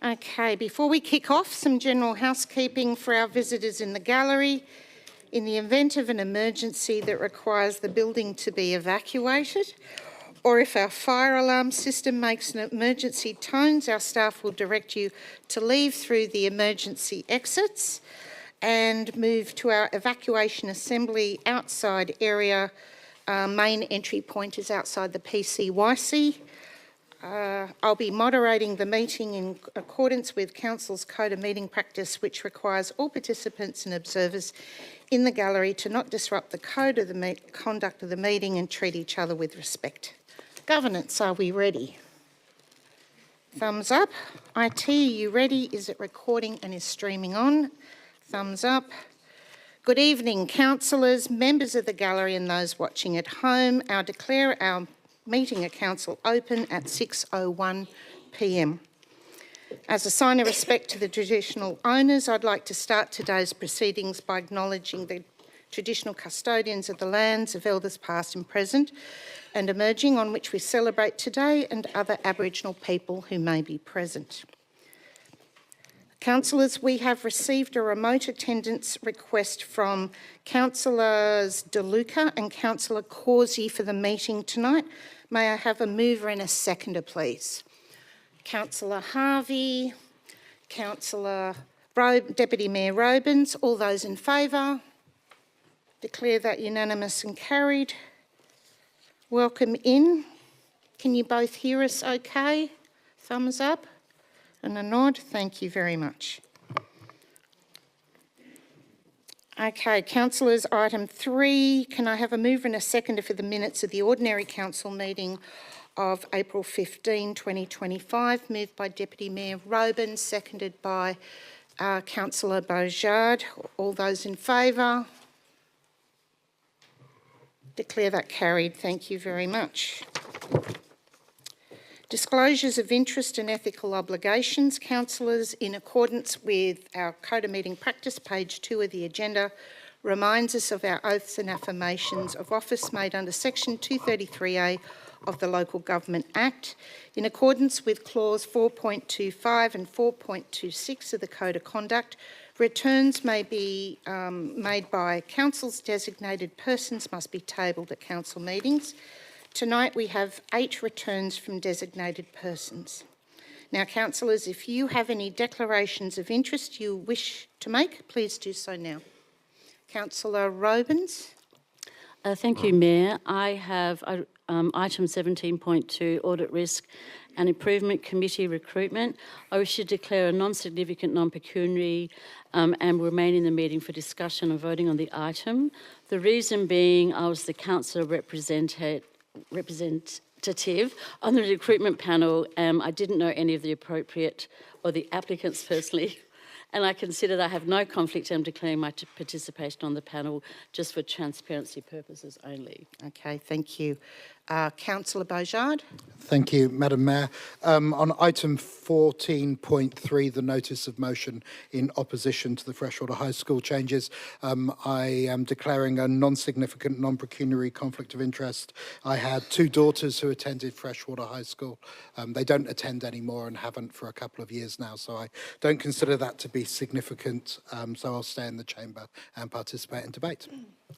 Okay, before we kick off, some general housekeeping for our visitors in the gallery. In the event of an emergency that requires the building to be evacuated, or if our fire alarm system makes an emergency tones, our staff will direct you to leave through the emergency exits and move to our evacuation assembly outside area. Main entry point is outside the PCYC. I'll be moderating the meeting in accordance with Council's Code of Meeting Practice, which requires all participants and observers in the gallery to not disrupt the code of the conduct of the meeting and treat each other with respect. Governance, are we ready? Thumbs up. IT, are you ready? Is it recording and is streaming on? Thumbs up. Good evening, councillors, members of the gallery and those watching at home. I'll declare our meeting of council open at 6:01 p.m. As a sign of respect to the traditional owners, I'd like to start today's proceedings by acknowledging the traditional custodians of the lands of elders past and present and emerging on which we celebrate today, and other Aboriginal people who may be present. Councillors, we have received a remote attendance request from Councillors De Luca and Councillor Causey for the meeting tonight. May I have a mover and a seconder, please? Councillor Harvey, Councillor Deputy Mayor Robins, all those in favour? Declare that unanimous and carried. Welcome in. Can you both hear us okay? Thumbs up and a nod. Thank you very much. Okay, councillors, item 3. Can I have a mover and a seconder for the minutes of the ordinary council meeting of April 15, 2025, moved by Deputy Mayor Robin, seconded by Councillor Beaujard. All those in favour? Declare that carried. Thank you very much. Disclosures of interest and ethical obligations. Councillors, in accordance with our Code of Meeting Practice, page 2 of the agenda, reminds us of our oaths and affirmations of office made under section 233A of the Local Government Act. In accordance with clause 4.25 and 4.26 of the Code of Conduct, returns may be made by council's designated persons must be tabled at council meetings. Tonight we have 8 returns from designated persons. Now, councillors, if you have any declarations of interest you wish to make, please do so now. Councillor Robins. Thank you, Mayor. I have item 17.2, Audit Risk and Improvement Committee Recruitment. I wish to declare a non-significant, non-pecuniary and remain in the meeting for discussion and voting on the item. The reason being I was the councillor representative on the recruitment panel. I didn't know any of the appropriate or the applicants personally, and I consider that I have no conflict. I'm declaring my participation on the panel just for transparency purposes only. Okay, thank you. Councillor Beaujard. Thank you, Madam Mayor. On item 14.3, the notice of motion in opposition to the Freshwater High School changes, I am declaring a non-significant, non-pecuniary conflict of interest. I had 2 daughters who attended Freshwater High School. They don't attend anymore and haven't for a couple of years now, so I don't consider that to be significant, so I'll stay in the chamber and participate in debate.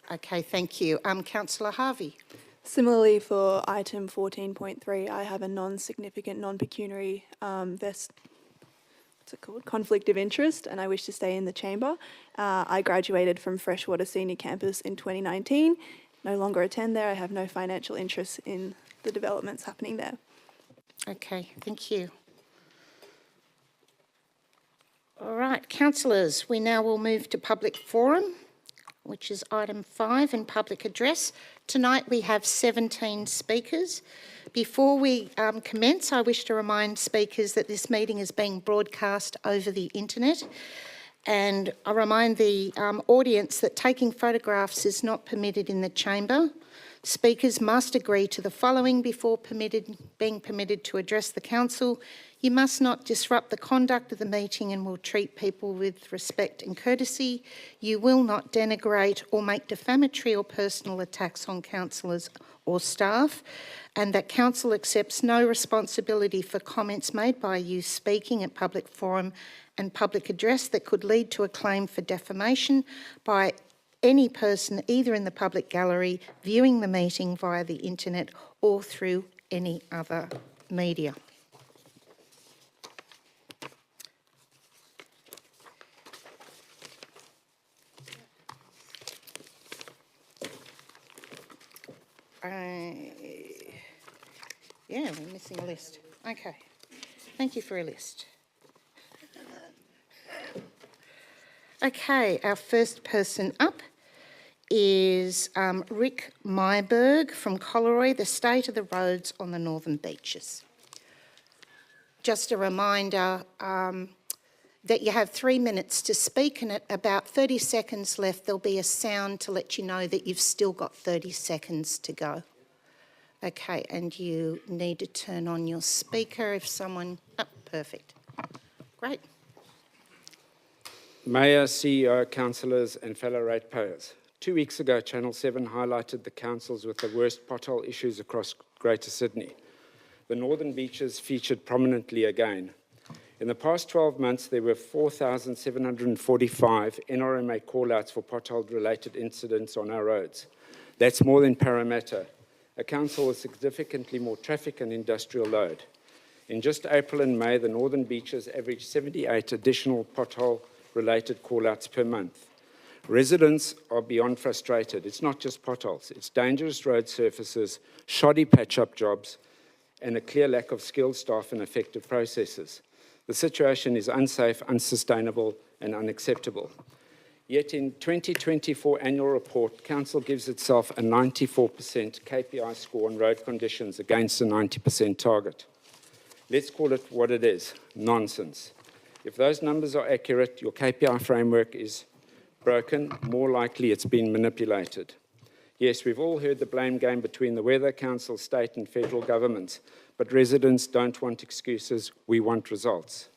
Okay, thank you. Councillor Harvey. Similarly, for item 14.3, I have a non-significant, non-pecuniary conflict of interest, and I wish to stay in the chamber. I graduated from Freshwater Senior Campus in 2019. No longer attend there. I have no financial interest in the developments happening there. Okay, thank you. All right, councillors, we now will move to public forum, which is item 5 in public address. Tonight we have 17 speakers. Before we commence, I wish to remind speakers that this meeting is being broadcast over the internet, and I remind the audience that taking photographs is not permitted in the chamber. Speakers must agree to the following before being permitted to address the council. You must not disrupt the conduct of the meeting and will treat people with respect and courtesy. You will not denigrate or make defamatory or personal attacks on councillors or staff, and that council accepts no responsibility for comments made by you speaking at public forum and public address that could lead to a claim for defamation by any person either in the public gallery, viewing the meeting via the internet or through any other media. Yeah, we're missing a list. Okay. Thank you for a list. Okay, our first person up is Rick Myberg from Collaroy, the state of the roads on the Northern Beaches. Just a reminder that you have 3 minutes to speak, and at about 30 seconds left there'll be a sound to let you know that you've still got 30 seconds to go. Okay, and you need to turn on your speaker if someone... Oh, perfect. Great. Mayor, CEO, councillors and fellow ratepayers. 2 weeks ago, Channel 7 highlighted the councils with the worst pothole issues across Greater Sydney. The Northern Beaches featured prominently again. In the past 12 months, there were 4,745 NRMA call-outs for pothole-related incidents on our roads. That's more than Parramatta, a council with significantly more traffic and industrial load. In just April and May, the Northern Beaches averaged 78 additional pothole-related call-outs per month. Residents are beyond frustrated. It's not just potholes. It's dangerous road surfaces, shoddy patch-up jobs, and a clear lack of skilled staff and effective processes. The situation is unsafe, unsustainable, and unacceptable. Yet in 2024 annual report, Council gives itself a 94% KPI score on road conditions against a 90% target. Let's call it what it is, nonsense. If those numbers are accurate, your KPI framework is broken, more likely it's been manipulated. Yes, we've all heard the blame game between the Weather Council, state and federal governments, but residents don't want excuses, we want results.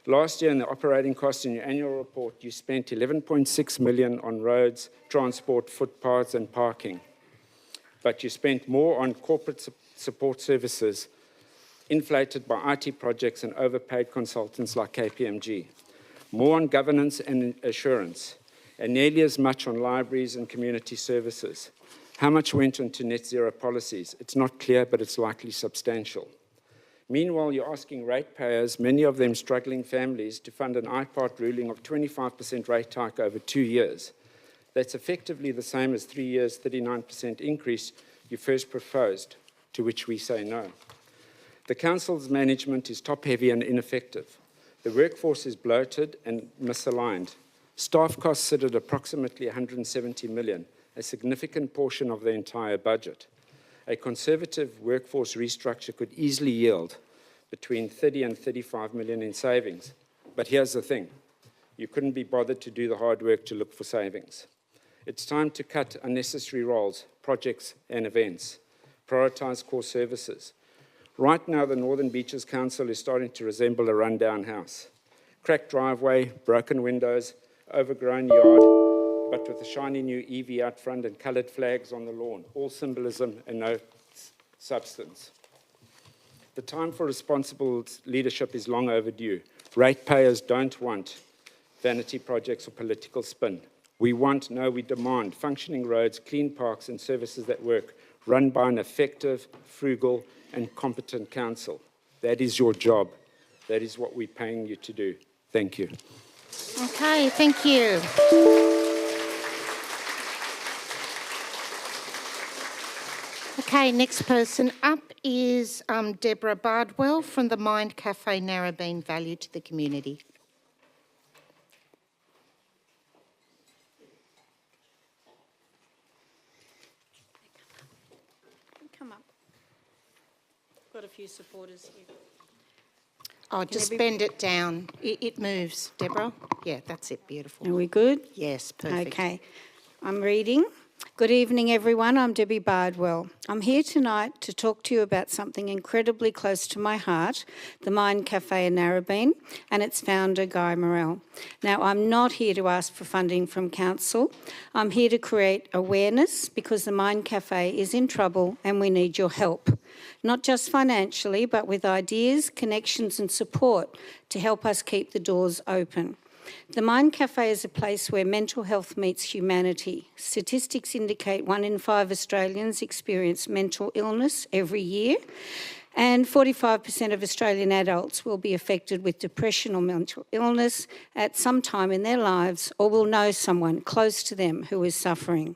Last year in the operating costs in your annual report, you spent $11.6 million on roads, transport, footpaths and parking. But you spent more on corporate support services, inflated by IT projects and overpaid consultants like KPMG. More on governance and assurance, and nearly as much on libraries and community services. How much went into net zero policies? It's not clear, but it's likely substantial. Meanwhile, you're asking ratepayers, many of them struggling families, to fund an IPART ruling of 25% rate hike over 2 years. That's effectively the same as 3 years' 39% increase you first proposed, to which we say no. The council's management is top-heavy and ineffective. The workforce is bloated and misaligned. Staff costs sit at approximately $170 million, a significant portion of the entire budget. A conservative workforce restructure could easily yield between 30 and 35 million in savings. But here's the thing. You couldn't be bothered to do the hard work to look for savings. It's time to cut unnecessary roles, projects and events. Prioritise core services. Right now, the Northern Beaches Council is starting to resemble a rundown house. Cracked driveway, broken windows, overgrown yard, but with a shiny new EV out front and coloured flags on the lawn, all symbolism and no substance. The time for responsible leadership is long overdue. Ratepayers don't want vanity projects or political spin. We demand functioning roads, clean parks and services that work, run by an effective, frugal and competent council. That is your job. That is what we're paying you to do. Thank you. Okay, thank you. Okay, next person up is Deborah Bardwell from the Mind Cafe Narrabeen, value to the community. Come up. Got a few supporters here. Oh, just bend it down. It moves, Deborah. Yeah, that's it. Beautiful. Are we good? Yes, perfect. Okay. I'm reading. Good evening, everyone. I'm Debbie Bardwell. I'm here tonight to talk to you about something incredibly close to my heart, the Mind Cafe in Narrabeen, and its founder, Guy Morrell. Now, I'm not here to ask for funding from Council. I'm here to create awareness because the Mind Cafe is in trouble and we need your help, not just financially, but with ideas, connections and support to help us keep the doors open. The Mind Cafe is a place where mental health meets humanity. Statistics indicate 1 in 5 Australians experience mental illness every year, and 45% of Australian adults will be affected with depression or mental illness at some time in their lives or will know someone close to them who is suffering.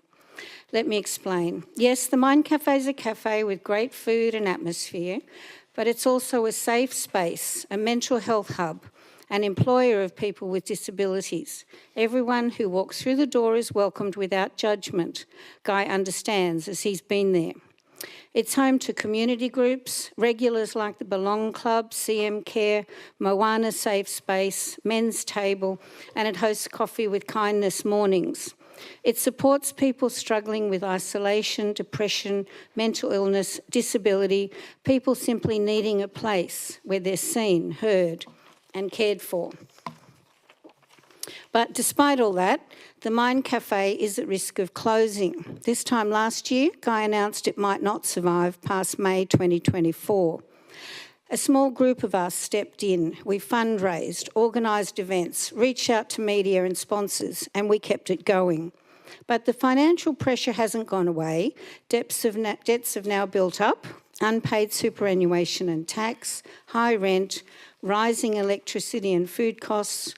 Let me explain. Yes, the Mind Cafe is a cafe with great food and atmosphere, but it's also a safe space, a mental health hub, an employer of people with disabilities. Everyone who walks through the door is welcomed without judgment. Guy understands as he's been there. It's home to community groups, regulars like the Belong Club, CM Care, Moana Safe Space, Men's Table, and it hosts Coffee with Kindness mornings. It supports people struggling with isolation, depression, mental illness, disability, people simply needing a place where they're seen, heard, and cared for. But despite all that, the Mind Cafe is at risk of closing. This time last year, Guy announced it might not survive past May 2024. A small group of us stepped in. We fundraised, organised events, reached out to media and sponsors, and we kept it going. But the financial pressure hasn't gone away. Debts have now built up, unpaid superannuation and tax, high rent, rising electricity and food costs,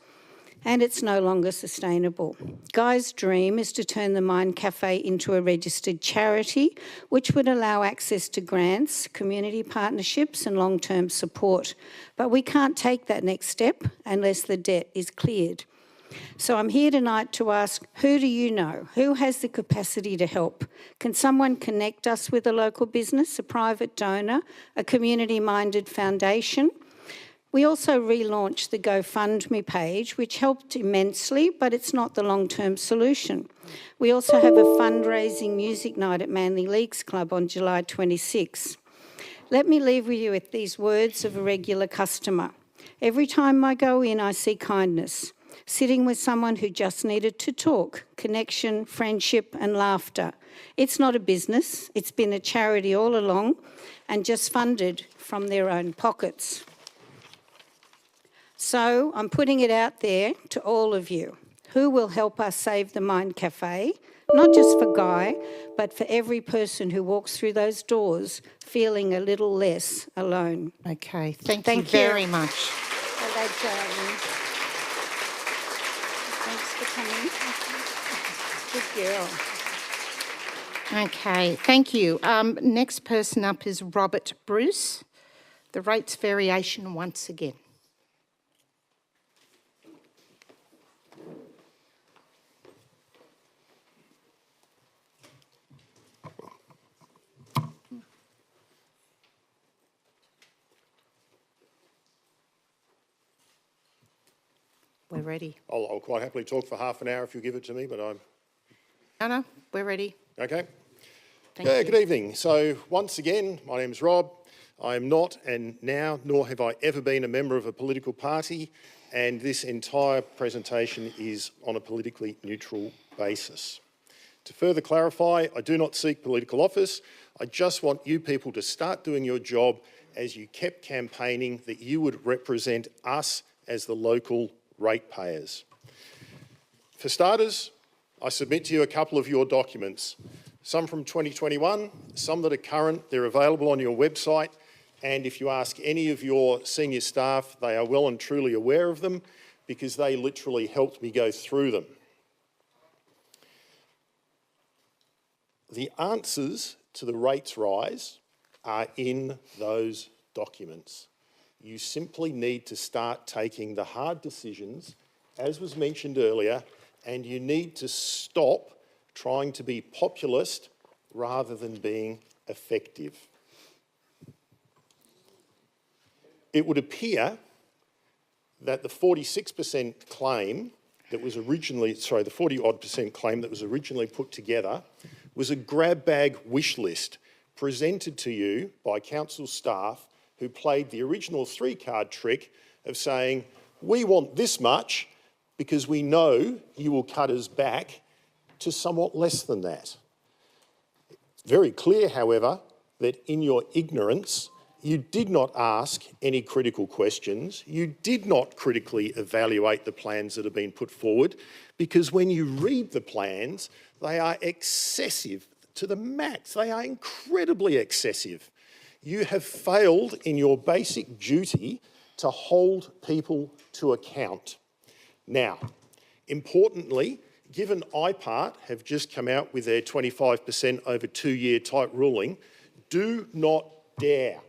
and it's no longer sustainable. Guy's dream is to turn the Mind Cafe into a registered charity, which would allow access to grants, community partnerships and long-term support. But we can't take that next step unless the debt is cleared. So I'm here tonight to ask, who do you know? Who has the capacity to help? Can someone connect us with a local business, a private donor, a community-minded foundation? We also relaunched the GoFundMe page, which helped immensely, but it's not the long-term solution. We also have a fundraising music night at Manly Leagues Club on July 26. Let me leave with you with these words of a regular customer. Every time I go in, I see kindness. Sitting with someone who just needed to talk, connection, friendship and laughter. It's not a business, it's been a charity all along and just funded from their own pockets. So I'm putting it out there to all of you. Who will help us save the Mind Cafe? Not just for Guy, but for every person who walks through those doors feeling a little less alone. Okay, thank you very much. Hello, darling. Thanks for coming. Good girl. Okay, thank you. Next person up is Robert Bruce. The rates variation once again. We're ready. I'll quite happily talk for half an hour if you give it to me, but I'm... Anna, we're ready. Okay. Thank you. Good evening. So once again, my name's Rob. I am not, and now, nor have I ever been a member of a political party, and this entire presentation is on a politically neutral basis. To further clarify, I do not seek political office. I just want you people to start doing your job as you kept campaigning that you would represent us as the local ratepayers. For starters, I submit to you a couple of your documents, some from 2021, some that are current. They're available on your website, and if you ask any of your senior staff, they are well and truly aware of them because they literally helped me go through them. The answers to the rates rise are in those documents. You simply need to start taking the hard decisions, as was mentioned earlier, and you need to stop trying to be populist rather than being effective. It would appear that the 46% claim that was originally, the 40-odd% claim that was originally put together was a grab bag wish list presented to you by council staff who played the original 3-card trick of saying, we want this much because we know you will cut us back to somewhat less than that. It's very clear, however, that in your ignorance, you did not ask any critical questions. You did not critically evaluate the plans that have been put forward, because when you read the plans, they are excessive to the max. They are incredibly excessive. You have failed in your basic duty to hold people to account. Now, importantly, given IPART have just come out with their 25% over 2-year type ruling, do not dare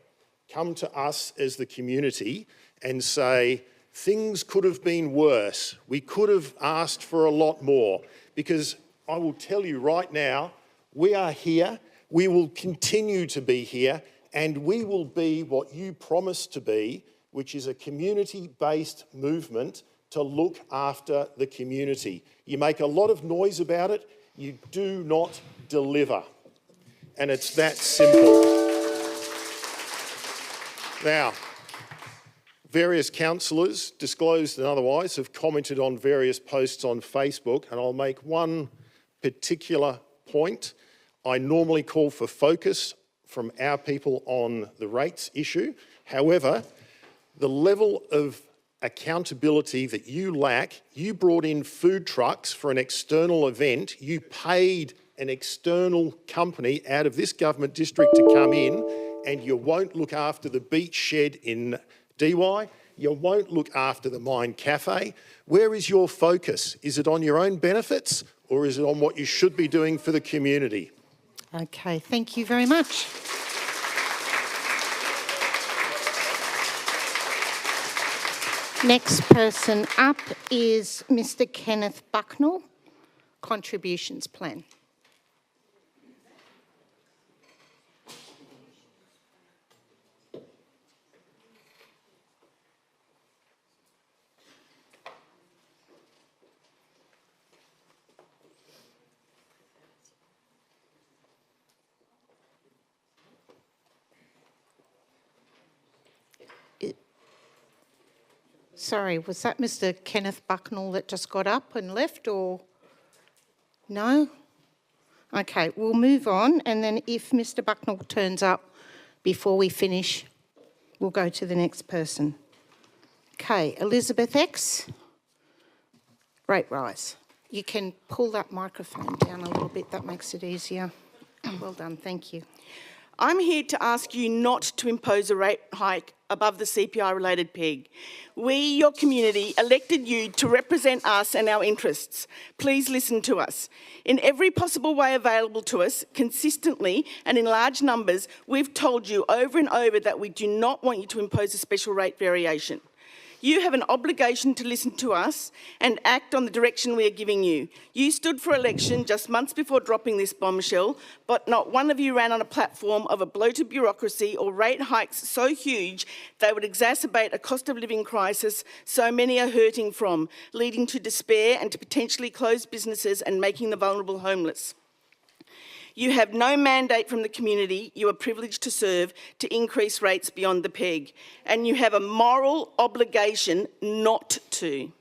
come to us as the community and say, things could have been worse. We could have asked for a lot more, because I will tell you right now, we are here, we will continue to be here, and we will be what you promised to be, which is a community-based movement to look after the community. You make a lot of noise about it, you do not deliver. And it's that simple. Now, various councillors, disclosed and otherwise, have commented on various posts on Facebook, and I'll make one particular point. I normally call for focus from our people on the rates issue. However, the level of accountability that you lack, you brought in food trucks for an external event, you paid an external company out of this government district to come in, and you won't look after the beach shed in DY, you won't look after the Mine Cafe. Where is your focus? Is it on your own benefits, or is it on what you should be doing for the community? Okay, thank you very much. Next person up is Mr. Kenneth Bucknell, Contributions Plan. Sorry, was that Mr. Kenneth Bucknell that just got up and left, or no? Okay, we'll move on, and then if Mr. Bucknell turns up before we finish, we'll go to the next person. Okay, Elizabeth X, rate rise. You can pull that microphone down a little bit, that makes it easier. Well done, thank you. I'm here to ask you not to impose a rate hike above the CPI-related peg. We, your community, elected you to represent us and our interests. Please listen to us. In every possible way available to us, consistently and in large numbers, we've told you over and over that we do not want you to impose a special rate variation. You have an obligation to listen to us and act on the direction we are giving you. You stood for election just months before dropping this bombshell, but not one of you ran on a platform of a bloated bureaucracy or rate hikes so huge they would exacerbate a cost of living crisis so many are hurting from, leading to despair and to potentially closed businesses and making the vulnerable homeless. You have no mandate from the community you are privileged to serve to increase rates beyond the peg, and you have a moral obligation not to.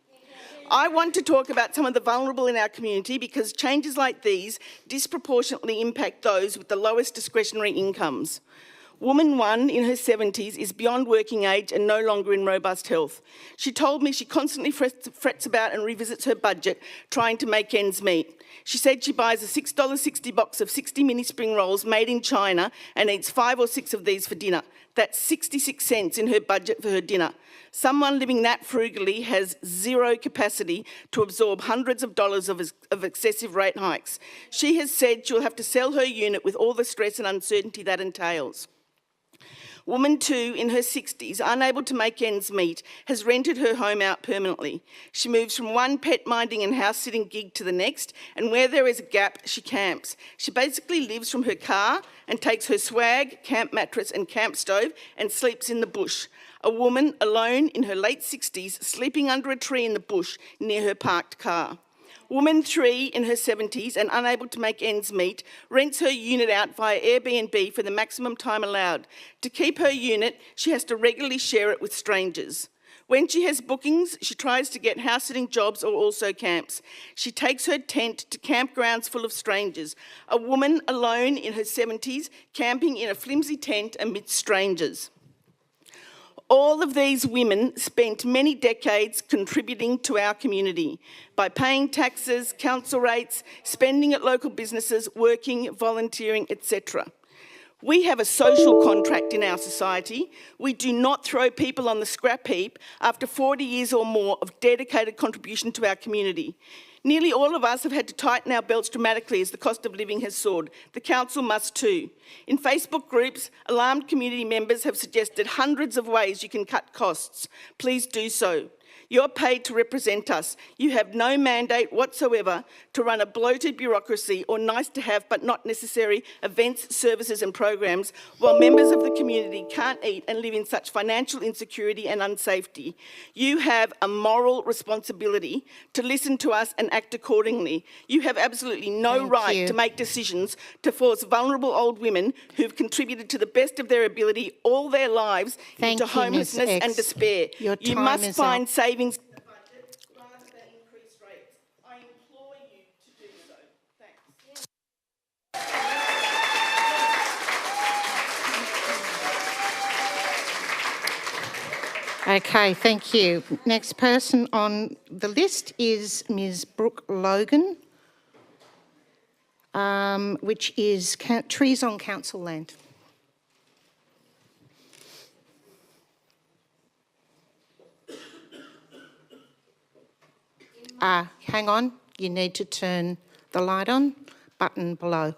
I want to talk about some of the vulnerable in our community because changes like these disproportionately impact those with the lowest discretionary incomes. Woman 1 in her 70s is beyond working age and no longer in robust health. She told me she constantly frets about and revisits her budget, trying to make ends meet. She said she buys a $6.60 box of 60 mini spring rolls made in China and eats 5 or 6 of these for dinner. That's 66 cents in her budget for her dinner. Someone living that frugally has zero capacity to absorb hundreds of dollars of excessive rate hikes. She has said she'll have to sell her unit with all the stress and uncertainty that entails. Woman 2 in her 60s, unable to make ends meet, has rented her home out permanently. She moves from one pet minding and house sitting gig to the next, and where there is a gap, she camps. She basically lives from her car and takes her swag, camp mattress and camp stove and sleeps in the bush. A woman alone in her late 60s, sleeping under a tree in the bush near her parked car. Woman 3 in her 70s and unable to make ends meet rents her unit out via Airbnb for the maximum time allowed. To keep her unit, she has to regularly share it with strangers. When she has bookings, she tries to get house sitting jobs or also camps. She takes her tent to campgrounds full of strangers. A woman alone in her 70s camping in a flimsy tent amidst strangers. All of these women spent many decades contributing to our community by paying taxes, council rates, spending at local businesses, working, volunteering, etc. We have a social contract in our society. We do not throw people on the scrap heap after 40 years or more of dedicated contribution to our community. Nearly all of us have had to tighten our belts dramatically as the cost of living has soared. The council must too. In Facebook groups, alarmed community members have suggested hundreds of ways you can cut costs. Please do so. You're paid to represent us. You have no mandate whatsoever to run a bloated bureaucracy or nice to have but not necessary events, services and programs while members of the community can't eat and live in such financial insecurity and unsafety. You have a moral responsibility to listen to us and act accordingly. You have absolutely no right to make decisions to force vulnerable old women who've contributed to the best of their ability all their lives into homelessness and despair. You must find savings budget rather than increase rates. I implore you to do so. Thanks. Okay, thank you. Next person on the list is Ms Brooke Logan, which is Trees on Council Land. Hang on, you need to turn the light on, button below.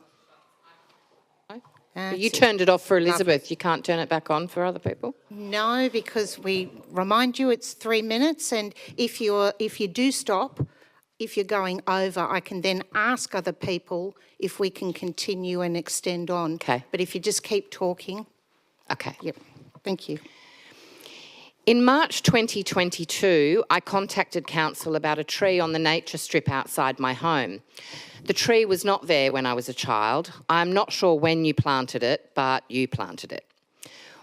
You turned it off for Elizabeth. You can't turn it back on for other people? No, because we remind you it's 3 minutes, and if you do stop, if you're going over, I can then ask other people if we can continue and extend on. Okay. But if you just keep talking. Okay. Yep, thank you. In March 2022, I contacted council about a tree on the nature strip outside my home. The tree was not there when I was a child. I'm not sure when you planted it, but you planted it.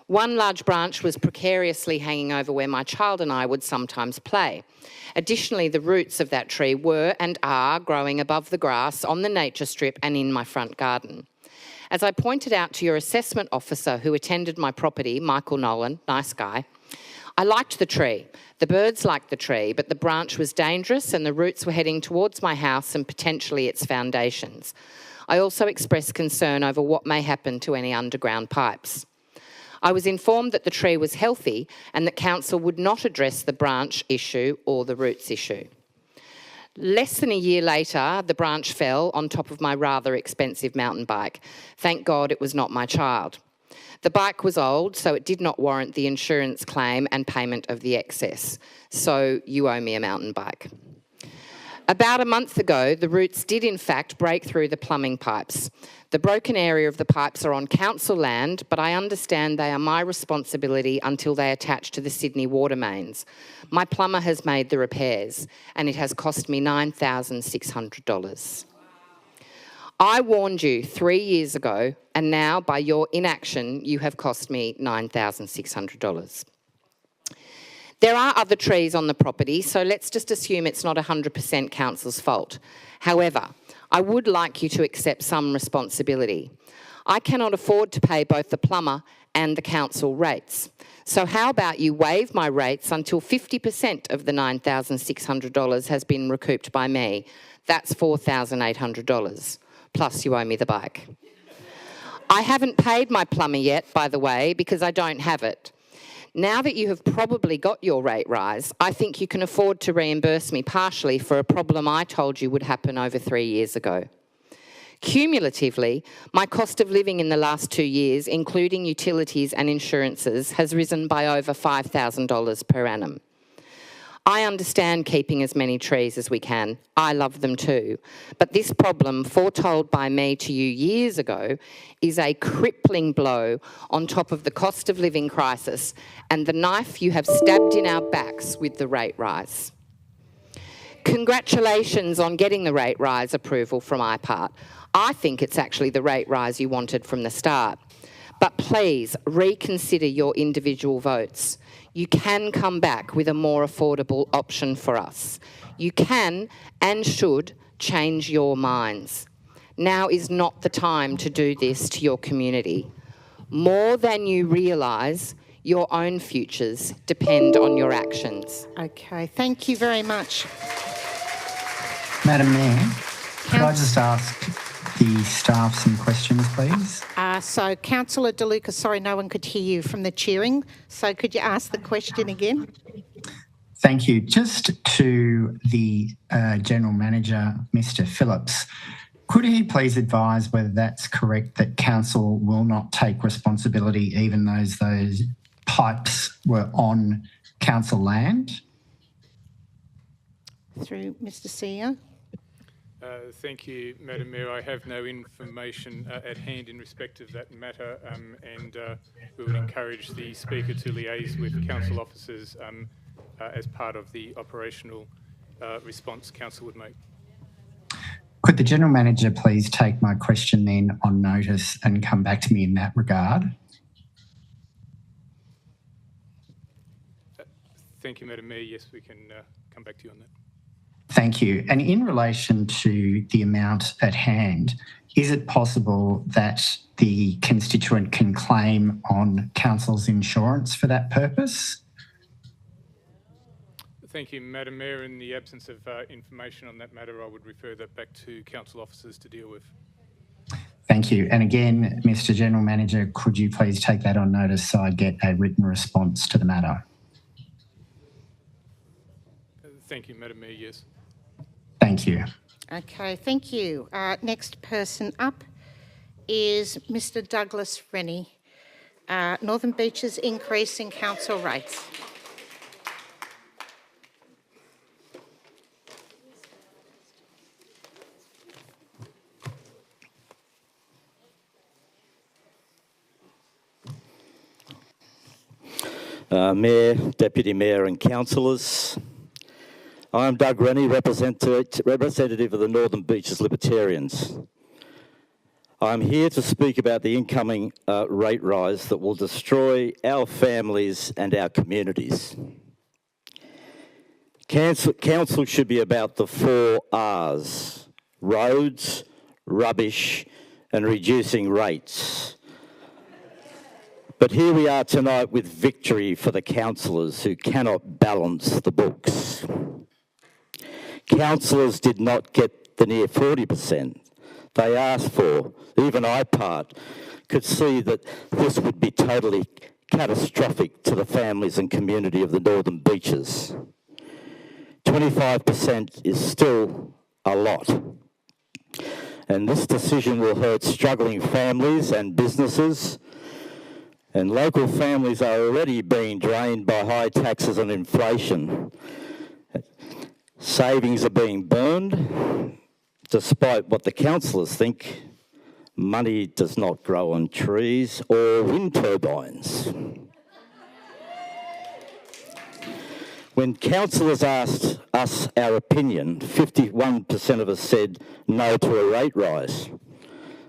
One large branch was precariously hanging over where my child and I would sometimes play. Additionally, the roots of that tree were and are growing above the grass on the nature strip and in my front garden. As I pointed out to your assessment officer who attended my property, Michael Nolan, nice guy, I liked the tree. The birds liked the tree, but the branch was dangerous and the roots were heading towards my house and potentially its foundations. I also expressed concern over what may happen to any underground pipes. I was informed that the tree was healthy and that council would not address the branch issue or the roots issue. Less than a year later, the branch fell on top of my rather expensive mountain bike. Thank God it was not my child. The bike was old, so it did not warrant the insurance claim and payment of the excess. So you owe me a mountain bike. About a month ago, the roots did in fact break through the plumbing pipes. The broken area of the pipes are on council land, but I understand they are my responsibility until they attach to the Sydney water mains. My plumber has made the repairs, and it has cost me $9,600. I warned you 3 years ago, and now by your inaction, you have cost me $9,600. There are other trees on the property, so let's just assume it's not 100% council's fault. However, I would like you to accept some responsibility. I cannot afford to pay both the plumber and the council rates. So how about you waive my rates until 50% of the $9,600 has been recouped by me? That's $4,800. Plus you owe me the bike. I haven't paid my plumber yet, by the way, because I don't have it. Now that you have probably got your rate rise, I think you can afford to reimburse me partially for a problem I told you would happen over 3 years ago. Cumulatively, my cost of living in the last 2 years, including utilities and insurances, has risen by over $5,000 per annum. I understand keeping as many trees as we can. I love them too. But this problem, foretold by me to you years ago, is a crippling blow on top of the cost of living crisis and the knife you have stabbed in our backs with the rate rise. Congratulations on getting the rate rise approval from IPART. I think it's actually the rate rise you wanted from the start. But please reconsider your individual votes. You can come back with a more affordable option for us. You can and should change your minds. Now is not the time to do this to your community. More than you realise, your own futures depend on your actions. Okay, thank you very much. Madam Mayor, could I just ask the staff some questions, please? So, Councillor De Luca, sorry, no one could hear you from the cheering. So could you ask the question again? Thank you. Just to the General Manager, Mr Phillips, could he please advise whether that's correct that Council will not take responsibility even though those pipes were on Council land? Through Mr CEO. Thank you, Madam Mayor. I have no information at hand in respect of that matter, and we would encourage the Speaker to liaise with Council officers as part of the operational response Council would make. Could the General Manager please take my question then on notice and come back to me in that regard? Thank you, Madam Mayor. Yes, we can come back to you on that. Thank you. And in relation to the amount at hand, is it possible that the constituent can claim on Council's insurance for that purpose? Thank you, Madam Mayor. In the absence of information on that matter, I would refer that back to Council officers to deal with. Thank you. And again, Mr General Manager, could you please take that on notice so I get a written response to the matter? Thank you, Madam Mayor. Yes. Thank you. Okay, thank you. Next person up is Mr Douglas Rennie. Northern Beaches increase in council rates. Mayor, Deputy Mayor and councillors. I'm Doug Rennie, representative of the Northern Beaches Libertarians. I'm here to speak about the incoming rate rise that will destroy our families and our communities. Council should be about the 4 R's: roads, rubbish and reducing rates. But here we are tonight with victory for the councillors who cannot balance the books. Councillors did not get the near 40% they asked for. Even IPART could see that this would be totally catastrophic to the families and community of the Northern Beaches. 25% is still a lot. And this decision will hurt struggling families and businesses. And local families are already being drained by high taxes and inflation. Savings are being burned, despite what the councillors think. Money does not grow on trees or wind turbines. When councillors asked us our opinion, 51% of us said no to a rate rise.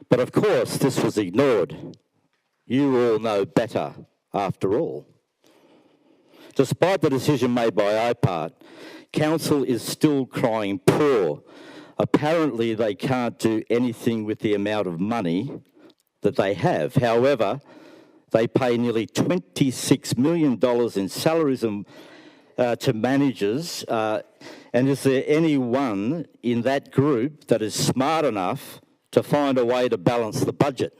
But of course, this was ignored. You all know better, after all. Despite the decision made by IPART, Council is still crying poor. Apparently, they can't do anything with the amount of money that they have. However, they pay nearly $26 million in salaries to managers. And is there anyone in that group that is smart enough to find a way to balance the budget?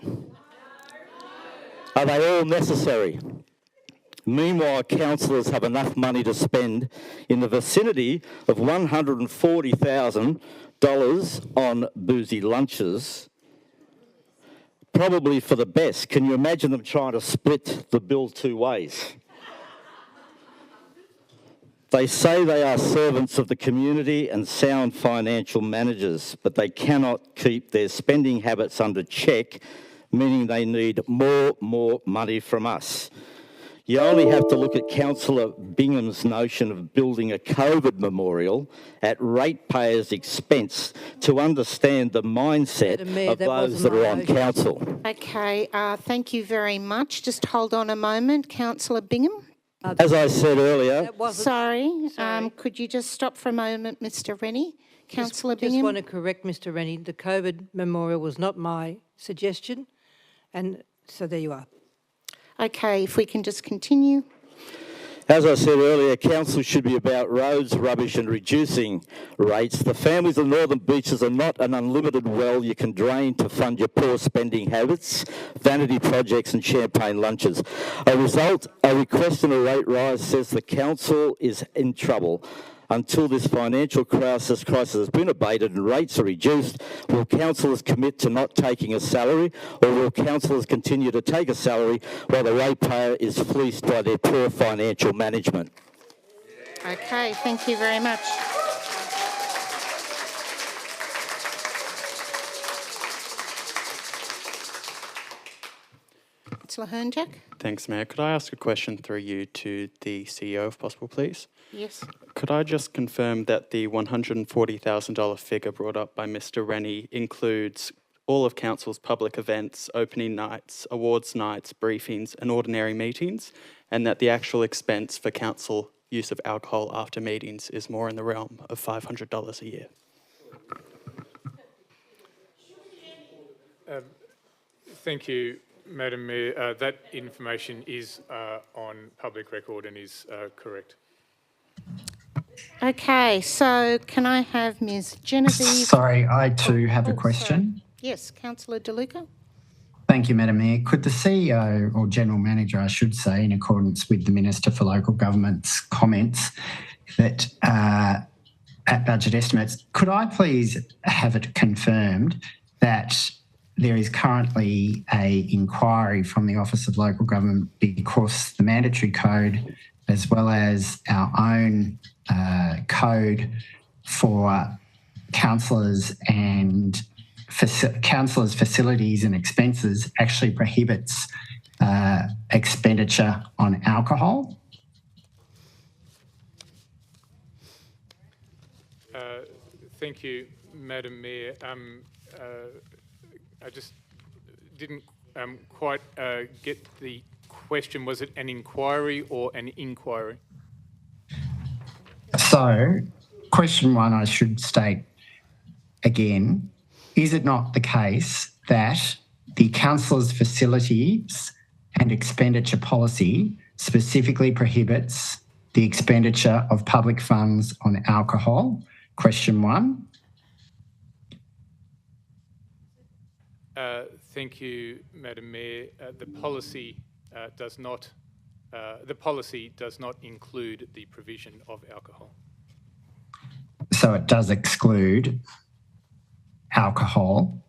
Are they all necessary? Meanwhile, councillors have enough money to spend in the vicinity of $140,000 on boozy lunches, probably for the best. Can you imagine them trying to split the bill 2 ways? They say they are servants of the community and sound financial managers, but they cannot keep their spending habits under check, meaning they need more money from us. You only have to look at Councillor Bingham's notion of building a COVID memorial at ratepayers' expense to understand the mindset Madam Mayor, of that those wasn't that are my on motion. council. Okay, thank you very much. Just hold on a moment, Councillor Bingham. As I said earlier, That wasn't. Sorry, could you just stop for a moment, Mr Rennie? Councillor Just Bingham? want to correct Mr Rennie. The COVID memorial was not my suggestion, and so there you are. Okay, if we can just continue. as I said earlier, council should be about roads, rubbish and reducing rates. The families of Northern Beaches are not an unlimited well you can drain to fund your poor spending habits, vanity projects and champagne lunches. A request and a rate rise says the council is in trouble. Until this financial crisis has been abated and rates are reduced, will councillors commit to not taking a salary, or will councillors continue to take a salary while the ratepayer is fleeced by their poor financial management? Okay, thank you very much. Councillor Hernjack? Thanks, Mayor. Could I ask a question through you to the CEO, if possible, please? Yes. Could I just confirm that the $140,000 figure brought up by Mr Rennie includes all of Council's public events, opening nights, awards nights, briefings and ordinary meetings, and that the actual expense for Council use of alcohol after meetings is more in the realm of $500 a year? Thank you, Madam Mayor. That information is on public record and is correct. Okay, so can I have Ms Genevieve? Sorry, I too have a question. Sorry. Yes, Councillor De Luca. Thank you, Madam Mayor. Could the CEO or General Manager, I should say, in accordance with the Minister for Local Government's comments that at budget estimates, could I please have it confirmed that there is currently an inquiry from the Office of Local Government because the mandatory code as well as our own code for councillors and councillors' facilities and expenses actually prohibits expenditure on alcohol? Thank you, Madam Mayor. I just didn't quite get the question. Was it an inquiry or an inquiry? So, question one, I should state again, is it not the case that the councillors' facilities and expenditure policy specifically prohibits the expenditure of public funds on alcohol? Question one. Thank you, Madam Mayor. The policy does not include the provision of alcohol. So it does exclude alcohol.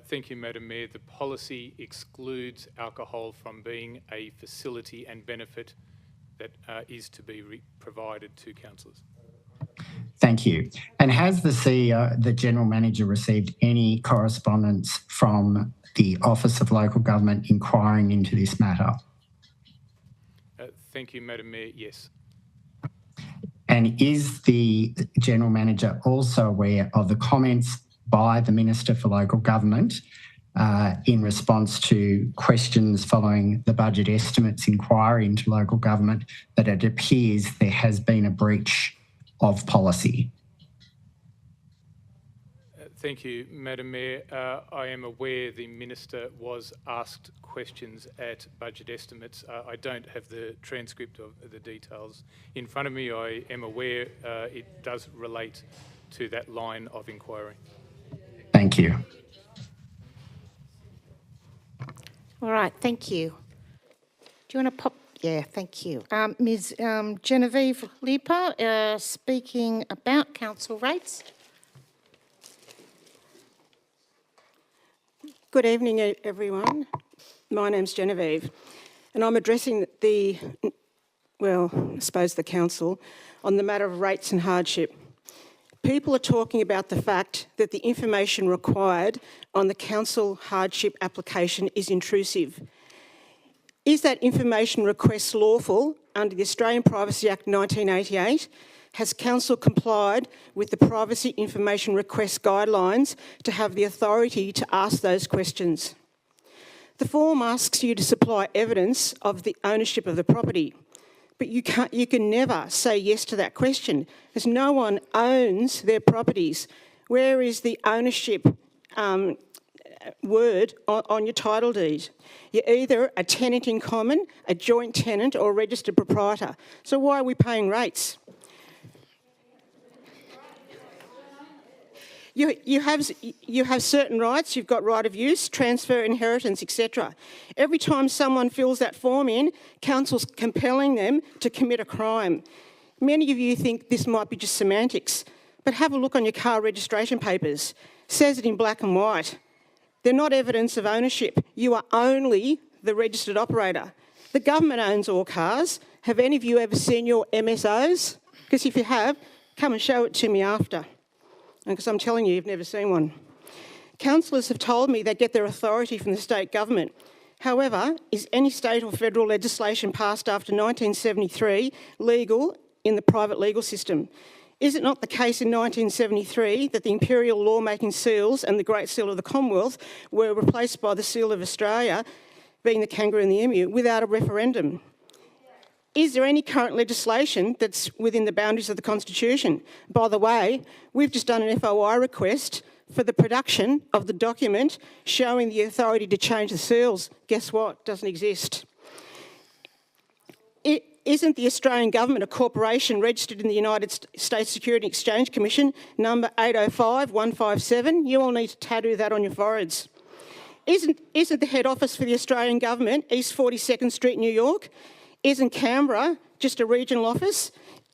Thank you, Madam Mayor. The policy excludes alcohol from being a facility and benefit that is to be provided to councillors. Thank you. And has the CEO, the General Manager, received any correspondence from the Office of Local Government inquiring into this matter? Thank you, Madam Mayor. Yes. And is the General Manager also aware of the comments by the Minister for Local Government in response to questions following the budget estimates inquiry into local government that it appears there has been a breach of policy? Thank you, Madam Mayor. I am aware the Minister was asked questions at budget estimates. I don't have the transcript of the details in front of me. I am aware it does relate to that line of inquiry. Thank you. All right, thank you. Do you want to pop? Yeah, thank you. Ms Genevieve Lipa, speaking about council rates. Good evening, everyone. My name's Genevieve, and I'm addressing I suppose the council on the matter of rates and hardship. People are talking about the fact that the information required on the council hardship application is intrusive. Is that information request lawful under the Australian Privacy Act 1988? Has Council complied with the Privacy Information Request Guidelines to have the authority to ask those questions? The form asks you to supply evidence of the ownership of the property, but you can never say yes to that question, as no one owns their properties. Where is the ownership word on your title deed? You're either a tenant in common, a joint tenant, or a registered proprietor. So why are we paying rates? You have certain rights. You've got right of use, transfer, inheritance, etc. Every time someone fills that form in, Council's compelling them to commit a crime. Many of you think this might be just semantics, but have a look on your car registration papers. It says it in black and white. They're not evidence of ownership. You are only the registered operator. The government owns all cars. Have any of you ever seen your MSOs? Because if you have, come and show it to me after. Because I'm telling you, you've never seen one. Councillors have told me they get their authority from the state government. However, is any state or federal legislation passed after 1973 legal in the private legal system? Is it not the case in 1973 that the imperial lawmaking seals and the Great Seal of the Commonwealth were replaced by the Seal of Australia, being the kangaroo and the emu, without a referendum? Is there any current legislation that's within the boundaries of the Constitution? By the way, we've just done an FOI request for the production of the document showing the authority to change the seals. Guess what? Doesn't exist. Isn't the Australian government a corporation registered in the United States Security Exchange Commission, number 805157? You all need to tattoo that on your foreheads. Isn't the head office for the Australian government East 42nd Street, New York? Isn't Canberra just a regional office?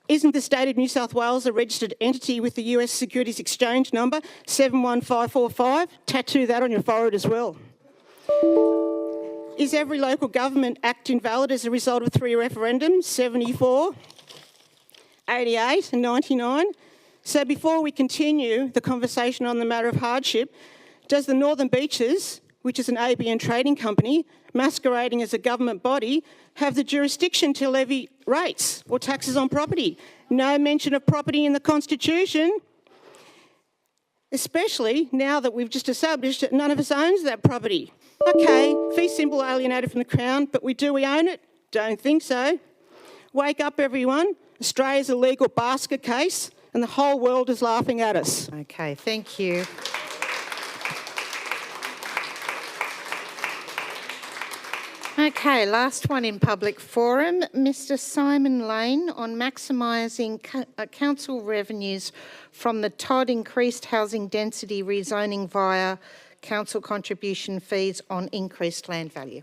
Isn't the state of New South Wales a registered entity with the US Securities Exchange number 71545? Tattoo that on your forehead as well. Is every local government act invalid as a result of 3 referendums, 74, 88 and 99? So before we continue the conversation on the matter of hardship, does the Northern Beaches, which is an ABN trading company, masquerading as a government body, have the jurisdiction to levy rates or taxes on property? No mention of property in the Constitution, especially now that we've just established that none of us owns that property. Okay, fee simple alienated from the Crown, but we own it? Don't think so. Wake up, everyone. Australia's a legal basket case and the whole world is laughing at us. Okay, thank you. Okay, last one in public forum. Mr Simon Lane on maximising council revenues from the Todd increased housing density rezoning via council contribution fees on increased land value.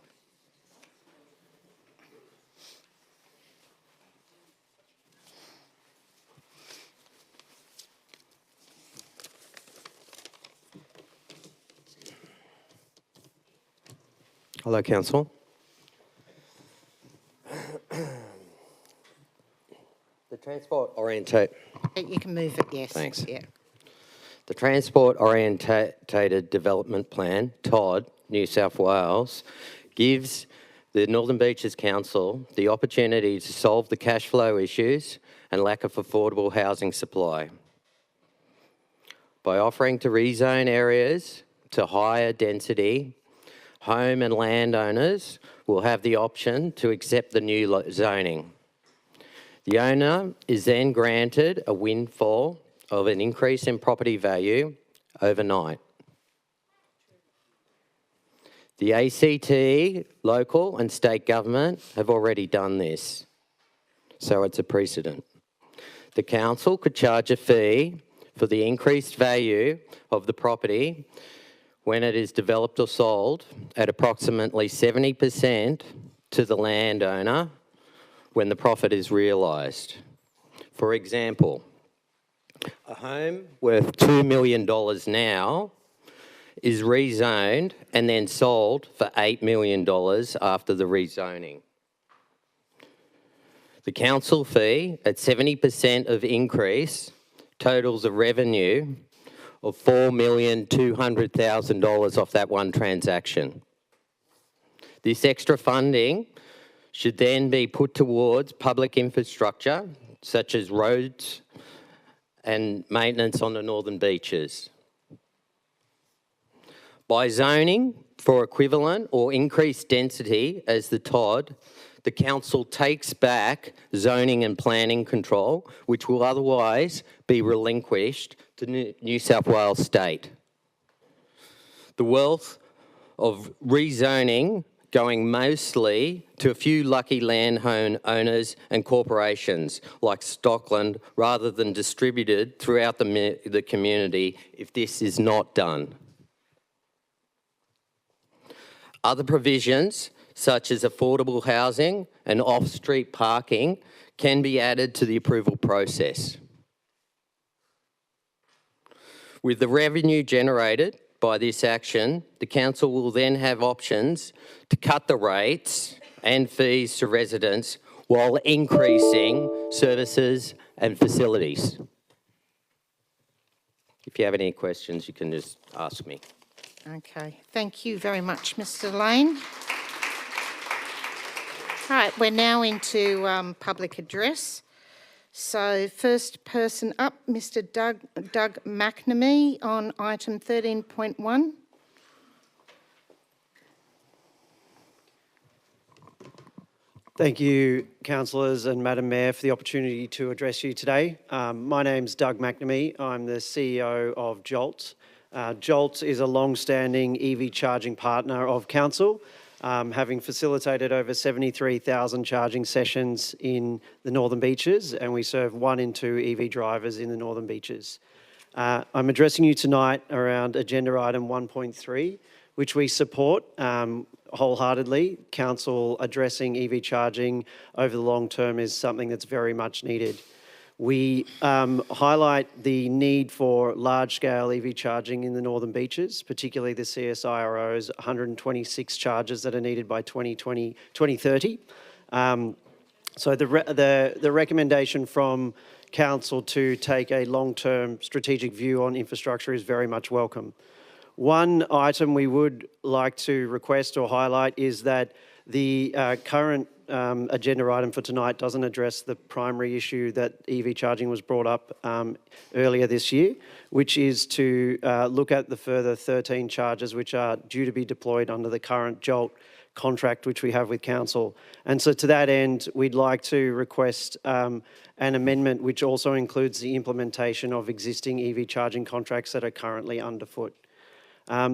Hello, Council. The transport orientate. You can move it, yes. Thanks. Yeah. The Transport Orientated Development Plan, TOD, New South Wales, gives the Northern Beaches Council the opportunity to solve the cash flow issues and lack of affordable housing supply by offering to rezone areas to higher density. Home and landowners will have the option to accept the new zoning. The owner is then granted a windfall of an increase in property value overnight. The ACT, local and state government have already done this, so it's a precedent. The council could charge a fee for the increased value of the property when it is developed or sold at approximately 70% to the landowner when the profit is realised. For example, a home worth $2 million now is rezoned and then sold for $8 million after the rezoning. The council fee at 70% of increase totals a revenue of $4,200,000 off that one transaction. This extra funding should then be put towards public infrastructure, such as roads and maintenance on the northern beaches. By zoning for equivalent or increased density as the TOD, the council takes back zoning and planning control, which will otherwise be relinquished to New South Wales State. The wealth of rezoning going mostly to a few lucky land owners and corporations like Stockland, rather than distributed throughout the community if this is not done. Other provisions, such as affordable housing and off-street parking, can be added to the approval process. With the revenue generated by this action, the council will then have options to cut the rates and fees to residents while increasing services and facilities. If you have any questions, you can just ask me. Okay, thank you very much, Mr. Lane. All right, we're now into public address. So first person up, Mr. Doug McNamee on item 13.1. Thank you, councillors and Madam Mayor, for the opportunity to address you today. My name's Doug McNamee. I'm the CEO of Jolt. Jolt is a long-standing EV charging partner of council, having facilitated over 73,000 charging sessions in the Northern Beaches, and we serve 1 in 2 EV drivers in the Northern Beaches. I'm addressing you tonight around agenda item 1.3, which we support wholeheartedly. Council addressing EV charging over the long term is something that's very much needed. We highlight the need for large-scale EV charging in the Northern Beaches, particularly the CSIRO's 126 chargers that are needed by 2030. So the recommendation from Council to take a long-term strategic view on infrastructure is very much welcome. One item we would like to request or highlight is that the current agenda item for tonight doesn't address the primary issue that EV charging was brought up earlier this year, which is to look at the further 13 chargers which are due to be deployed under the current Jolt contract which we have with council. And so to that end, we'd like to request an amendment which also includes the implementation of existing EV charging contracts that are currently underfoot.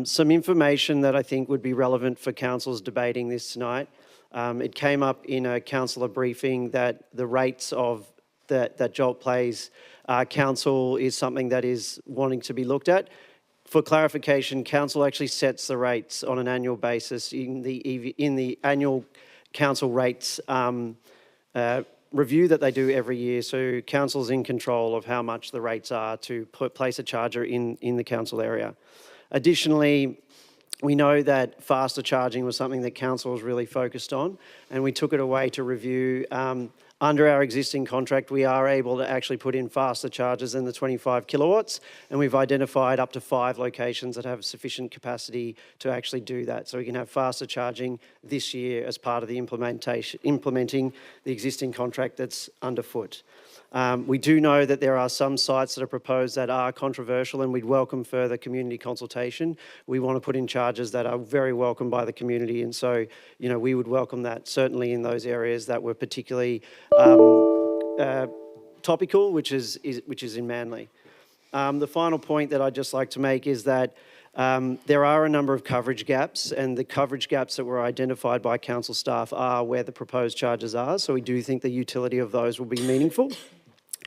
Some information that I think would be relevant for council's debating this tonight. It came up in a councillor briefing that the rates of that Jolt plays council is something that is wanting to be looked at. For clarification, council actually sets the rates on an annual basis in the annual council rates review that they do every year. So council's in control of how much the rates are to place a charger in the council area. Additionally, we know that faster charging was something that council was really focused on, and we took it away to review. Under our existing contract, we are able to actually put in faster chargers than the 25 kilowatts, and we've identified up to 5 locations that have sufficient capacity to actually do that. So we can have faster charging this year as part of the implementing the existing contract that's underfoot. We do know that there are some sites that are proposed that are controversial, and we'd welcome further community consultation. We want to put in charges that are very welcome by the community, and so, you know, we would welcome that certainly in those areas that were particularly topical, which is in Manly. The final point that I'd just like to make is that there are a number of coverage gaps, and the coverage gaps that were identified by council staff are where the proposed charges are, so we do think the utility of those will be meaningful.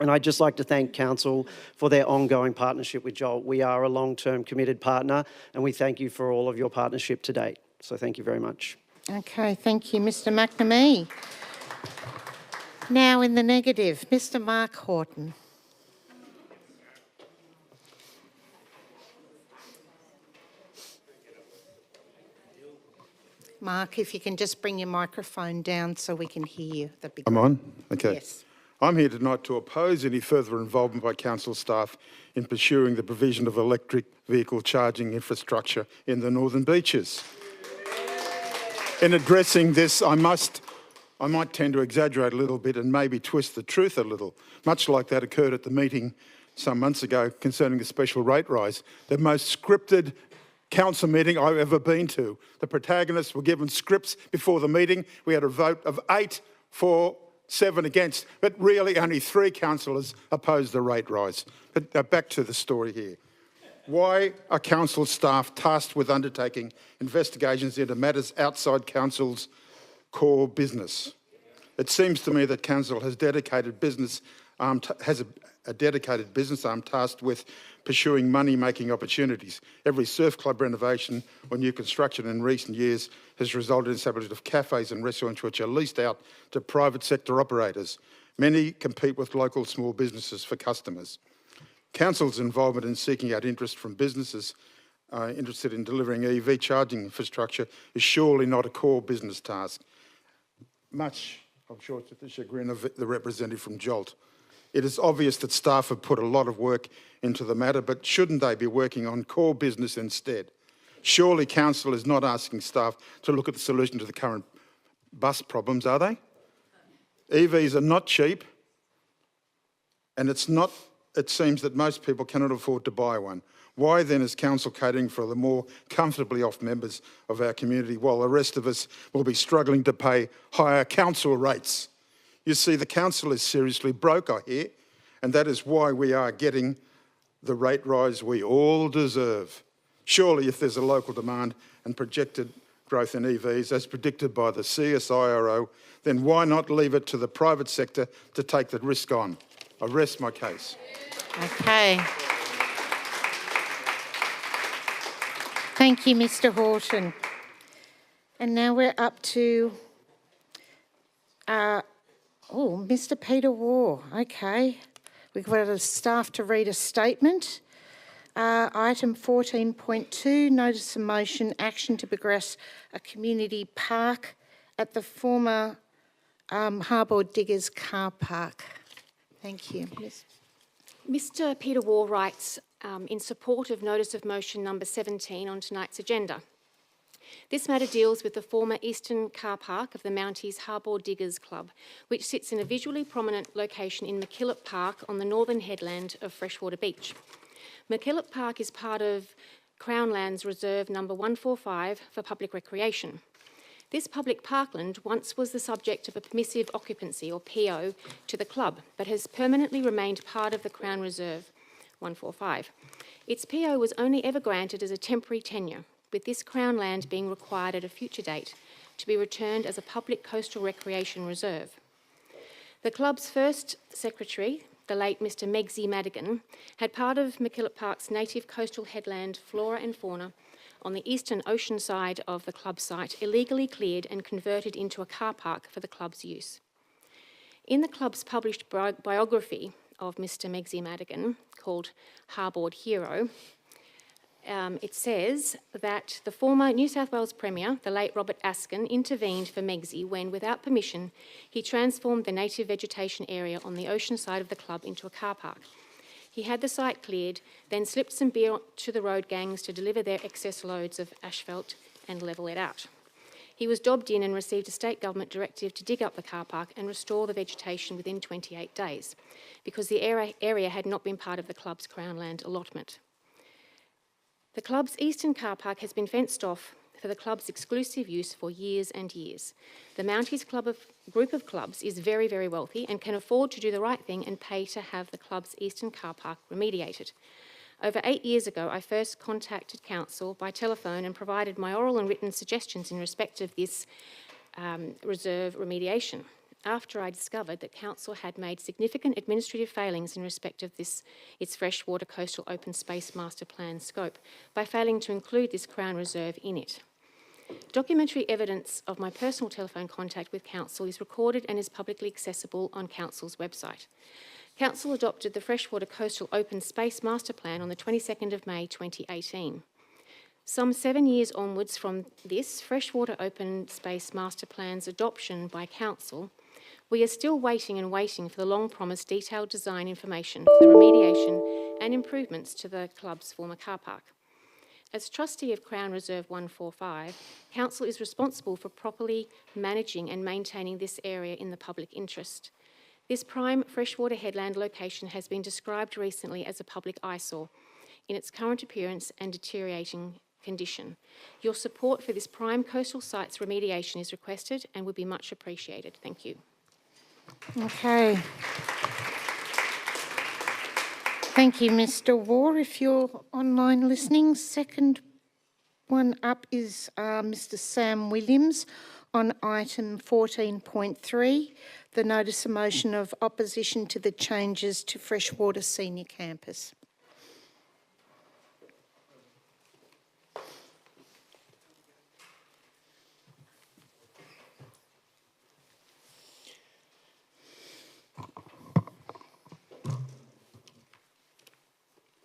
And I'd just like to thank council for their ongoing partnership with Jolt. We are a long-term committed partner, and we thank you for all of your partnership to date. So thank you very much. Okay, thank you, Mr. McNamee. Now in the negative, Mr. Mark Horton. Mark, if you can just bring your microphone down so we can hear you, that'd be great. I'm on? Okay. Yes. I'm here tonight to oppose any further involvement by council staff in pursuing the provision of electric vehicle charging infrastructure in the Northern Beaches. in addressing this, I might tend to exaggerate a little bit and maybe twist the truth a little, much like that occurred at the meeting some months ago concerning the special rate rise, the most scripted council meeting I've ever been to. The protagonists were given scripts before the meeting. We had a vote of 8 for, 7 against, but really only 3 councillors opposed the rate rise. But back to the story here. Why are council staff tasked with undertaking investigations into matters outside council's core business? It seems to me that council has dedicated business has a dedicated business arm tasked with pursuing money-making opportunities. Every surf club renovation or new construction in recent years has resulted in establishment of cafes and restaurants which are leased out to private sector operators. Many compete with local small businesses for customers. Council's involvement in seeking out interest from businesses interested in delivering EV charging infrastructure is surely not a core business task. Much, I'm sure, to the chagrin of the representative from Jolt. It is obvious that staff have put a lot of work into the matter, but shouldn't they be working on core business instead? Surely council is not asking staff to look at the solution to the current bus problems, are they? EVs are not cheap, and it seems that most people cannot afford to buy one. Why then is council catering for the more comfortably off members of our community while the rest of us will be struggling to pay higher council rates? You see, the council is seriously broke, I hear, and that is why we are getting the rate rise we all deserve. Surely if there's a local demand and projected growth in EVs as predicted by the CSIRO, then why not leave it to the private sector to take the risk on? I rest my case. Okay. Thank you, Mr Horton. And now we're up to Mr Peter Waugh. Okay. We've got a staff to read a statement. Item 14.2, notice of motion, action to progress a community park at the former Harbord Diggers car park. Thank you. Mr Peter Waugh writes in support of notice of motion number 17 on tonight's agenda. This matter deals with the former eastern car park of the Mounties Harbord Diggers Club, which sits in a visually prominent location in MacKillop Park on the northern headland of Freshwater Beach. MacKillop Park is part of Crown Lands Reserve number 145 for public recreation. This public parkland once was the subject of a permissive occupancy, or PO, to the club, but has permanently remained part of the Crown Reserve 145. Its PO was only ever granted as a temporary tenure, with this Crown land being required at a future date to be returned as a public coastal recreation reserve. The club's first secretary, the late Mr Megsy Madigan, had part of MacKillop Park's native coastal headland flora and fauna on the eastern ocean side of the club site illegally cleared and converted into a car park for the club's use. In the club's published biography of Mr Megsy Madigan, called Harbord Hero, it says that the former New South Wales Premier, the late Robert Askin, intervened for Megsy when, without permission, he transformed the native vegetation area on the ocean side of the club into a car park. He had the site cleared, then slipped some beer to the road gangs to deliver their excess loads of asphalt and level it out. He was dobbed in and received a state government directive to dig up the car park and restore the vegetation within 28 days, because the area had not been part of the club's Crown land allotment. The club's eastern car park has been fenced off for the club's exclusive use for years and years. The Mounties group of clubs is very, very wealthy and can afford to do the right thing and pay to have the club's eastern car park remediated. Over 8 years ago, I first contacted council by telephone and provided my oral and written suggestions in respect of this reserve remediation, after I discovered that council had made significant administrative failings in respect of its freshwater coastal open space master plan scope by failing to include this Crown Reserve in it. Documentary evidence of my personal telephone contact with council is recorded and is publicly accessible on council's website. Council adopted the freshwater coastal open space master plan on the 22nd of May 2018. Some 7 years onwards from this freshwater open space master plan's adoption by council, we are still waiting for the long-promised detailed design information for the remediation and improvements to the club's former car park. As trustee of Crown Reserve 145, Council is responsible for properly managing and maintaining this area in the public interest. This prime freshwater headland location has been described recently as a public eyesore in its current appearance and deteriorating condition. Your support for this prime coastal site's remediation is requested and would be much appreciated. Thank you. Okay. Thank you, Mr. Waugh. If you're online listening, second one up is Mr. Sam Williams on item 14.3, the notice of motion of opposition to the changes to Freshwater Senior Campus.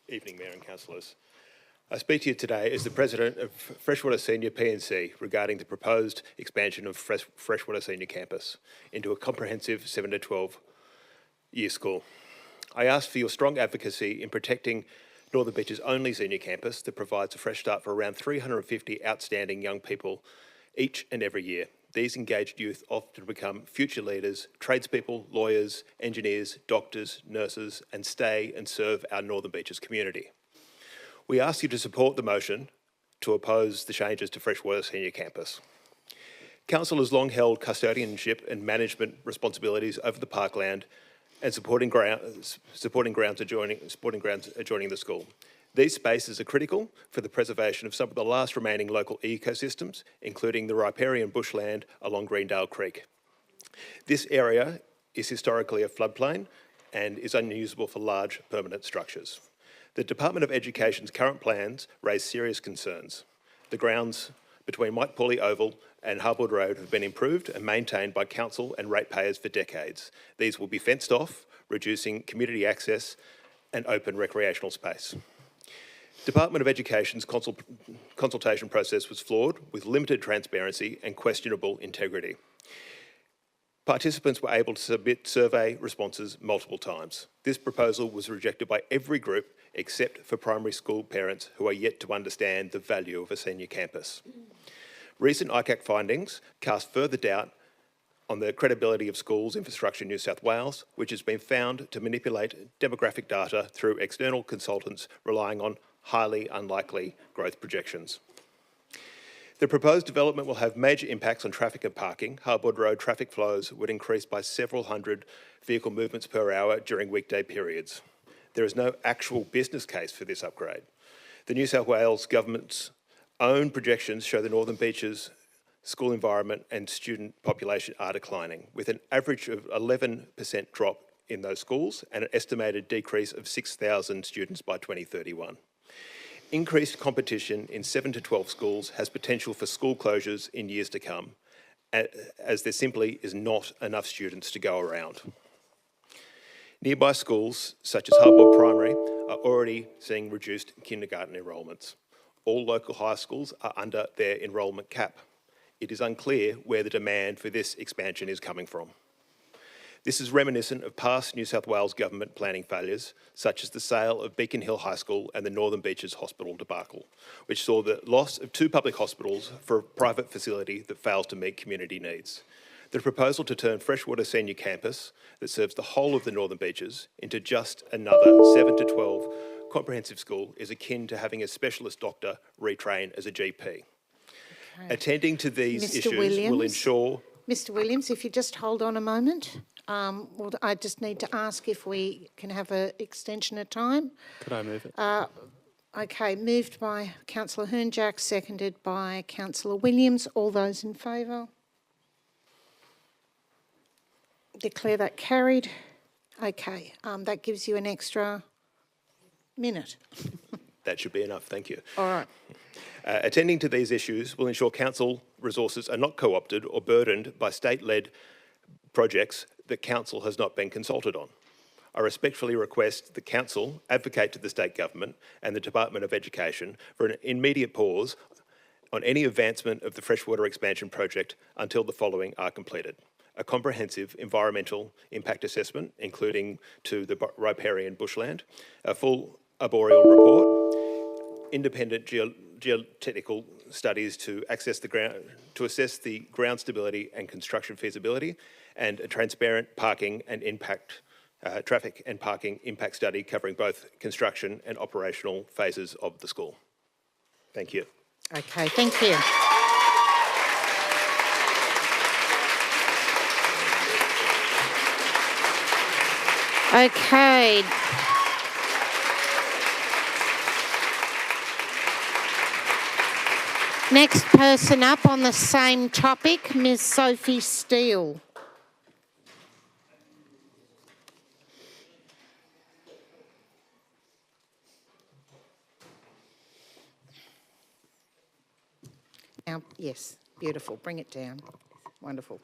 Evening, Mayor and Councillors. I speak to you today as the President of Freshwater Senior P&C regarding the proposed expansion of Freshwater Senior Campus into a comprehensive 7 to 12 year school. I ask for your strong advocacy in protecting Northern Beach's only senior campus that provides a fresh start for around 350 outstanding young people each and every year. These engaged youth often become future leaders, tradespeople, lawyers, engineers, doctors, nurses, and stay and serve our Northern Beaches community. We ask you to support the motion to oppose the changes to Freshwater Senior Campus. Council has long held custodianship and management responsibilities over the parkland and supporting grounds adjoining the school. These spaces are critical for the preservation of some of the last remaining local ecosystems, including the riparian bushland along Greendale Creek. This area is historically a floodplain and is unusable for large permanent structures. The Department of Education's current plans raise serious concerns. The grounds between Mike Pauly Oval and Harbord Road have been improved and maintained by council and ratepayers for decades. These will be fenced off, reducing community access and open recreational space. Department of Education's consultation process was flawed, with limited transparency and questionable integrity. Participants were able to submit survey responses multiple times. This proposal was rejected by every group except for primary school parents who are yet to understand the value of a senior campus. Recent ICAC findings cast further doubt on the credibility of schools infrastructure in New South Wales, which has been found to manipulate demographic data through external consultants relying on highly unlikely growth projections. The proposed development will have major impacts on traffic and parking. Harbord Road traffic flows would increase by several hundred vehicle movements per hour during weekday periods. There is no actual business case for this upgrade. The New South Wales Government's own projections show the Northern Beaches school environment and student population are declining, with an average of 11% drop in those schools and an estimated decrease of 6,000 students by 2031. Increased competition in 7 to 12 schools has potential for school closures in years to come, as there simply is not enough students to go around. Nearby schools, such as Harbord Primary, are already seeing reduced kindergarten enrolments. All local high schools are under their enrolment cap. It is unclear where the demand for this expansion is coming from. This is reminiscent of past New South Wales Government planning failures, such as the sale of Beacon Hill High School and the Northern Beaches Hospital debacle, which saw the loss of 2 public hospitals for a private facility that fails to meet community needs. The proposal to turn Freshwater Senior Campus, that serves the whole of the Northern Beaches, into just another 7 to 12 comprehensive school is akin to having a specialist doctor retrain as a GP. Okay. Attending to these issues will ensure... Mr. Williams, if you just hold on a moment. I just need to ask if we can have an extension of time. Could I move it? Okay, moved by Councillor Hernjack, seconded by Councillor Williams. All those in favour? Declare that carried. Okay, that gives you an extra minute. That should be enough, thank you. All right. Attending to these issues will ensure council resources are not co-opted or burdened by state-led projects that council has not been consulted on. I respectfully request the council advocate to the state government and the Department of Education for an immediate pause on any advancement of the freshwater expansion project until the following are completed: a comprehensive environmental impact assessment, including to the riparian bushland, a full arboreal report, independent geotechnical studies to assess the ground stability and construction feasibility, and a transparent parking and traffic and parking impact study covering both construction and operational phases of the school. Thank you. Okay, thank you. Okay. Next person up on the same topic, Ms. Sophie Steele. Now, yes, beautiful. Bring it down. Wonderful.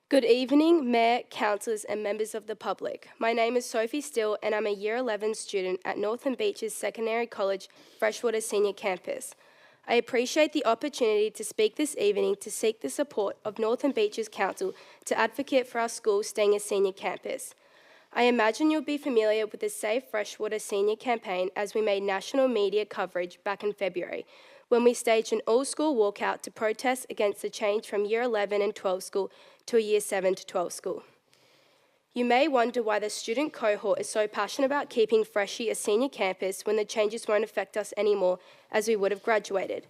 Good evening, Mayor, councillors and members of the public. My name is Sophie Steele and I'm a Year 11 student at Northern Beaches Secondary College, Freshwater Senior Campus. I appreciate the opportunity to speak this evening to seek the support of Northern Beaches Council to advocate for our school staying a senior campus. I imagine you'll be familiar with the Save Freshwater Senior campaign as we made national media coverage back in February, when we staged an all-school walkout to protest against the change from Year 11 and 12 school to a Year 7 to 12 school. You may wonder why the student cohort is so passionate about keeping Freshie a senior campus when the changes won't affect us anymore as we would have graduated.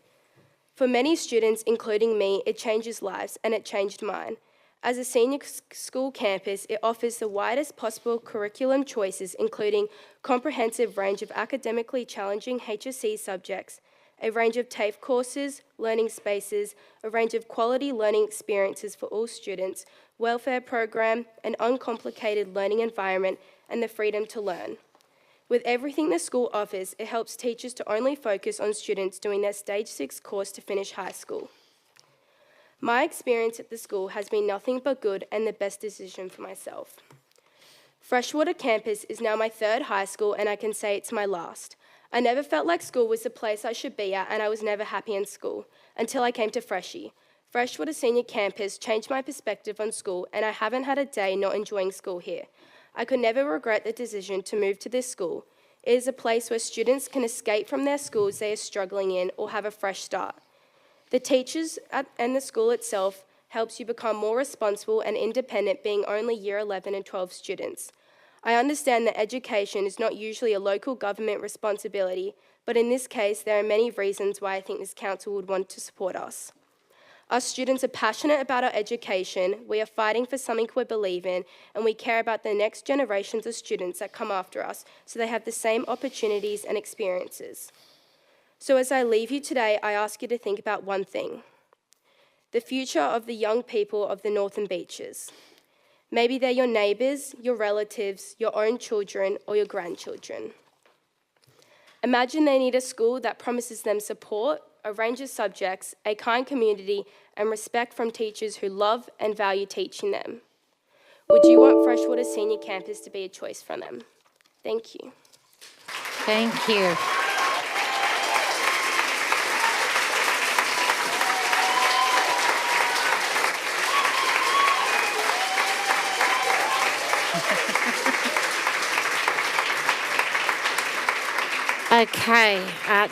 For many students, including me, it changes lives, and it changed mine. As a senior school campus, it offers the widest possible curriculum choices, including comprehensive range of academically challenging HSC subjects, a range of TAFE courses, learning spaces, a range of quality learning experiences for all students, welfare program, an uncomplicated learning environment, and the freedom to learn. With everything the school offers, it helps teachers to only focus on students doing their Stage 6 course to finish high school. My experience at the school has been nothing but good and the best decision for myself. Freshwater campus is now my third high school, and I can say it's my last. I never felt like school was the place I should be at, and I was never happy in school until I came to Freshie. Freshwater Senior Campus changed my perspective on school, and I haven't had a day not enjoying school here. I could never regret the decision to move to this school. It is a place where students can escape from their schools they are struggling in or have a fresh start. The teachers and the school itself helps you become more responsible and independent, being only Year 11 and 12 students. I understand that education is not usually a local government responsibility, but in this case, there are many reasons why I think this council would want to support us. Our students are passionate about our education, we are fighting for something we believe in, and we care about the next generations of students that come after us so they have the same opportunities and experiences. So as I leave you today, I ask you to think about one thing: the future of the young people of the Northern Beaches. Maybe they're your neighbours, your relatives, your own children, or your grandchildren. Imagine they need a school that promises them support, a range of subjects, a kind community, and respect from teachers who love and value teaching them. Would you want Freshwater Senior Campus to be a choice for them? Thank you. Thank you. Okay,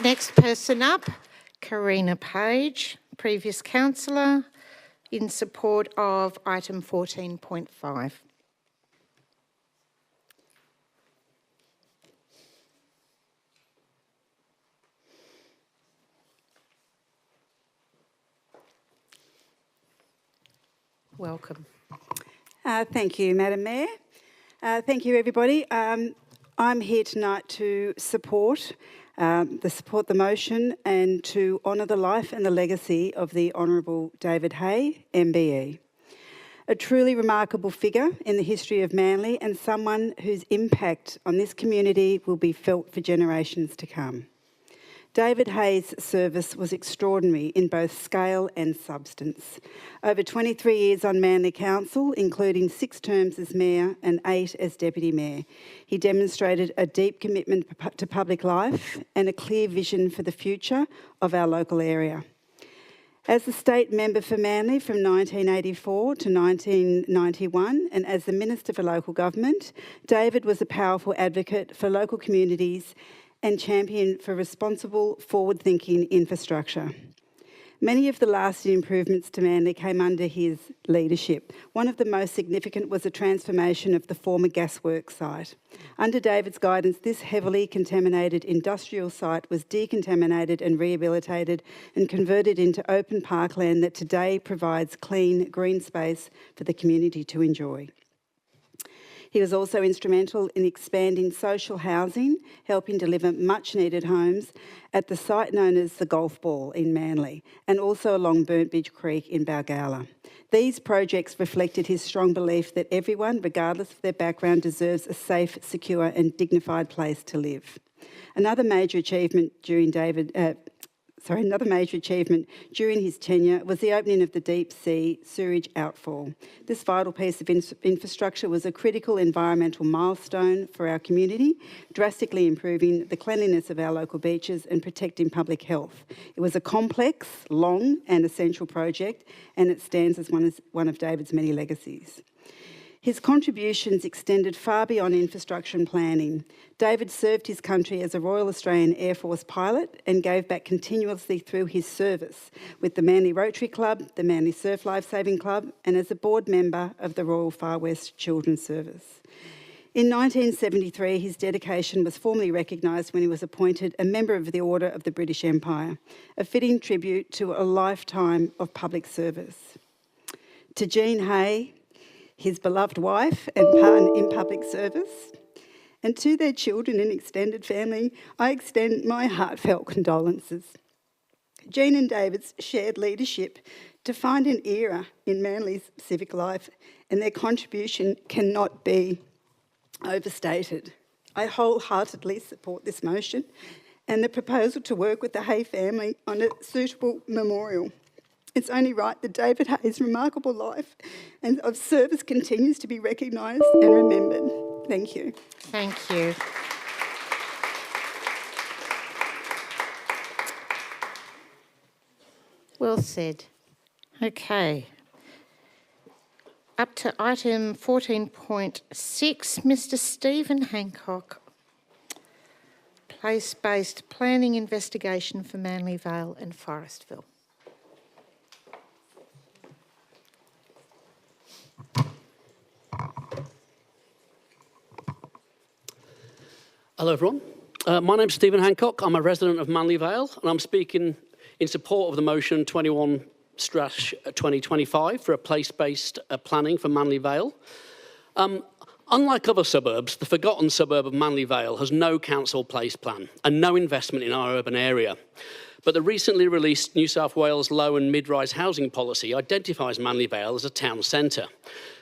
next person up, Karina Page, previous councillor, in support of item 14.5. Welcome. Thank you, Madam Mayor. Thank you, everybody. I'm here tonight to support the motion and to honour the life and the legacy of the Honourable David Hay, MBE. A truly remarkable figure in the history of Manly and someone whose impact on this community will be felt for generations to come. David Hay's service was extraordinary in both scale and substance. Over 23 years on Manly Council, including 6 terms as Mayor and 8 as Deputy Mayor, he demonstrated a deep commitment to public life and a clear vision for the future of our local area. As the state member for Manly from 1984 to 1991 and as the Minister for Local Government, David was a powerful advocate for local communities and champion for responsible, forward-thinking infrastructure. Many of the lasting improvements to Manly came under his leadership. One of the most significant was the transformation of the former gasworks site. Under David's guidance, this heavily contaminated industrial site was decontaminated and rehabilitated and converted into open parkland that today provides clean, green space for the community to enjoy. He was also instrumental in expanding social housing, helping deliver much-needed homes at the site known as the Golf Ball in Manly, and also along Burntbridge Creek in Balgowlah. These projects reflected his strong belief that everyone, regardless of their background, deserves a safe, secure and dignified place to live. Another major achievement during his tenure was the opening of the deep sea sewerage outfall. This vital piece of infrastructure was a critical environmental milestone for our community, drastically improving the cleanliness of our local beaches and protecting public health. It was a complex, long and essential project, and it stands as one of David's many legacies. His contributions extended far beyond infrastructure and planning. David served his country as a Royal Australian Air Force pilot and gave back continuously through his service with the Manly Rotary Club, the Manly Surf Lifesaving Club, and as a board member of the Royal Far West Children's Service. In 1973, his dedication was formally recognised when he was appointed a member of the Order of the British Empire, a fitting tribute to a lifetime of public service. To Jean Hay, his beloved wife and partner in public service, and to their children and extended family, I extend my heartfelt condolences. Jean and David's shared leadership defined an era in Manly's civic life, and their contribution cannot be overstated. I wholeheartedly support this motion and the proposal to work with the Hay family on a suitable memorial. It's only right that David Hay's remarkable life and of service continues to be recognised and remembered. Thank you. Thank you. Well said. Okay. Up to item 14.6, Mr. Stephen Hancock. Place-based planning investigation for Manly Vale and Forestville. Hello everyone, my name's Stephen Hancock. I'm a resident of Manly Vale and I'm speaking in support of the motion 21/2025 for a place-based planning for Manly Vale. Unlike other suburbs, the forgotten suburb of Manly Vale has no council place plan and no investment in our urban area. But the recently released New South Wales low and mid-rise housing policy identifies Manly Vale as a town centre.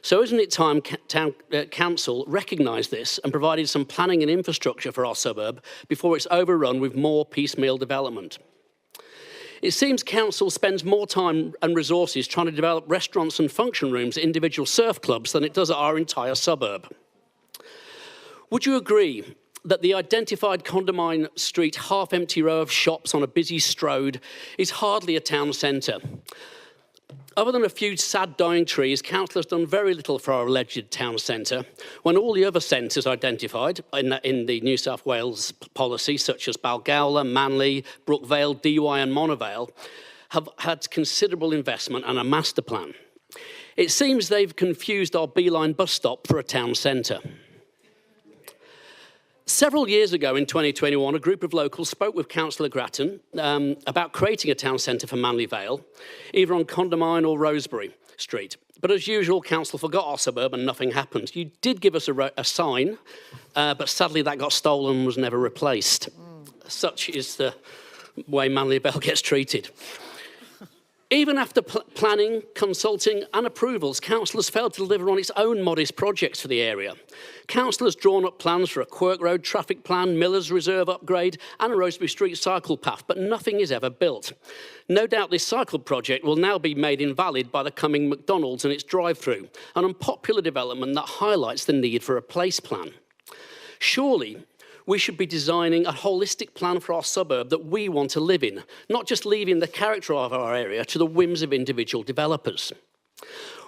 So isn't it time council recognised this and provided some planning and infrastructure for our suburb before it's overrun with more piecemeal development? It seems council spends more time and resources trying to develop restaurants and function rooms at individual surf clubs than it does at our entire suburb. Would you agree that the identified Condamine Street half-empty row of shops on a busy Strode is hardly a town centre? Other than a few sad dying trees, council has done very little for our alleged town centre, when all the other centres identified in the New South Wales policy, such as Balgowlah, Manly, Brookvale, Dee Why and Monavale, have had considerable investment and a master plan. It seems they've confused our Beeline bus stop for a town centre. Several years ago in 2021, a group of locals spoke with Councillor Grattan about creating a town centre for Manly Vale, either on Condamine or Rosebery Street. But as usual, council forgot our suburb and nothing happened. You did give us a sign, but sadly that got stolen and was never replaced. Such is the way Manly Vale gets treated. Even after planning, consulting and approvals, council has failed to deliver on its own modest projects for the area. Council has drawn up plans for a Quirk Road traffic plan, Miller's Reserve upgrade and a Rosebery Street cycle path, but nothing is ever built. No doubt this cycle project will now be made invalid by the coming McDonald's and its drive-through, an unpopular development that highlights the need for a place plan. Surely, we should be designing a holistic plan for our suburb that we want to live in, not just leaving the character of our area to the whims of individual developers.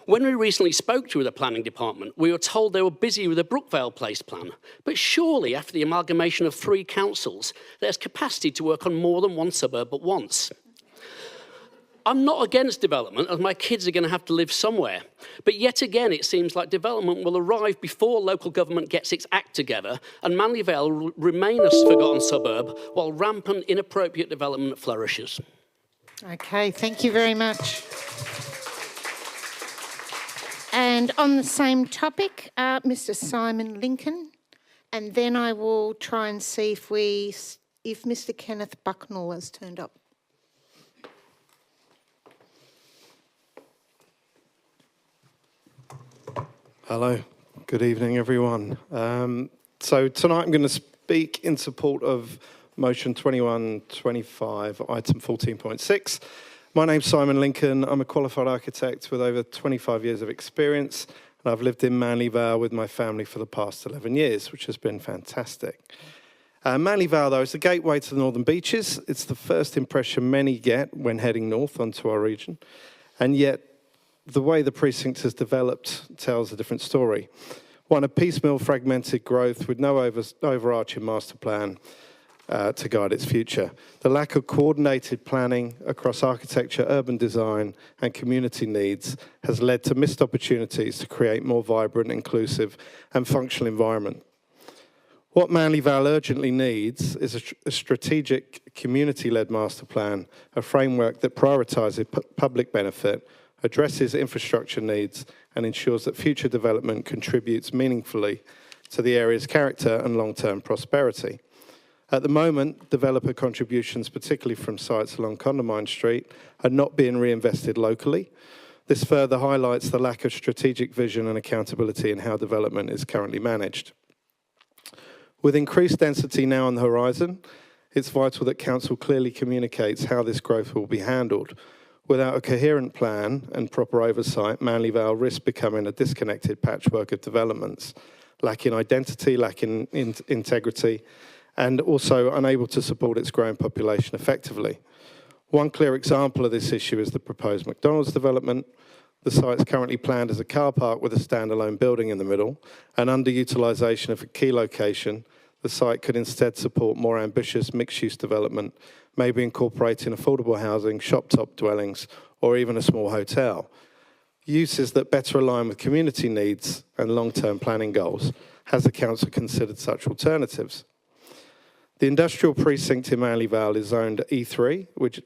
When we recently spoke to the planning department, we were told they were busy with the Brookvale Place plan. But surely, after the amalgamation of 3 councils, there's capacity to work on more than one suburb at once. I'm not against development, as my kids are going to have to live somewhere. But yet again, it seems like development will arrive before local government gets its act together, and Manley Vale will remain a forgotten suburb while rampant, inappropriate development flourishes. Okay, thank you very much. And on the same topic, Mr. Simon Lincoln, and then I will try and see if Mr. Kenneth Bucknell has turned up. Hello, good evening everyone. So tonight I'm going to speak in support of motion 2125, item 14.6. My name's Simon Lincoln. I'm a qualified architect with over 25 years of experience, and I've lived in Manley Vale with my family for the past 11 years, which has been fantastic. Manley Vale, though, is the gateway to the Northern Beaches. It's the first impression many get when heading north onto our region, and yet the way the precinct has developed tells a different story. One of piecemeal, fragmented growth with no overarching master plan to guide its future. The lack of coordinated planning across architecture, urban design and community needs has led to missed opportunities to create more vibrant, inclusive and functional environment. What Manley Vale urgently needs is a strategic community-led master plan, a framework that prioritises public benefit, addresses infrastructure needs and ensures that future development contributes meaningfully to the area's character and long-term prosperity. At the moment, developer contributions, particularly from sites along Condamine Street, are not being reinvested locally. This further highlights the lack of strategic vision and accountability in how development is currently managed. With increased density now on the horizon, it's vital that Council clearly communicates how this growth will be handled. Without a coherent plan and proper oversight, Manley Vale risks becoming a disconnected patchwork of developments, lacking identity, lacking integrity, and also unable to support its growing population effectively. One clear example of this issue is the proposed McDonald's development. The site is currently planned as a car park with a standalone building in the middle. An underutilisation of a key location, the site could instead support more ambitious mixed-use development, maybe incorporating affordable housing, shop-top dwellings, or even a small hotel. Uses that better align with community needs and long-term planning goals. Has the Council considered such alternatives? The industrial precinct in Manley Vale is zoned E3, which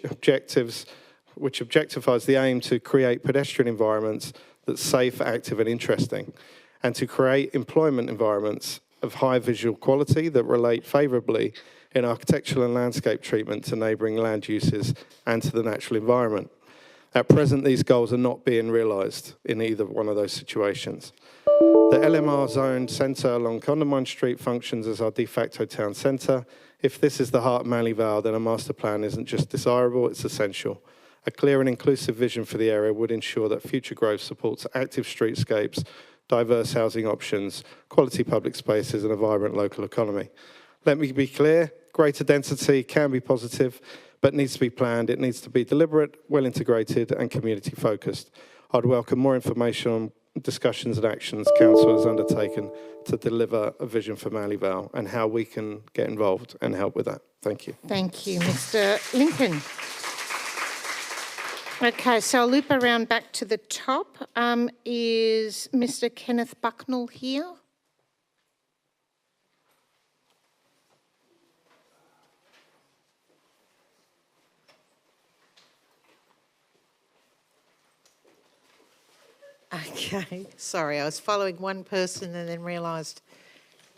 objectifies the aim to create pedestrian environments that's safe, active and interesting, and to create employment environments of high visual quality that relate favourably in architectural and landscape treatment to neighbouring land uses and to the natural environment. At present, these goals are not being realised in either one of those situations. The LMR-zoned centre along Condamine Street functions as our de facto town centre. If this is the heart of Manley Vale, then a master plan isn't just desirable, it's essential. A clear and inclusive vision for the area would ensure that future growth supports active streetscapes, diverse housing options, quality public spaces and a vibrant local economy. Let me be clear, greater density can be positive, but needs to be planned. It needs to be deliberate, well integrated and community focused. I'd welcome more information on discussions and actions Council has undertaken to deliver a vision for Manley Vale and how we can get involved and help with that. Thank you. Thank you, Mr. Lincoln. Okay, so I'll loop around back to the top. Is Mr. Kenneth Bucknell here? Okay, sorry, I was following one person and then realised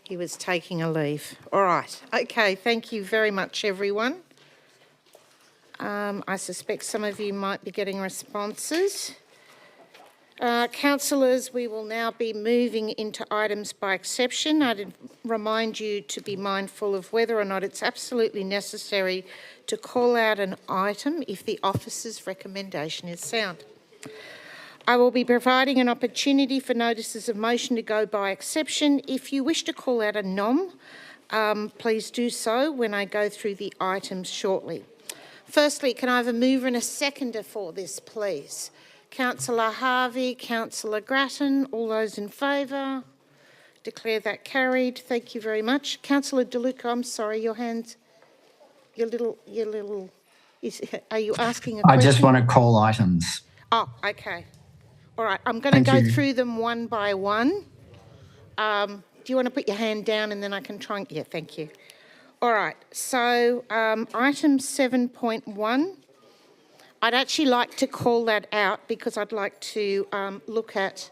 he was taking a leave. All right, okay, thank you very much, everyone. I suspect some of you might be getting responses. Councillors, we will now be moving into items by exception. I'd remind you to be mindful of whether or not it's absolutely necessary to call out an item if the officer's recommendation is sound. I will be providing an opportunity for notices of motion to go by exception. If you wish to call out a nom, please do so when I go through the items shortly. Firstly, can I have a mover and a seconder for this, please? Councillor Harvey, Councillor Grattan, all those in favour? Declare that carried. Thank you very much. Councillor De Luca, I'm sorry, your hands, are you asking a question? I just want to call items. Oh, okay. All right, I'm going to go through them one by one. Do you want to put your hand down and then I can try and... Yeah, thank you. All right, so item 7.1, I'd actually like to call that out because I'd like to look at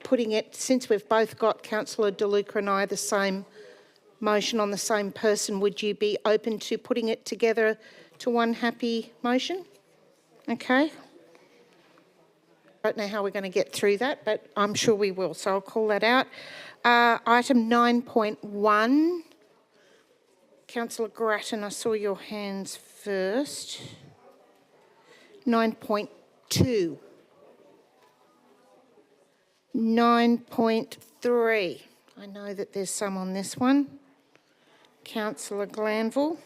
putting it, since we've both got Councillor De Luca and I the same motion on the same person, would you be open to putting it together to one happy motion? Okay. I don't know how we're going to get through that, but I'm sure we will, so I'll call that out. Item 9.1. Councillor Grattan, I saw your hands first. 9.2. 9.3. I know that there's some on this one. Councillor Glanville.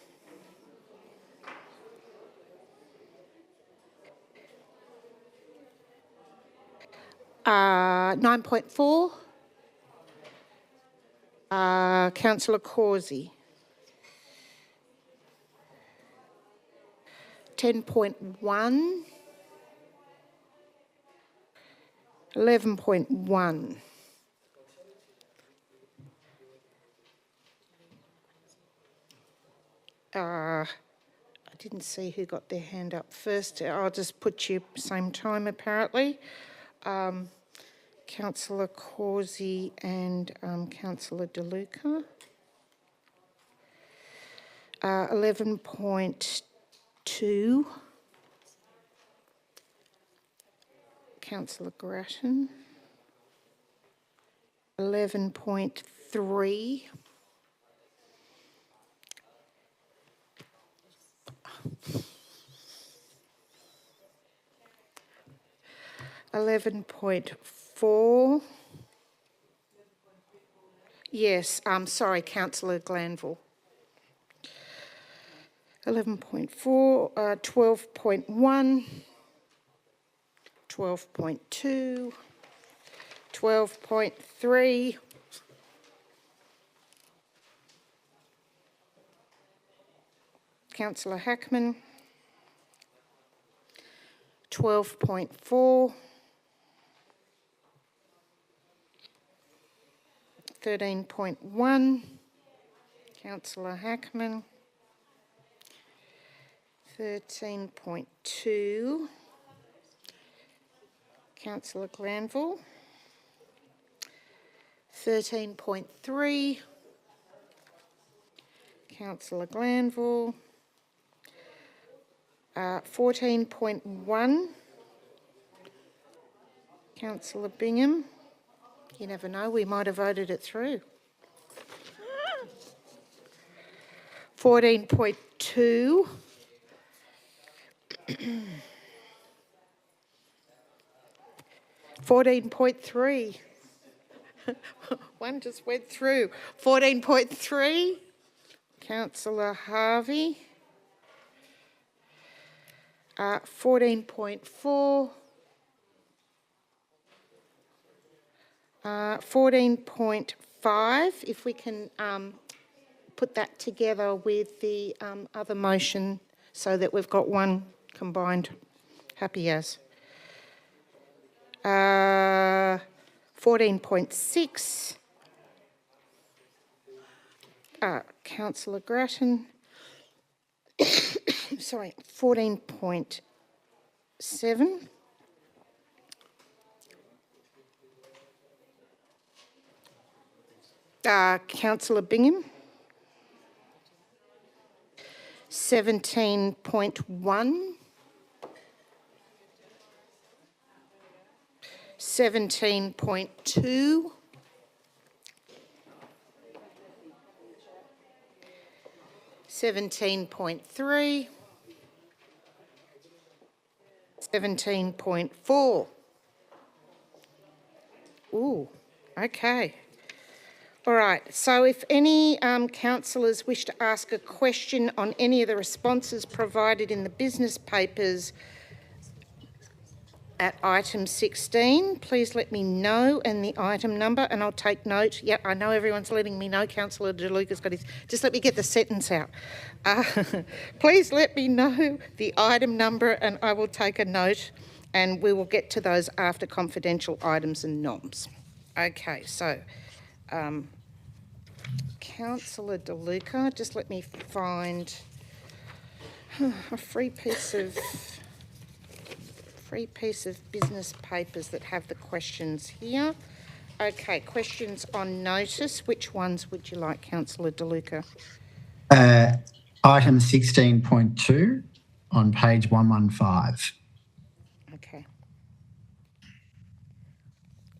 Uh, 9.4. Councillor Causey. 10.1. 11.1. I didn't see who got their hand up first. I'll just put you same time apparently. Councillor Causey and Councillor De Luca. 11.2. Councillor Grattan. 11.3. $11.4. Yes, sorry, Councillor Glanville. 11.4, 12.1, 12.2, 12.3, Councillor Hackman, 12.4, 13.1, Councillor Hackman, 13.2, Councillor Glanville, 13.3, Councillor Glanville, 14.1, Councillor Bingham. You never know, we might have voted it through. 14.2. 14.3. One just went through. 14.3. Councillor Harvey. 14.4. 14.5, if we can put that together with the other motion so that we've got one combined. Happy as. 14.6. Councillor Grattan. Sorry, 14.7. Councillor Bingham. 17.1. 17.2. 17.3. 17.4. Ooh, okay. All right, so if any councillors wish to ask a question on any of the responses provided in the business papers at item 16, please let me know and the item number, and I'll take note. Yeah, I know everyone's letting me know. Councillor De Luca's got his... Just let me get the sentence out. Please let me know the item number and I will take a note, and we will get to those after confidential items and noms. Okay, so... Councillor De Luca, just let me find a free piece of business papers that have the questions here. Okay, questions on notice. Which ones would you like, Councillor De Luca? Item 16.2 on page 115. Okay.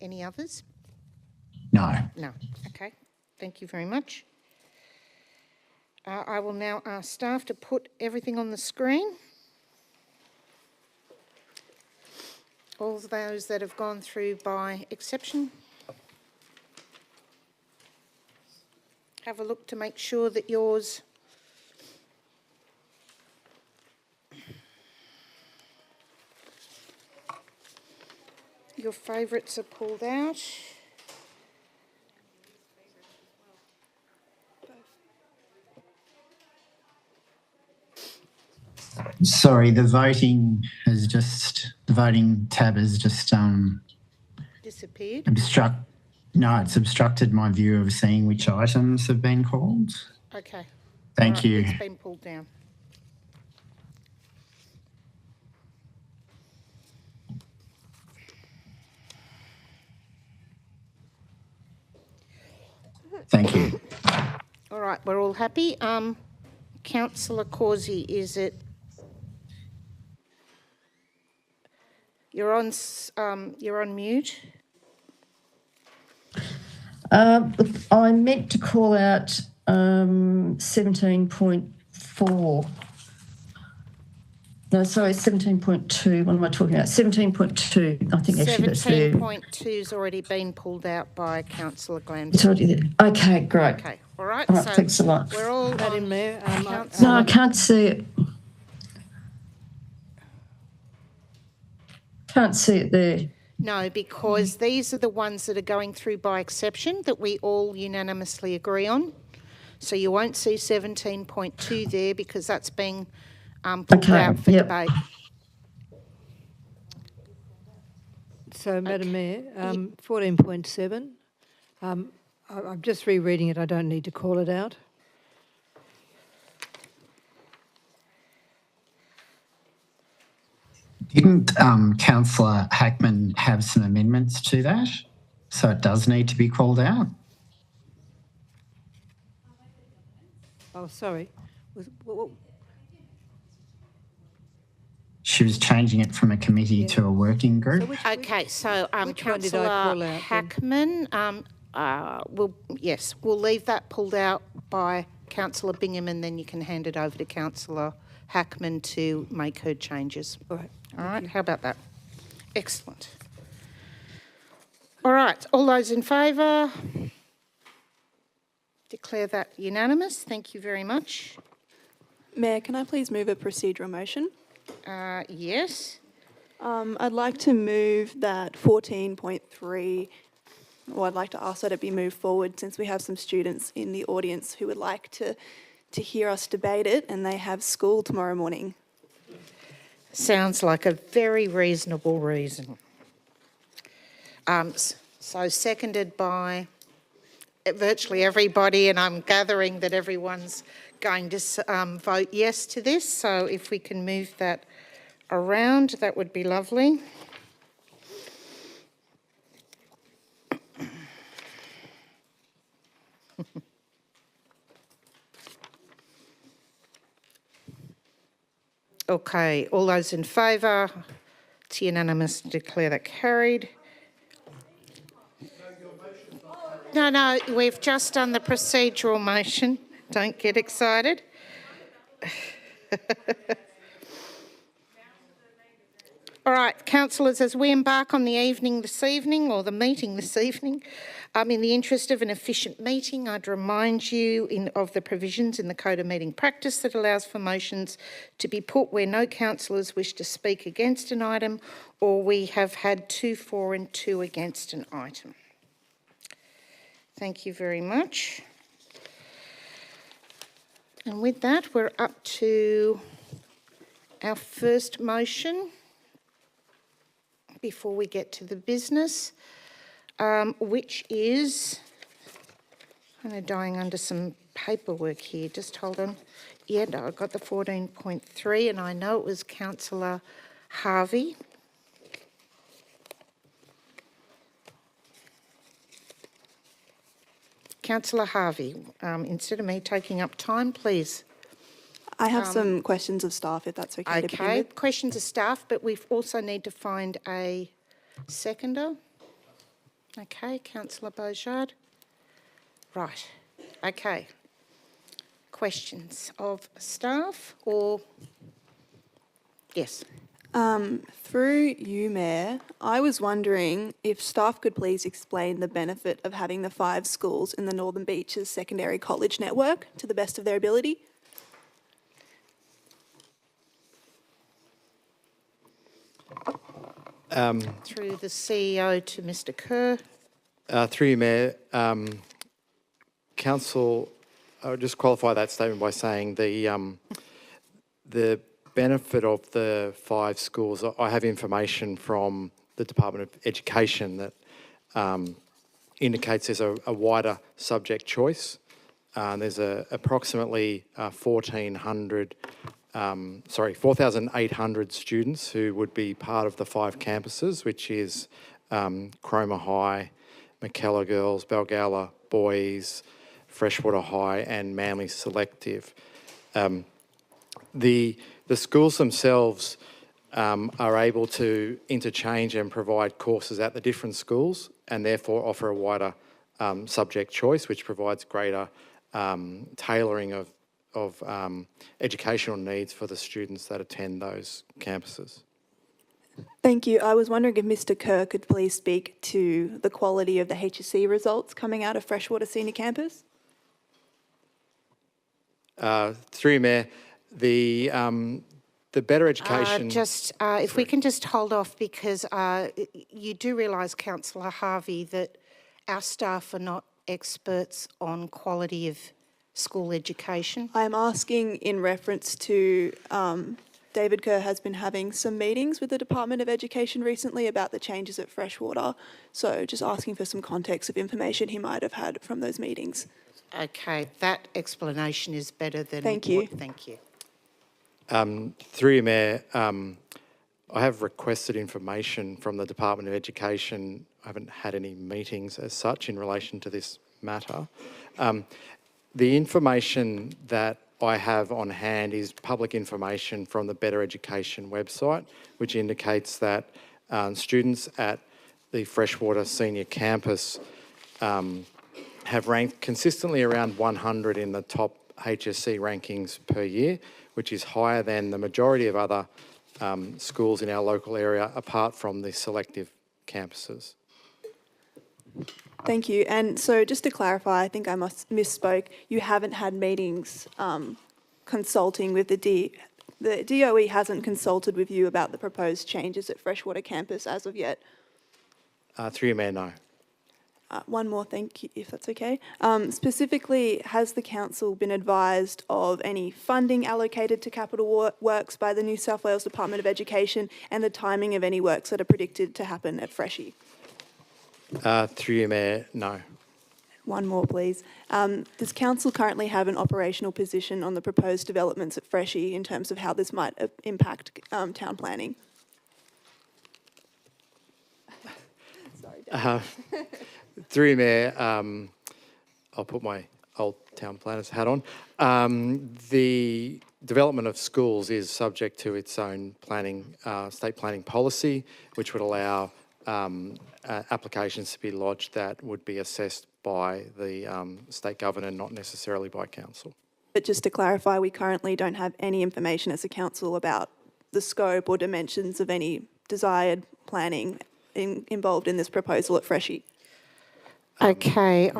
Any others? No. No. Okay. Thank you very much. I will now ask staff to put everything on the screen. All of those that have gone through by exception. Have a look to make sure that your favourites are pulled out. Sorry, the voting tab has just disappeared. It's obstructed my view of seeing which items have been called. Okay. Thank you. It's been pulled down. Thank you. All right, we're all happy. Councillor Causey, is it? You're on mute. I meant to call out 17.4. No, sorry, 17.2. What am I talking about? 17.2. I think actually that's there. 17.2's already been pulled out by Councillor Glanville. It's already there. Okay, great. Okay, all right. All right, So thanks a lot. we're all Madam Mayor, No, I can't see it. Can't see it there. No, because these are the ones that are going through by exception that we all unanimously agree on. So you won't see 17.2 there because that's being pulled out for debate. So, Madam Mayor, 14.7, I'm just rereading it. I don't need to call it out. Didn't Councillor Hackman have some amendments to that? So it does need to be called out? Oh, sorry. She was changing it from a committee to a working group. Okay, so which one did I call Councillor out then? Hackman, we'll leave that pulled out by Councillor Bingham, and then you can hand it over to Councillor Hackman to make her changes. All right. All right, how about that? Excellent. All right, all those in favour? Declare that unanimous. Thank you very much. Mayor, can I please move a procedural motion? Yes. I'd like to move that 14.3, or I'd like to ask that it be moved forward since we have some students in the audience who would like to hear us debate it, and they have school tomorrow morning. Sounds like a very reasonable reason. So seconded by virtually everybody, and I'm gathering that everyone's going to vote yes to this. So if we can move that around, that would be lovely. Okay, all those in favour? It's unanimous to declare that carried. No, we've just done the procedural motion. Don't get excited. All right, councillors, as we embark on the evening this evening, or the meeting this evening, in the interest of an efficient meeting, I'd remind you of the provisions in the Code of Meeting Practice that allows for motions to be put where no councillors wish to speak against an item, or we have had 2 for and 2 against an item. Thank you very much. And with that, we're up to our first motion before we get to the business, which is, I'm kind of dying under some paperwork here, just hold on. Yeah, no, I got the 14.3 and I know it was Councillor Harvey. Councillor Harvey, instead of me taking up time, please. I have some questions of staff, if that's okay. Okay, questions of staff, but we also need to find a seconder. Okay, Councillor Beaujard. Right, okay. Questions of staff or... Yes. Through you, Mayor, I was wondering if staff could please explain the benefit of having the 5 schools in the Northern Beaches Secondary College network to the best of their ability. Through the CEO to Mr Kerr. Through you, Mayor, Council, I'll just qualify that statement by saying the benefit of the 5 schools, I have information from the Department of Education that indicates there's a wider subject choice. There's approximately 4,800 students who would be part of the 5 campuses, which is Cromer High, Mackellar Girls, Balgowlah Boys, Freshwater High and Manly Selective. The schools themselves are able to interchange and provide courses at the different schools and therefore offer a wider subject choice, which provides greater tailoring of educational needs for the students that attend those campuses. Thank you. I was wondering if Mr Kerr could please speak to the quality of the HSC results coming out of Freshwater Senior Campus. Through you, Mayor, the better education... if we can just hold off, because you do realise, Councillor Harvey, that our staff are not experts on quality of school education. I'm asking in reference to David Kerr has been having some meetings with the Department of Education recently about the changes at Freshwater. So just asking for some context of information he might have had from those meetings. Okay, that explanation is better than... Thank you. Thank you. Through you, Mayor, I have requested information from the Department of Education. I haven't had any meetings as such in relation to this matter. The information that I have on hand is public information from the Better Education website, which indicates that students at the Freshwater Senior Campus have ranked consistently around 100 in the top HSC rankings per year, which is higher than the majority of other schools in our local area, apart from the selective campuses. Thank you. And so just to clarify, I think I misspoke. You haven't had meetings consulting with the DOE hasn't consulted with you about the proposed changes at Freshwater Campus as of yet? Through you, Mayor, no. One more, thank you, if that's okay. Specifically, has the council been advised of any funding allocated to capital works by the New South Wales Department of Education and the timing of any works that are predicted to happen at Freshie? Through you, Mayor, no. One more, please. Does council currently have an operational position on the proposed developments at Freshie in terms of how this might impact town planning? Sorry, Through you, Mayor, I'll put my old town planner's hat on. The development of schools is subject to its own planning, state planning policy, which would allow applications to be lodged that would be assessed by the state governor, not necessarily by council. But just to clarify, we currently don't have any information as a council about the scope or dimensions of any desired planning involved in this proposal at Freshie. Okay,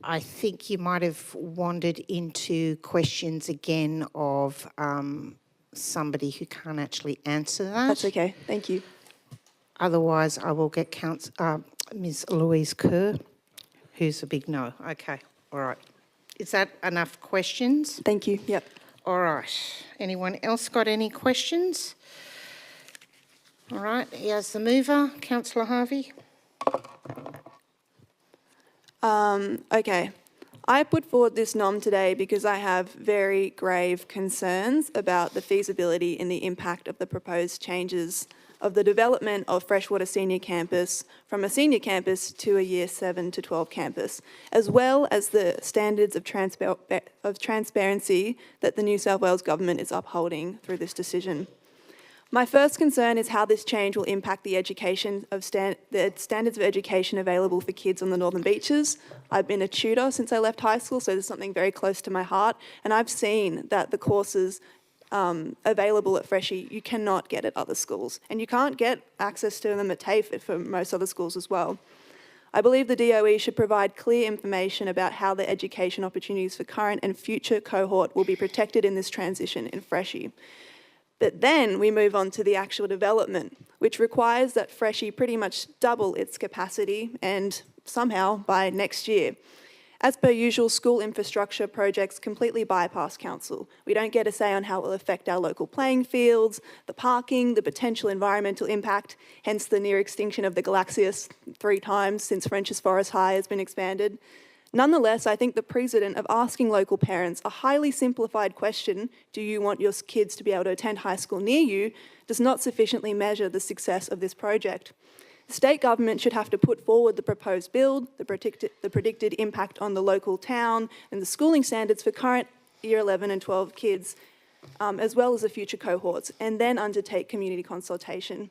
I think you might have wandered into questions again of somebody who can't actually answer that. That's okay, thank you. Otherwise, I will get Ms. Louise Kerr, who's a big no. Okay, all right. Is that enough questions? Thank you, yep. All right. Anyone else got any questions? All right, here's the mover, Councillor Harvey. Okay. I put forward this nom today because I have very grave concerns about the feasibility and the impact of the proposed changes of the development of Freshwater Senior Campus from a senior campus to a Year 7 to 12 campus, as well as the standards of transparency that the New South Wales Government is upholding through this decision. My first concern is how this change will impact the the standards of education available for kids on the Northern Beaches. I've been a tutor since I left high school, so there's something very close to my heart, and I've seen that the courses available at Freshie you cannot get at other schools, and you can't get access to them at TAFE for most other schools as well. I believe the DOE should provide clear information about how the education opportunities for current and future cohort will be protected in this transition in Freshie. But then we move on to the actual development, which requires that Freshie pretty much double its capacity and somehow by next year. As per usual, school infrastructure projects completely bypass council. We don't get a say on how it will affect our local playing fields, the parking, the potential environmental impact, hence the near extinction of the Galaxius 3 times since Frenchs Forest High has been expanded. Nonetheless, I think the precedent of asking local parents a highly simplified question, do you want your kids to be able to attend high school near you, does not sufficiently measure the success of this project. The state government should have to put forward the proposed build, the predicted impact on the local town, and the schooling standards for current Year 11 and 12 kids, as well as the future cohorts, and then undertake community consultation.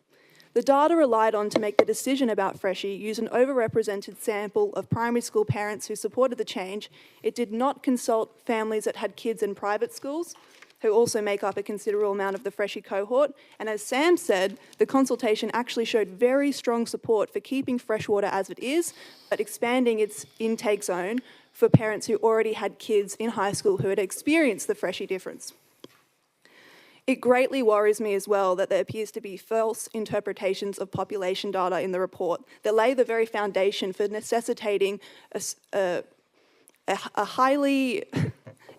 The data relied on to make the decision about Freshie used an overrepresented sample of primary school parents who supported the change. It did not consult families that had kids in private schools, who also make up a considerable amount of the Freshie cohort. And as Sam said, the consultation actually showed very strong support for keeping freshwater as it is, but expanding its intake zone for parents who already had kids in high school who had experienced the Freshie difference. It greatly worries me as well that there appears to be false interpretations of population data in the report that lay the very foundation for necessitating a highly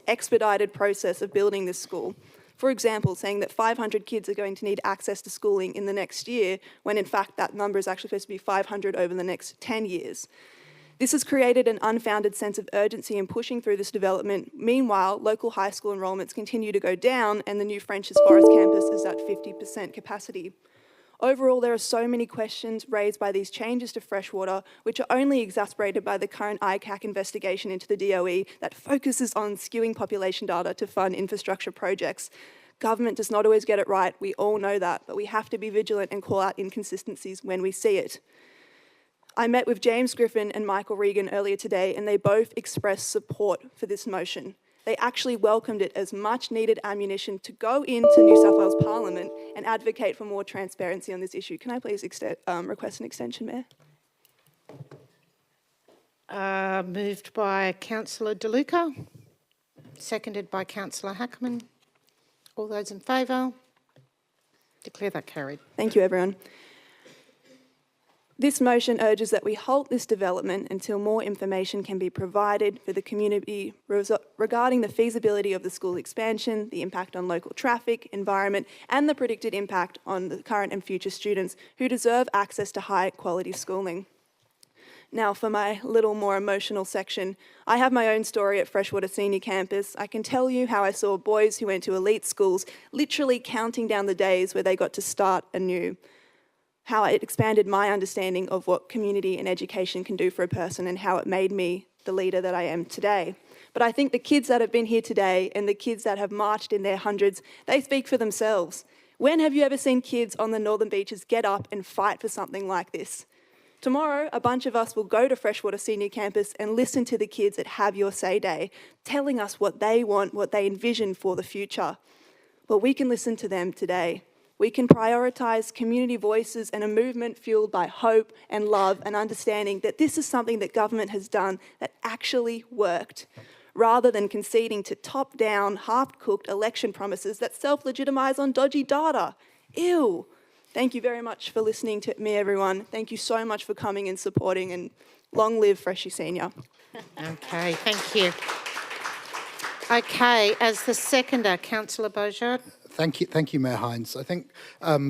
expedited process of building this school. For example, saying that 500 kids are going to need access to schooling in the next year, when in fact that number is actually supposed to be 500 over the next 10 years. This has created an unfounded sense of urgency in pushing through this development. Meanwhile, local high school enrolments continue to go down and the new Frenchs Forest campus is at 50% capacity. Overall, there are so many questions raised by these changes to freshwater, which are only exacerbated by the current ICAC investigation into the DOE that focuses on skewing population data to fund infrastructure projects. Government does not always get it right, we all know that, but we have to be vigilant and call out inconsistencies when we see it. I met with James Griffin and Michael Regan earlier today, and they both expressed support for this motion. They actually welcomed it as much needed ammunition to go into New South Wales Parliament and advocate for more transparency on this issue. Can I please request an extension, Mayor? Moved by Councillor De Luca, seconded by Councillor Hackman. All those in favour? Declare that carried. Thank you, everyone. This motion urges that we halt this development until more information can be provided for the community regarding the feasibility of the school expansion, the impact on local traffic, environment, and the predicted impact on the current and future students who deserve access to high-quality schooling. Now, for my little more emotional section, I have my own story at Freshwater Senior Campus. I can tell you how I saw boys who went to elite schools literally counting down the days where they got to start anew. How it expanded my understanding of what community and education can do for a person and how it made me the leader that I am today. But I think the kids that have been here today and the kids that have marched in their hundreds, they speak for themselves. When have you ever seen kids on the Northern Beaches get up and fight for something like this? Tomorrow, a bunch of us will go to Freshwater Senior Campus and listen to the kids at Have Your Say Day, telling us what they want, what they envision for the future. Well, we can listen to them today. We can prioritise community voices and a movement fuelled by hope and love and understanding that this is something that government has done that actually worked, rather than conceding to top-down, half-cooked election promises that self-legitimise on dodgy data. Ew. Thank you very much for listening to me, everyone. Thank you so much for coming and supporting, and long live Freshie Senior. Okay, thank you. Okay, as the seconder, Councillor Beaujard. Thank you, Mayor Hines. I think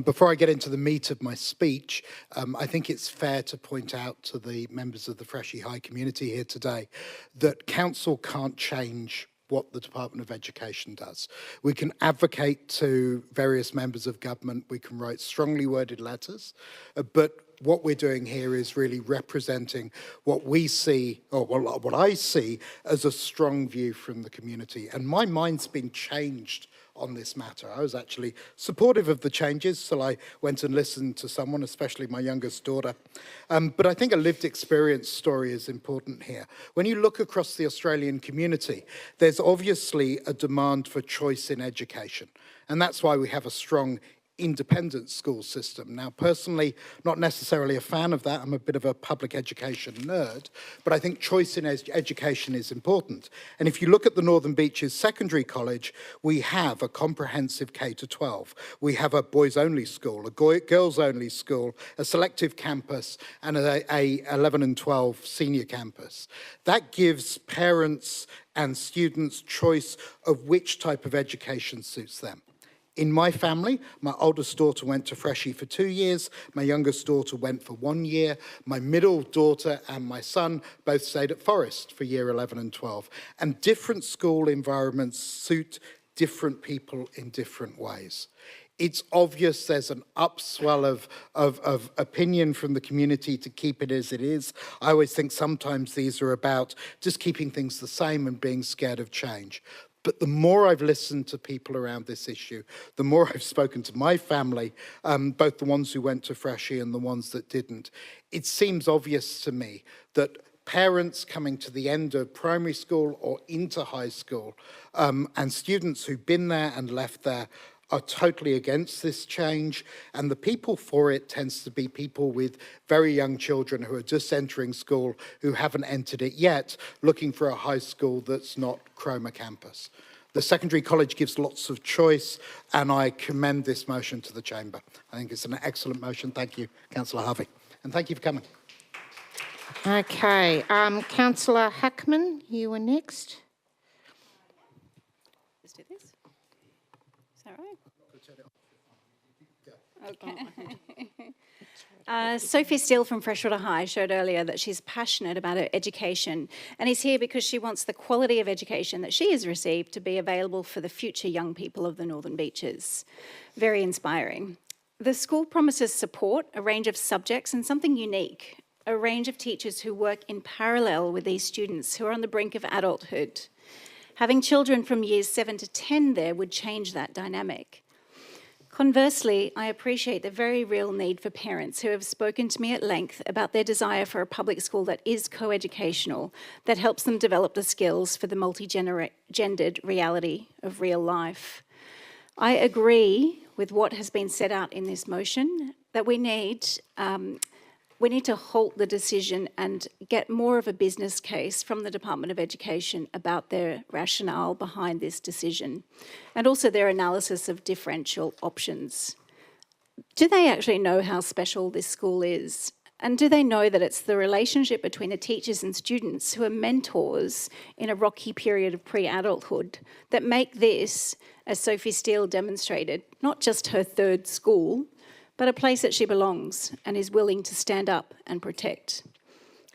before I get into the meat of my speech, I think it's fair to point out to the members of the Freshie High community here today that council can't change what the Department of Education does. We can advocate to various members of government, we can write strongly worded letters, but what we're doing here is really representing what we see, or what I see as a strong view from the community. And my mind's been changed on this matter. I was actually supportive of the changes, so I went and listened to someone, especially my youngest daughter. But I think a lived experience story is important here. When you look across the Australian community, there's obviously a demand for choice in education. And that's why we have a strong independent school system. Now, personally, not necessarily a fan of that. I'm a bit of a public education nerd, but I think choice in education is important. And if you look at the Northern Beaches Secondary College, we have a comprehensive K-12. We have a boys-only school, a girls-only school, a selective campus, and a 11 and 12 senior campus. That gives parents and students choice of which type of education suits them. In my family, my oldest daughter went to Freshie for 2 years, my youngest daughter went for 1 year, my middle daughter and my son both stayed at Forest for year 11 and 12. And different school environments suit different people in different ways. It's obvious there's an upswell of opinion from the community to keep it as it is. I always think sometimes these are about just keeping things the same and being scared of change. But the more I've listened to people around this issue, the more I've spoken to my family, both the ones who went to Freshie and the ones that didn't, it seems obvious to me that parents coming to the end of primary school or into high school, and students who've been there and left there, are totally against this change, and the people for it tends to be people with very young children who are just entering school, who haven't entered it yet, looking for a high school that's not Cromer campus. The secondary college gives lots of choice, and I commend this motion to the chamber. I think it's an excellent motion. Thank you, Councillor Harvey, and thank you for coming. Okay, Councillor Hackman, you were next. Let's do this. Is that right? Okay. Sophie Steele from Freshwater High showed earlier that she's passionate about her education and is here because she wants the quality of education that she has received to be available for the future young people of the Northern Beaches. Very inspiring. The school promises support, a range of subjects and something unique, a range of teachers who work in parallel with these students who are on the brink of adulthood. Having children from years 7 to 10 there would change that dynamic. Conversely, I appreciate the very real need for parents who have spoken to me at length about their desire for a public school that is co-educational, that helps them develop the skills for the multi-gendered reality of real life. I agree with what has been set out in this motion, that we need to halt the decision and get more of a business case from the Department of Education about their rationale behind this decision, and also their analysis of differential options. Do they actually know how special this school is? And do they know that it's the relationship between the teachers and students who are mentors in a rocky period of pre-adulthood that make this, as Sophie Steele demonstrated, not just her third school, but a place that she belongs and is willing to stand up and protect.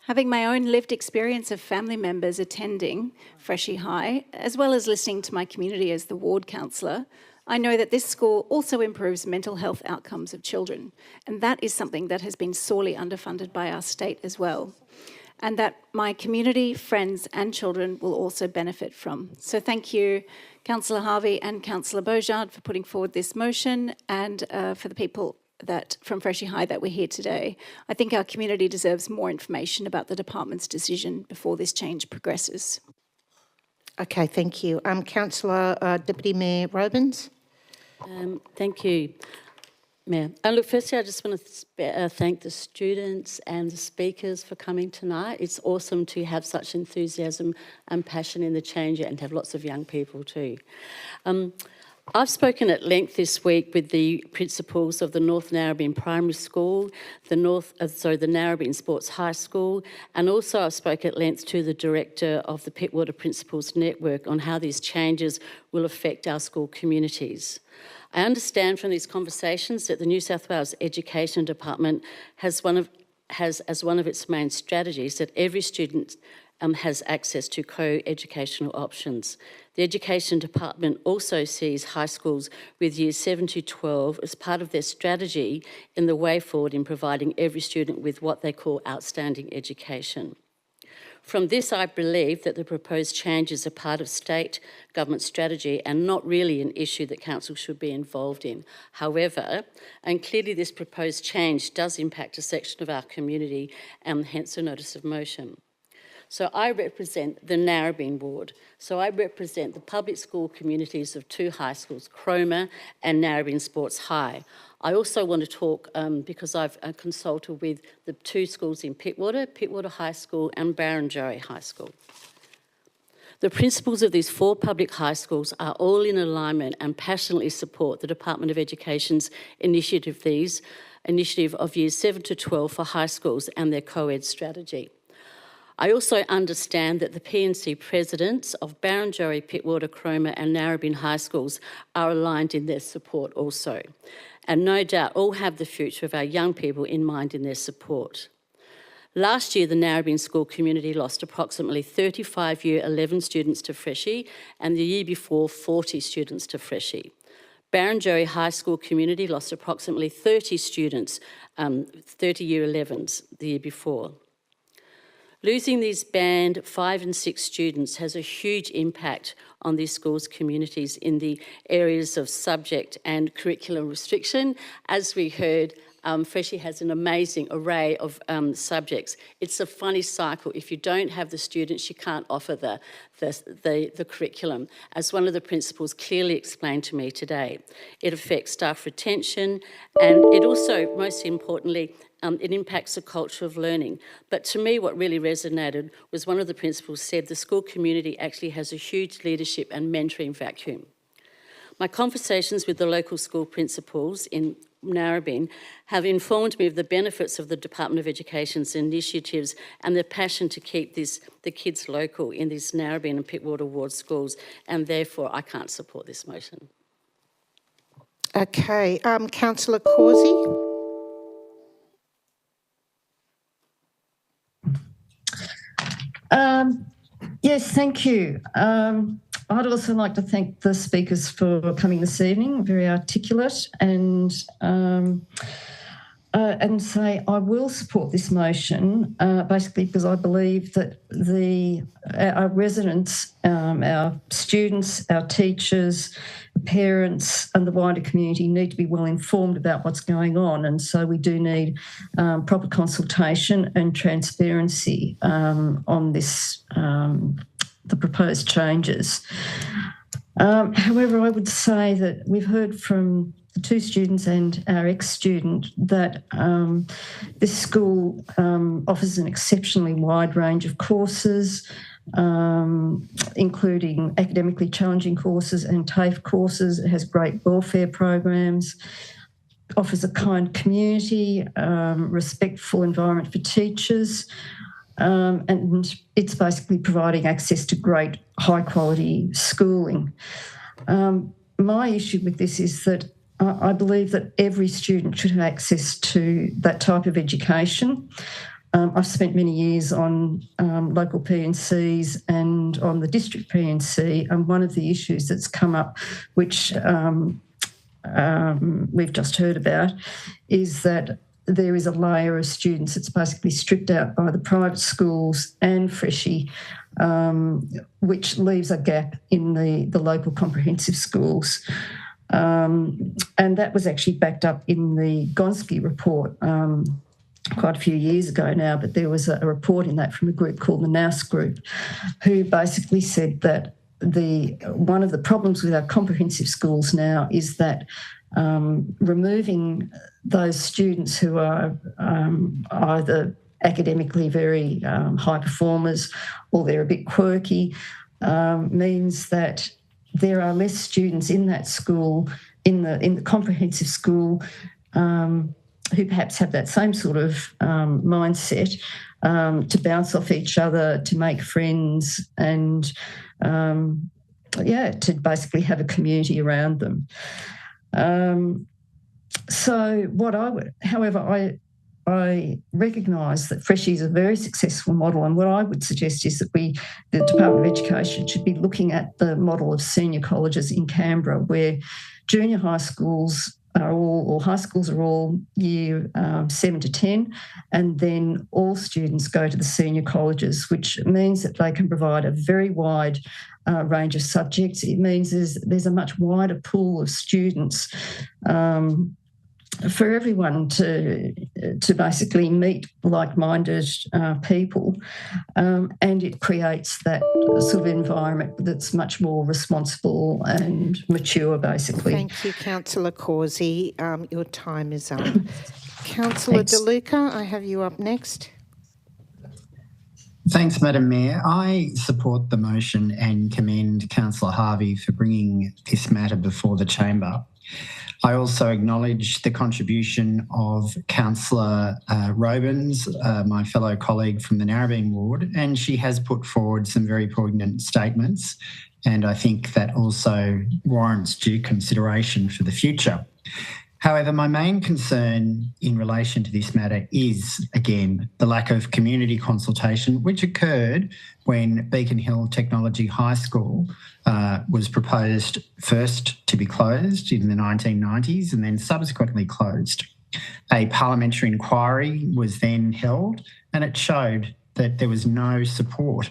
Having my own lived experience of family members attending Freshie High, as well as listening to my community as the ward councillor, I know that this school also improves mental health outcomes of children, and that is something that has been sorely underfunded by our state as well, and that my community, friends and children will also benefit from. So thank you, Councillor Harvey and Councillor Beaujard, for putting forward this motion, and for the people from Freshie High that we're here today. I think our community deserves more information about the department's decision before this change progresses. Okay, thank you. Councillor Deputy Mayor Robins. Thank you. Mayor. Look, firstly, I just want to thank the students and the speakers for coming tonight. It's awesome to have such enthusiasm and passion in the change and have lots of young people too. I've spoken at length this week with the principals of the North Narrabeen Primary School, the Narrabeen Sports High School, and also I've spoken at length to the director of the Pittwater Principals Network on how these changes will affect our school communities. I understand from these conversations that the New South Wales Education Department has as one of its main strategies that every student has access to co-educational options. The Education Department also sees high schools with years 7 to 12 as part of their strategy in the way forward in providing every student with what they call outstanding education. From this, I believe that the proposed changes are part of state government strategy and not really an issue that council should be involved in. However, and clearly this proposed change does impact a section of our community and hence a notice of motion. So I represent the Narrabeen ward. So I represent the public school communities of two high schools, Cromer and Narrabeen Sports High. I also want to talk, because I've consulted with the two schools in Pittwater High School and Barrenjoey High School. The principals of these 4 public high schools are all in alignment and passionately support the Department of Education's initiative of years 7 to 12 for high schools and their co-ed strategy. I also understand that the PNC presidents of Barrenjoey, Pittwater, Cromer and Narrabeen High Schools are aligned in their support also, and no doubt all have the future of our young people in mind in their support. Last year, the Narrabeen school community lost approximately 35 Year 11 students to Freshie, and the year before, 40 students to Freshie. Barrenjoey High School community lost approximately 30 students, 30 Year 11s the year before. Losing these band 5 and 6 students has a huge impact on these schools' communities in the areas of subject and curriculum restriction. As we heard, Freshie has an amazing array of subjects. It's a funny cycle. If you don't have the students, you can't offer the curriculum, as one of the principals clearly explained to me today. It affects staff retention, and it also, most importantly, it impacts the culture of learning. But to me, what really resonated was one of the principals said the school community actually has a huge leadership and mentoring vacuum. My conversations with the local school principals in Narrabeen have informed me of the benefits of the Department of Education's initiatives and their passion to keep the kids local in these Narrabeen and Pittwater ward schools, and therefore I can't support this motion. Okay, Councillor Causey. Yes, thank you. I'd also like to thank the speakers for coming this evening, very articulate, and say I will support this motion, basically because I believe that our residents, our students, our teachers, parents and the wider community need to be well informed about what's going on, and so we do need proper consultation and transparency on this, the proposed changes. However, I would say that we've heard from the 2 students and our ex-student that this school offers an exceptionally wide range of courses, including academically challenging courses and TAFE courses. It has great welfare programs, offers a kind community, respectful environment for teachers, and it's basically providing access to great high-quality schooling. My issue with this is that I believe that every student should have access to that type of education. I've spent many years on local PNCs and on the district PNC, and one of the issues that's come up, which we've just heard about, is that there is a layer of students that's basically stripped out by the private schools and Freshie, which leaves a gap in the local comprehensive schools. And that was actually backed up in the Gonski report quite a few years ago now, but there was a report in that from a group called the Nous Group, who basically said that one of the problems with our comprehensive schools now is that removing those students who are either academically very high performers or they're a bit quirky means that there are less students in that school, in the comprehensive school, who perhaps have that same sort of mindset to bounce off each other, to make friends, and to basically have a community around them. I recognise that Freshie is a very successful model, and what I would suggest is that the Department of Education should be looking at the model of senior colleges in Canberra, where junior high schools high schools are all year 7 to 10, and then all students go to the senior colleges, which means that they can provide a very wide range of subjects. It means there's a much wider pool of students for everyone to basically meet like-minded people, and it creates that sort of environment that's much more responsible and mature, basically. Thank you, Councillor Causey. Your time is up. Councillor De Luca, I have you up next. Thanks, Madam Mayor. I support the motion and commend Councillor Harvey for bringing this matter before the chamber. I also acknowledge the contribution of Councillor Robins, my fellow colleague from the Narrabeen ward, and she has put forward some very poignant statements, and I think that also warrants due consideration for the future. However, my main concern in relation to this matter is, again, the lack of community consultation, which occurred when Beacon Hill Technology High School was proposed first to be closed in the 1990s and then subsequently closed. A parliamentary inquiry was then held, and it showed that there was no support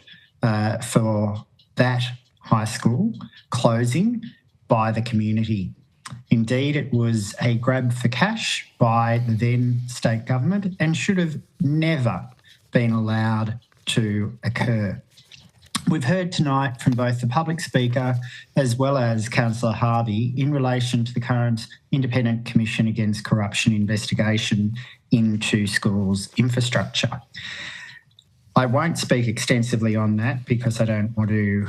for that high school closing by the community. Indeed, it was a grab for cash by the then state government and should have never been allowed to occur. We've heard tonight from both the public speaker as well as Councillor Harvey in relation to the current Independent Commission Against Corruption investigation into schools' infrastructure. I won't speak extensively on that because I don't want to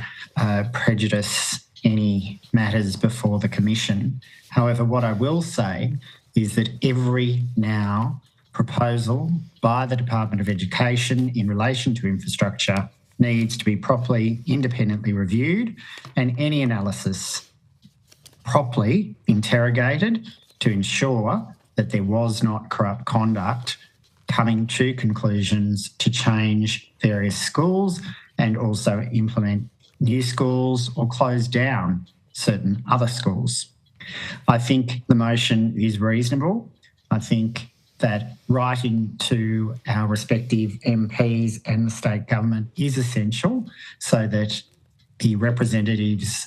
prejudice any matters before the Commission. However, what I will say is that every now proposal by the Department of Education in relation to infrastructure needs to be properly independently reviewed and any analysis properly interrogated to ensure that there was not corrupt conduct coming to conclusions to change various schools and also implement new schools or close down certain other schools. I think the motion is reasonable. I think that writing to our respective MPs and the state government is essential so that the representatives'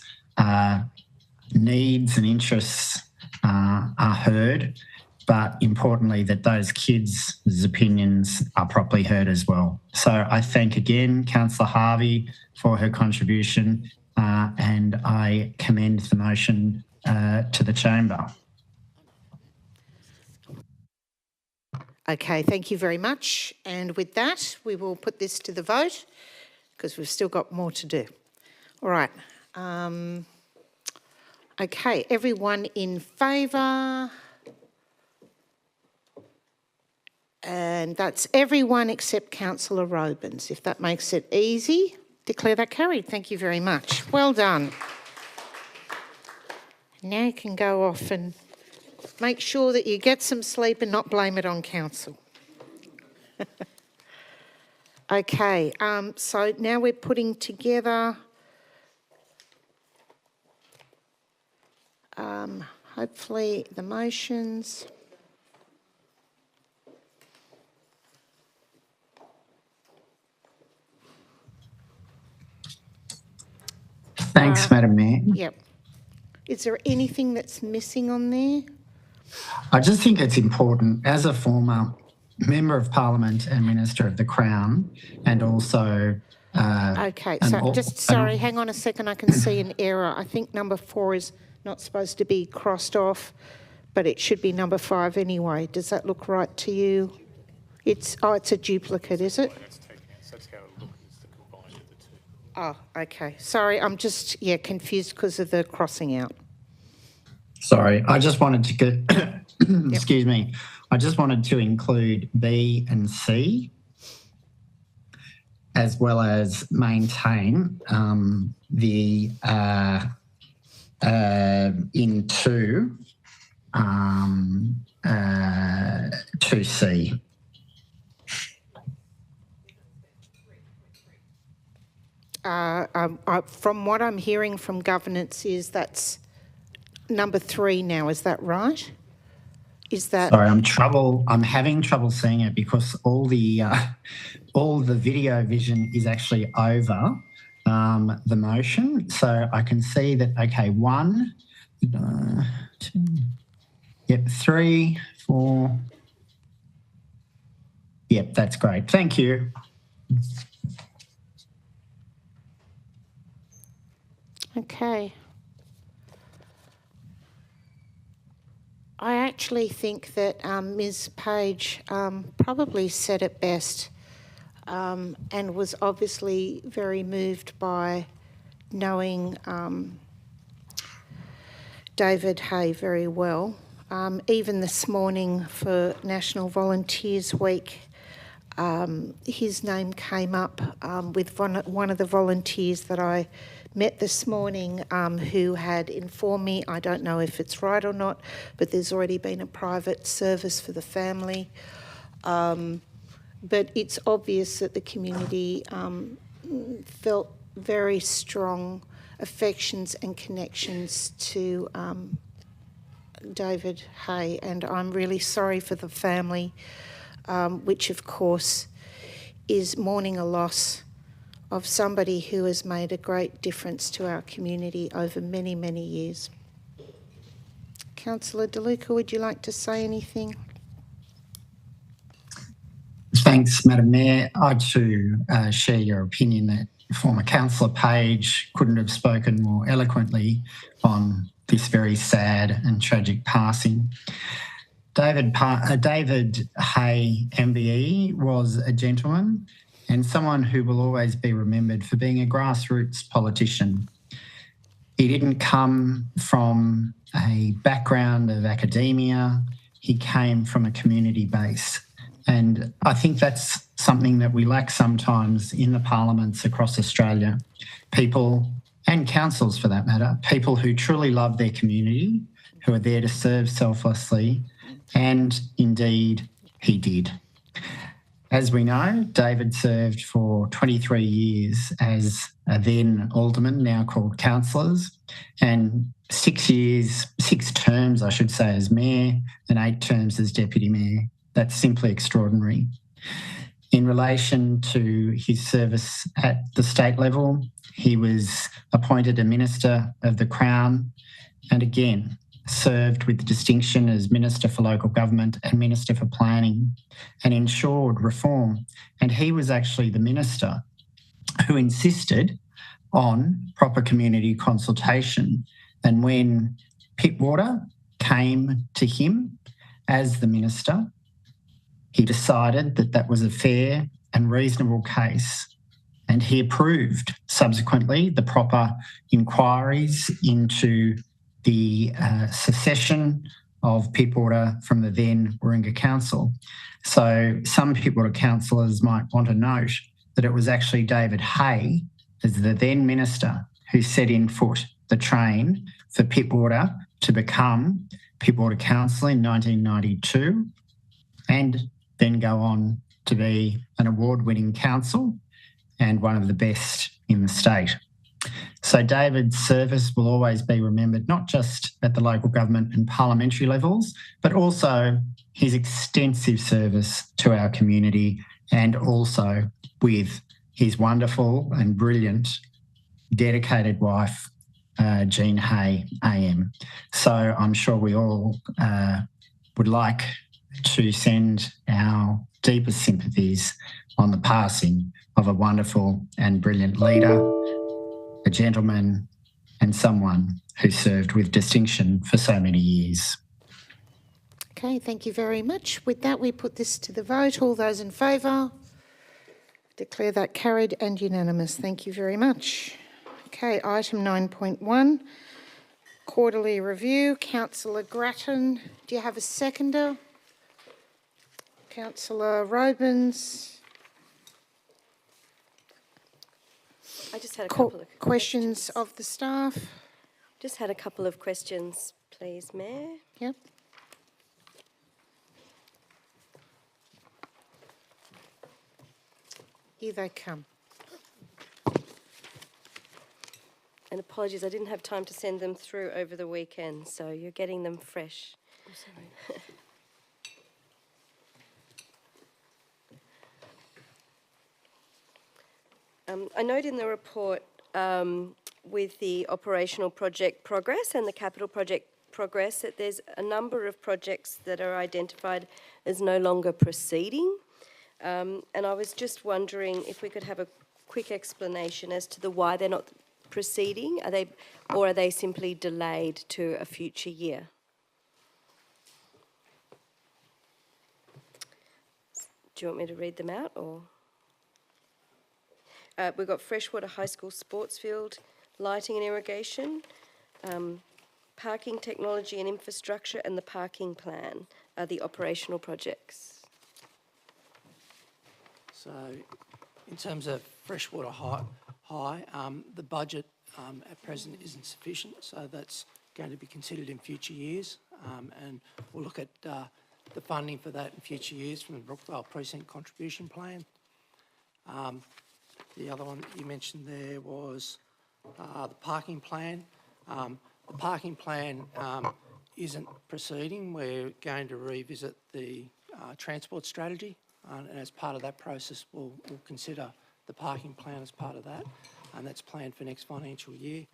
needs and interests are heard, but importantly that those kids' opinions are properly heard as well. So I thank again Councillor Harvey for her contribution and I commend the motion to the chamber. Okay, thank you very much. And with that, we will put this to the vote because we've still got more to do. All right. Okay, everyone in favour? And that's everyone except Councillor Robins. If that makes it easy, declare that carried. Thank you very much. Well done. Now you can go off and make sure that you get some sleep and not blame it on council. Okay, so now we're putting together hopefully the motions. Thanks, Madam Mayor. Yep. Is there anything that's missing on there? I just think it's important, as a former Member of Parliament and Minister of the Crown, and also... okay, so sorry, hang on a second, I can see an error. I think number 4 is not supposed to be crossed off. but it should be number 5 anyway. Does that look right to you? It's a duplicate, is it? That's how it looks, is the combine of the two. Oh, okay. Sorry, I'm just, confused because of the crossing out. Sorry, I just wanted to get, excuse me, I just wanted to include B and C, as well as maintain the in 2C. From what I'm hearing from governance is that's number 3 now. Is that right? Is that? Sorry, I'm having trouble seeing it because all the video vision is actually over the motion. So I can see that, okay, 1, 2, 3, 4. Yep, that's great. Thank you. Okay. I actually think that Ms. Page probably said it best and was obviously very moved by knowing David Hay very well. Even this morning for National Volunteers Week, his name came up with one of the volunteers that I met this morning who had informed me, I don't know if it's right or not, but there's already been a private service for the family. But it's obvious that the community felt very strong affections and connections to David Hay, and I'm really sorry for the family, which of course is mourning a loss of somebody who has made a great difference to our community over many, many years. Councillor De Luca, would you like to say anything? Thanks, Madam Mayor. I too share your opinion that former Councillor Page couldn't have spoken more eloquently on this very sad and tragic passing. David Hay, MBE, was a gentleman and someone who will always be remembered for being a grassroots politician. He didn't come from a background of academia. He came from a community base. And I think that's something that we lack sometimes in the parliaments across Australia. People, and councils for that matter, people who truly love their community, who are there to serve selflessly, and indeed he did. As we know, David served for 23 years as a then alderman, now called councillors, and 6 terms, I should say, as mayor and 8 terms as deputy mayor. That's simply extraordinary. In relation to his service at the state level, he was appointed a Minister of the Crown and again served with distinction as Minister for Local Government and Minister for Planning and ensured reform. And he was actually the minister who insisted on proper community consultation. And when Pittwater came to him as the minister, he decided that that was a fair and reasonable case, and he approved subsequently the proper inquiries into the secession of Pittwater from the then Warringah Council. So some Pittwater councillors might want to note that it was actually David Hay, as the then minister, who set in foot the train for Pittwater to become Pittwater Council in 1992 and then go on to be an award-winning council and one of the best in the state. So David's service will always be remembered, not just at the local government and parliamentary levels, but also his extensive service to our community and also with his wonderful and brilliant dedicated wife, Jean Hay AM. So I'm sure we all would like to send our deepest sympathies on the passing of a wonderful and brilliant leader, a gentleman, and someone who served with distinction for so many years. Okay, thank you very much. With that, we put this to the vote. All those in favour? Declare that carried and unanimous. Thank you very much. Okay, item 9.1, quarterly review. Councillor Grattan, do you have a seconder? Councillor Robins. I just had a couple of questions of the staff. Just had a couple of questions, please, Mayor. Yep. Here they come. And apologies, I didn't have time to send them through over the weekend, so you're getting them fresh. I'm sorry. I note in the report with the operational project progress and the capital project progress that there's a number of projects that are identified as no longer proceeding. And I was just wondering if we could have a quick explanation as to the why they're not proceeding. Are they simply delayed to a future year? Do you want me to read them out, or? We've got Freshwater High School sports field, lighting and irrigation, parking technology and infrastructure, and the parking plan are the operational projects. So, in terms of Freshwater High, the budget at present isn't sufficient, so that's going to be considered in future years, and we'll look at the funding for that in future years from the Brookvale Precinct Contribution Plan. The other one that you mentioned there was the parking plan. The parking plan isn't proceeding. We're going to revisit the transport strategy, and as part of that process, we'll consider the parking plan as part of that, and that's planned for next financial year.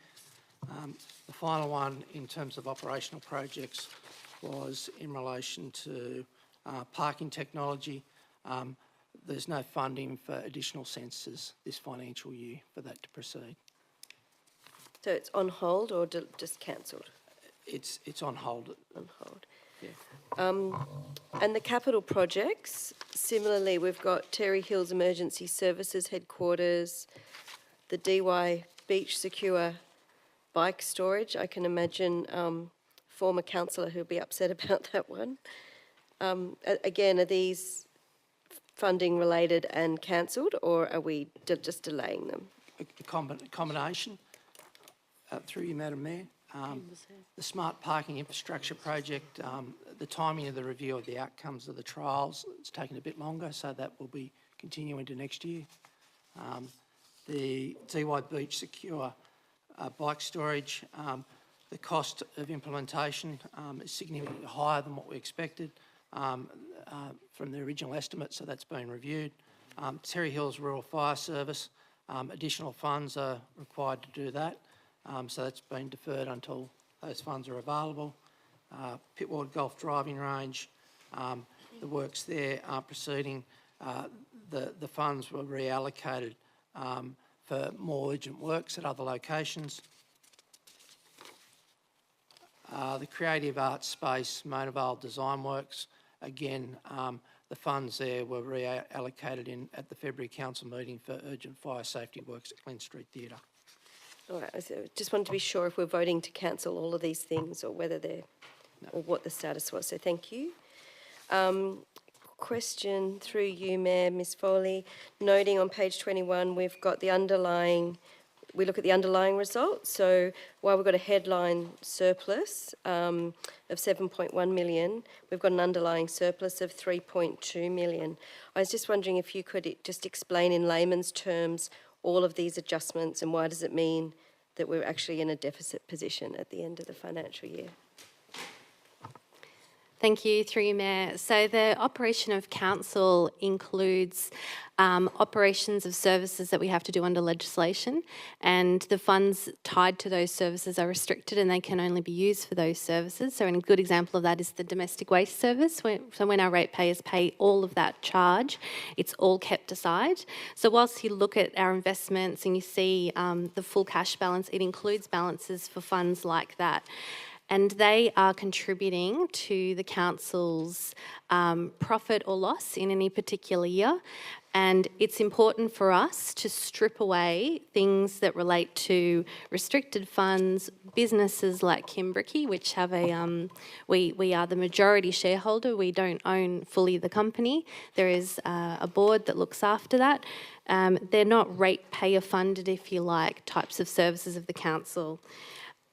The final one in terms of operational projects was in relation to parking technology. There's no funding for additional sensors this financial year for that to proceed. So it's on hold or just cancelled? It's on hold. On hold. Yeah. And the capital projects, similarly, we've got Terry Hills Emergency Services Headquarters, the DY Beach Secure Bike Storage. I can imagine former councillor who'll be upset about that one. Again, are these funding related and cancelled, or are we just delaying them? A combination, through you, Madam Mayor. The Smart Parking Infrastructure Project, the timing of the review of the outcomes of the trials, it's taken a bit longer, so that will be continuing to next year. The DY Beach Secure Bike Storage, the cost of implementation is significantly higher than what we expected from the original estimate, so that's been reviewed. Terry Hills Rural Fire Service, additional funds are required to do that, so that's been deferred until those funds are available. Pitward Golf Driving Range, the works there are proceeding. The funds were reallocated for more urgent works at other locations. The Creative Arts Space, Mona Vale Design Works, again, the funds there were reallocated at the February Council meeting for urgent fire safety works at Glen Street Theatre. All right, so just wanted to be sure if we're voting to cancel all of these things or whether they're, or what the status was, so thank you. Question through you, Mayor, Ms Foley, noting on page 21 we've got the underlying, we look at the underlying results, so while we've got a headline surplus of 7.1 million, we've got an underlying surplus of 3.2 million. I was just wondering if you could just explain in layman's terms all of these adjustments and why does it mean that we're actually in a deficit position at the end of the financial year? Thank you, through you, Mayor. So the operation of council includes operations of services that we have to do under legislation, and the funds tied to those services are restricted and they can only be used for those services. So a good example of that is the domestic waste service. So when our ratepayers pay all of that charge, it's all kept aside. So whilst you look at our investments and you see the full cash balance, it includes balances for funds like that. and they are contributing to the council's profit or loss in any particular year. And it's important for us to strip away things that relate to restricted funds, businesses like Kimbriki, which have we are the majority shareholder. We don't own fully the company. There is a board that looks after that. They're not ratepayer funded, if you like, types of services of the council.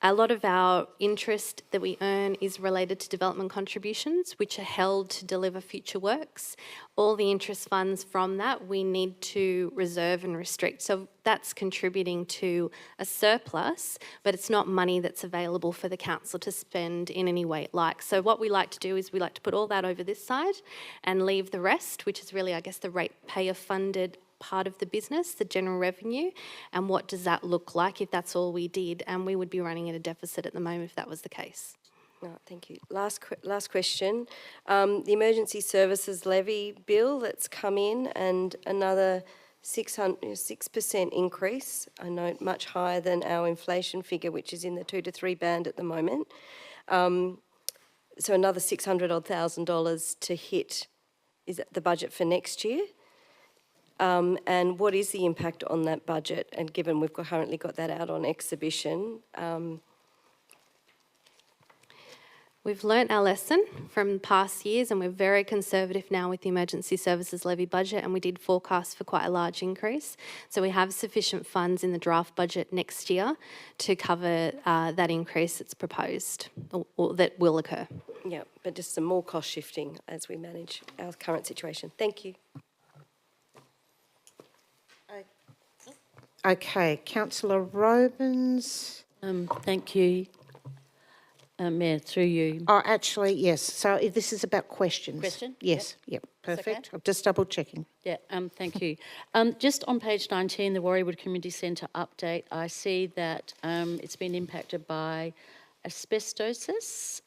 A lot of our interest that we earn is related to development contributions, which are held to deliver future works. All the interest funds from that we need to reserve and restrict. So that's contributing to a surplus, but it's not money that's available for the council to spend in any way it likes. So what we like to do is we like to put all that over this side and leave the rest, which is really, I guess, the ratepayer funded part of the business, the general revenue, and what does that look like if that's all we did? And we would be running at a deficit at the moment if that was the case. No, thank you. Last question. The emergency services levy bill that's come in and another 6% increase. I know much higher than our inflation figure, which is in the 2 to 3 band at the moment. So another $600,000 to hit is the budget for next year. And what is the impact on that budget? And given we've currently got that out on exhibition, we've learnt our lesson from past years, and we're very conservative now with the emergency services levy budget, and we did forecast for quite a large increase. So we have sufficient funds in the draft budget next year to cover that increase that's proposed or that will occur. Yeah, but just some more cost shifting as we manage our current situation. Thank you. Okay, Councillor Robins. Thank you, Mayor, through you. Oh, actually, yes. So this is about questions. Question? Yes, yep, perfect. okay. I'm just double checking. Yeah, thank you. Just on page 19, the Warriewood Community Centre update, I see that it's been impacted by asbestosis.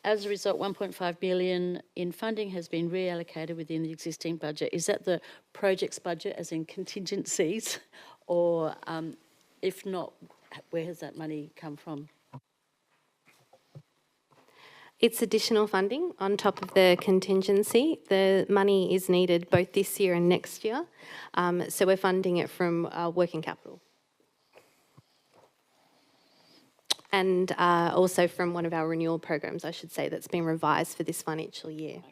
As a result, $1.5 billion in funding has been reallocated within the existing budget. Is that the project's budget, as in contingencies, or if not, where has that money come from? It's additional funding on top of the contingency. The money is needed both this year and next year, so we're funding it from working capital. And also from one of our renewal programs, I should say, that's been revised for this financial year.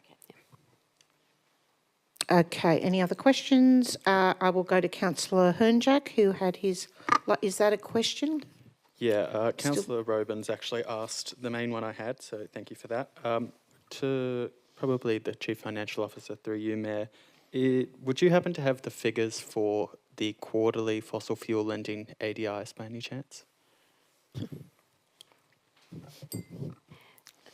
Okay, any other questions? I will go to Councillor Hernjack, who had his... Is that a question? Yeah, Councillor Robins actually asked the main one I had, so thank you for that. To probably the Chief Financial Officer through you, Mayor, would you happen to have the figures for the quarterly fossil fuel lending ADIs by any chance?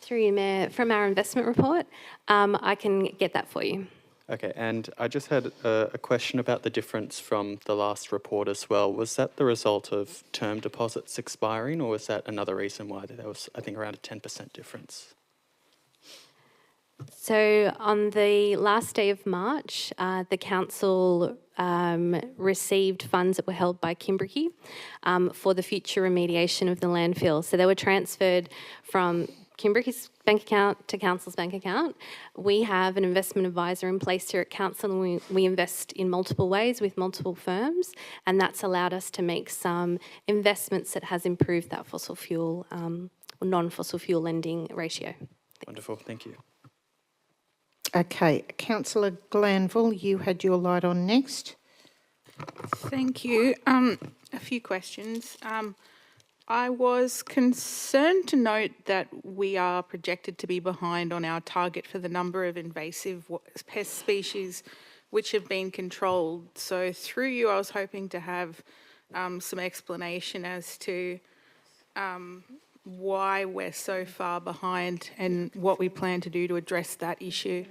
Through you, Mayor, from our investment report, I can get that for you. Okay, and I just had a question about the difference from the last report as well. Was that the result of term deposits expiring, or was that another reason why there was, I think, around a 10% difference? So on the last day of March, the council received funds that were held by Kimbriki for the future remediation of the landfill. So they were transferred from Kimbriki's bank account to council's bank account. We have an investment advisor in place here at council, and we invest in multiple ways with multiple firms, and that's allowed us to make some investments that has improved that fossil fuel or non-fossil fuel lending ratio. Wonderful, thank you. Okay, Councillor Glanville, you had your light on next. Thank you. A few questions. I was concerned to note that we are projected to be behind on our target for the number of invasive pest species which have been controlled. So through you, I was hoping to have some explanation as to why we're so far behind and what we plan to do to address that issue.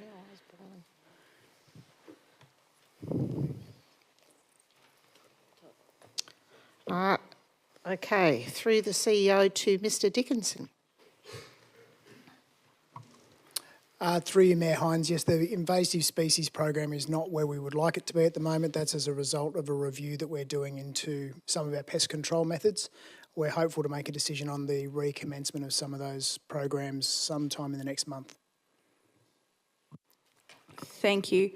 Okay, through the CEO to Mr Dickinson. Through you, Mayor Hines, yes, the invasive species program is not where we would like it to be at the moment. That's as a result of a review that we're doing into some of our pest control methods. we're hopeful to make a decision on the recommencement of some of those programs sometime in the next month. Thank you.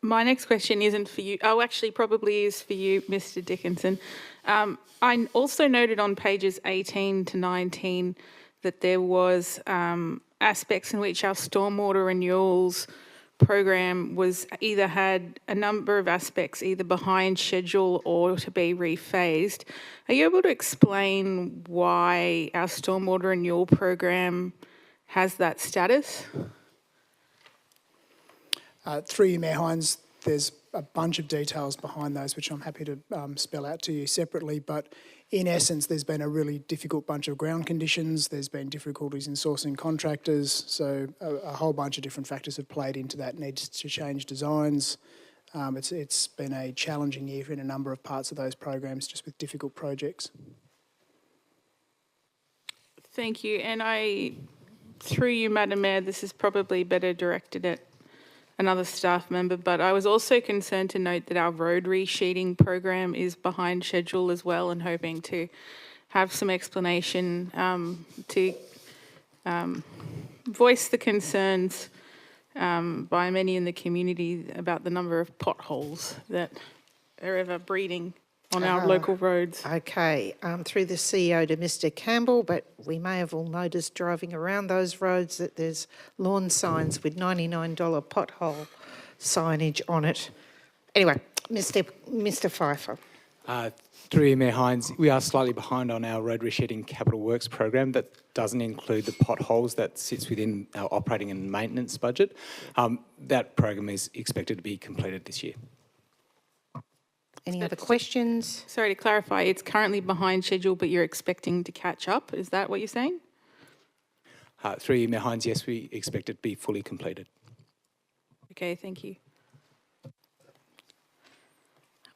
My next question isn't for you. Oh, actually, probably is for you, Mr. Dickinson. I also noted on pages 18 to 19 that there was aspects in which our stormwater renewals program was either had a number of aspects either behind schedule or to be rephased. Are you able to explain why our stormwater renewal program has that status? Through you, Mayor Hines, there's a bunch of details behind those which I'm happy to spell out to you separately, but in essence there's been a really difficult bunch of ground conditions, there's been difficulties in sourcing contractors, so a whole bunch of different factors have played into that need to change designs. It's been a challenging year in a number of parts of those programs, just with difficult projects. Thank you. And through you, Madam Mayor, this is probably better directed at another staff member, but I was also concerned to note that our road resheeting program is behind schedule as well, and hoping to have some explanation to voice the concerns by many in the community about the number of potholes that are ever breeding on our local roads. Okay, through the CEO to Mr. Campbell, but we may have all noticed driving around those roads that there's lawn signs with $99 pothole signage on it. Anyway, Mr. Pfeiffer. Through you, Mayor Hines, we are slightly behind on our road resheeting capital works program. That doesn't include the potholes that sits within our operating and maintenance budget. That program is expected to be completed this year. Any other questions? Sorry to clarify, it's currently behind schedule, but you're expecting to catch up. Is that what you're saying? Through you, Mayor Hines, yes, we expect it to be fully completed. Okay, thank you.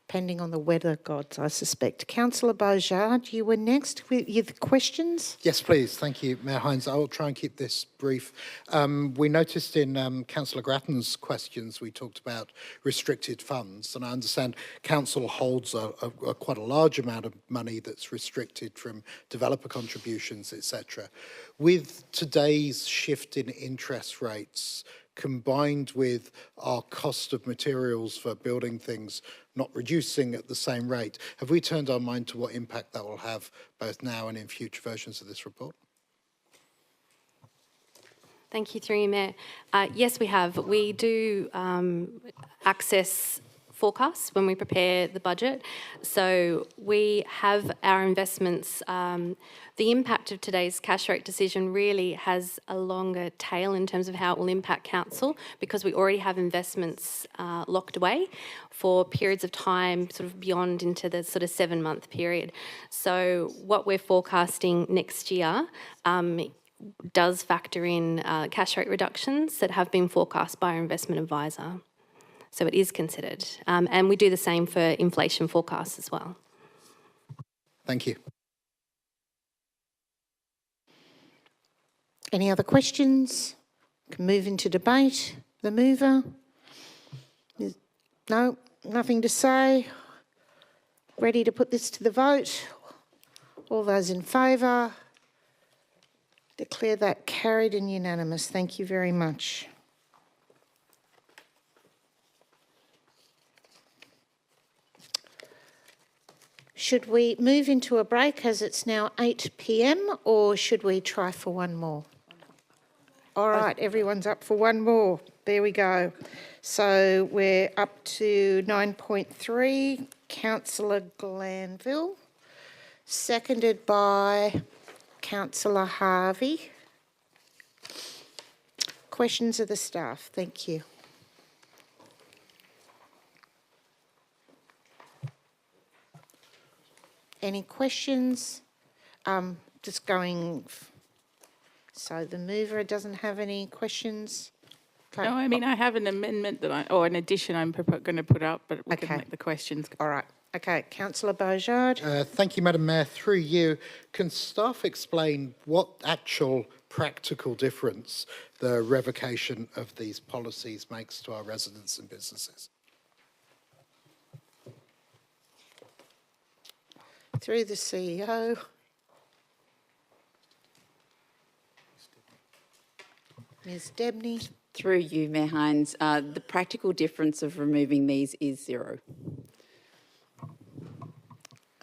Depending on the weather gods, I suspect. Councillor Beaujard, you were next with your questions? Yes, please. Thank you, Mayor Hines. I will try and keep this brief. We noticed in Councillor Grattan's questions, we talked about restricted funds, and I understand Council holds quite a large amount of money that's restricted from developer contributions, etc. With today's shift in interest rates, combined with our cost of materials for building things not reducing at the same rate, have we turned our mind to what impact that will have both now and in future versions of this report? Thank you, through you, Mayor. Yes, we have. We do access forecasts when we prepare the budget. So we have our investments. The impact of today's cash rate decision really has a longer tail in terms of how it will impact council, because we already have investments locked away for periods of time sort of beyond into the sort of 7-month period. So what we're forecasting next year does factor in cash rate reductions that have been forecast by our investment advisor. So it is considered. And we do the same for inflation forecasts as well. Thank you. Any other questions? Can move into debate. The mover? No, nothing to say. Ready to put this to the vote? All those in favour? Declare that carried and unanimous. Thank you very much. Should we move into a break as it's now 8 p.m, or should we try for one more? All right, everyone's up for one more. There we go. So we're up to 9.3, Councillor Glanville, seconded by Councillor Harvey. Questions of the staff? Thank you. Any questions? Just going, so the mover doesn't have any questions? No, I mean, I have an amendment that or an addition I'm going to put up, but we can make the questions. All right. Okay, Councillor Beaujard. Thank you, Madam Mayor. Through you, can staff explain what actual practical difference the revocation of these policies makes to our residents and businesses? Through the CEO. Ms Debney. Through you, Mayor Hines, the practical difference of removing these is zero.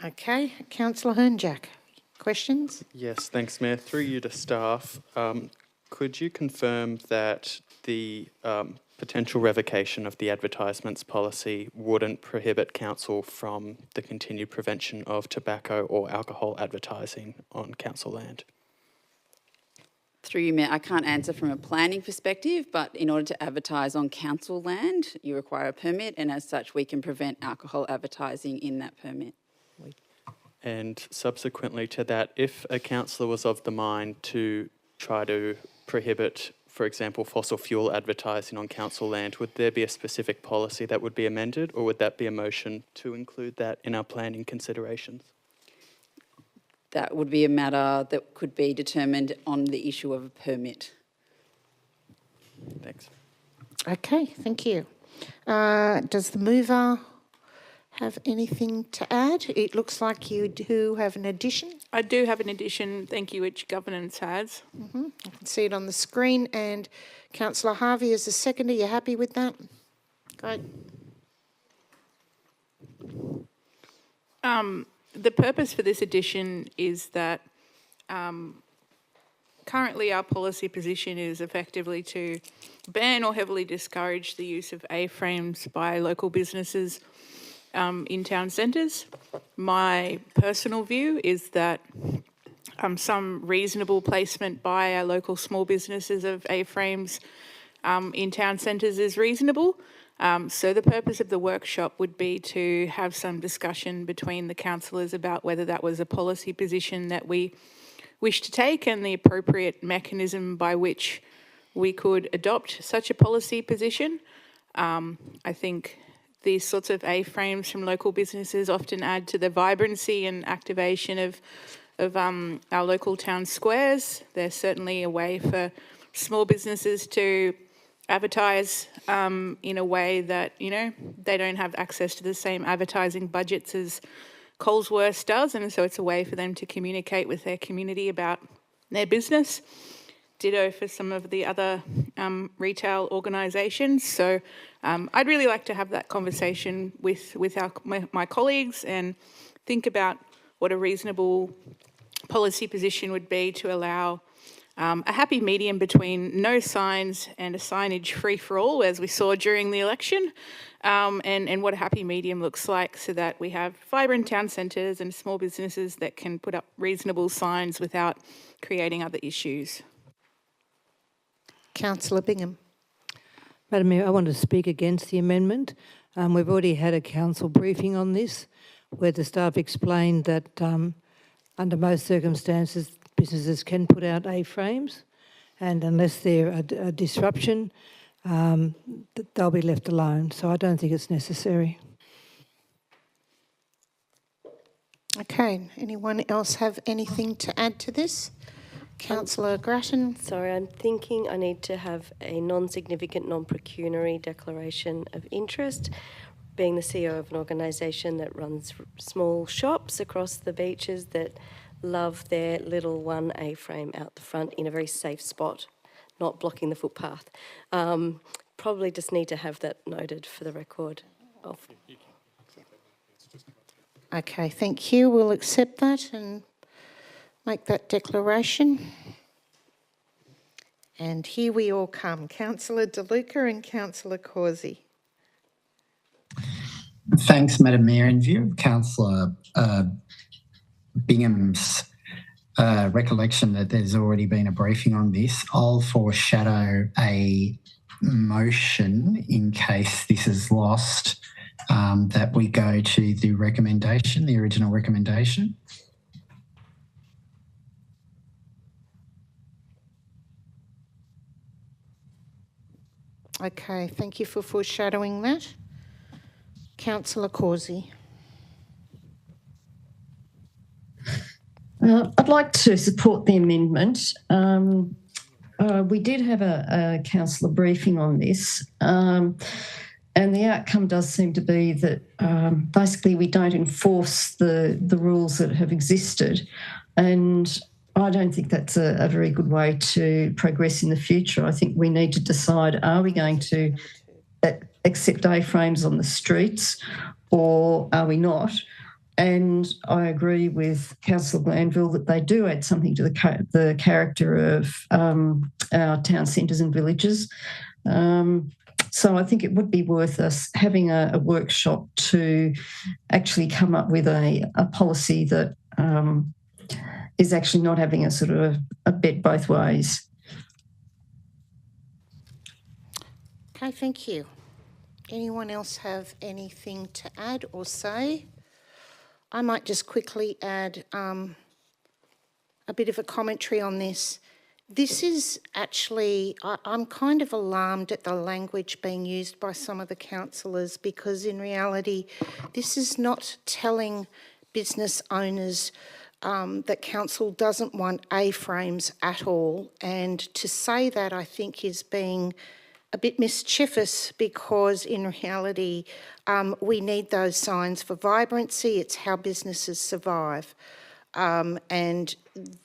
Okay, Councillor Hernjack, questions? Yes, thanks, Mayor. Through you to staff, could you confirm that the potential revocation of the advertisements policy wouldn't prohibit council from the continued prevention of tobacco or alcohol advertising on council land? Through you, Mayor, I can't answer from a planning perspective, but in order to advertise on council land, you require a permit, and as such, we can prevent alcohol advertising in that permit. And subsequently to that, if a councillor was of the mind to try to prohibit, for example, fossil fuel advertising on council land, would there be a specific policy that would be amended, or would that be a motion to include that in our planning considerations? That would be a matter that could be determined on the issue of a permit. Thanks. Okay, thank you. Does the mover have anything to add? It looks like you do have an addition. I do have an addition, thank you, which governance has. I can see it on the screen. And Councillor Harvey is the seconder. You happy with that? Great. The purpose for this addition is that currently our policy position is effectively to ban or heavily discourage the use of A-frames by local businesses in town centres. My personal view is that some reasonable placement by our local small businesses of A-frames in town centres is reasonable. So the purpose of the workshop would be to have some discussion between the councillors about whether that was a policy position that we wish to take and the appropriate mechanism by which we could adopt such a policy position. I think these sorts of A-frames from local businesses often add to the vibrancy and activation of our local town squares. They're certainly a way for small businesses to advertise in a way that, you know, they don't have access to the same advertising budgets as Colesworth does, and so it's a way for them to communicate with their community about their business. Ditto for some of the other retail organisations. So I'd really like to have that conversation with my colleagues and think about what a reasonable policy position would be to allow a happy medium between no signs and a signage free-for-all, as we saw during the election, and what a happy medium looks like so that we have vibrant town centres and small businesses that can put up reasonable signs without creating other issues. Councillor Bingham. Madam Mayor, I want to speak against the amendment. We've already had a council briefing on this where the staff explained that under most circumstances businesses can put out A-frames, and unless they're a disruption, they'll be left alone. So I don't think it's necessary. Okay, anyone else have anything to add to this? Councillor Grattan. Sorry, I'm thinking I need to have a non-significant, non-pecuniary declaration of interest. Being the CEO of an organisation that runs small shops across the beaches that love their little one A-frame out the front in a very safe spot, not blocking the footpath. Probably just need to have that noted for the record. Okay, thank you. We'll accept that and make that declaration. And here we all come. Councillor De Luca and Councillor Causey. Thanks, Madam Mayor. In view of Councillor Bingham's recollection that there's already been a briefing on this, I'll foreshadow a motion in case this is lost, that we go to the recommendation, the original recommendation. Okay, thank you for foreshadowing that. Councillor Causey. I'd like to support the amendment. We did have a councillor briefing on this. And the outcome does seem to be that basically we don't enforce the rules that have existed. And I don't think that's a very good way to progress in the future. I think we need to decide, are we going to accept A-frames on the streets or are we not? And I agree with Councillor Glanville that they do add something to the character of our town centres and villages. So I think it would be worth us having a workshop to actually come up with a policy that is actually not having a sort of a bet both ways. Okay, thank you. Anyone else have anything to add or say? I might just quickly add a bit of a commentary on this. This is actually, I'm kind of alarmed at the language being used by some of the councillors, because in reality, this is not telling business owners that council doesn't want A-frames at all. And to say that, I think, is being a bit mischievous, because in reality, we need those signs for vibrancy. It's how businesses survive. And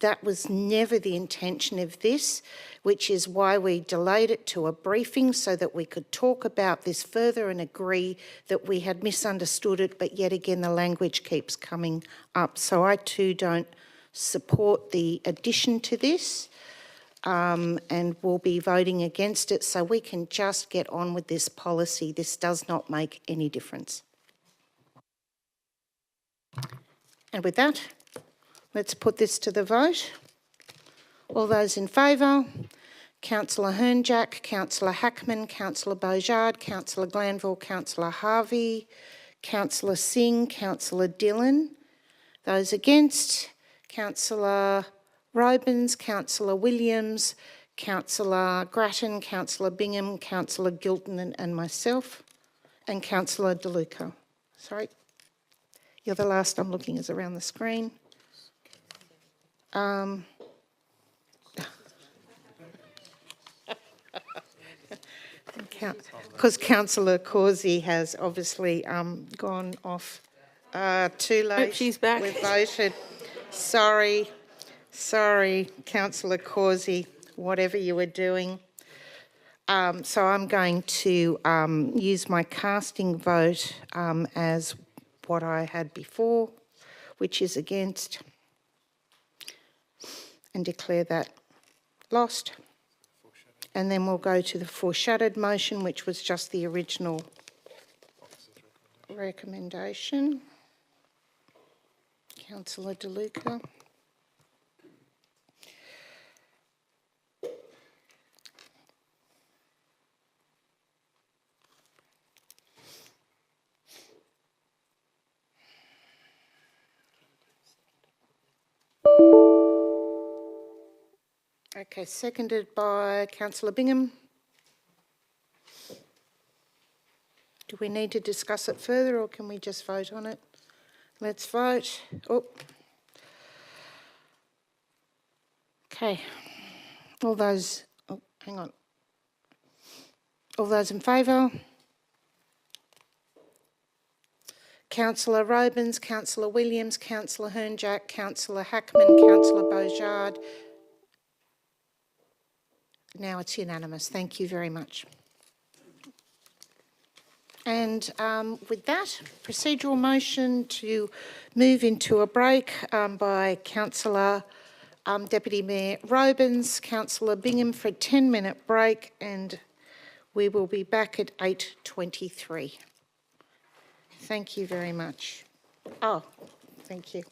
that was never the intention of this, which is why we delayed it to a briefing so that we could talk about this further and agree that we had misunderstood it, but yet again the language keeps coming up. So I too don't support the addition to this, and will be voting against it, so we can just get on with this policy. This does not make any difference. And with that, let's put this to the vote. All those in favour? Councillor Hernjack, Councillor Hackman, Councillor Bourgeard, Councillor Glanville, Councillor Harvey, Councillor Singh, Councillor Dillon. Those against? Councillor Robins, Councillor Williams, Councillor Grattan, Councillor Bingham, Councillor Gilton and myself, and Councillor DeLuca. Sorry, you're the last I'm looking is around the screen. Because Councillor Causey has obviously gone off too late. Oh, she's back. We've voted. Sorry, Councillor Causey, whatever you were doing. So I'm going to use my casting vote as what I had before, which is against, and declare that lost. And then we'll go to the foreshadowed motion, which was just the original recommendation. Councillor DeLuca. Okay, seconded by Councillor Bingham. Do we need to discuss it further, or can we just vote on it? Let's vote. Oh. Okay. All those, oh, hang on. All those in favour? Councillor Robins, Councillor Williams, Councillor Hernjack, Councillor Hackman, Councillor Bourgeard. Now it's unanimous. Thank you very much. And with that, procedural motion to move into a break by Councillor Deputy Mayor Robins, Councillor Bingham for a 10-minute break, and we will be back at 8:23. Thank you very much. Oh, thank you.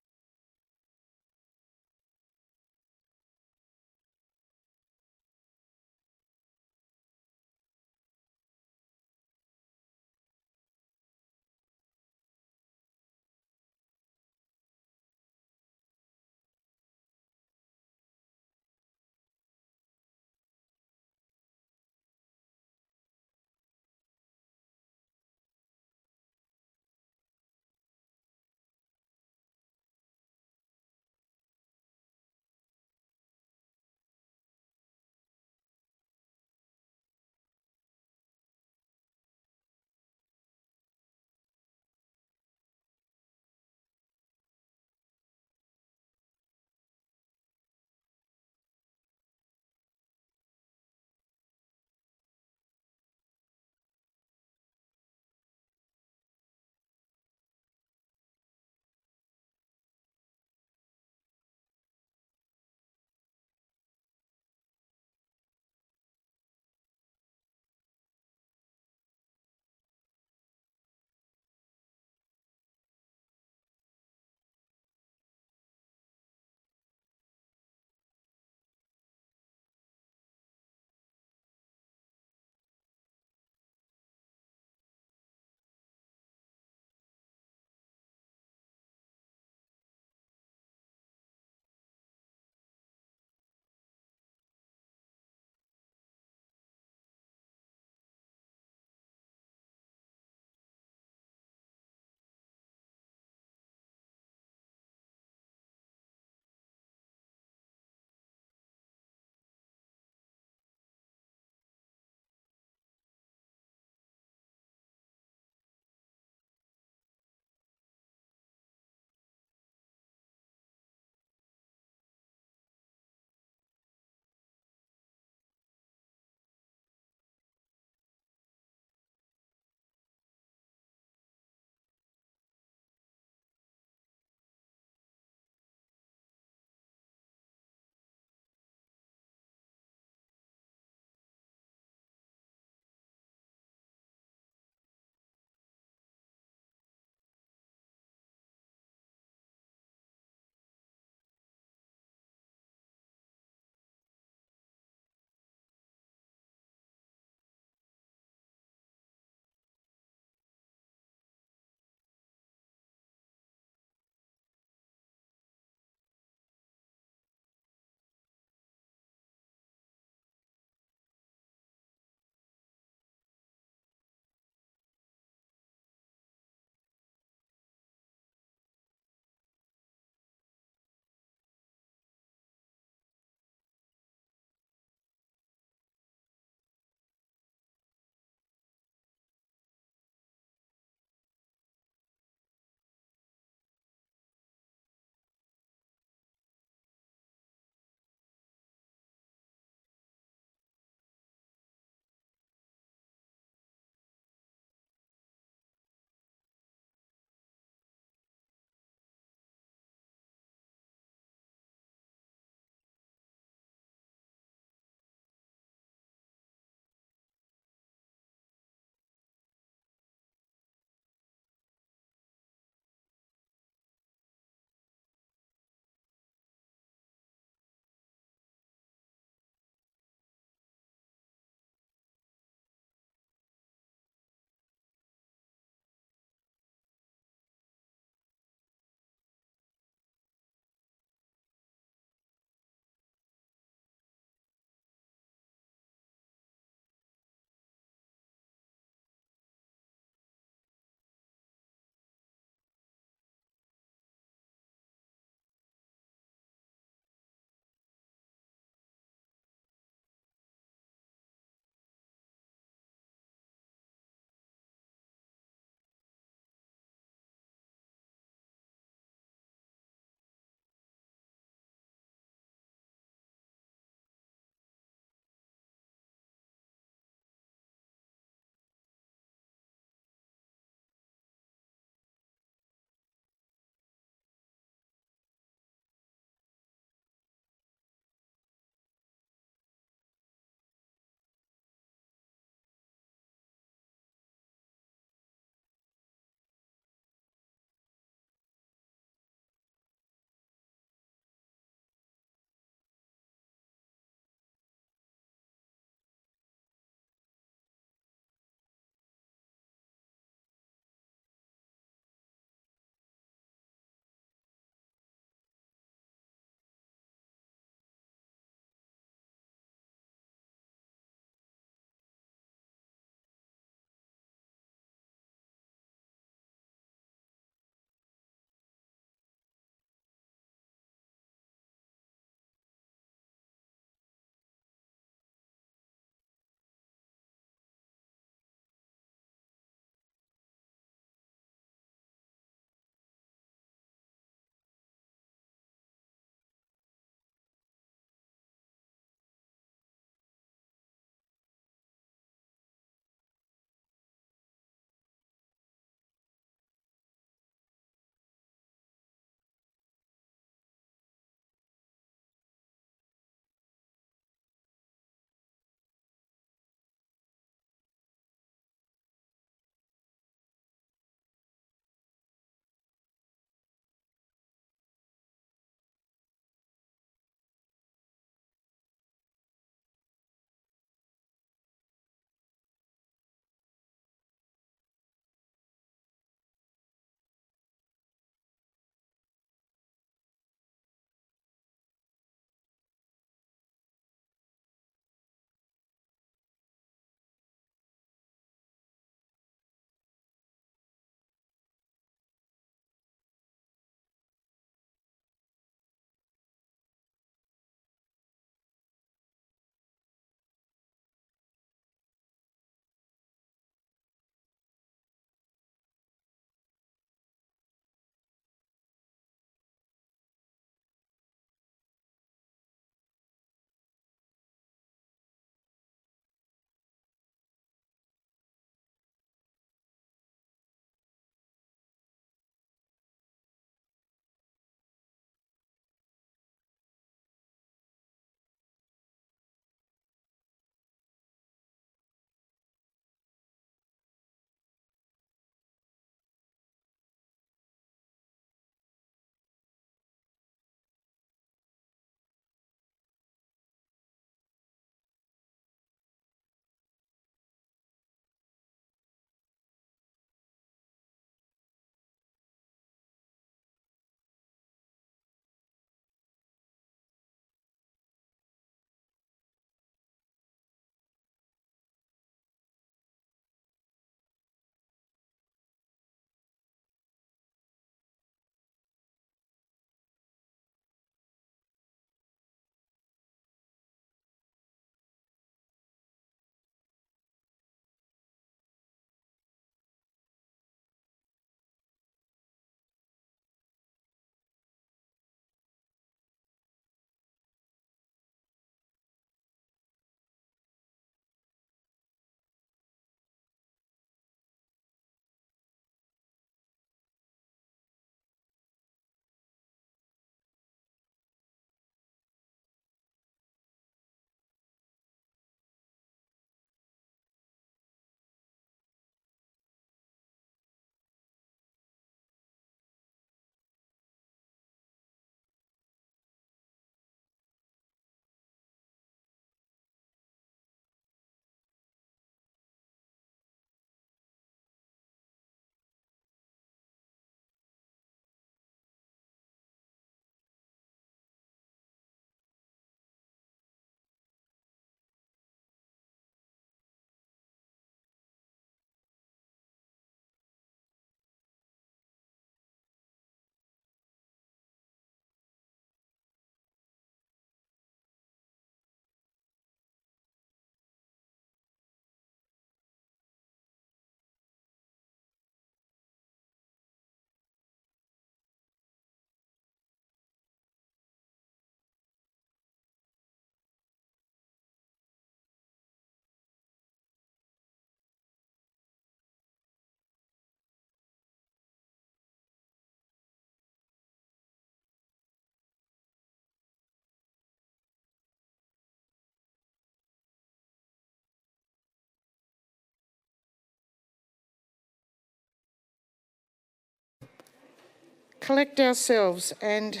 collect ourselves and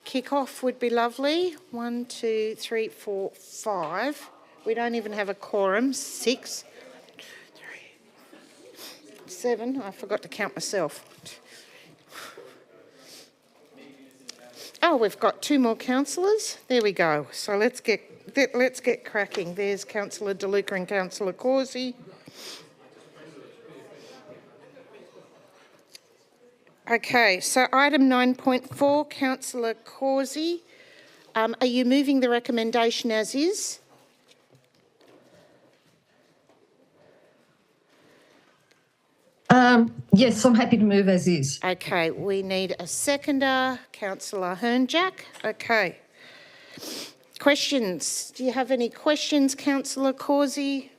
kick off would be lovely. 1, 2, 3, 4, 5. We don't even have a quorum. 6, 7. I forgot to count myself. Oh, we've got 2 more councillors. There we go. So let's get cracking. There's Councillor De Luca and Councillor Causey. Okay, so item 9.4, Councillor Causey, are you moving the recommendation as is? Yes, I'm happy to move as is. Okay, we need a seconder, Councillor Hernjack. Okay. Questions? Do you have any questions, Councillor Causey?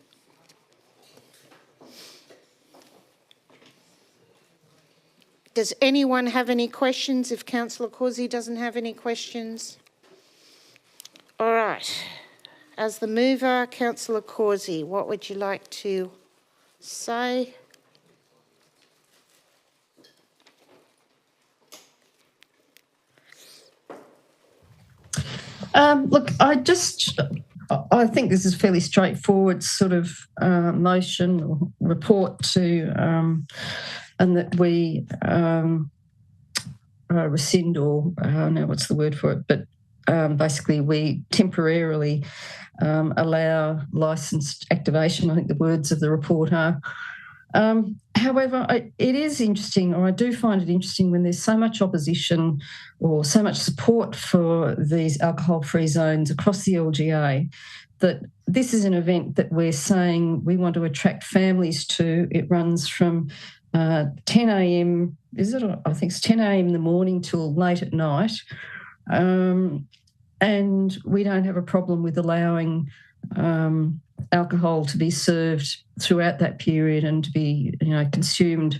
Does anyone have any questions if Councillor Causey doesn't have any questions? All right. As the mover, Councillor Causey, what would you like to say? Look, I think this is a fairly straightforward sort of motion or report to, and that we rescind or, I don't know what's the word for it, but basically we temporarily allow licensed activation. I think the words of the report are. However, it is interesting, or I do find it interesting when there's so much opposition or so much support for these alcohol-free zones across the LGA, that this is an event that we're saying we want to attract families to. It runs from 10 a.m, is it? I think it's 10 a.m. in the morning till late at night. And we don't have a problem with allowing alcohol to be served throughout that period and to be, consumed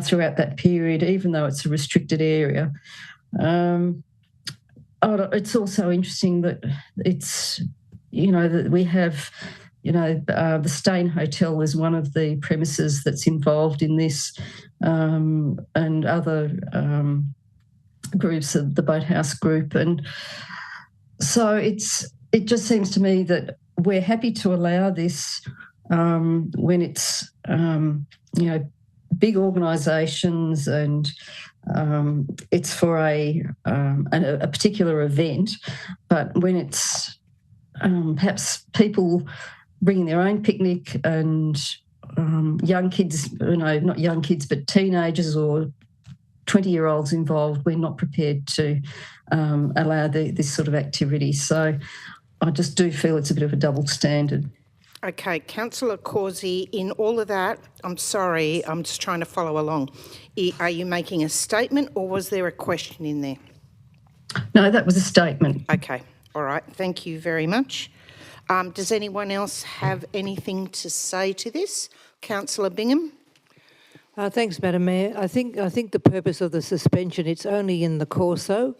throughout that period, even though it's a restricted area. It's also interesting that it's, that we have, the Stain Hotel is one of the premises that's involved in this, and other groups of the Boathouse Group. And so it just seems to me that we're happy to allow this when it's, big organisations and it's for a particular event. But when it's perhaps people bringing their own picnic and young kids, not young kids, but teenagers or 20-year-olds involved, we're not prepared to allow this sort of activity. So I just do feel it's a bit of a double standard. Okay, Councillor Causey, in all of that, I'm sorry, I'm just trying to follow along. Are you making a statement or was there a question in there? No, that was a statement. Okay, all right, thank you very much. Does anyone else have anything to say to this? Councillor Bingham? Thanks, Madam Mayor. I think the purpose of the suspension, it's only in the Corso,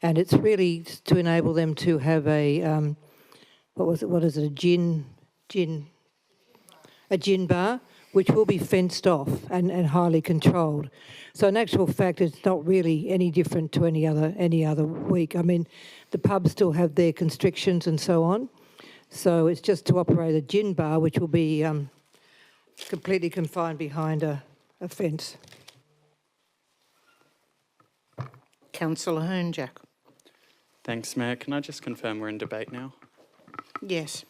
and it's really to enable them to have a, what is it, a gin bar, which will be fenced off and highly controlled. So in actual fact, it's not really any different to any other week. I mean, the pubs still have their constrictions and so on. So it's just to operate a gin bar, which will be completely confined behind a fence. Councillor Hernjack. Thanks, Mayor. Can I just confirm we're in debate now? Yes.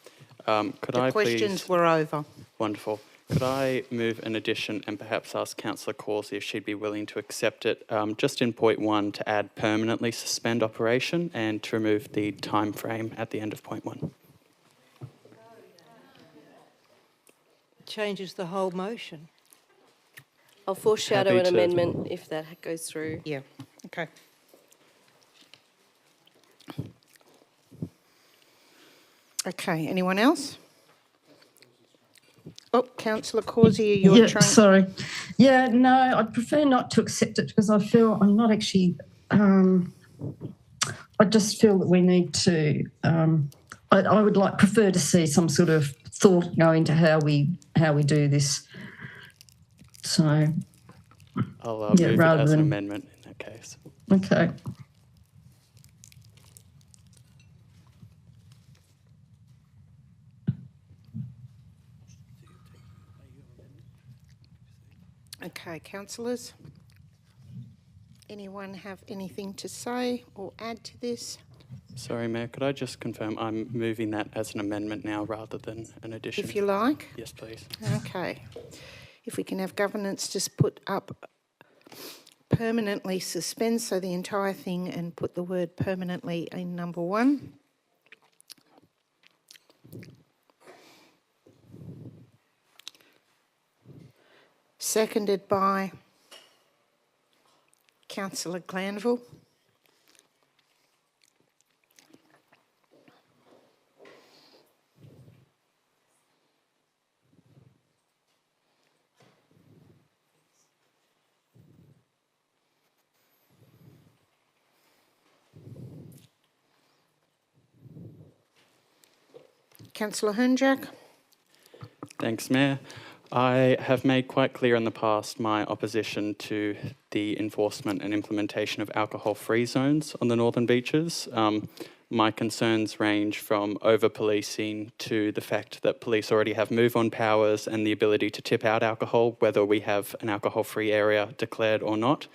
Could the I questions please... were over. Wonderful. Could I move an addition and perhaps ask Councillor Causey if she'd be willing to accept it, just in point 1 to add permanently suspend operation and to remove the time frame at the end of point 1? Changes the whole motion. I'll foreshadow Happy an to- amendment if that goes through. Yeah, okay. Okay, anyone else? Oh, Councillor Causey, you're trying... Sorry. Yeah, no, I'd prefer not to accept it because I feel I'm not actually... I just feel that we need to... I would prefer to see some sort of thought go into how we do this. So I'll Yeah, move it rather as an than- amendment in that case. Okay. Okay, councillors. Anyone have anything to say or add to this? Sorry, Mayor, could I just confirm I'm moving that as an amendment now rather than an addition? If you like. Yes, please. Okay. If we can have governance just put up permanently suspend, so the entire thing, and put the word permanently in number 1. Seconded by Councillor Glanville. Councillor Hernjack. Thanks, Mayor. I have made quite clear in the past my opposition to the enforcement and implementation of alcohol-free zones on the northern beaches. My concerns range from over-policing to the fact that police already have move-on powers and the ability to tip out alcohol, whether we have an alcohol-free area declared or not.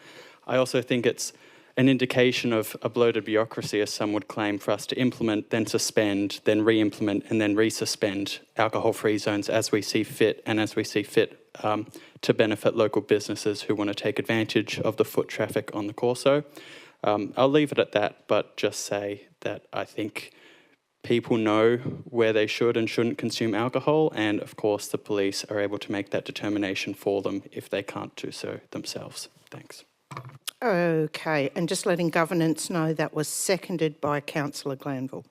I also think it's an indication of a bloated bureaucracy, as some would claim, for us to implement, then suspend, then re-implement, and then resuspend alcohol-free zones as we see fit, and as we see fit to benefit local businesses who want to take advantage of the foot traffic on the Corso. I'll leave it at that, but just say that I think people know where they should and shouldn't consume alcohol, and of course the police are able to make that determination for them if they can't do so themselves. Thanks. Okay, and just letting governance know that was seconded by Councillor Glanville.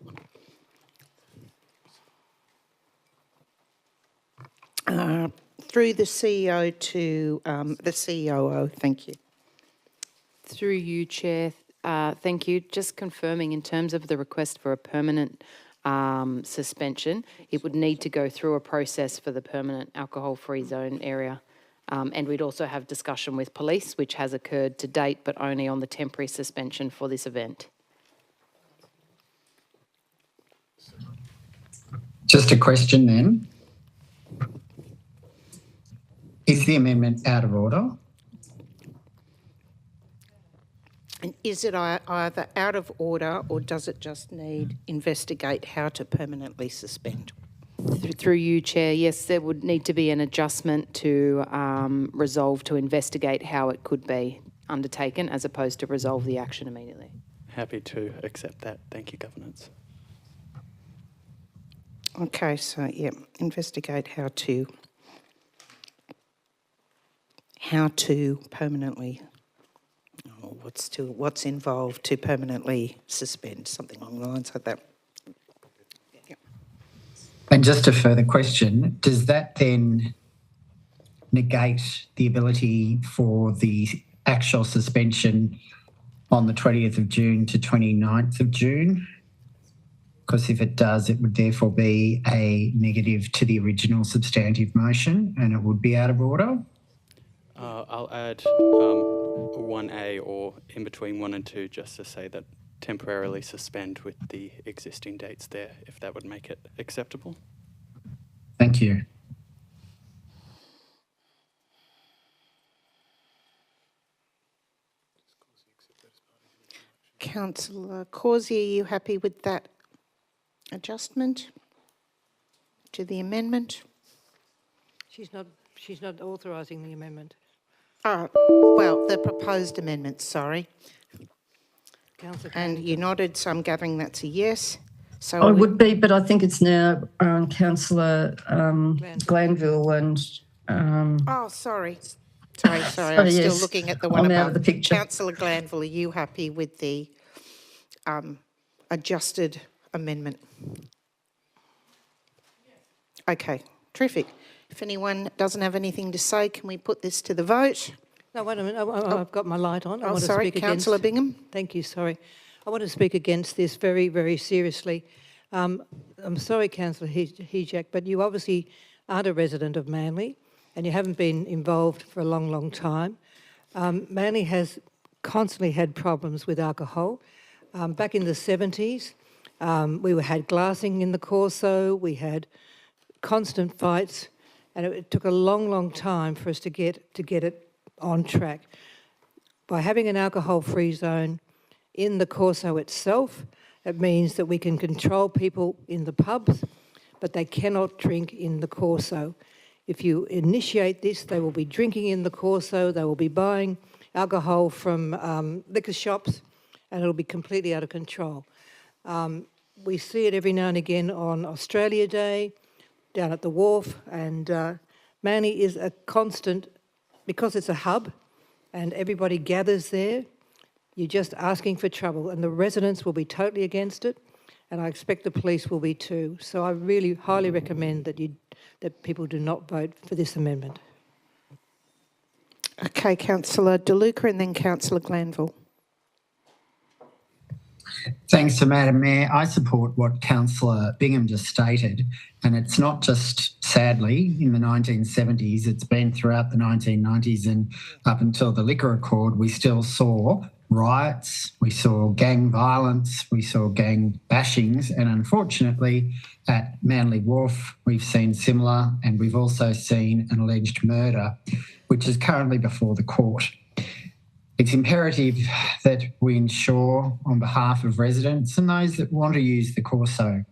Through the CEO to the COO, thank you. Through you, Chair, thank you. Just confirming, in terms of the request for a permanent suspension, it would need to go through a process for the permanent alcohol-free zone area. And we'd also have discussion with police, which has occurred to date, but only on the temporary suspension for this event. Just a question then. Is the amendment out of order? And is it either out of order or does it just need investigate how to permanently suspend? Through you, Chair, yes, there would need to be an adjustment to resolve to investigate how it could be undertaken as opposed to resolve the action immediately. Happy to accept that. Thank you, Governance. Okay, so yeah, investigate how to permanently, what's involved to permanently suspend, something along the lines like that. And just a further question, does that then negate the ability for the actual suspension on the 20th of June to 29th of June? Because if it does, it would therefore be a negative to the original substantive motion and it would be out of order. I'll add 1A or in between 1 and 2 just to say that temporarily suspend with the existing dates there, if that would make it acceptable. Thank you. Councillor Cawsey, are you happy with that adjustment to the amendment? She's not authorising the amendment. Well, the proposed amendment, sorry. Councillor And you nodded, so I'm gathering that's a yes. So I would be, but I think it's now Councillor Glanville and... oh, sorry. Sorry, I'm yes, still looking at the one I'm above. out of the picture. Councillor Glanville, are you happy with the adjusted amendment? Okay, terrific. If anyone doesn't have anything to say, can we put this to the vote? No, wait a minute. I've got my light on. I Oh, want to sorry, speak Councillor Bingham. Thank you, sorry. I want to speak against this very, very seriously. I'm sorry, Councillor Hejak, but you obviously aren't a resident of Manly and you haven't been involved for a long, long time. Manly has constantly had problems with alcohol. Back in the 70s, we had glassing in the Corso, we had constant fights, and it took a long, long time for us to get it on track. By having an alcohol-free zone in the Corso itself, it means that we can control people in the pubs, but they cannot drink in the Corso. If you initiate this, they will be drinking in the Corso, they will be buying alcohol from liquor shops, and it'll be completely out of control. We see it every now and again on Australia Day, down at the wharf, and Manly is a constant, because it's a hub and everybody gathers there, you're just asking for trouble, and the residents will be totally against it, and I expect the police will be too. So I really highly recommend that people do not vote for this amendment. Okay, Councillor De Luca and then Councillor Glanville. Thanks to Madam Mayor. I support what Councillor Bingham just stated, and it's not just, sadly, in the 1970s, it's been throughout the 1990s and up until the Liquor Accord, we still saw riots, we saw gang violence, we saw gang bashings, and unfortunately at Manly Wharf we've seen similar, and we've also seen an alleged murder which is currently before the court. It's imperative that we ensure on behalf of residents and those that want to use the Corso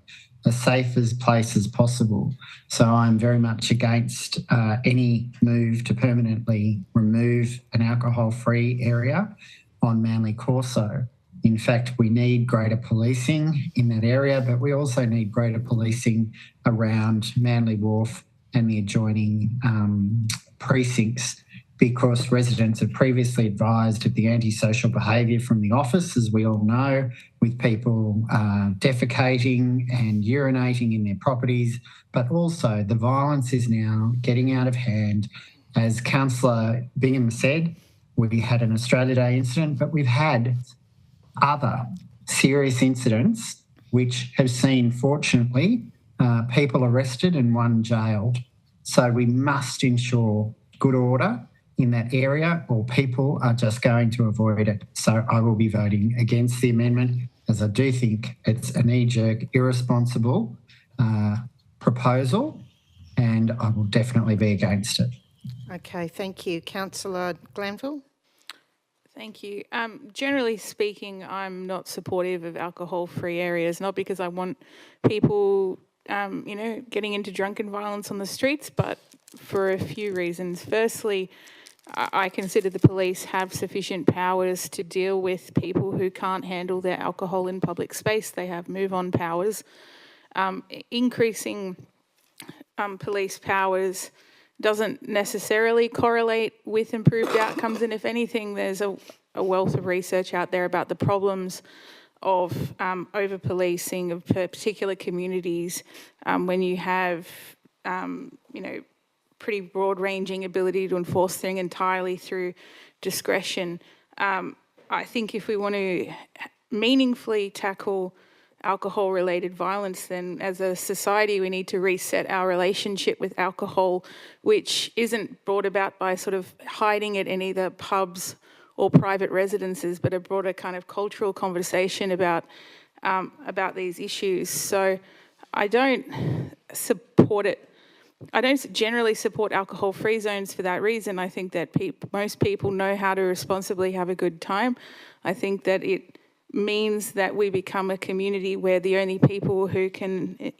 as safe as place as possible. So I'm very much against any move to permanently remove an alcohol-free area on Manly Corso. In fact, we need greater policing in that area, but we also need greater policing around Manly Wharf and the adjoining precincts, because residents have previously advised of the antisocial behaviour from the office, as we all know, with people defecating and urinating in their properties, but also the violence is now getting out of hand. As Councillor Bingham said, we had an Australia Day incident, but we've had other serious incidents which have seen, fortunately, people arrested and one jailed. So we must ensure good order in that area, or people are just going to avoid it. So I will be voting against the amendment, as I do think it's a knee-jerk, irresponsible proposal, and I will definitely be against it. Okay, thank you. Councillor Glanville? Thank you. Generally speaking, I'm not supportive of alcohol-free areas, not because I want people, getting into drunken violence on the streets, but for a few reasons. Firstly, I consider the police have sufficient powers to deal with people who can't handle their alcohol in public space. They have move-on powers. Increasing police powers doesn't necessarily correlate with improved outcomes, and if anything, there's a wealth of research out there about the problems of over-policing of particular communities when you have, pretty broad-ranging ability to enforce things entirely through discretion. I think if we want to meaningfully tackle alcohol-related violence, then as a society we need to reset our relationship with alcohol, which isn't brought about by sort of hiding it in either pubs or private residences, but a broader kind of cultural conversation about these issues. So I don't support it. I don't generally support alcohol-free zones for that reason. I think that most people know how to responsibly have a good time. I think that it means that we become a community where the only people who can,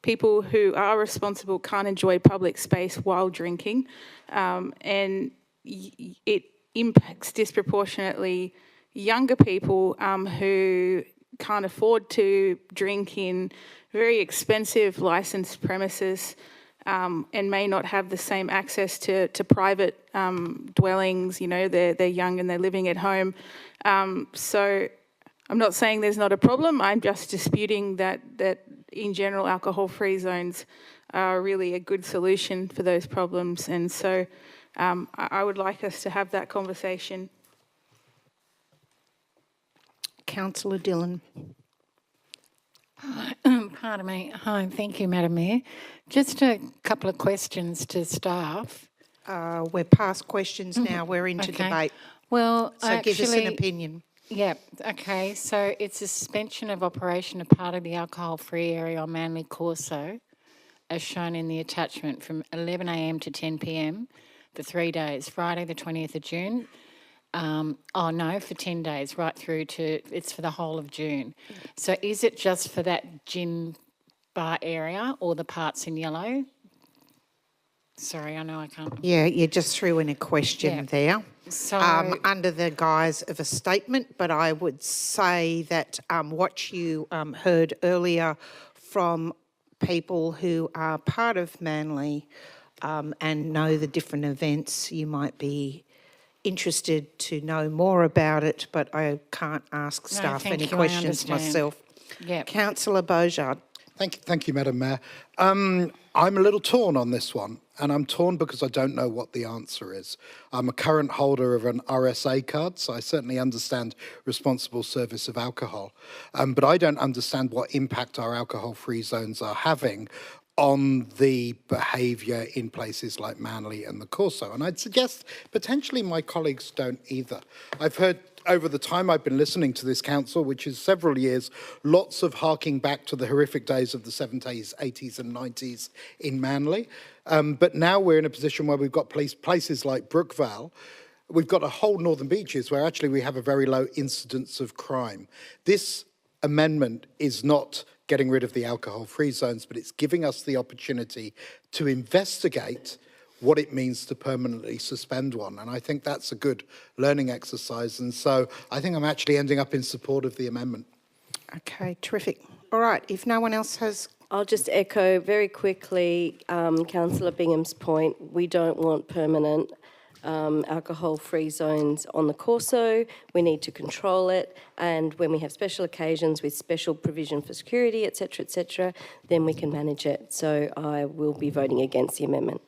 people who are responsible can't enjoy public space while drinking. And it impacts disproportionately younger people who can't afford to drink in very expensive licensed premises, and may not have the same access to private dwellings. They're young and they're living at home. So I'm not saying there's not a problem. I'm just disputing that in general alcohol-free zones are really a good solution for those problems. And so I would like us to have that conversation. Councillor Dillon. Pardon me. Hi, thank you, Madam Mayor. Just a couple of questions to staff. we're past questions now, we're into Okay. debate. Well, So give us an actually- opinion. Yeah, okay. So it's a suspension of operation of part of the alcohol-free area on Manly Corso, as shown in the attachment, from 11 a.m. to 10 p.m. for 3 days, Friday the 20th of June. For 10 days, right through to, it's for the whole of June. So is it just for that gin bar area or the parts in yellow? Sorry, I know I can't. Yeah, you just threw in a question Yeah. there. So- Under the guise of a statement, but I would say that what you heard earlier from people who are part of Manly and know the different events, you might be interested to know more about it, but I can't ask No, staff thank any you, I questions understand. myself. Yeah. Councillor Beaujard. Thank you, Madam Mayor. I'm a little torn on this one, and I'm torn because I don't know what the answer is. I'm a current holder of an RSA card, so I certainly understand responsible service of alcohol, but I don't understand what impact our alcohol-free zones are having on the behaviour in places like Manly and the Corso. And I'd suggest potentially my colleagues don't either. I've heard over the time I've been listening to this council, which is several years, lots of harking back to the horrific days of the 70s, 80s and 90s in Manly. But now we're in a position where we've got places like Brookvale. We've got a whole Northern Beaches where actually we have a very low incidence of crime. This amendment is not getting rid of the alcohol-free zones, but it's giving us the opportunity to investigate what it means to permanently suspend one. And I think that's a good learning exercise. And so I think I'm actually ending up in support of the amendment. Okay, terrific. All right, if no one else has... I'll just echo very quickly Councillor Bingham's point. We don't want permanent alcohol-free zones on the Corso. We need to control it, and when we have special occasions with special provision for security, etc., then we can manage it. So I will be voting against the amendment.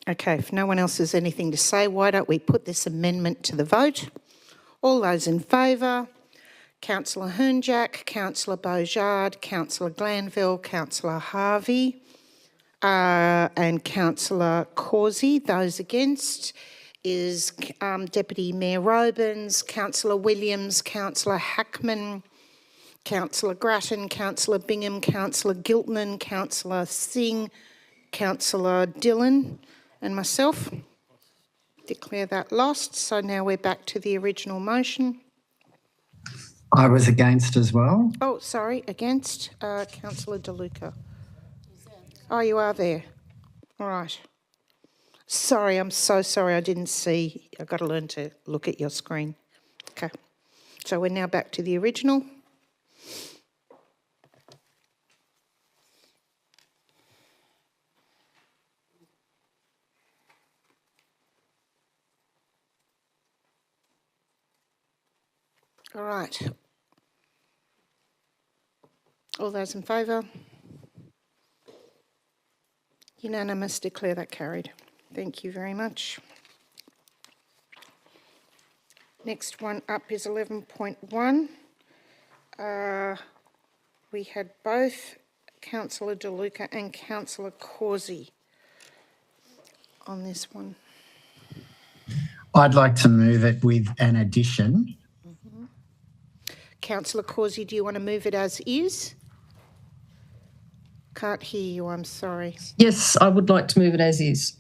Okay, if no one else has anything to say, why don't we put this amendment to the vote? All those in favour? Councillor Hernjack, Councillor Beaujard, Councillor Glanville, Councillor Harvey and Councillor Causey. Those against is Deputy Mayor Robins, Councillor Williams, Councillor Hackman, Councillor Grattan, Councillor Bingham, Councillor Giltman, Councillor Singh, Councillor Dillon and myself. Declare that lost. So now we're back to the original motion. I was against as well. Oh, sorry, against Councillor De Luca. Oh, you are there. All right. Sorry, I'm so sorry. I didn't see. I've got to learn to look at your screen. Okay. So we're now back to the original. All right. All those in favour? Unanimous, declare that carried. Thank you very much. Next one up is 11.1. We had both Councillor De Luca and Councillor Causey on this one. I'd like to move it with an addition. Councillor Causey, do you want to move it as is? Can't hear you, I'm sorry. Yes, I would like to move it as is.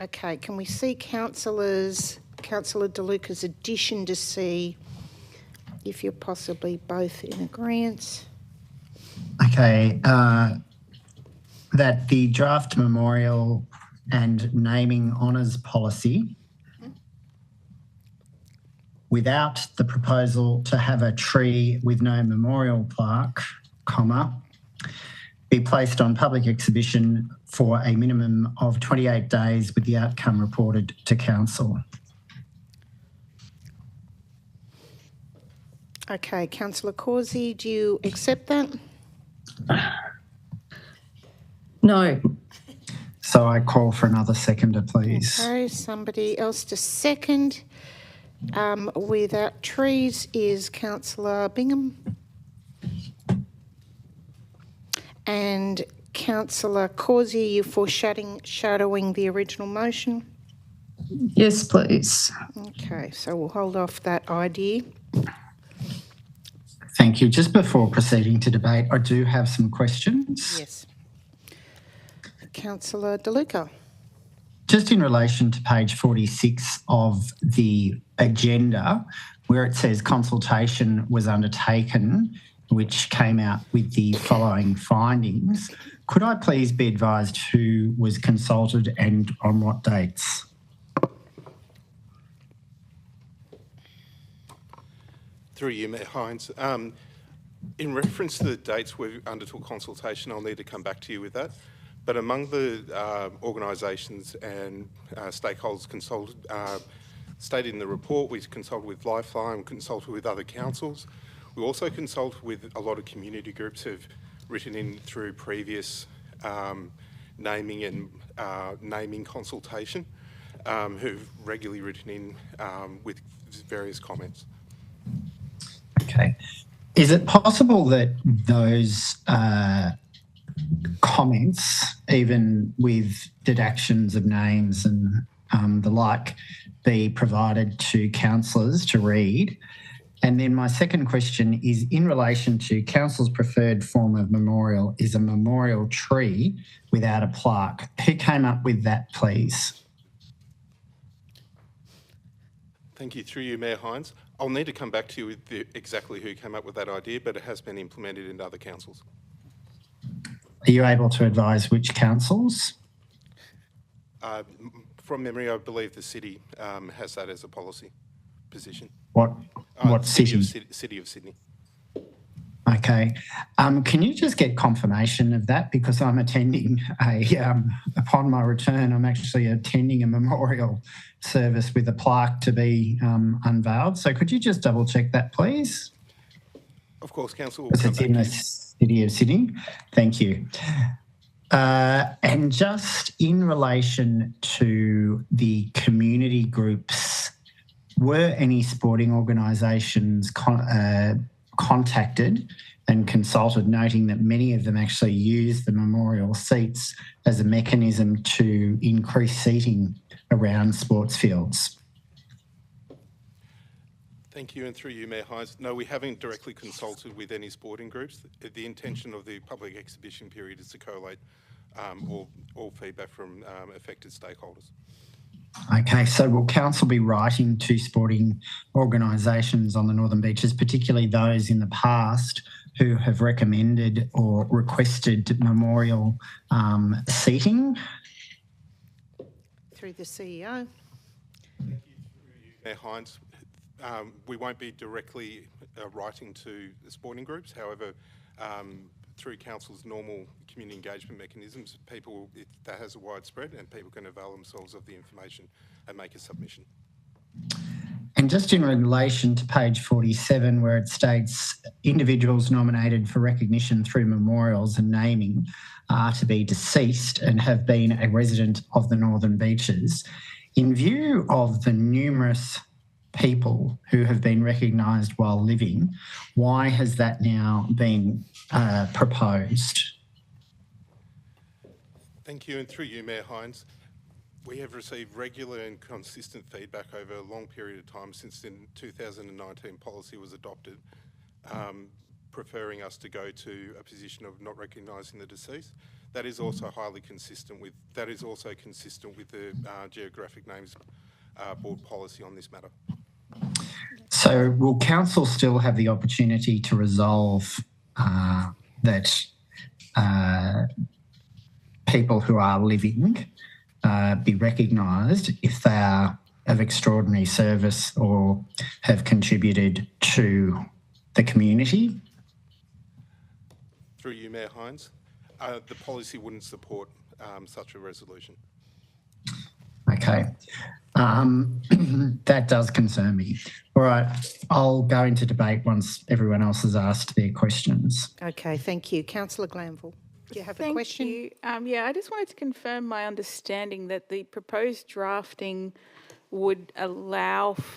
Okay, can we see Councillor De Luca's addition to see if you're possibly both in agreement? Okay, that the draft memorial and naming honours policy, without the proposal to have a tree with no memorial plaque, comma, be placed on public exhibition for a minimum of 28 days with the outcome reported to council. Okay, Councillor Causey, do you accept that? No. So I call for another seconder, please. Okay, somebody else to second. Without trees is Councillor Bingham. And Councillor Causier, you foreshadowing the original motion? Yes, please. Okay, so we'll hold off that idea. Thank you. Just before proceeding to debate, I do have some questions. Yes. Councillor De Luca. Just in relation to page 46 of the agenda, where it says consultation was undertaken, which came out with the following findings, could I please be advised who was consulted and on what dates? Through you, Mayor Hines. In reference to the dates we undertook consultation, I'll need to come back to you with that. But among the organisations and stakeholders consulted, stated in the report, we consulted with Lifeline, consulted with other councils. We also consulted with a lot of community groups who've written in through previous naming and naming consultation, who've regularly written in with various comments. Okay. Is it possible that those comments, even with deductions of names and the like, be provided to councillors to read? And then my second question is in relation to council's preferred form of memorial is a memorial tree without a plaque. Who came up with that, please? Thank you. Through you, Mayor Hines. I'll need to come back to you with exactly who came up with that idea, but it has been implemented in other councils. Are you able to advise which councils? From memory, I believe the city has that as a policy position. What city? City of Sydney. Okay. Can you just get confirmation of that? Because I'm attending upon my return, I'm actually attending a memorial service with a plaque to be unveiled. So could you just double check that, please? Of course, Council will Because come it's back in to the you. City of Sydney. Thank you. And just in relation to the community groups, were any sporting organisations contacted and consulted, noting that many of them actually use the memorial seats as a mechanism to increase seating around sports fields? Thank you, and through you, Mayor Hines. No, we haven't directly consulted with any sporting groups. The intention of the public exhibition period is to collate all feedback from affected stakeholders. Okay, so will council be writing to sporting organisations on the Northern Beaches, particularly those in the past who have recommended or requested memorial seating? Through the CEO. Mayor Hines, we won't be directly writing to the sporting groups. However, through council's normal community engagement mechanisms, that has a widespread and people can avail themselves of the information and make a submission. And just in relation to page 47, where it states individuals nominated for recognition through memorials and naming are to be deceased and have been a resident of the Northern Beaches. In view of the numerous people who have been recognised while living, why has that now been proposed? Thank you, and through you, Mayor Hines, we have received regular and consistent feedback over a long period of time since the 2019 policy was adopted, preferring us to go to a position of not recognising the deceased. That is also highly consistent with, the Geographic Names Board policy on this matter. So will council still have the opportunity to resolve that people who are living be recognised if they are of extraordinary service or have contributed to the community? Through you, Mayor Hines, the policy wouldn't support such a resolution. Okay. That does concern me. All right, I'll go into debate once everyone else has asked their questions. Okay, thank you. Councillor Glanville, do you have a question? Thank you. Yeah, I just wanted to confirm my understanding that the proposed drafting would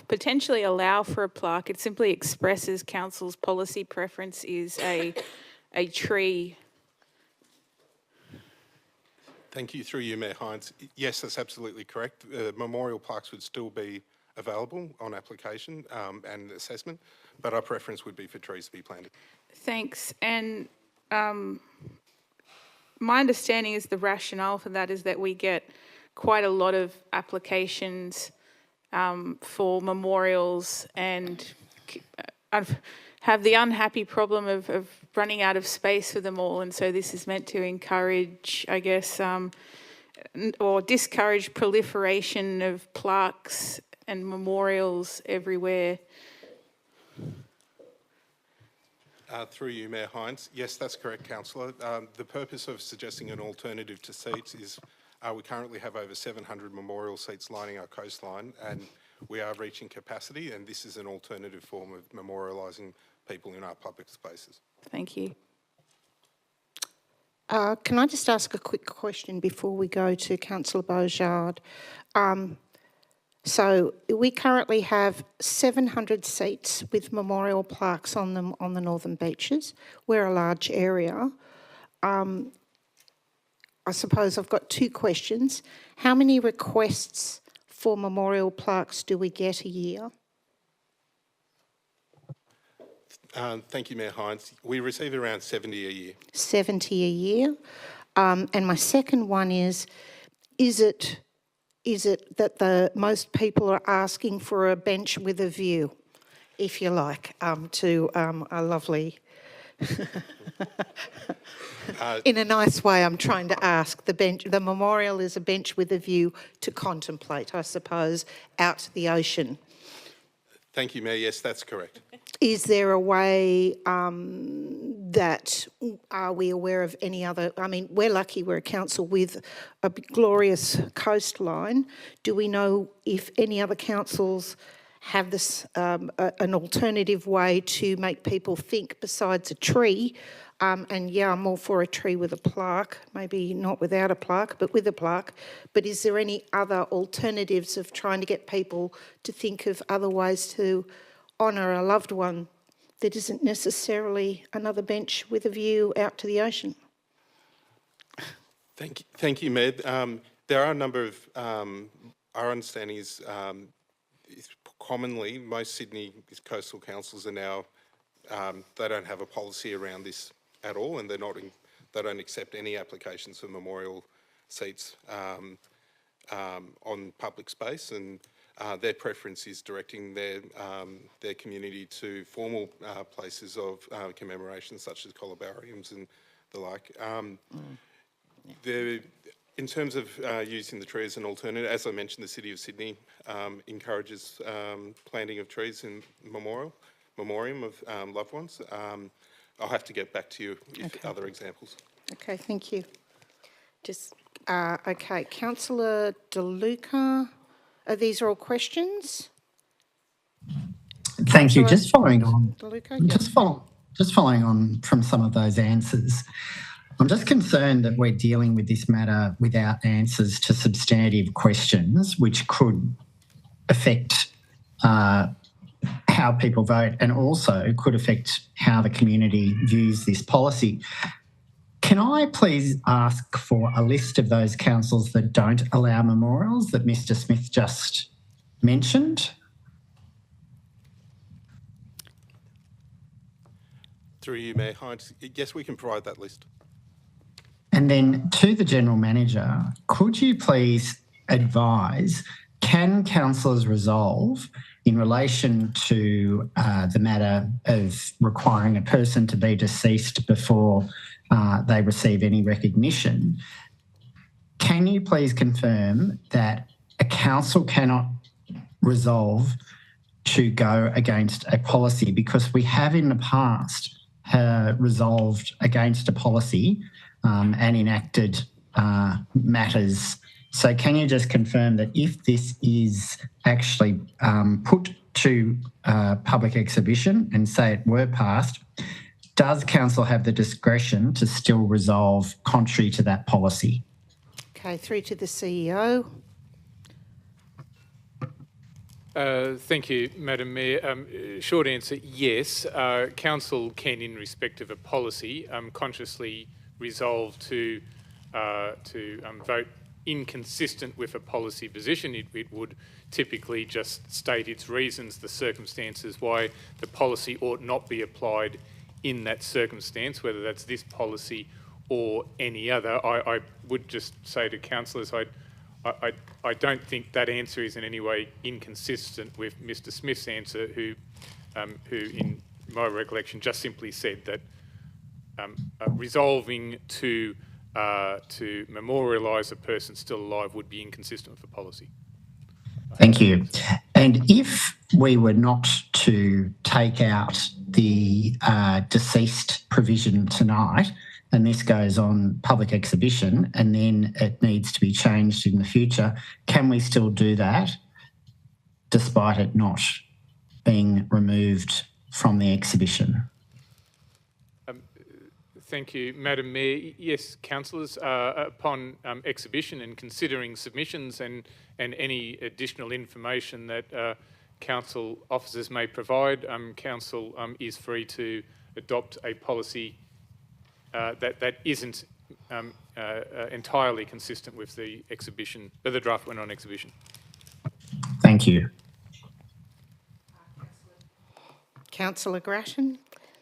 potentially allow for a plaque. It simply expresses council's policy preference is a tree. Thank you. Through you, Mayor Hines. Yes, that's absolutely correct. Memorial plaques would still be available on application and assessment, but our preference would be for trees to be planted. Thanks. And my understanding is the rationale for that is that we get quite a lot of applications for memorials and have the unhappy problem of running out of space for them all. And so this is meant to encourage, I guess, or discourage proliferation of plaques and memorials everywhere. Through you, Mayor Hines. Yes, that's correct, Councillor. The purpose of suggesting an alternative to seats is we currently have over 700 memorial seats lining our coastline, and we are reaching capacity, and this is an alternative form of memorialising people in our public spaces. Thank you. Can I just ask a quick question before we go to Councillor Beaujard? So we currently have 700 seats with memorial plaques on them on the Northern Beaches. We're a large area. I suppose I've got two questions. How many requests for memorial plaques do we get a year? Thank you, Mayor Hines. We receive around 70 a year. 70 a year. And my second one is it that the most people are asking for a bench with a view, if you like, to a lovely... In a nice way, I'm trying to ask. The memorial is a bench with a view to contemplate, I suppose, out to the ocean. Thank you, Mayor. Yes, that's correct. Is there a way that, are we aware of any other, I mean, we're lucky we're a council with a glorious coastline. Do we know if any other councils have this, an alternative way to make people think besides a tree? And yeah, I'm all for a tree with a plaque, maybe not without a plaque, but with a plaque. But is there any other alternatives of trying to get people to think of other ways to honour a loved one that isn't necessarily another bench with a view out to the ocean? Thank you, Mayor. There are a number of, our understanding is commonly, most Sydney coastal councils are now, they don't have a policy around this at all, and they don't accept any applications for memorial seats on public space, and their preference is directing their community to formal places of commemoration, such as columbariums and the like. In terms of using the tree as an alternative, as I mentioned, the City of Sydney encourages planting of trees in memoriam of loved ones. I'll have to get back to you with other examples. Okay, thank you. Okay, Councillor De Luca, these are all questions? Thank you. Just following on, De Luca, just following on from some of those answers, I'm just concerned that we're dealing with this matter without answers to substantive questions, which could affect how people vote and also could affect how the community views this policy. Can I please ask for a list of those councils that don't allow memorials that Mr. Smith just mentioned? Through you, Mayor Hines. Yes, we can provide that list. And then to the General Manager, could you please advise, can councillors resolve in relation to the matter of requiring a person to be deceased before they receive any recognition, can you please confirm that a council cannot resolve to go against a policy? Because we have in the past resolved against a policy and enacted matters. So can you just confirm that if this is actually put to public exhibition and say it were passed, does council have the discretion to still resolve contrary to that policy? Okay, through to the CEO. Thank you, Madam Mayor. Short answer, yes. Council can, in respect of a policy, consciously resolve to vote inconsistent with a policy position. It would typically just state its reasons, the circumstances why the policy ought not be applied in that circumstance, whether that's this policy or any other. I would just say to councillors, I don't think that answer is in any way inconsistent with Mr Smith's answer, who in my recollection just simply said that resolving to memorialise a person still alive would be inconsistent with the policy. Thank you. And if we were not to take out the deceased provision tonight, and this goes on public exhibition, and then it needs to be changed in the future, can we still do that despite it not being removed from the exhibition? Thank you, Madam Mayor. Yes, councillors, upon exhibition and considering submissions and any additional information that council officers may provide, council is free to adopt a policy that isn't entirely consistent with the exhibition, the draft went on exhibition. Thank you. Councillor Grattan.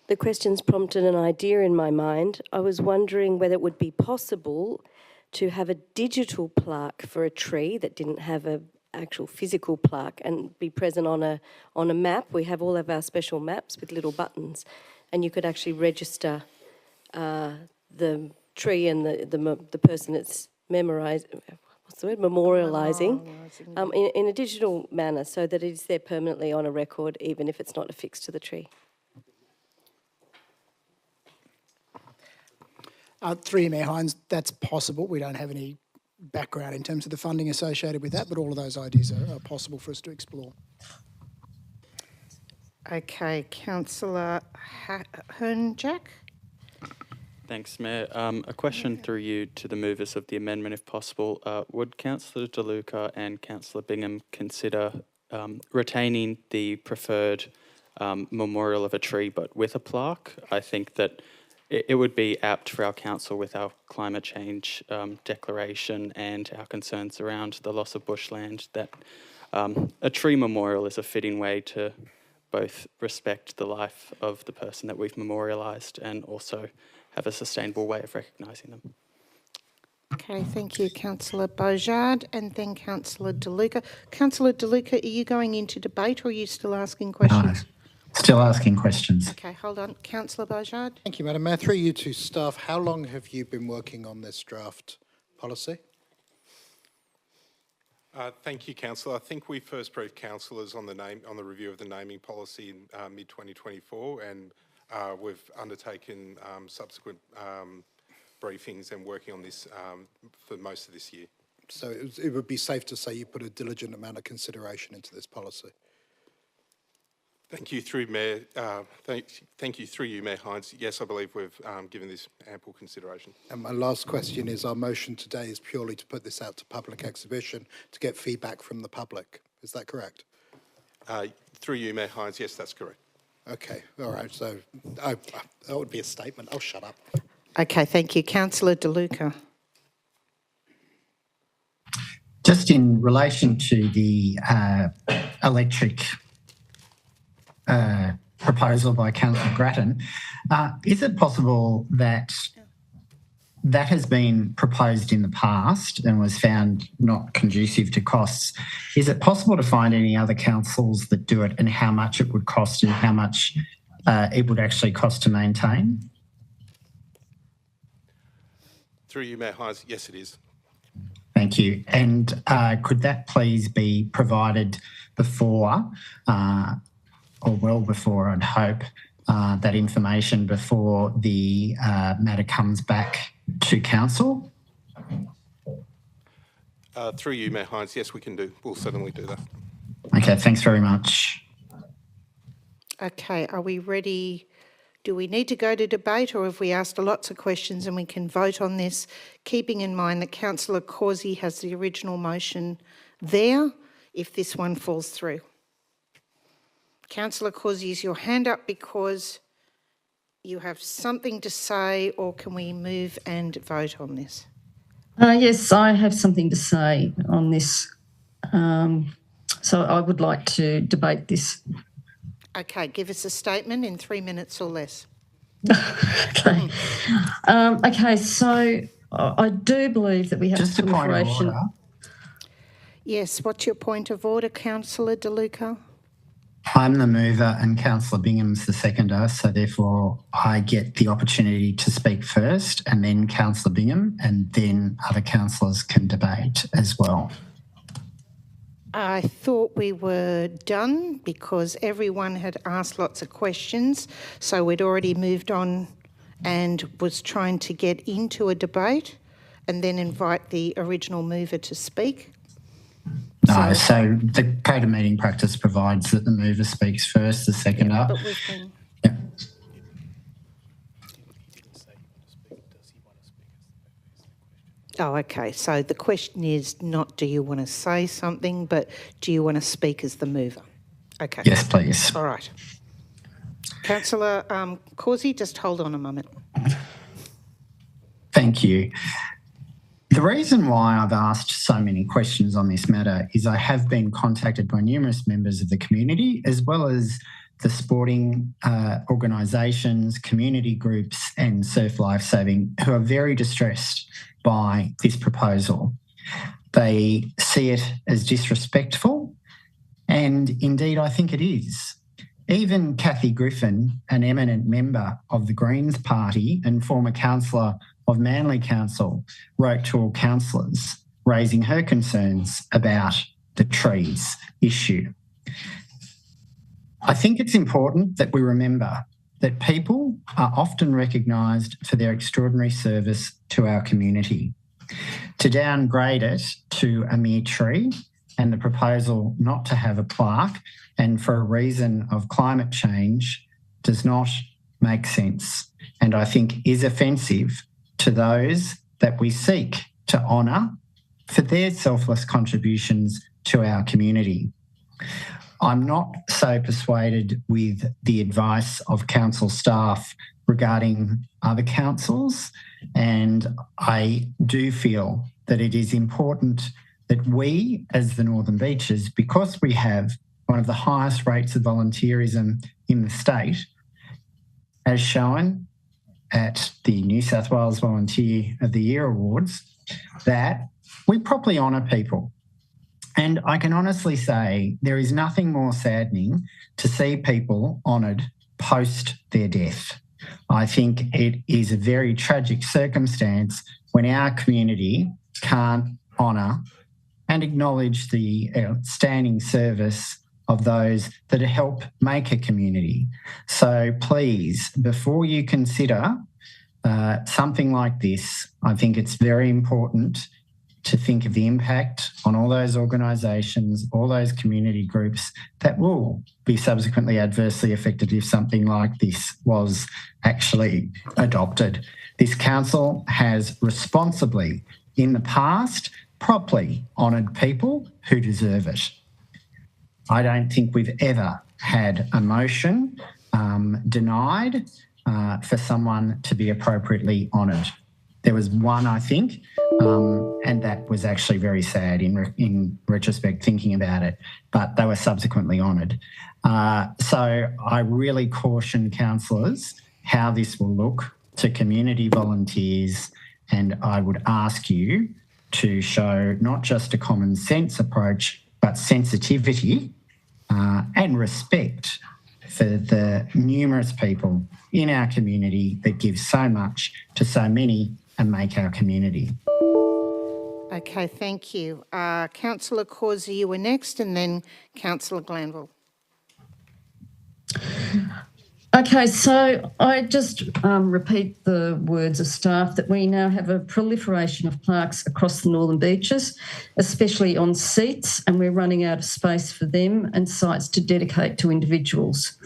The question's prompted an idea in my mind. I was wondering whether it would be possible to have a digital plaque for a tree that didn't have an actual physical plaque and be present on a map. We have all of our special maps with little buttons, and you could actually register the tree and the person that's memorialising in a digital manner, so that it is there permanently on a record, even if it's not affixed to the tree. Through you, Mayor Hines, that's possible. We don't have any background in terms of the funding associated with that, but all of those ideas are possible for us to explore. Okay, Councillor Hernjack. Thanks, Mayor. A question through you to the movers of the amendment, if possible. Would Councillor De Luca and Councillor Bingham consider retaining the preferred memorial of a tree but with a plaque? I think that it would be apt for our council with our climate change declaration and our concerns around the loss of bushland that a tree memorial is a fitting way to both respect the life of the person that we've memorialised and also have a sustainable way of recognising them. Okay, thank you, Councillor Beaujard, and then Councillor De Luca. Councillor De Luca, are you going into debate or are you still asking questions? No, still asking questions. Okay, hold on. Councillor Beaujard. Thank you, Madam Mayor. Through you to staff, how long have you been working on this draft policy? Thank you, Councillor. I think we first briefed councillors on the review of the naming policy in mid-2024, and we've undertaken subsequent briefings and working on this for most of this year. So it would be safe to say you put a diligent amount of consideration into this policy. Thank you, through Mayor. Thank you, through you, Mayor Hines. Yes, I believe we've given this ample consideration. And my last question is, our motion today is purely to put this out to public exhibition to get feedback from the public. Is that correct? Through you, Mayor Hines, yes, that's correct. Okay, all right. So that would be a statement. I'll shut up. Okay, thank you. Councillor De Luca. Just in relation to the electric proposal by Councillor Grattan, is it possible that that has been proposed in the past and was found not conducive to costs? Is it possible to find any other councils that do it and how much it would cost and how much it would actually cost to maintain? Through you, Mayor Hines, yes, it is. Thank you. And could that please be provided before, or well before, I'd hope, that information before the matter comes back to council? Through you, Mayor Hines, yes, we can do. We'll certainly do that. Okay, thanks very much. Okay, are we ready? Do we need to go to debate, or have we asked lots of questions and we can vote on this, keeping in mind that Councillor Causey has the original motion there if this one falls through? Councillor Causey, is your hand up because you have something to say, or can we move and vote on this? Yes, I have something to say on this. So I would like to debate this. Okay, give us a statement in 3 minutes or less. Okay. Okay, so I do believe that we have Just a point of proliferation. order. Yes, what's your point of order, Councillor De Luca? I'm the mover and Councillor Bingham's the seconder, so therefore I get the opportunity to speak first and then Councillor Bingham, and then other councillors can debate as well. I thought we were done because everyone had asked lots of questions, so we'd already moved on and was trying to get into a debate and then invite the original mover to speak. No, so the code of meeting practice provides that the mover speaks first, the seconder. But we've been... Oh, okay. So the question is not do you want to say something, but do you want to speak as the mover? Okay. Yes, please. All right. Councillor Causey, just hold on a moment. Thank you. The reason why I've asked so many questions on this matter is I have been contacted by numerous members of the community, as well as the sporting organisations, community groups and Surf Lifesaving, who are very distressed by this proposal. They see it as disrespectful, and indeed I think it is. Even Kathy Griffin, an eminent member of the Greens Party and former councillor of Manly Council, wrote to all councillors raising her concerns about the trees issue. I think it's important that we remember that people are often recognised for their extraordinary service to our community. To downgrade it to a mere tree and the proposal not to have a plaque and for a reason of climate change does not make sense, and I think is offensive to those that we seek to honour for their selfless contributions to our community. I'm not so persuaded with the advice of council staff regarding other councils, and I do feel that it is important that we, as the Northern Beaches, because we have one of the highest rates of volunteerism in the state, as shown at the New South Wales Volunteer of the Year Awards, that we properly honour people. And I can honestly say there is nothing more saddening to see people honoured post their death. I think it is a very tragic circumstance when our community can't honour and acknowledge the outstanding service of those that help make a community. So please, before you consider something like this, I think it's very important to think of the impact on all those organisations, all those community groups that will be subsequently adversely affected if something like this was actually adopted. This council has responsibly, in the past, properly honoured people who deserve it. I don't think we've ever had a motion denied for someone to be appropriately honoured. There was one, I think, and that was actually very sad in retrospect, thinking about it, but they were subsequently honoured. So I really caution councillors how this will look to community volunteers, and I would ask you to show not just a common sense approach, but sensitivity and respect for the numerous people in our community that give so much to so many and make our community. Okay, thank you. Councillor Causey, you were next, and then Councillor Glanville. Okay, so I just repeat the words of staff that we now have a proliferation of plaques across the Northern Beaches, especially on seats, and we're running out of space for them and sites to dedicate to individuals.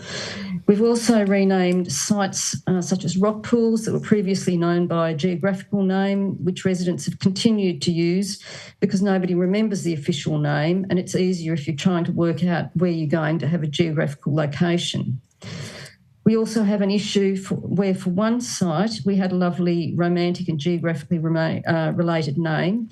We've also renamed sites such as rock pools that were previously known by a geographical name, which residents have continued to use because nobody remembers the official name, and it's easier if you're trying to work out where you're going to have a geographical location. We also have an issue where for one site we had a lovely romantic and geographically related name,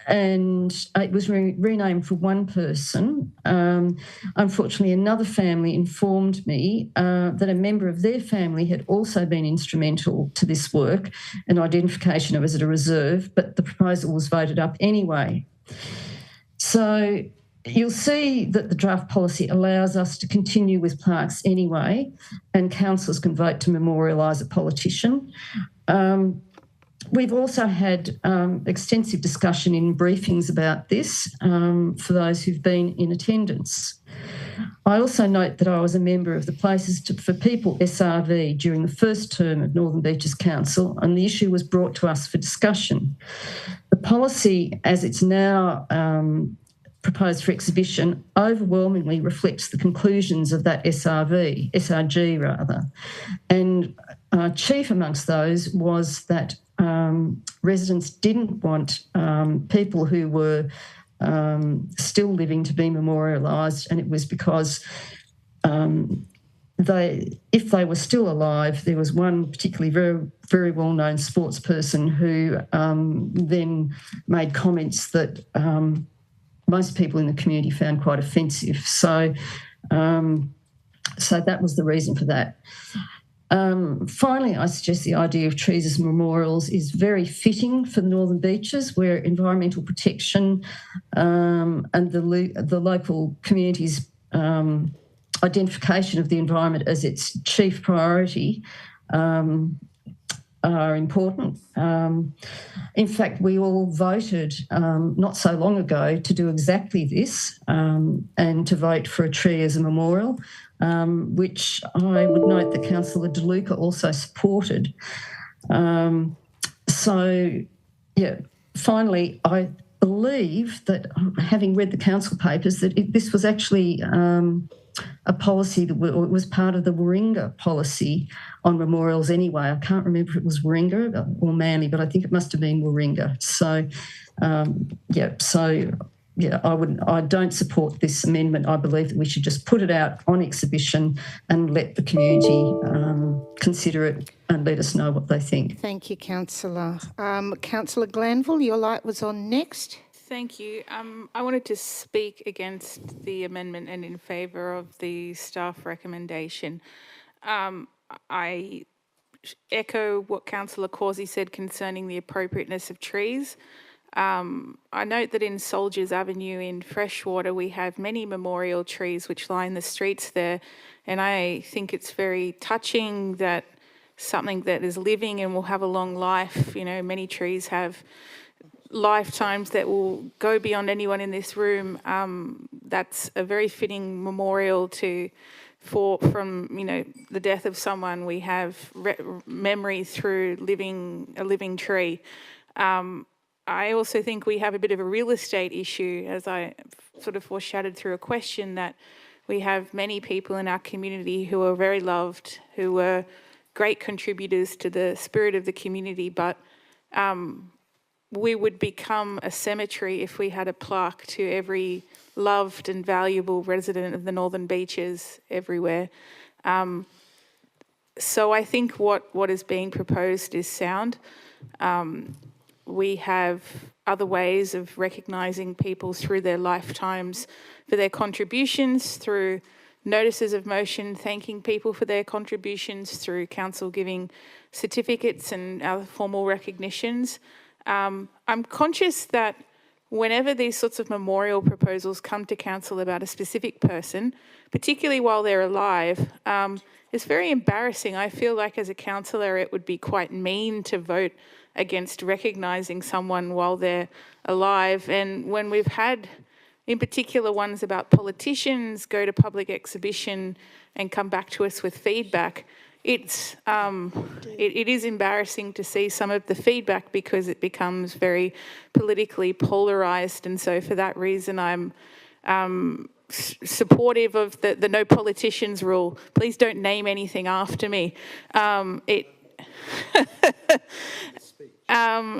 and it was renamed for one person. Unfortunately, another family informed me that a member of their family had also been instrumental to this work and identification of it as a reserve, but the proposal was voted up anyway. So you'll see that the draft policy allows us to continue with plaques anyway, and councillors can vote to memorialise a politician. We've also had extensive discussion in briefings about this for those who've been in attendance. I also note that I was a member of the Places for People SRV during the first term of Northern Beaches Council, and the issue was brought to us for discussion. The policy, as it's now proposed for exhibition, overwhelmingly reflects the conclusions of that SRG rather. And chief amongst those was that residents didn't want people who were still living to be memorialised, and it was because if they were still alive, there was one particularly very, very well-known sports person who then made comments that most people in the community found quite offensive. So that was the reason for that. Finally, I suggest the idea of trees as memorials is very fitting for the Northern Beaches, where environmental protection and the local community's identification of the environment as its chief priority are important. In fact, we all voted not so long ago to do exactly this and to vote for a tree as a memorial, which I would note that Councillor De Luca also supported. Finally, I believe that, having read the council papers, that this was actually a policy that was part of the Warringah policy on memorials anyway. I can't remember if it was Warringah or Manly, but I think it must have been Warringah. I don't support this amendment. I believe that we should just put it out on exhibition and let the community consider it and let us know what they think. Thank you, Councillor. Councillor Glanville, your light was on next. Thank you. I wanted to speak against the amendment and in favour of the staff recommendation. I echo what Councillor Causey said concerning the appropriateness of trees. I note that in Soldiers Avenue in Freshwater, we have many memorial trees which line the streets there, and I think it's very touching that something that is living and will have a long life, many trees have lifetimes that will go beyond anyone in this room. That's a very fitting memorial from the death of someone. We have memory through a living tree. I also think we have a bit of a real estate issue, as I sort of foreshadowed through a question, that we have many people in our community who are very loved, who were great contributors to the spirit of the community, but we would become a cemetery if we had a plaque to every loved and valuable resident of the Northern Beaches everywhere. So I think what is being proposed is sound. We have other ways of recognising people through their lifetimes for their contributions, through notices of motion thanking people for their contributions, through council giving certificates and other formal recognitions. I'm conscious that whenever these sorts of memorial proposals come to council about a specific person, particularly while they're alive, it's very embarrassing. I feel like as a councillor it would be quite mean to vote against recognising someone while they're alive. And when we've had, in particular, ones about politicians go to public exhibition and come back to us with feedback, it is embarrassing to see some of the feedback because it becomes very politically polarised. And so for that reason, I'm supportive of the no politicians rule. Please don't name anything after me.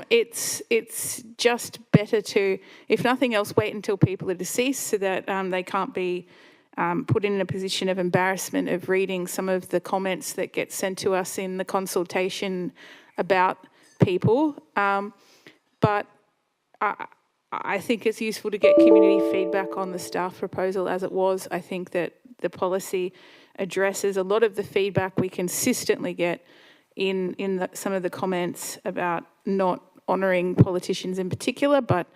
It's just better to, if nothing else, wait until people are deceased so that they can't be put in a position of embarrassment of reading some of the comments that get sent to us in the consultation about people. But I think it's useful to get community feedback on the staff proposal as it was. I think that the policy addresses a lot of the feedback we consistently get in some of the comments about not honouring politicians in particular, but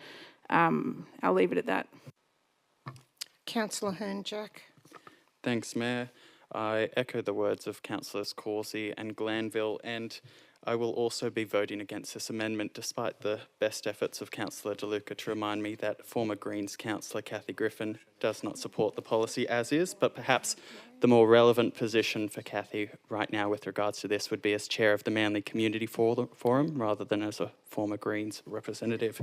I'll leave it at that. Councillor Hearn-Jack. Thanks, Mayor. I echo the words of Councillors Causey and Glanville, and I will also be voting against this amendment despite the best efforts of Councillor De Luca to remind me that former Greens councillor Cathy Griffin does not support the policy as is, but perhaps the more relevant position for Cathy right now with regards to this would be as chair of the Manly Community Forum rather than as a former Greens representative.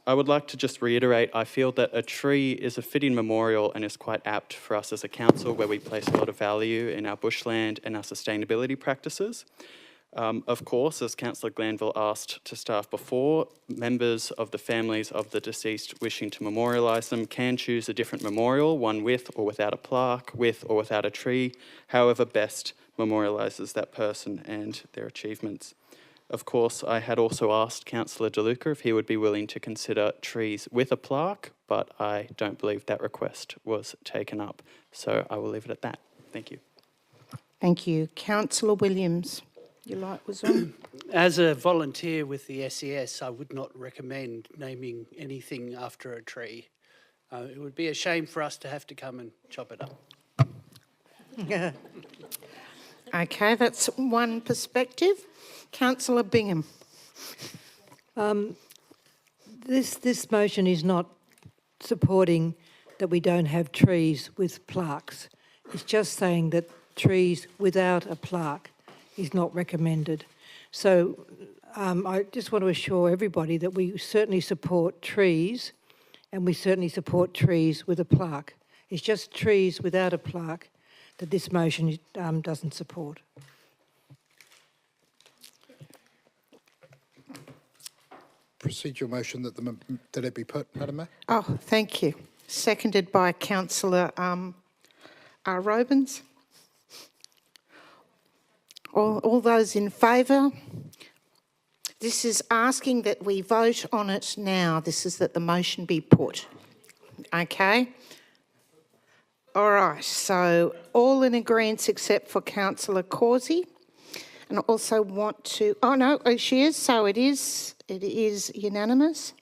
I would like to just reiterate, I feel that a tree is a fitting memorial and is quite apt for us as a council where we place a lot of value in our bushland and our sustainability practices. Of course, as Councillor Glanville asked to staff before, members of the families of the deceased wishing to memorialise them can choose a different memorial, one with or without a plaque, with or without a tree, however best memorialises that person and their achievements. Of course, I had also asked Councillor De Luca if he would be willing to consider trees with a plaque, but I don't believe that request was taken up. So I will leave it at that. Thank you. Thank you. Councillor Williams, your light was on. As a volunteer with the SES, I would not recommend naming anything after a tree. It would be a shame for us to have to come and chop it up. Okay, that's one perspective. Councillor Bingham. This motion is not supporting that we don't have trees with plaques. It's just saying that trees without a plaque is not recommended. So I just want to assure everybody that we certainly support trees and we certainly support trees with a plaque. It's just trees without a plaque that this motion doesn't support. Procedural motion that it be put, Madam Mayor. Oh, thank you. Seconded by Councillor Robins. All those in favour? This is asking that we vote on it now. This is that the motion be put. Okay? All right, so all in agreement except for Councillor Causey. And I also want to, oh no, she is, so it is unanimous.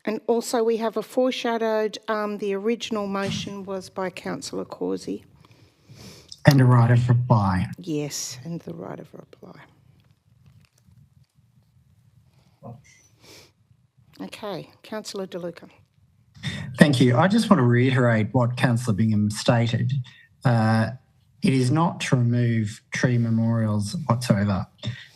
And also we have a foreshadowed, the original motion was by Councillor Causey. And a right of reply. Yes, and the right of reply. Okay, Councillor De Luca. Thank you. I just want to reiterate what Councillor Bingham stated. It is not to remove tree memorials whatsoever.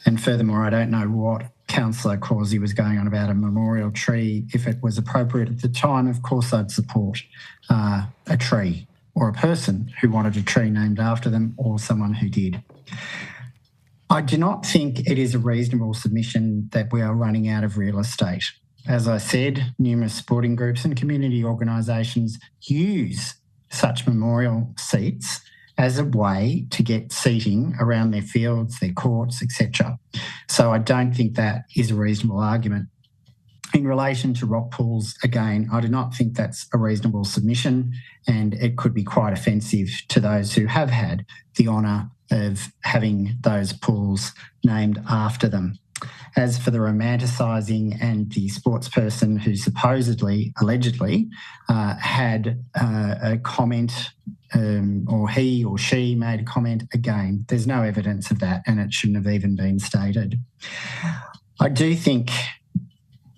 And furthermore, I don't know what Councillor Causey was going on about a memorial tree. If it was appropriate at the time, of course I'd support a tree or a person who wanted a tree named after them or someone who did. I do not think it is a reasonable submission that we are running out of real estate. As I said, numerous sporting groups and community organisations use such memorial seats as a way to get seating around their fields, their courts, etc. So I don't think that is a reasonable argument. In relation to rock pools, again, I do not think that's a reasonable submission, and it could be quite offensive to those who have had the honour of having those pools named after them. As for the romanticising and the sports person who supposedly, allegedly, had a comment or he or she made a comment, again, there's no evidence of that and it shouldn't have even been stated. I do think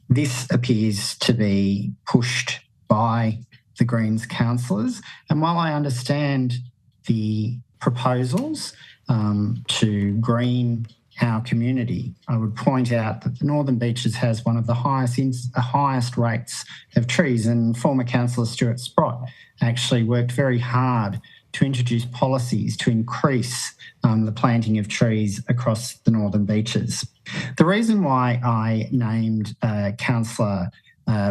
this appears to be pushed by the Greens councillors, and while I understand the proposals to green our community, I would point out that the Northern Beaches has one of the highest rates of trees, and former councillor Stuart Sprott actually worked very hard to introduce policies to increase the planting of trees across the Northern Beaches. The reason why I named Councillor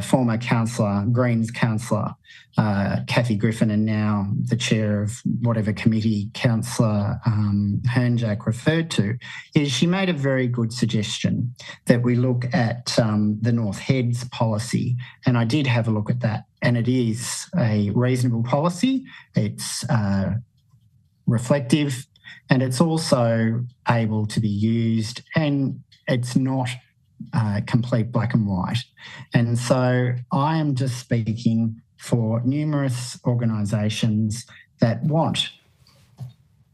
former councillor, Greens councillor, Kathy Griffin, and now the chair of whatever committee Councillor Hernjack referred to, is she made a very good suggestion that we look at the North Heads policy. And I did have a look at that, and it is a reasonable policy. It's reflective, and it's also able to be used, and it's not complete black and white. And so I am just speaking for numerous organisations that want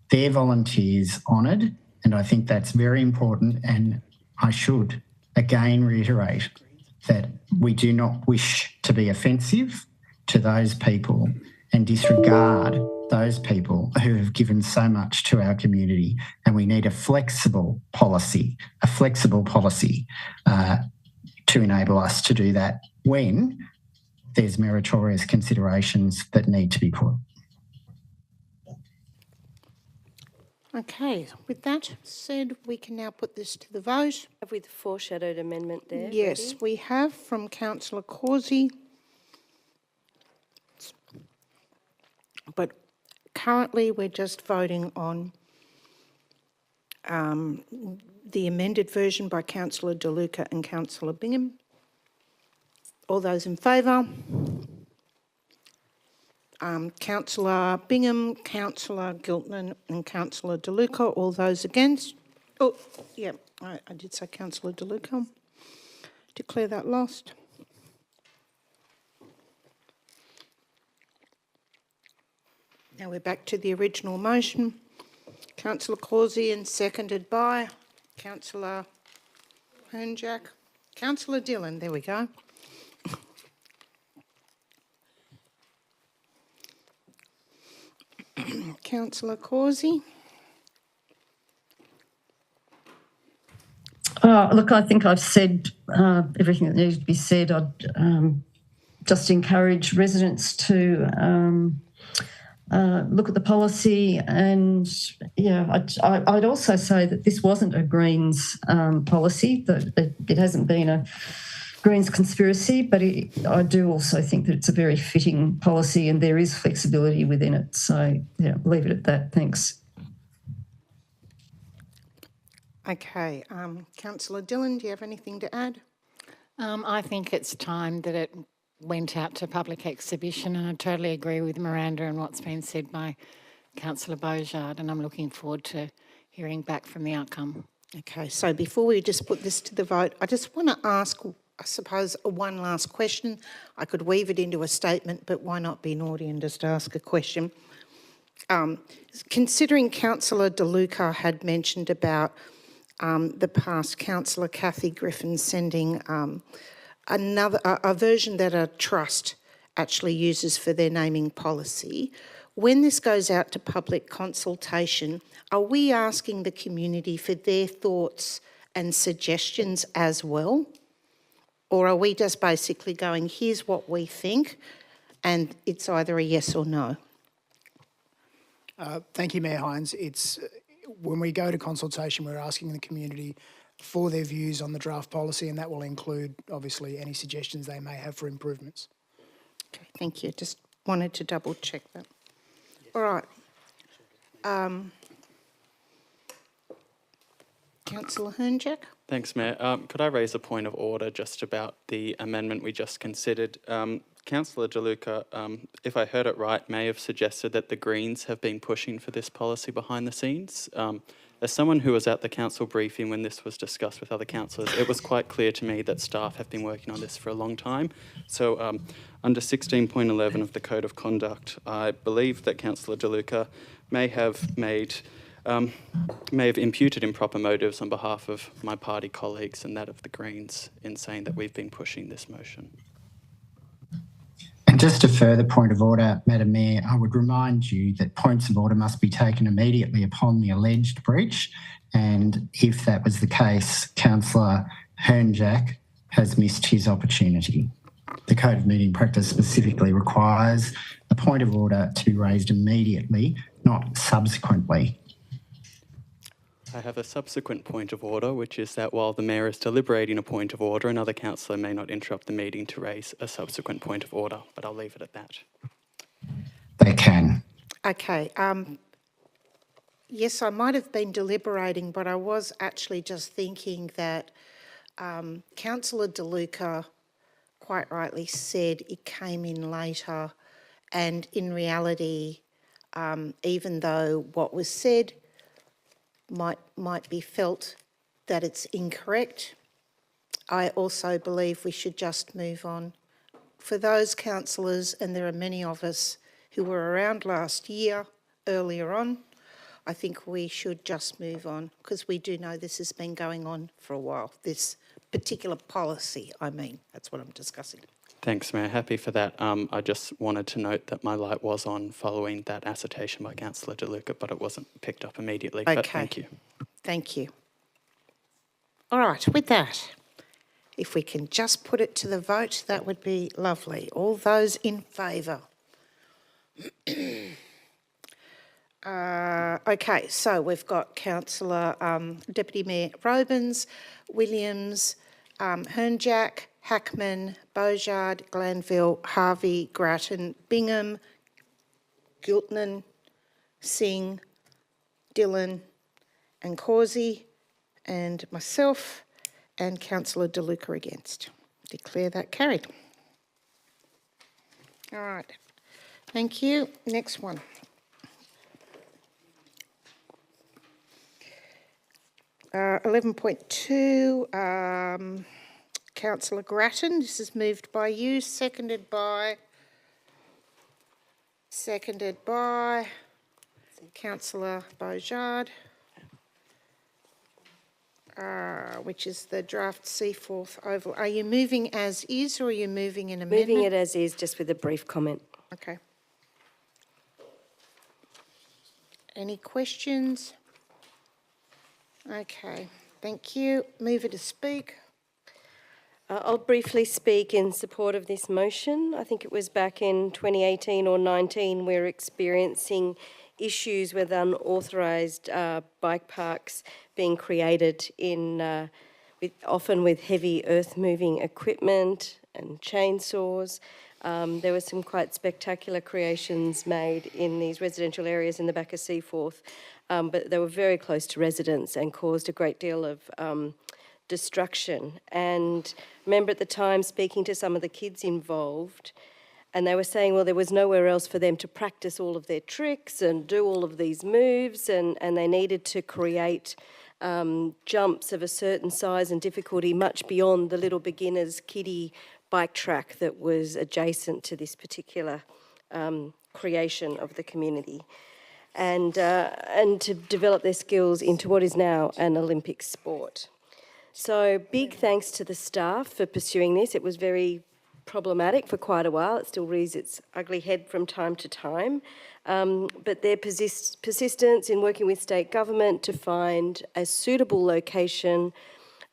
their volunteers honoured, and I think that's very important. And I should again reiterate that we do not wish to be offensive to those people and disregard those people who have given so much to our community. And we need a flexible policy to enable us to do that when there's meritorious considerations that need to be put. Okay, with that said, we can now put this to the vote. Have we the foreshadowed amendment there? Yes, ready? we have from Councillor Causey. But currently we're just voting on the amended version by Councillor De Luca and Councillor Bingham. All those in favour? Councillor Bingham, Councillor Giltman and Councillor De Luca. All those against? Oh, yeah, I did say Councillor De Luca. Declare that lost. Now we're back to the original motion. Councillor Causey and seconded by Councillor Hernjack. Councillor Dillon, there we go. Councillor Causey. Look, I think I've said everything that needed to be said. I'd just encourage residents to look at the policy, and I'd also say that this wasn't a Greens policy, that it hasn't been a Greens conspiracy, but I do also think that it's a very fitting policy and there is flexibility within it. So, yeah, leave it at that. Thanks. Okay, Councillor Dillon, do you have anything to add? I think it's time that it went out to public exhibition, and I totally agree with Miranda and what's been said by Councillor Beaujard, and I'm looking forward to hearing back from the outcome. Okay, so before we just put this to the vote, I just want to ask, I suppose, one last question. I could weave it into a statement, but why not be naughty and just ask a question? Considering Councillor De Luca had mentioned about the past Councillor Kathy Griffin sending a version that a trust actually uses for their naming policy, when this goes out to public consultation, are we asking the community for their thoughts and suggestions as well? Or are we just basically going, here's what we think, and it's either a yes or no? Thank you, Mayor Hines. When we go to consultation, we're asking the community for their views on the draft policy, and that will include, obviously, any suggestions they may have for improvements. Okay, thank you. Just wanted to double check that. All right. Councillor Hernjack. Thanks, Mayor. Could I raise a point of order just about the amendment we just considered? Councillor De Luca, if I heard it right, may have suggested that the Greens have been pushing for this policy behind the scenes. As someone who was at the council briefing when this was discussed with other councillors, it was quite clear to me that staff have been working on this for a long time. So under 16.11 of the Code of Conduct, I believe that Councillor De Luca may have imputed improper motives on behalf of my party colleagues and that of the Greens in saying that we've been pushing this motion. And just a further point of order, Madam Mayor, I would remind you that points of order must be taken immediately upon the alleged breach. And if that was the case, Councillor Hernjack has missed his opportunity. The Code of Meeting Practice specifically requires a point of order to be raised immediately, not subsequently. I have a subsequent point of order, which is that while the Mayor is deliberating a point of order, another councillor may not interrupt the meeting to raise a subsequent point of order, but I'll leave it at that. They can. Okay. Yes, I might have been deliberating, but I was actually just thinking that Councillor De Luca quite rightly said it came in later, and in reality, even though what was said might be felt that it's incorrect, I also believe we should just move on. For those councillors, and there are many of us who were around last year, earlier on, I think we should just move on, because we do know this has been going on for a while, this particular policy, I mean, that's what I'm discussing. Thanks, Mayor. Happy for that. I just wanted to note that my light was on following that assertion by Councillor De Luca, but it wasn't picked up immediately. Okay. But thank you. Thank you. All right, with that, if we can just put it to the vote, that would be lovely. All those in favour? Okay, so we've got Councillor Deputy Mayor Robins, Williams, Hernjack, Hackman, Beaujard, Glanville, Harvey, Grattan, Bingham, Giltnan, Singh, Dillon and Causey, and myself, and Councillor De Luca against. Declare that carried. All right, thank you. Next one. Uh, 11.2, Councillor Grattan. This is moved by you, seconded by Councillor Beaujard, which is the draft Seaforth Oval. Are you moving as is, or are you moving an amendment? Moving it as is, just with a brief comment. Okay. Any questions? Okay, thank you. Mover to speak. I'll briefly speak in support of this motion. I think it was back in 2018 or 19 we were experiencing issues with unauthorised bike parks being created in, often with heavy earth-moving equipment and chainsaws. There were some quite spectacular creations made in these residential areas in the back of Seaforth, but they were very close to residents and caused a great deal of destruction. And I remember at the time speaking to some of the kids involved, and they were saying, well, there was nowhere else for them to practice all of their tricks and do all of these moves, and they needed to create jumps of a certain size and difficulty much beyond the little beginner's kiddie bike track that was adjacent to this particular creation of the community, and to develop their skills into what is now an Olympic sport. So big thanks to the staff for pursuing this. It was very problematic for quite a while. It still rears its ugly head from time to time. But their persistence in working with state government to find a suitable location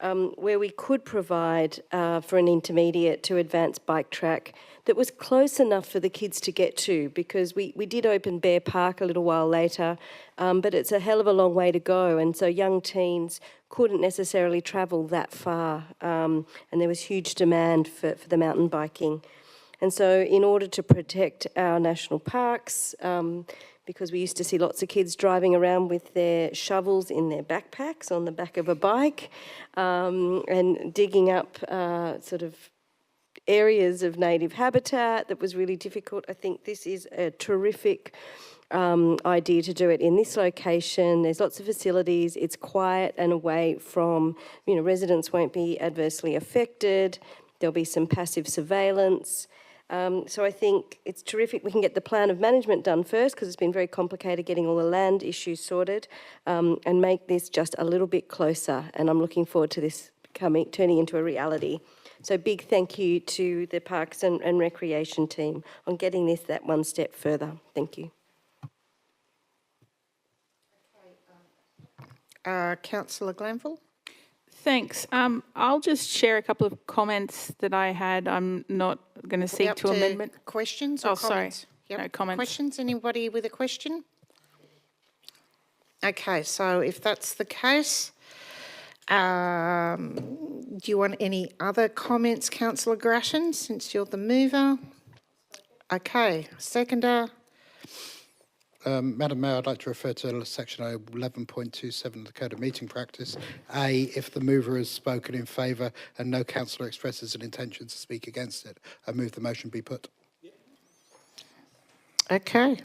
where we could provide for an intermediate to advanced bike track that was close enough for the kids to get to, because we did open Bear Park a little while later, but it's a hell of a long way to go, and so young teens couldn't necessarily travel that far, and there was huge demand for the mountain biking. And so in order to protect our national parks, because we used to see lots of kids driving around with their shovels in their backpacks on the back of a bike, and digging up sort of areas of native habitat that was really difficult. I think this is a terrific idea to do it in this location. There's lots of facilities. It's quiet and away from, residents won't be adversely affected. There'll be some passive surveillance. So I think it's terrific. We can get the plan of management done first, because it's been very complicated getting all the land issues sorted, and make this just a little bit closer. And I'm looking forward to this turning into a reality. So big thank you to the Parks and Recreation team on getting this that one step further. Thank you. Councillor Glanville. Thanks. I'll just share a couple of comments that I had. I'm not going to seek to amendment. Questions or comments? Sorry. No comments. Questions? Anybody with a question? Okay, so if that's the case, do you want any other comments, councillor Grattan, since you're the mover? Okay, seconder. Madam Mayor, I'd like to refer to section 11.27 of the Code of Meeting Practice. A, if the mover has spoken in favour and no councillor expresses an intention to speak against it, I move the motion be put. Okay.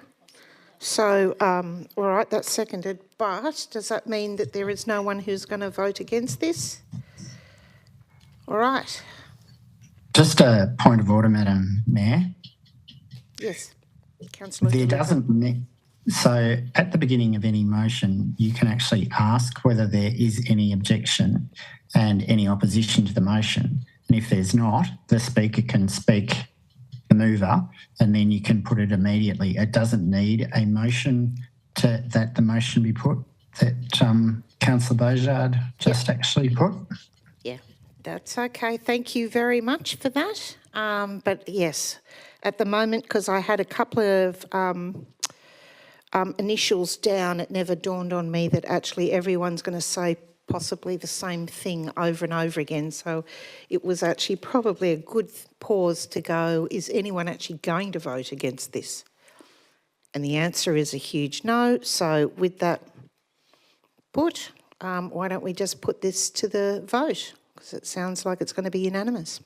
So, all right, that's seconded, but does that mean that there is no one who's going to vote against this? All right. Just a point of order, Madam Mayor. Yes, councillor. There doesn't need, so at the beginning of any motion, you can actually ask whether there is any objection and any opposition to the motion. And if there's not, the speaker can speak the mover and then you can put it immediately. It doesn't need a motion to that the motion be put that Councillor Beaujard just actually put. Yeah, that's okay. Thank you very much for that. But yes, at the moment, because I had a couple of initials down, it never dawned on me that actually everyone's going to say possibly the same thing over and over again. So it was actually probably a good pause to go, is anyone actually going to vote against this? And the answer is a huge no. So with that put, why don't we just put this to the vote? Because it sounds like it's going to be unanimous.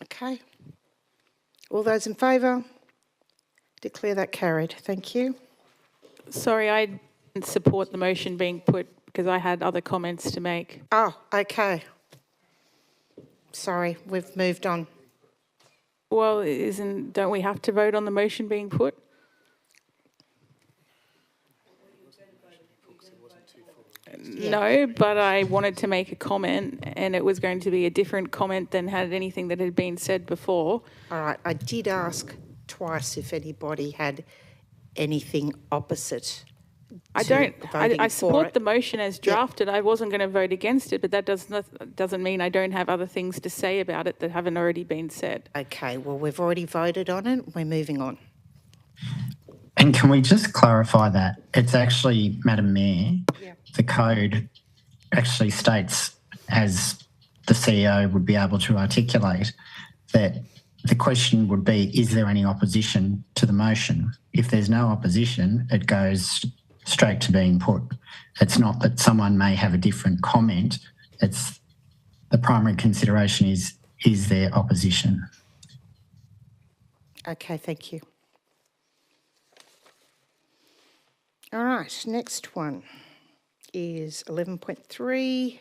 Okay. All those in favour? Declare that carried. Thank you. Sorry, I didn't support the motion being put because I had other comments to make. Oh, okay. Sorry, we've moved on. Well, don't we have to vote on the motion being put? Yeah. No, but I wanted to make a comment and it was going to be a different comment than had anything that had been said before. All right, I did ask twice if anybody had anything opposite. I support the motion as drafted. I wasn't going to vote against it, but that doesn't mean I don't have other things to say about it that haven't already been said. Okay, well, we've already voted on it. We're moving on. And can we just clarify that? It's actually, Madam Mayor, the code actually states, as the CEO would be able to articulate, that the question would be, is there any opposition to the motion? If there's no opposition, it goes straight to being put. It's not that someone may have a different comment. It's the primary consideration is there opposition? Okay, thank you. All right, next one is 11.3.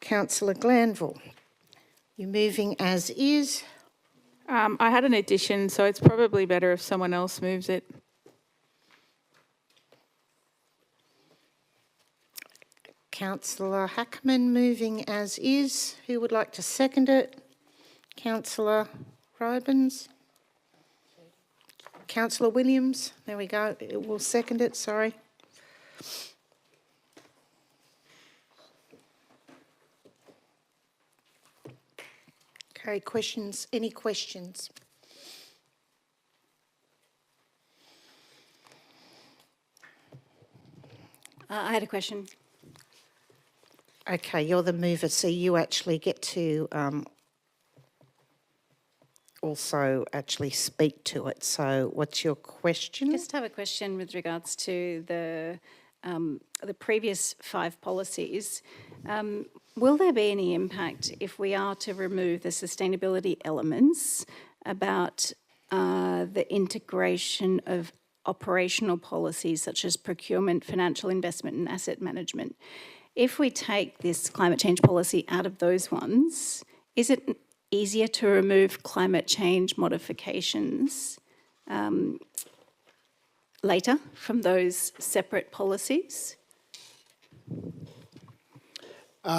Councillor Glanville, you're moving as is. I had an addition, so it's probably better if someone else moves it. Councillor Hackman moving as is. Who would like to second it? Councillor Robins. Councillor Williams. There we go. It will second it, sorry. Okay, questions? Any questions? I had a question. Okay, you're the mover, so you actually get to also actually speak to it. So what's your question? Just have a question with regards to the previous 5 policies. Will there be any impact if we are to remove the sustainability elements about the integration of operational policies such as procurement, financial investment and asset management? If we take this climate change policy out of those ones, is it easier to remove climate change modifications later from those separate policies?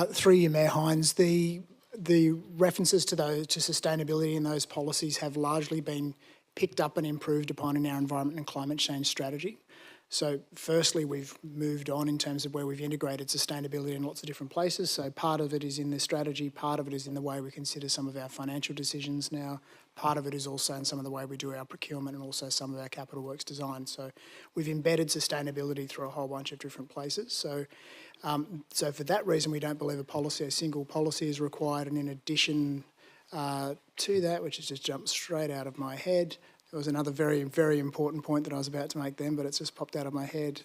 Through you, Mayor Hines, the references to sustainability in those policies have largely been picked up and improved upon in our environment and climate change strategy. So firstly, we've moved on in terms of where we've integrated sustainability in lots of different places. So part of it is in the strategy, part of it is in the way we consider some of our financial decisions now, Part of it is also in some of the way we do our procurement and also some of our capital works design. So we've embedded sustainability through a whole bunch of different places. So for that reason, we don't believe a single policy is required. And in addition to that, which has just jumped straight out of my head, there was another very, very important point that I was about to make then, but it's just popped out of my head.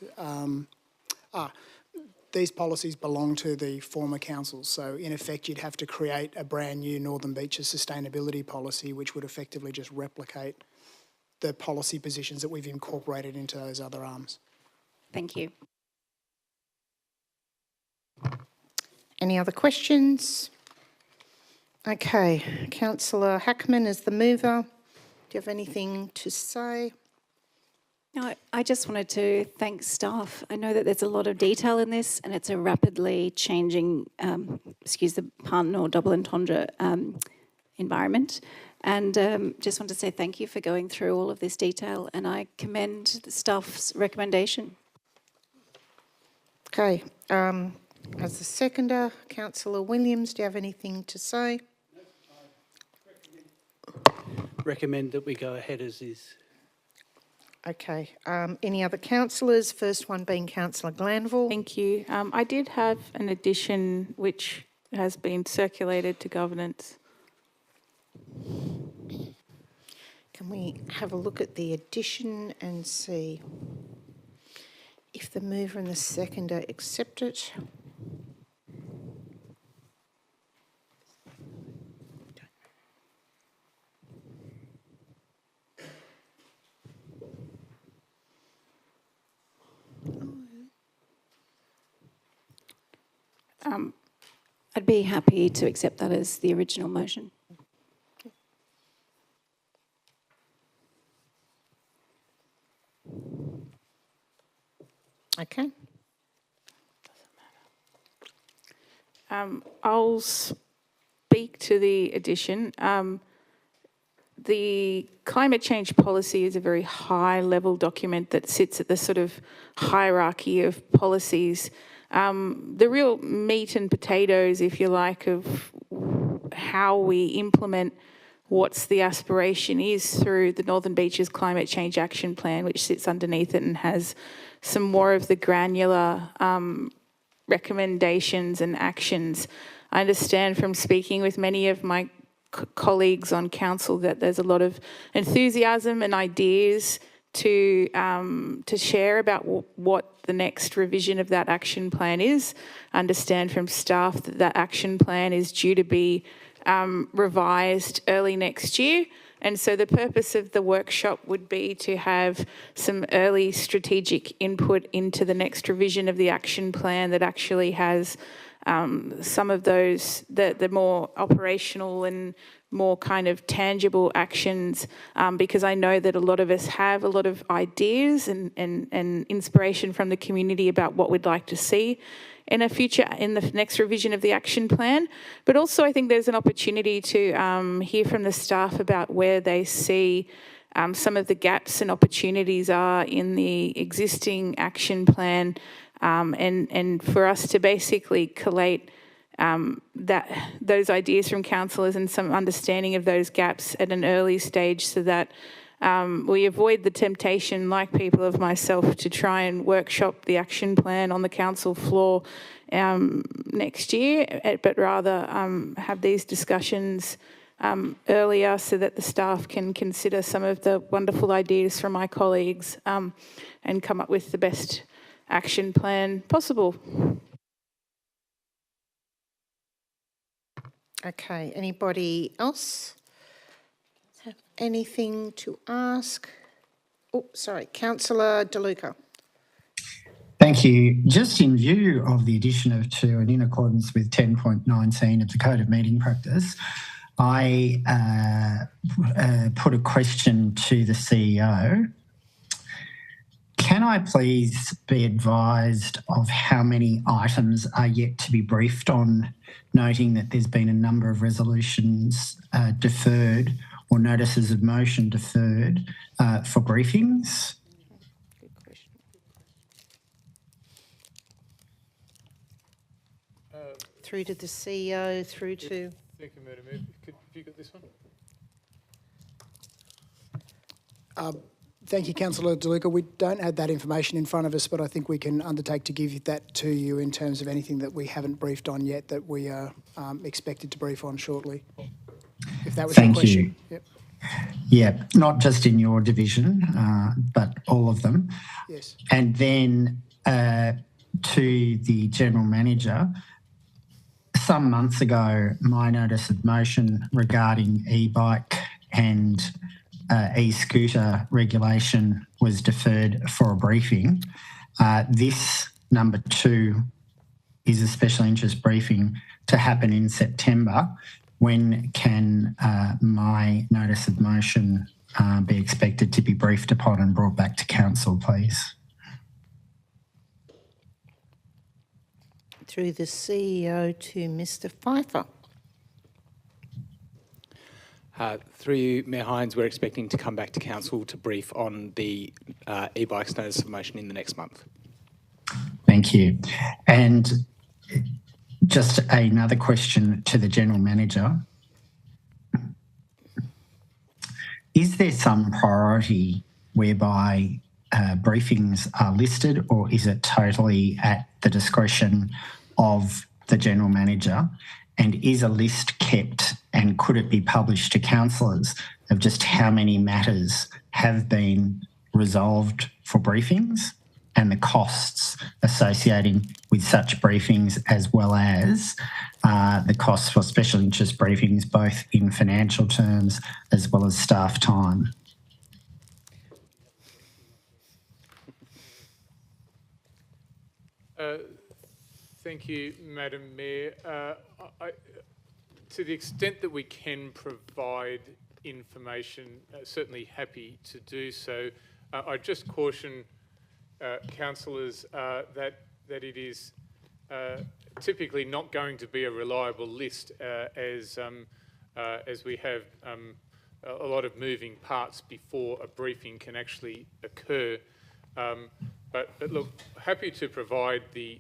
These policies belong to the former councils. So in effect, you'd have to create a brand new Northern Beaches sustainability policy, which would effectively just replicate the policy positions that we've incorporated into those other arms. Thank you. Any other questions? Okay, Councillor Hackman is the mover. Do you have anything to say? No, I just wanted to thank staff. I know that there's a lot of detail in this and it's a rapidly changing, excuse the pun or double entendre, environment. And just want to say thank you for going through all of this detail and I commend the staff's recommendation. Okay, as the seconder, Councillor Williams, do you have anything to say? Recommend that we go ahead as is. Okay, any other councillors? First one being Councillor Glanville. Thank you. I did have an addition which has been circulated to governance. Can we have a look at the addition and see if the mover and the seconder accept it? I'd be happy to accept that as the original motion. Okay. I'll speak to the addition. The climate change policy is a very high-level document that sits at the sort of hierarchy of policies. The real meat and potatoes, if you like, of how we implement what's the aspiration is through the Northern Beaches Climate Change Action Plan, which sits underneath it and has some more of the granular recommendations and actions. I understand from speaking with many of my colleagues on council that there's a lot of enthusiasm and ideas to share about what the next revision of that action plan is. I understand from staff that that action plan is due to be revised early next year. And so the purpose of the workshop would be to have some early strategic input into the next revision of the action plan that actually has some of those, the more operational and more kind of tangible actions, because I know that a lot of us have a lot of ideas and inspiration from the community about what we'd like to see in the next revision of the action plan. But also I think there's an opportunity to hear from the staff about where they see some of the gaps and opportunities are in the existing action plan, and for us to basically collate those ideas from councillors and some understanding of those gaps at an early stage so that we avoid the temptation, like people of myself, to try and workshop the action plan on the council floor next year, but rather have these discussions earlier so that the staff can consider some of the wonderful ideas from my colleagues and come up with the best action plan possible. Okay, anybody else have anything to ask? Oh, sorry, Councillor DeLuca. Thank you. Just in view of the addition of two and in accordance with 10.19 of the Code of Meeting Practice, I put a question to the CEO. Can I please be advised of how many items are yet to be briefed on, noting that there's been a number of resolutions deferred or notices of motion deferred for briefings? Good question. Through to the CEO, through to... Thank you, Madam Mayor. Have you got this one? Thank you, Councillor De Luca. We don't have that information in front of us, but I think we can undertake to give that to you in terms of anything that we haven't briefed on yet that we are expected to brief on shortly. If that was your question. Yep. Yeah, not just in your division, but all of them. Yes. And then to the General Manager, some months ago, my notice of motion regarding e-bike and e-scooter regulation was deferred for a briefing. This number 2 is a special interest briefing to happen in September. When can my notice of motion be expected to be briefed upon and brought back to council, please? Through the CEO to Mr. Pfeiffer. Through you, Mayor Hines, we're expecting to come back to council to brief on the e-bikes notice of motion in the next month. Thank you. And just another question to the General Manager. Is there some priority whereby briefings are listed, or is it totally at the discretion of the General Manager? And is a list kept, and could it be published to councillors of just how many matters have been resolved for briefings and the costs associating with such briefings, as well as the costs for special interest briefings, both in financial terms as well as staff time? Thank you, Madam Mayor. To the extent that we can provide information, certainly happy to do so. I just caution councillors that it is typically not going to be a reliable list as we have a lot of moving parts before a briefing can actually occur. But look, happy to provide the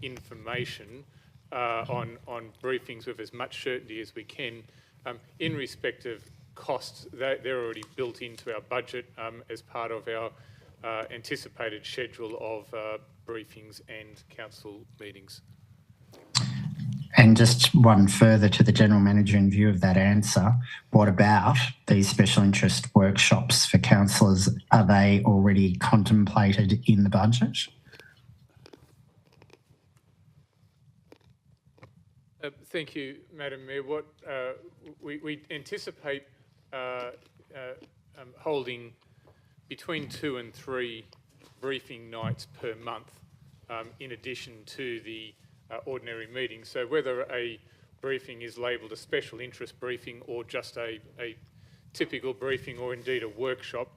information on briefings with as much certainty as we can. In respect of costs, they're already built into our budget as part of our anticipated schedule of briefings and council meetings. And just one further to the General Manager in view of that answer, what about these special interest workshops for councillors? Are they already contemplated in the budget? Thank you, Madam Mayor. What we anticipate holding between 2 and 3 briefing nights per month, in addition to the ordinary meetings. So whether a briefing is labelled a special interest briefing or just a typical briefing, or indeed a workshop,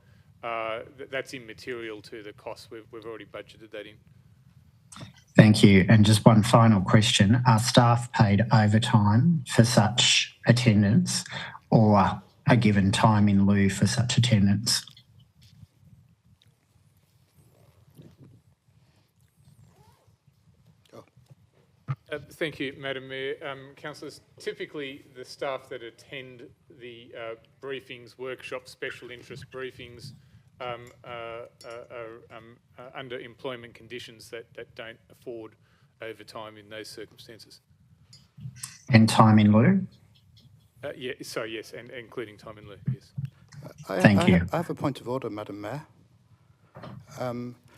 that's immaterial to the costs. We've already budgeted that in. Thank you. And just one final question. Are staff paid overtime for such attendance, or are given time in lieu for such attendance? Thank you, Madam Mayor. Councillors, typically the staff that attend the briefings, workshops, special interest briefings are under employment conditions that don't afford overtime in those circumstances. And time in lieu? Yeah, so yes, and including time in lieu, yes. Thank you. I have a point of order, Madam Mayor.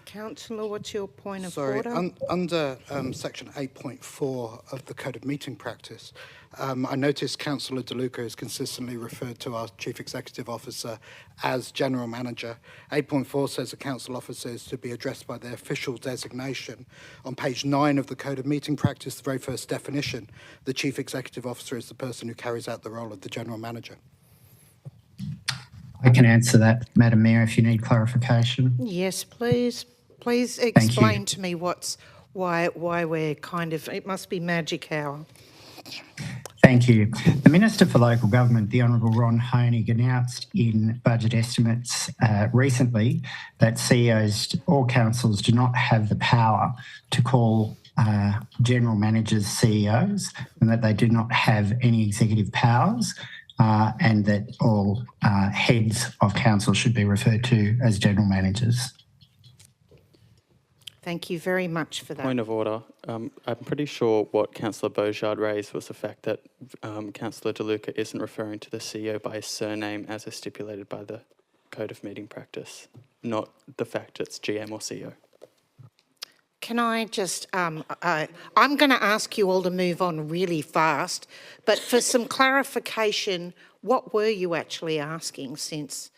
Councillor, what's your point of Sorry, order? under section 8.4 of the Code of Meeting Practice, I noticed Councillor De Luca has consistently referred to our Chief Executive Officer as General Manager. 8.4 says a council officer is to be addressed by their official designation. On page 9 of the Code of Meeting Practice, the very first definition, the Chief Executive Officer is the person who carries out the role of the General Manager. I can answer that, Madam Mayor, if you need clarification. Yes, please. Please explain to me why we're kind of, it must be magic hour. Thank you. The Minister for Local Government, the Honourable Ron Honig, announced in budget estimates recently that CEOs or councils do not have the power to call general managers CEOs, and that they do not have any executive powers and that all heads of council should be referred to as general managers. Thank you very much for that. Point of order. I'm pretty sure what Councillor Beaujard raised was the fact that Councillor De Luca isn't referring to the CEO by his surname as is stipulated by the Code of Meeting Practice, not the fact it's GM or CEO. Can I just, I'm going to ask you all to move on really fast, but for some clarification, what were you actually asking, since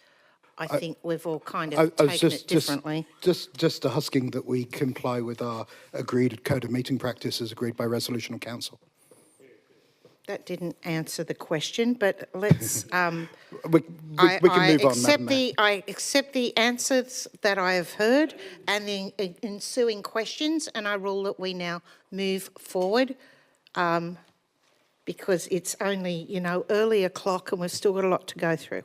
I think we've all kind of taken it differently? Just asking that we comply with our agreed Code of Meeting Practices agreed by resolution of council. That didn't answer the question, but let's. We can move on, Madam Mayor. I accept the answers that I have heard and the ensuing questions, and I rule that we now move forward, because it's only, early o'clock and we've still got a lot to go through.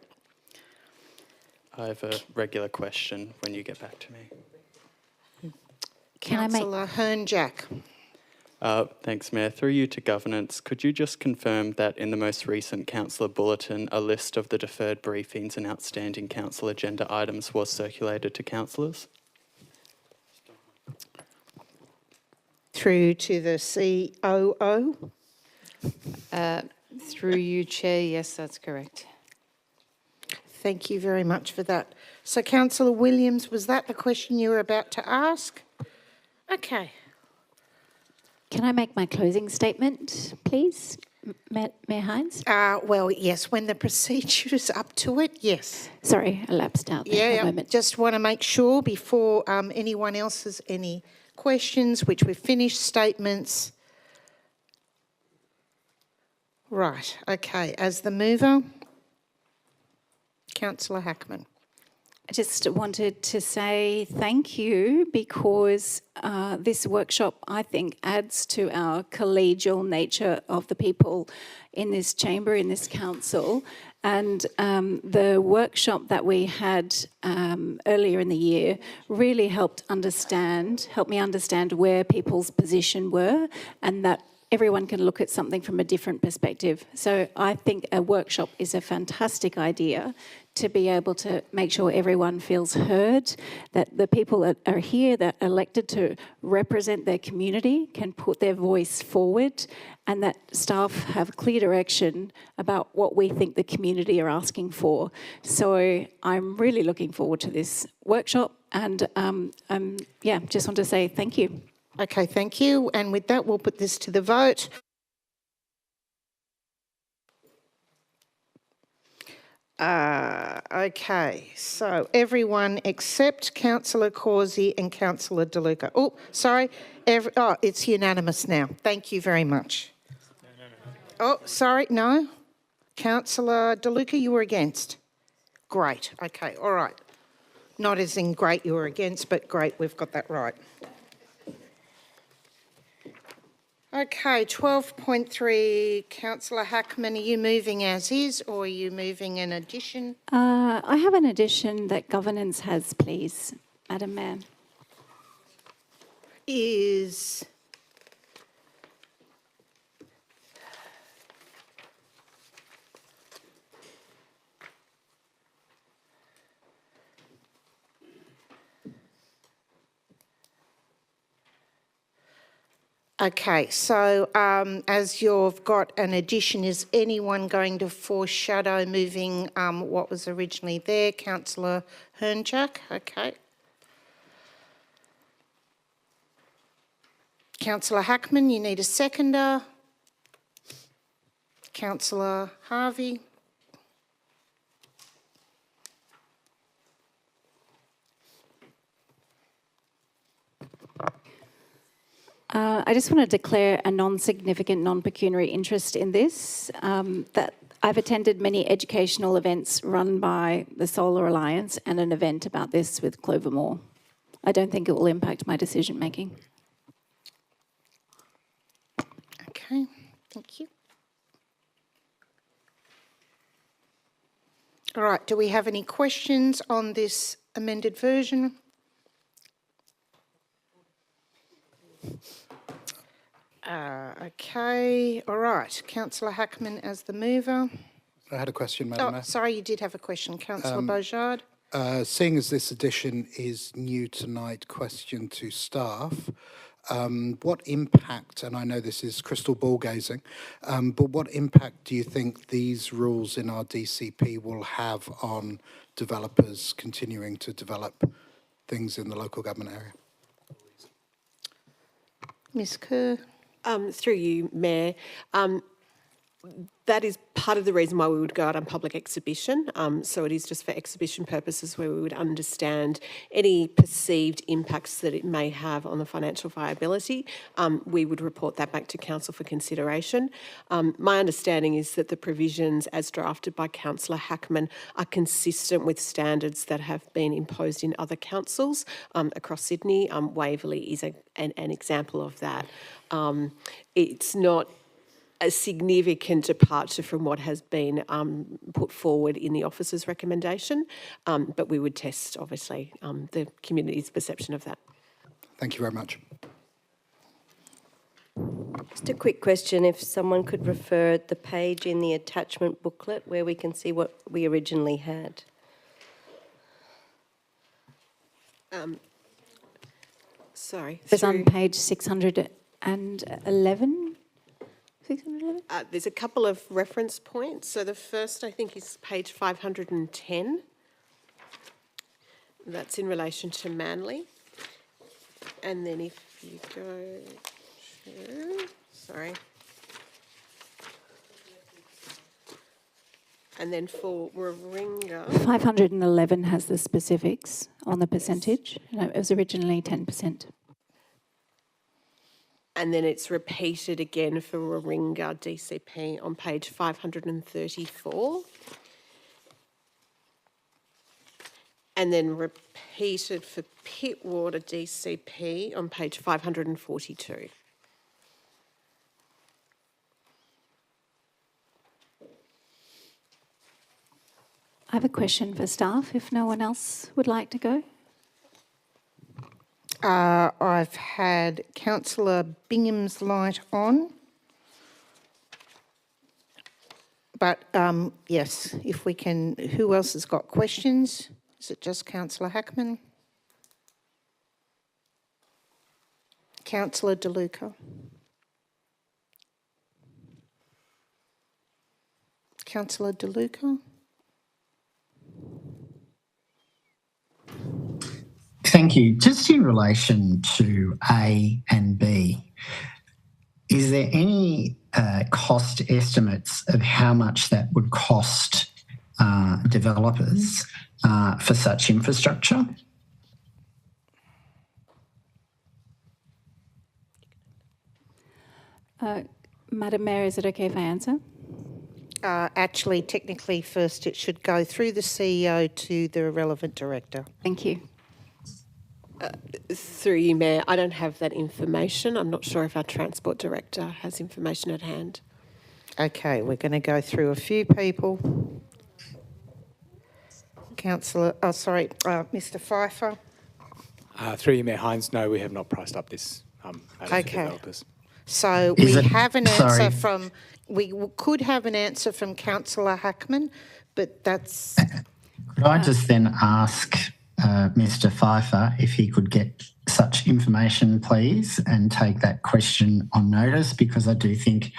I have a regular question when you get back to me. Councillor Hearn-Jack. Thanks, Mayor. Through you to governance, could you just confirm that in the most recent councillor bulletin, a list of the deferred briefings and outstanding council agenda items was circulated to councillors? Through to the COO. Through you, Chair, yes, that's correct. Thank you very much for that. So, Councillor Williams, was that the question you were about to ask? Okay. Can I make my closing statement, please, Mayor Hines? Well, yes, when the procedure is up to it, yes. Sorry, I lapsed out there for a moment. Just want to make sure before anyone else has any questions, which we've finished, statements. Right, okay, as the mover, Councillor Hackman. I just wanted to say thank you, because this workshop, I think, adds to our collegial nature of the people in this chamber, in this council. And the workshop that we had earlier in the year really helped me understand where people's position were, and that everyone can look at something from a different perspective. So I think a workshop is a fantastic idea to be able to make sure everyone feels heard, that the people that are here, that are elected to represent their community, can put their voice forward, and that staff have clear direction about what we think the community are asking for. So I'm really looking forward to this workshop, and just want to say thank you. Okay, thank you. And with that, we'll put this to the vote. Okay, so everyone except Councillor Causey and Councillor De Luca. Oh, sorry. It's unanimous now. Thank you very much. Oh, sorry, no. Councillor De Luca, you were against. Great. Okay, all right. Not as in great you were against, but great, we've got that right. Okay, 12.3, Councillor Hackman, are you moving as is, or are you moving an addition? I have an addition that governance has, please, Madam Mayor. Is... Okay, so as you've got an addition, is anyone going to foreshadow moving what was originally there? Councillor Hearn-Jack, okay. Councillor Hackman, you need a seconder. Councillor Harvey. I just want to declare a non-significant, non-pecuniary interest in this, that I've attended many educational events run by the Solar Alliance and an event about this with Clover Moore. I don't think it will impact my decision making. Okay, thank you. All right, do we have any questions on this amended version? Okay, all right. Councillor Hackman as the mover. I had a question, Madam Mayor. Sorry, you did have a question. Councillor Beaujard. Seeing as this addition is new tonight, question to staff. What impact, and I know this is crystal ball gazing, but what impact do you think these rules in our DCP will have on developers continuing to develop things in the local government area? Ms Kerr. Through you, Mayor. That is part of the reason why we would go out on public exhibition. So it is just for exhibition purposes where we would understand any perceived impacts that it may have on the financial viability. We would report that back to Council for consideration. My understanding is that the provisions as drafted by Councillor Hackman are consistent with standards that have been imposed in other councils across Sydney. Waverley is an example of that. It's not a significant departure from what has been put forward in the officer's recommendation, but we would test, obviously, the community's perception of that. Thank you very much. Just a quick question, if someone could refer the page in the attachment booklet where we can see what we originally had. Sorry. It's on page 611. 611? There's a couple of reference points. So the first, I think, is page 510. That's in relation to Manly. And then if you go to, sorry. And then for Warringah. 511 has the specifics on the percentage. It was originally 10%. And then it's repeated again for Warringah DCP on page 534. And then repeated for Pittwater DCP on page 542. I have a question for staff, if no one else would like to go. I've had Councillor Bingham's light on. But yes, if we can, who else has got questions? Is it just Councillor Hackman? Councillor De Luca. Councillor De Luca. Thank you. Just in relation to A and B, is there any cost estimates of how much that would cost developers for such infrastructure? Madam Mayor, is it okay if I answer? Actually, technically, first it should go through the CEO to the relevant director. Thank you. Through you, Mayor, I don't have that information. I'm not sure if our Transport Director has information at hand. Okay, we're going to go through a few people. Mr. Pfeiffer. Through you, Mayor Hines, no, we have not priced up this matter for developers. So we have an answer from, we could have an answer from Councillor Hackman, but that's... Could I just then ask Mr. Pfeiffer if he could get such information, please, and take that question on notice, because I do think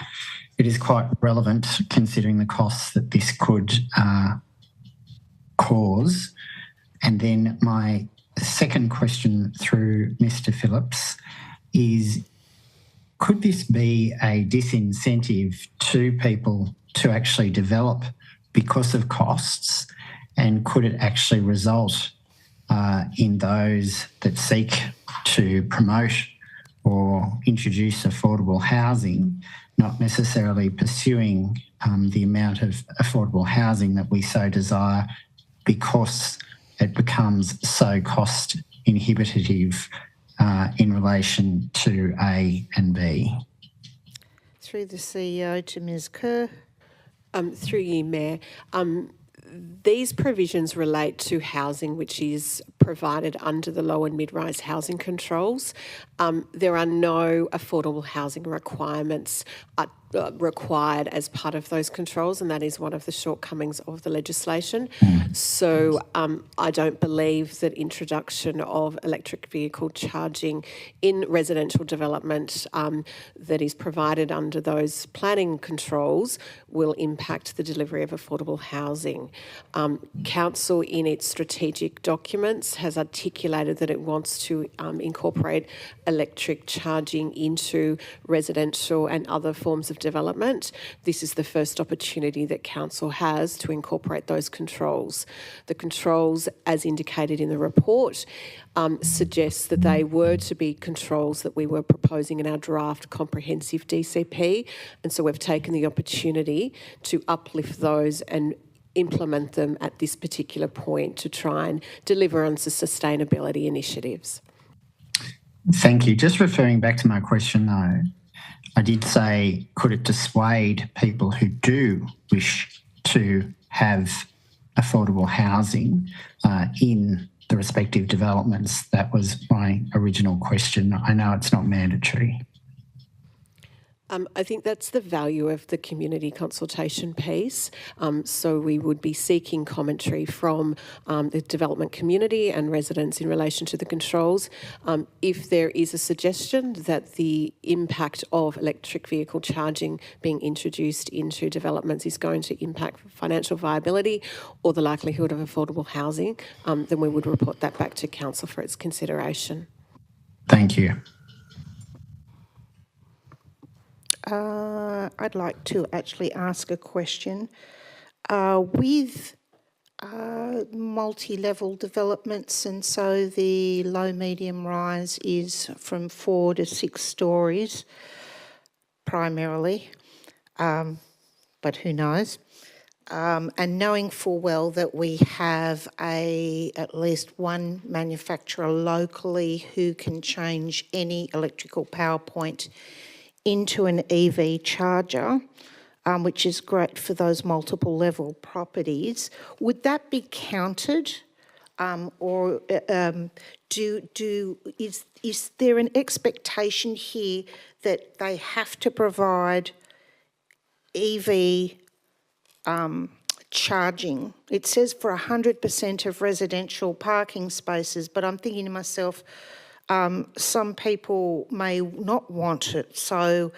it is quite relevant considering the costs that this could cause. And then my second question through Mr. Phillips is, could this be a disincentive to people to actually develop because of costs, and could it actually result in those that seek to promote or introduce affordable housing not necessarily pursuing the amount of affordable housing that we so desire because it becomes so cost inhibitive in relation to A and B? Through the CEO to Ms. Kerr. Through you, Mayor. These provisions relate to housing which is provided under the low and mid-rise housing controls. There are no affordable housing requirements required as part of those controls, and that is one of the shortcomings of the legislation. So I don't believe that introduction of electric vehicle charging in residential development that is provided under those planning controls will impact the delivery of affordable housing. Council in its strategic documents has articulated that it wants to incorporate electric charging into residential and other forms of development. This is the first opportunity that Council has to incorporate those controls. The controls, as indicated in the report, suggests that they were to be controls that we were proposing in our draft comprehensive DCP, and so we've taken the opportunity to uplift those and implement them at this particular point to try and deliver on the sustainability initiatives. Thank you. Just referring back to my question though, I did say, could it dissuade people who do wish to have affordable housing in the respective developments? That was my original question. I know it's not mandatory. I think that's the value of the community consultation piece. So we would be seeking commentary from the development community and residents in relation to the controls. If there is a suggestion that the impact of electric vehicle charging being introduced into developments is going to impact financial viability or the likelihood of affordable housing, then we would report that back to Council for its consideration. Thank you. I'd like to actually ask a question. With multi-level developments, and so the low, medium rise is from 4 to 6 stories primarily, but who knows? And knowing full well that we have at least one manufacturer locally who can change any electrical power point into an EV charger, which is great for those multiple level properties, would that be counted, or is there an expectation here that they have to provide EV charging? It says for 100% of residential parking spaces, but I'm thinking to myself, some people may not want it. So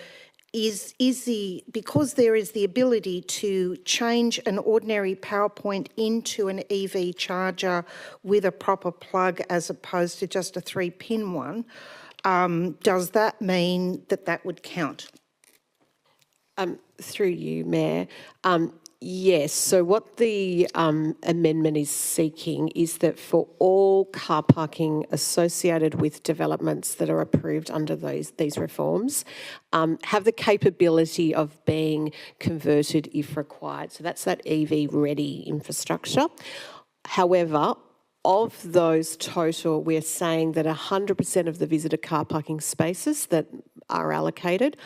because there is the ability to change an ordinary power point into an EV charger with a proper plug as opposed to just a 3-pin one, does that mean that that would count? Through you, Mayor. Yes, so what the amendment is seeking is that for all car parking associated with developments that are approved under these reforms, have the capability of being converted if required. So that's that EV-ready infrastructure. However, of those total, we're saying that 100% of the visitor car parking spaces that are allocated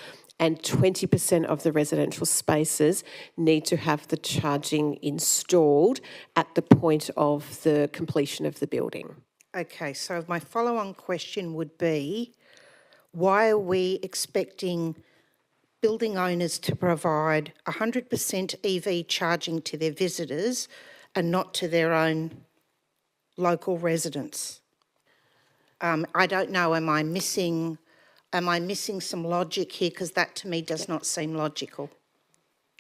and 20% of the residential spaces need to have the charging installed at the point of the completion of the building. Okay, so my follow-on question would be, why are we expecting building owners to provide 100% EV charging to their visitors and not to their own local residents? I don't know, am I missing some logic here? Because that to me does not seem logical.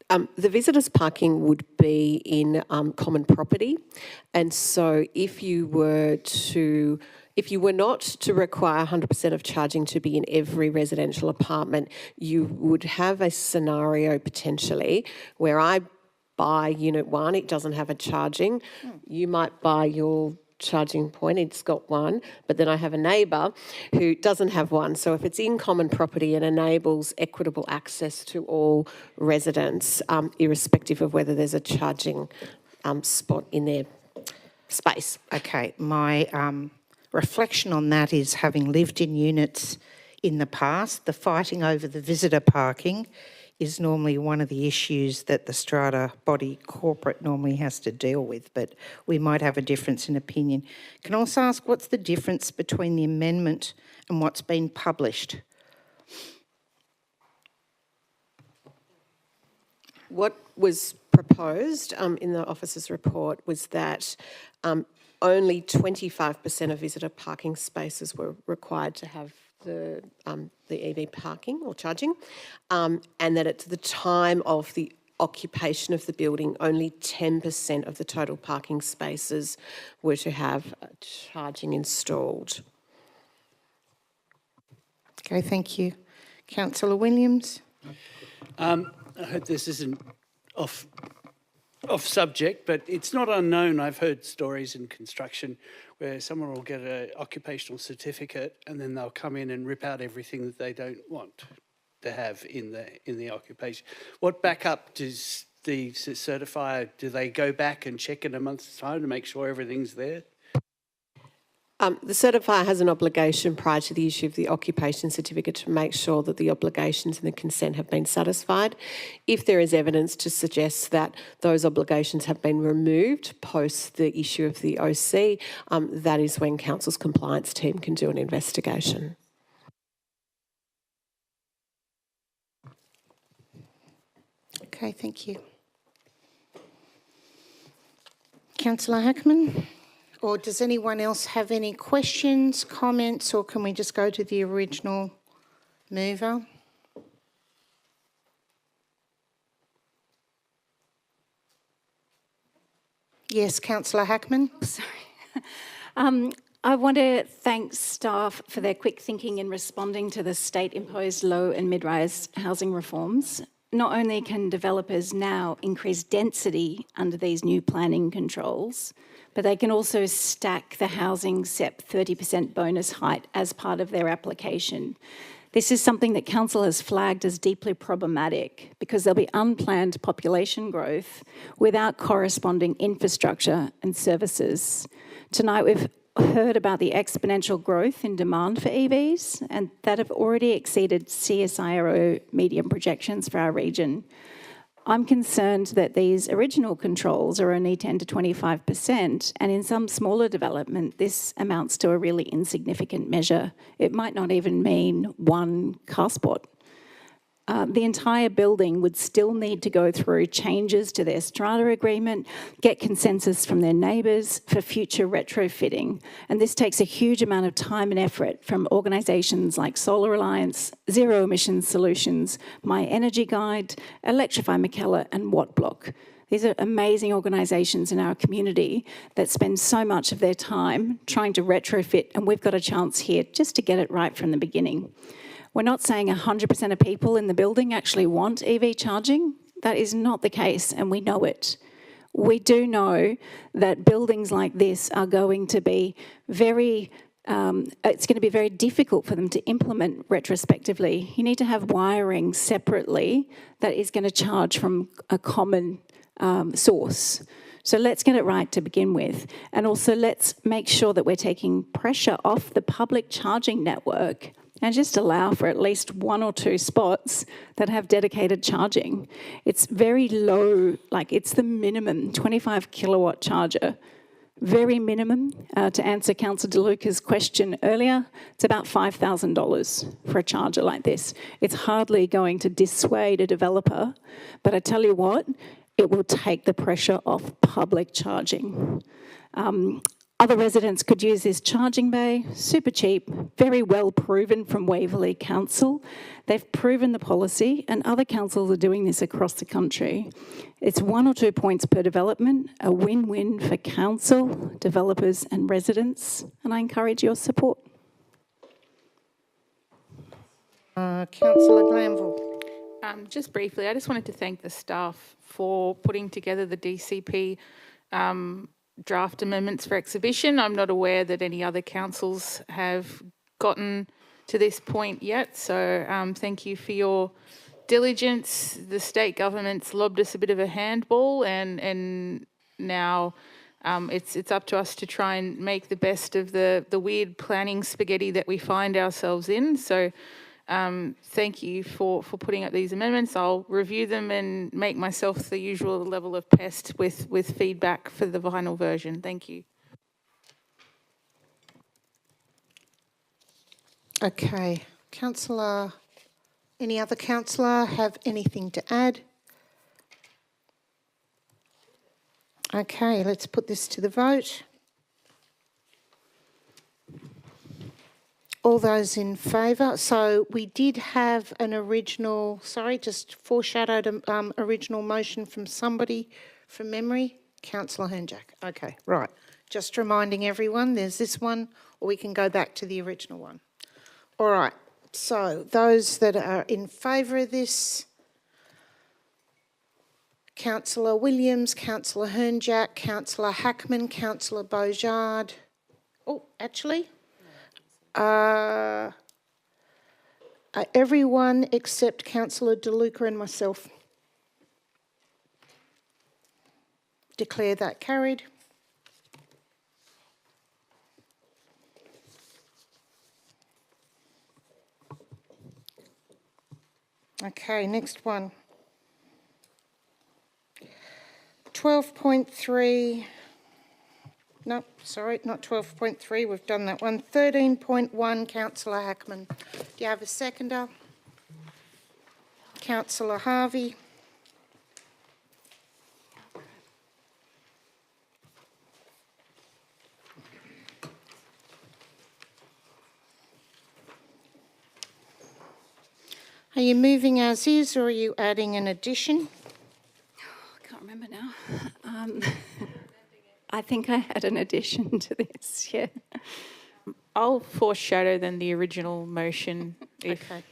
The visitors' parking would be in common property, and so if you were not to require 100% of charging to be in every residential apartment, you would have a scenario potentially where I buy Unit 1, it doesn't have a charging. You might buy your charging point, it's got one, but then I have a neighbour who doesn't have one. So if it's in common property, it enables equitable access to all residents, irrespective of whether there's a charging spot in their space. Okay, my reflection on that is, having lived in units in the past, the fighting over the visitor parking is normally one of the issues that the strata body corporate normally has to deal with, but we might have a difference in opinion. Can I also ask what's the difference between the amendment and what's been published? What was proposed in the officer's report was that only 25% of visitor parking spaces were required to have the EV parking or charging, and that at the time of the occupation of the building, only 10% of the total parking spaces were to have charging installed. Okay, thank you. Councillor Williams. I hope this isn't off subject, but it's not unknown. I've heard stories in construction where someone will get an occupational certificate and then they'll come in and rip out everything that they don't want to have in the occupation. What backup does the certifier, do they go back and check in a month's time to make sure everything's there? The certifier has an obligation prior to the issue of the occupation certificate to make sure that the obligations and the consent have been satisfied. If there is evidence to suggest that those obligations have been removed post the issue of the OC, that is when Council's compliance team can do an investigation. Okay, thank you. Councillor Hackman? Or does anyone else have any questions, comments, or can we just go to the original mover? Yes, Councillor Hackman. Sorry. I want to thank staff for their quick thinking in responding to the state-imposed low and mid-rise housing reforms. Not only can developers now increase density under these new planning controls, but they can also stack the housing SEP 30% bonus height as part of their application. This is something that Council has flagged as deeply problematic because there'll be unplanned population growth without corresponding infrastructure and services. Tonight we've heard about the exponential growth in demand for EVs and that have already exceeded CSIRO medium projections for our region. I'm concerned that these original controls are only 10 to 25%, and in some smaller development, this amounts to a really insignificant measure. It might not even mean one car spot. The entire building would still need to go through changes to their strata agreement, get consensus from their neighbours for future retrofitting. And this takes a huge amount of time and effort from organisations like Solar Alliance, Zero Emissions Solutions, My Energy Guide, Electrify Mackellar and Wattblock. These are amazing organisations in our community that spend so much of their time trying to retrofit, and we've got a chance here just to get it right from the beginning. We're not saying 100% of people in the building actually want EV charging. That is not the case, and we know it. We do know that buildings like this are going to be it's going to be very difficult for them to implement retrospectively. You need to have wiring separately that is going to charge from a common source. So let's get it right to begin with. And also let's make sure that we're taking pressure off the public charging network and just allow for at least 1 or 2 spots that have dedicated charging. It's very low, like it's the minimum 25 kilowatt charger. Very minimum. To answer Councillor DeLuca's question earlier, it's about $5,000 for a charger like this. It's hardly going to dissuade a developer, but I tell you what, it will take the pressure off public charging. Other residents could use this charging bay, super cheap, very well proven from Waverley Council. They've proven the policy and other councils are doing this across the country. It's 1 or 2 points per development, a win-win for council, developers and residents, and I encourage your support. Councillor Glanville. Just briefly, I just wanted to thank the staff for putting together the DCP draft amendments for exhibition. I'm not aware that any other councils have gotten to this point yet, so thank you for your diligence. The state government's lobbed us a bit of a handball, and now it's up to us to try and make the best of the weird planning spaghetti that we find ourselves in. So Thank you for putting up these amendments. I'll review them and make myself the usual level of pest with feedback for the final version. Thank you. Okay, councillor, any other councillor have anything to add? Okay, let's put this to the vote. All those in favour? So we did have an original, sorry, just foreshadowed original motion from somebody from memory. Councillor Hernjack. Okay, right. Just reminding everyone, there's this one, or we can go back to the original one. All right, so those that are in favour of this, Councillor Williams, Councillor Hernjack, Councillor Hackman, Councillor Beaujard. Oh, actually, everyone except Councillor De Luca and myself. Declare that carried. Okay, next one. 12.3, no, sorry, not 12.3, we've done that one. 13.1, Councillor Hackman. Do you have a seconder? Councillor Harvey. Are you moving as is or are you adding an addition? I can't remember now. I think I had an addition to this, yeah. I'll foreshadow then the original motion. Okay,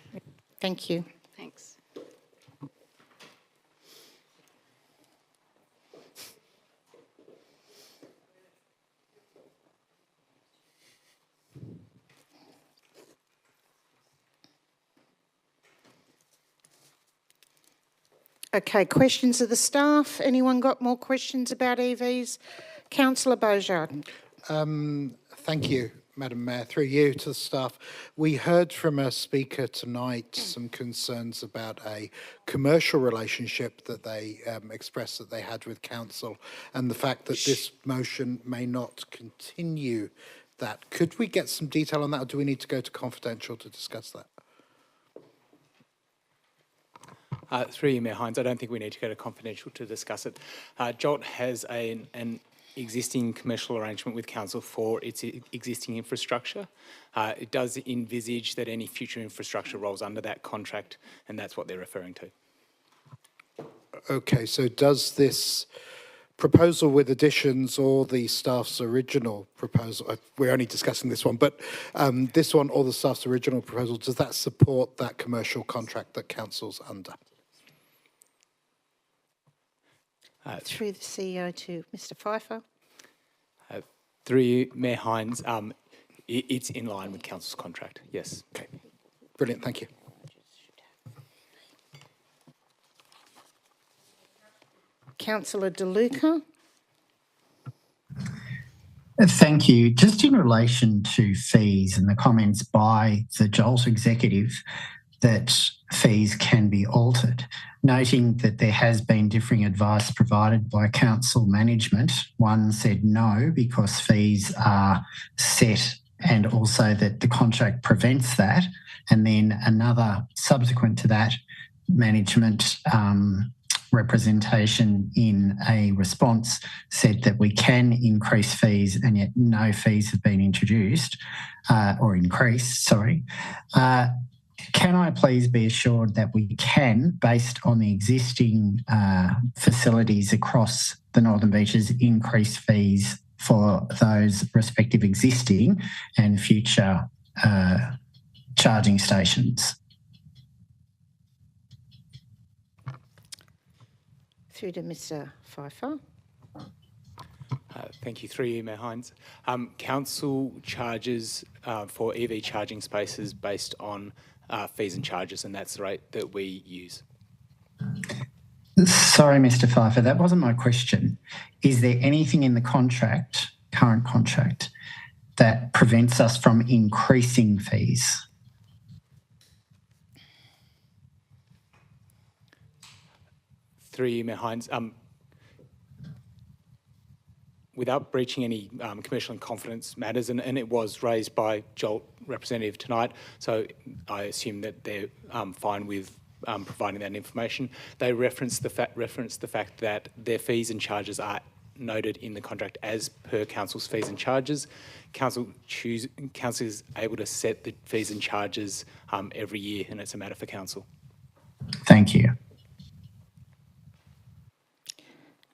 thank you. Thanks. Okay, questions of the staff? Anyone got more questions about EVs? Councillor Beaujard. Thank you, Madam Mayor. Through you to the staff. We heard from a speaker tonight some concerns about a commercial relationship that they expressed that they had with council and the fact that this motion may not continue that. Could we get some detail on that, or do we need to go to confidential to discuss that? Through you, Mayor Hines, I don't think we need to go to confidential to discuss it. Jolt has an existing commercial arrangement with council for its existing infrastructure. It does envisage that any future infrastructure rolls under that contract, and that's what they're referring to. Okay, so does this proposal with additions or the staff's original proposal, we're only discussing this one, but this one or the staff's original proposal, does that support that commercial contract that council's under? Through the CEO to Mr. Pfeiffer. Through you, Mayor Hines, it's in line with council's contract, yes. Okay, brilliant, thank you. Councillor De Luca. Thank you. Just in relation to fees and the comments by the Jolt executive that fees can be altered, noting that there has been differing advice provided by council management. One said no because fees are set and also that the contract prevents that. And then another subsequent to that, management representation in a response said that we can increase fees and yet no fees have been introduced or increased, sorry. Can I please be assured that we can, based on the existing facilities across the Northern Beaches, increase fees for those respective existing and future charging stations? Through to Mr. Pfeiffer. Thank you. Through you, Mayor Hines. Council charges for EV charging spaces based on fees and charges, and that's the rate that we use. Sorry, Mr. Pfeiffer, that wasn't my question. Is there anything in the contract, current contract, that prevents us from increasing fees? Through you, Mayor Hines. Without breaching any commercial and confidence matters, and it was raised by Jolt representative tonight, so I assume that they're fine with providing that information. They reference the fact that their fees and charges are noted in the contract as per council's fees and charges. Council is able to set the fees and charges every year, and it's a matter for council. Thank you.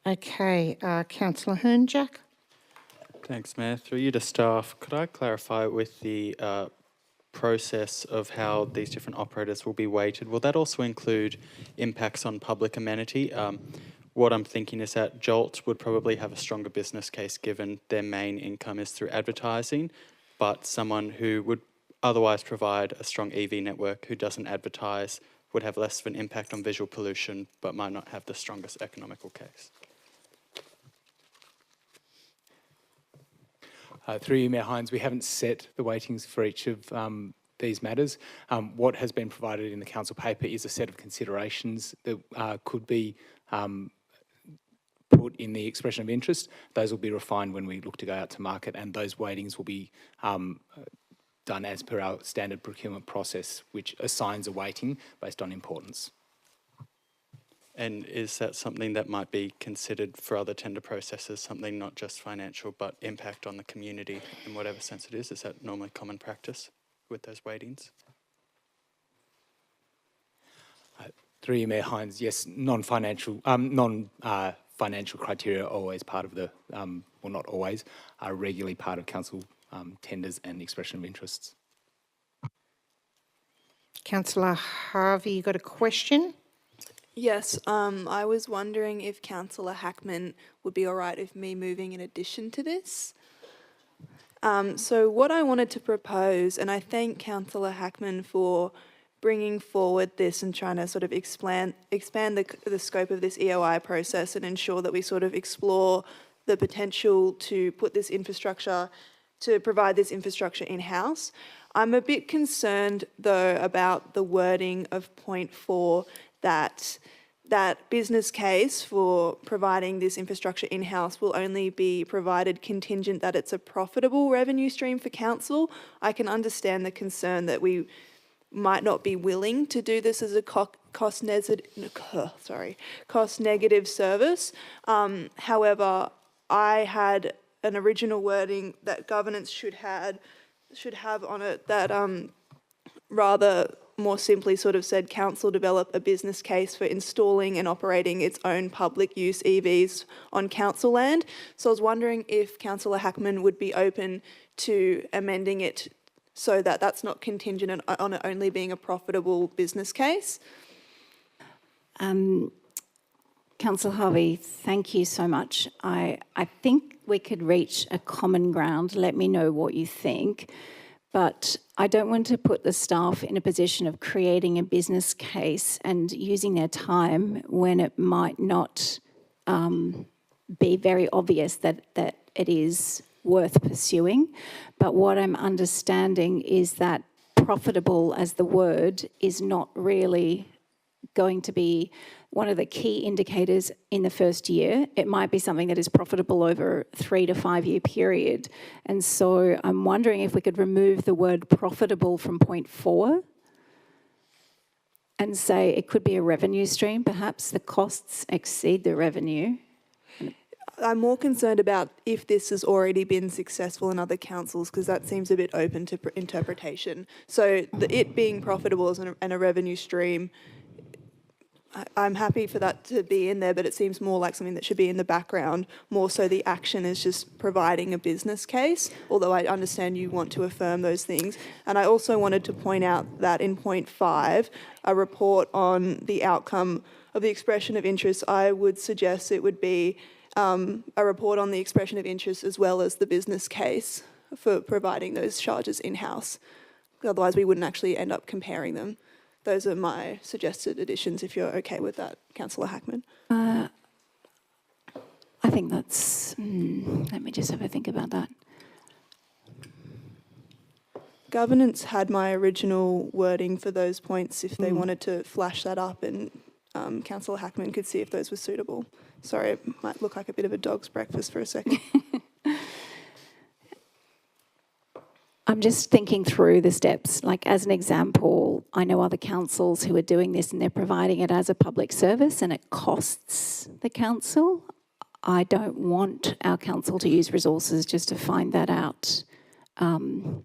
Okay, Councillor Hernjack. Thanks, Mayor. Through you to staff, could I clarify with the process of how these different operators will be weighted? Will that also include impacts on public amenity? What I'm thinking is that Jolt would probably have a stronger business case given their main income is through advertising, but someone who would otherwise provide a strong EV network who doesn't advertise would have less of an impact on visual pollution, but might not have the strongest economical case. Through you, Mayor Hines, we haven't set the weightings for each of these matters. What has been provided in the council paper is a set of considerations that could be put in the expression of interest. Those will be refined when we look to go out to market, and those weightings will be done as per our standard procurement process, which assigns a weighting based on importance. And is that something that might be considered for other tender processes, something not just financial, but impact on the community in whatever sense it is? Is that normally common practice with those weightings? Through you, Mayor Hines, yes, non-financial criteria are always part of the, well, not always, are regularly part of council tenders and expression of interests. Councillor Harvey, you got a question? Yes, I was wondering if Councillor Hackman would be all right with me moving in addition to this. So what I wanted to propose, and I thank Councillor Hackman for bringing forward this and trying to sort of expand the scope of this EOI process and ensure that we sort of explore the potential to put this infrastructure, to provide this infrastructure in-house. I'm a bit concerned though about the wording of point 4, that business case for providing this infrastructure in-house will only be provided contingent that it's a profitable revenue stream for council. I can understand the concern that we might not be willing to do this as a cost negative service. However, I had an original wording that governance should have on it that rather more simply sort of said council develop a business case for installing and operating its own public use EVs on council land. So I was wondering if Councillor Hackman would be open to amending it so that that's not contingent on it only being a profitable business case. Councillor Harvey, thank you so much. I think we could reach a common ground. Let me know what you think. But I don't want to put the staff in a position of creating a business case and using their time when it might not be very obvious that it is worth pursuing. But what I'm understanding is that profitable as the word is not really going to be one of the key indicators in the first year. It might be something that is profitable over a 3 to 5 year period. And so I'm wondering if we could remove the word profitable from point 4 and say it could be a revenue stream. Perhaps the costs exceed the revenue. I'm more concerned about if this has already been successful in other councils, because that seems a bit open to interpretation. So it being profitable and a revenue stream, I'm happy for that to be in there, but it seems more like something that should be in the background. More so the action is just providing a business case, although I understand you want to affirm those things. And I also wanted to point out that in point 5, a report on the outcome of the expression of interest, I would suggest it would be a report on the expression of interest as well as the business case for providing those charges in-house. Otherwise, we wouldn't actually end up comparing them. Those are my suggested additions, if you're okay with that, Councillor Hackman. I think that's... let me just have a think about that. Governance had my original wording for those points if they wanted to flash that up and Councillor Hackman could see if those were suitable. Sorry, it might look like a bit of a dog's breakfast for a second. I'm just thinking through the steps. Like, as an example, I know other councils who are doing this and they're providing it as a public service and it costs the council. I don't want our council to use resources just to find that out. I'm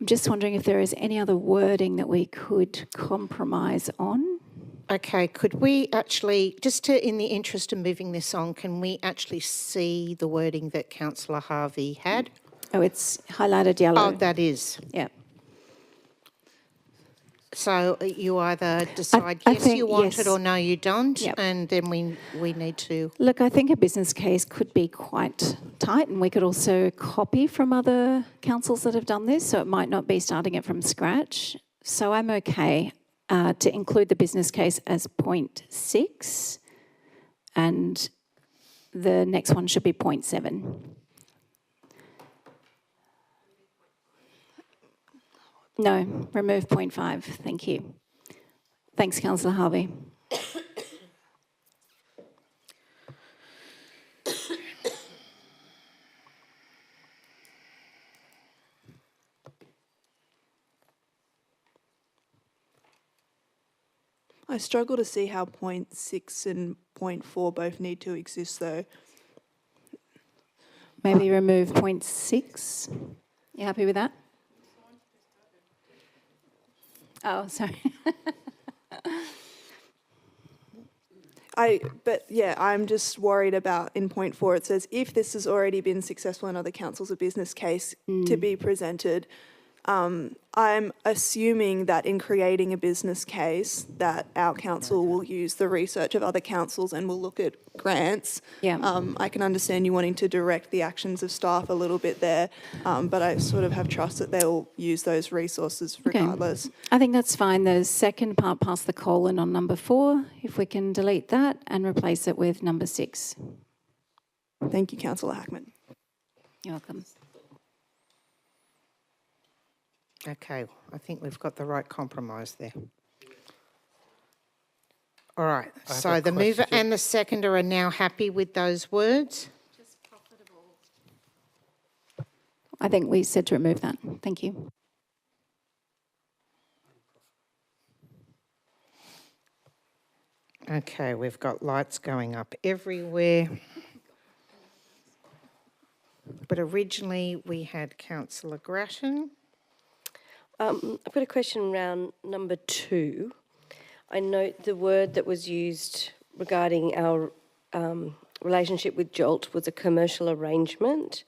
just wondering if there is any other wording that we could compromise on. Okay, could we actually, just to, in the interest of moving this on, can we actually see the wording that Councillor Harvey had? Oh, it's highlighted yellow. Oh, that is. Yeah. So you either decide yes think you want yes. it or no you don't, Yep. and then we need to... Look, I think a business case could be quite tight, and we could also copy from other councils that have done this, so it might not be starting it from scratch. So I'm okay to include the business case as 0.6, and the next one should be 0.7. No, remove 0.5. Thank you. Thanks, Councillor Harvey. I struggle to see how 0.6 and 0.4 both need to exist, though. Maybe remove 0.6. You happy with that? Oh, sorry. But yeah, I'm just worried about in 0.4, it says, if this has already been successful in other councils, a business case to be presented. I'm assuming that in creating a business case that our council will use the research of other councils and will look at grants. Yeah. I can understand you wanting to direct the actions of staff a little bit there, but I sort of have trust that they'll use those resources regardless. Okay. I think that's fine. The second part past the colon on number 4, if we can delete that and replace it with number 6. Thank you, Councillor Hackman. You're welcome. Okay, I think we've got the right compromise there. All right, so the mover and the seconder are now happy with those words? I think we said to remove that. Thank you. Okay, we've got lights going up everywhere. But originally we had Councillor Grattan. I've got a question around number 2. I note the word that was used regarding our relationship with Jolt was a commercial arrangement.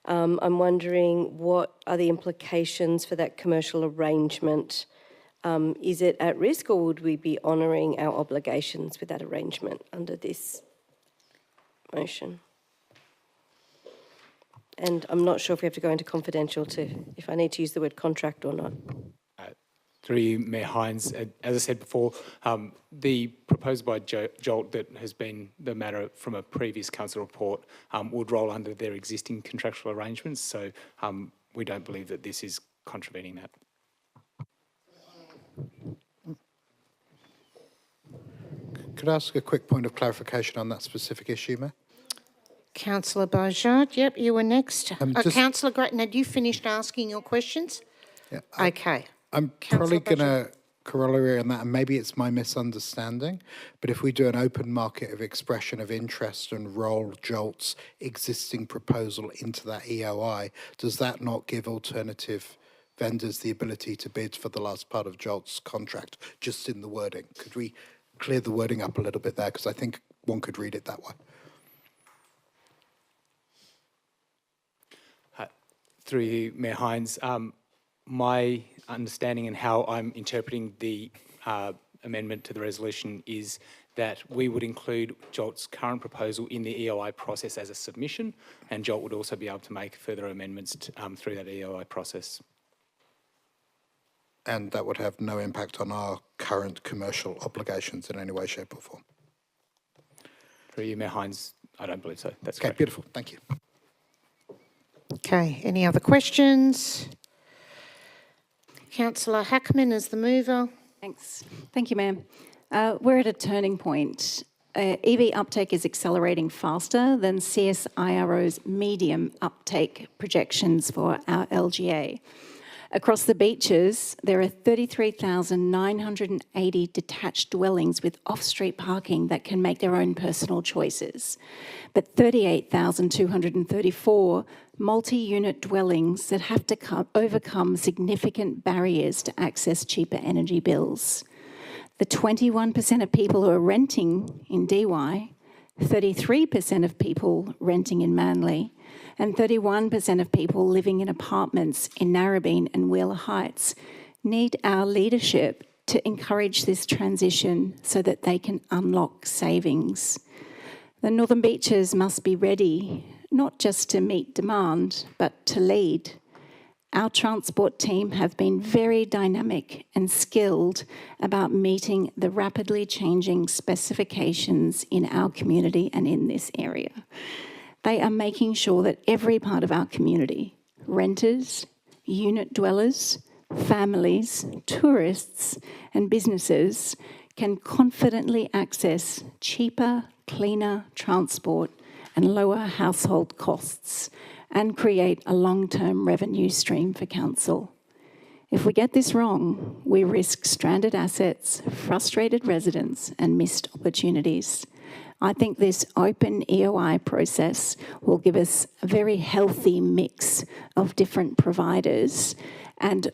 I'm wondering what are the implications for that commercial arrangement? Is it at risk, or would we be honouring our obligations with that arrangement under this motion? And I'm not sure if we have to go into confidential if I need to use the word contract or not. Through you, Mayor Hines, as I said before, the proposal by Jolt that has been the matter from a previous council report would roll under their existing contractual arrangements, so we don't believe that this is contravening that. Could I ask a quick point of clarification on that specific issue, Mayor? Councillor Bajard, yep, you were next. Councillor Grattan, had you finished asking your questions? Yeah. Okay. I'm probably going to corollary on that, and maybe it's my misunderstanding, but if we do an open market of expression of interest and roll Jolt's existing proposal into that EOI, does that not give alternative vendors the ability to bid for the last part of Jolt's contract, just in the wording? Could we clear the wording up a little bit there, because I think one could read it that way. Through you, Mayor Hines, my understanding and how I'm interpreting the amendment to the resolution is that we would include Jolt's current proposal in the EOI process as a submission, and Jolt would also be able to make further amendments through that EOI process. And that would have no impact on our current commercial obligations in any way, shape or form? Through you, Mayor Hines, I don't believe so. That's okay, correct. Beautiful. Thank you. Okay, any other questions? Councillor Hackman is the mover. Thanks. Thank you, Mayor. We're at a turning point. EV uptake is accelerating faster than CSIRO's medium uptake projections for our LGA. Across the beaches, there are 33,980 detached dwellings with off-street parking that can make their own personal choices, but 38,234 multi-unit dwellings that have to overcome significant barriers to access cheaper energy bills. The 21% of people who are renting in DY, 33% of people renting in Manly, and 31% of people living in apartments in Narrabeen and Wheeler Heights need our leadership to encourage this transition so that they can unlock savings. The Northern Beaches must be ready, not just to meet demand, but to lead. Our transport team have been very dynamic and skilled about meeting the rapidly changing specifications in our community and in this area. They are making sure that every part of our community, renters, unit dwellers, families, tourists, and businesses can confidently access cheaper, cleaner transport and lower household costs and create a long-term revenue stream for council. If we get this wrong, we risk stranded assets, frustrated residents, and missed opportunities. I think this open EOI process will give us a very healthy mix of different providers and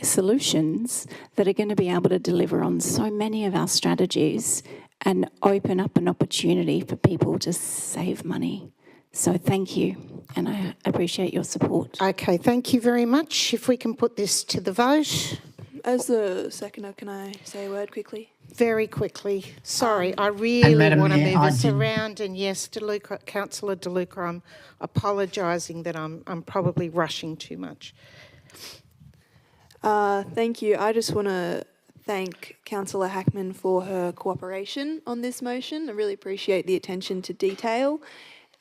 solutions that are going to be able to deliver on so many of our strategies and open up an opportunity for people to save money. So thank you, and I appreciate your support. Okay, thank you very much. If we can put this to the vote. As the seconder, can I say a word quickly? Very quickly. Sorry, I really want to move us around. And yes, Councillor De Luca, I'm apologising that I'm probably rushing too much. Thank you. I just want to thank Councillor Hackman for her cooperation on this motion. I really appreciate the attention to detail.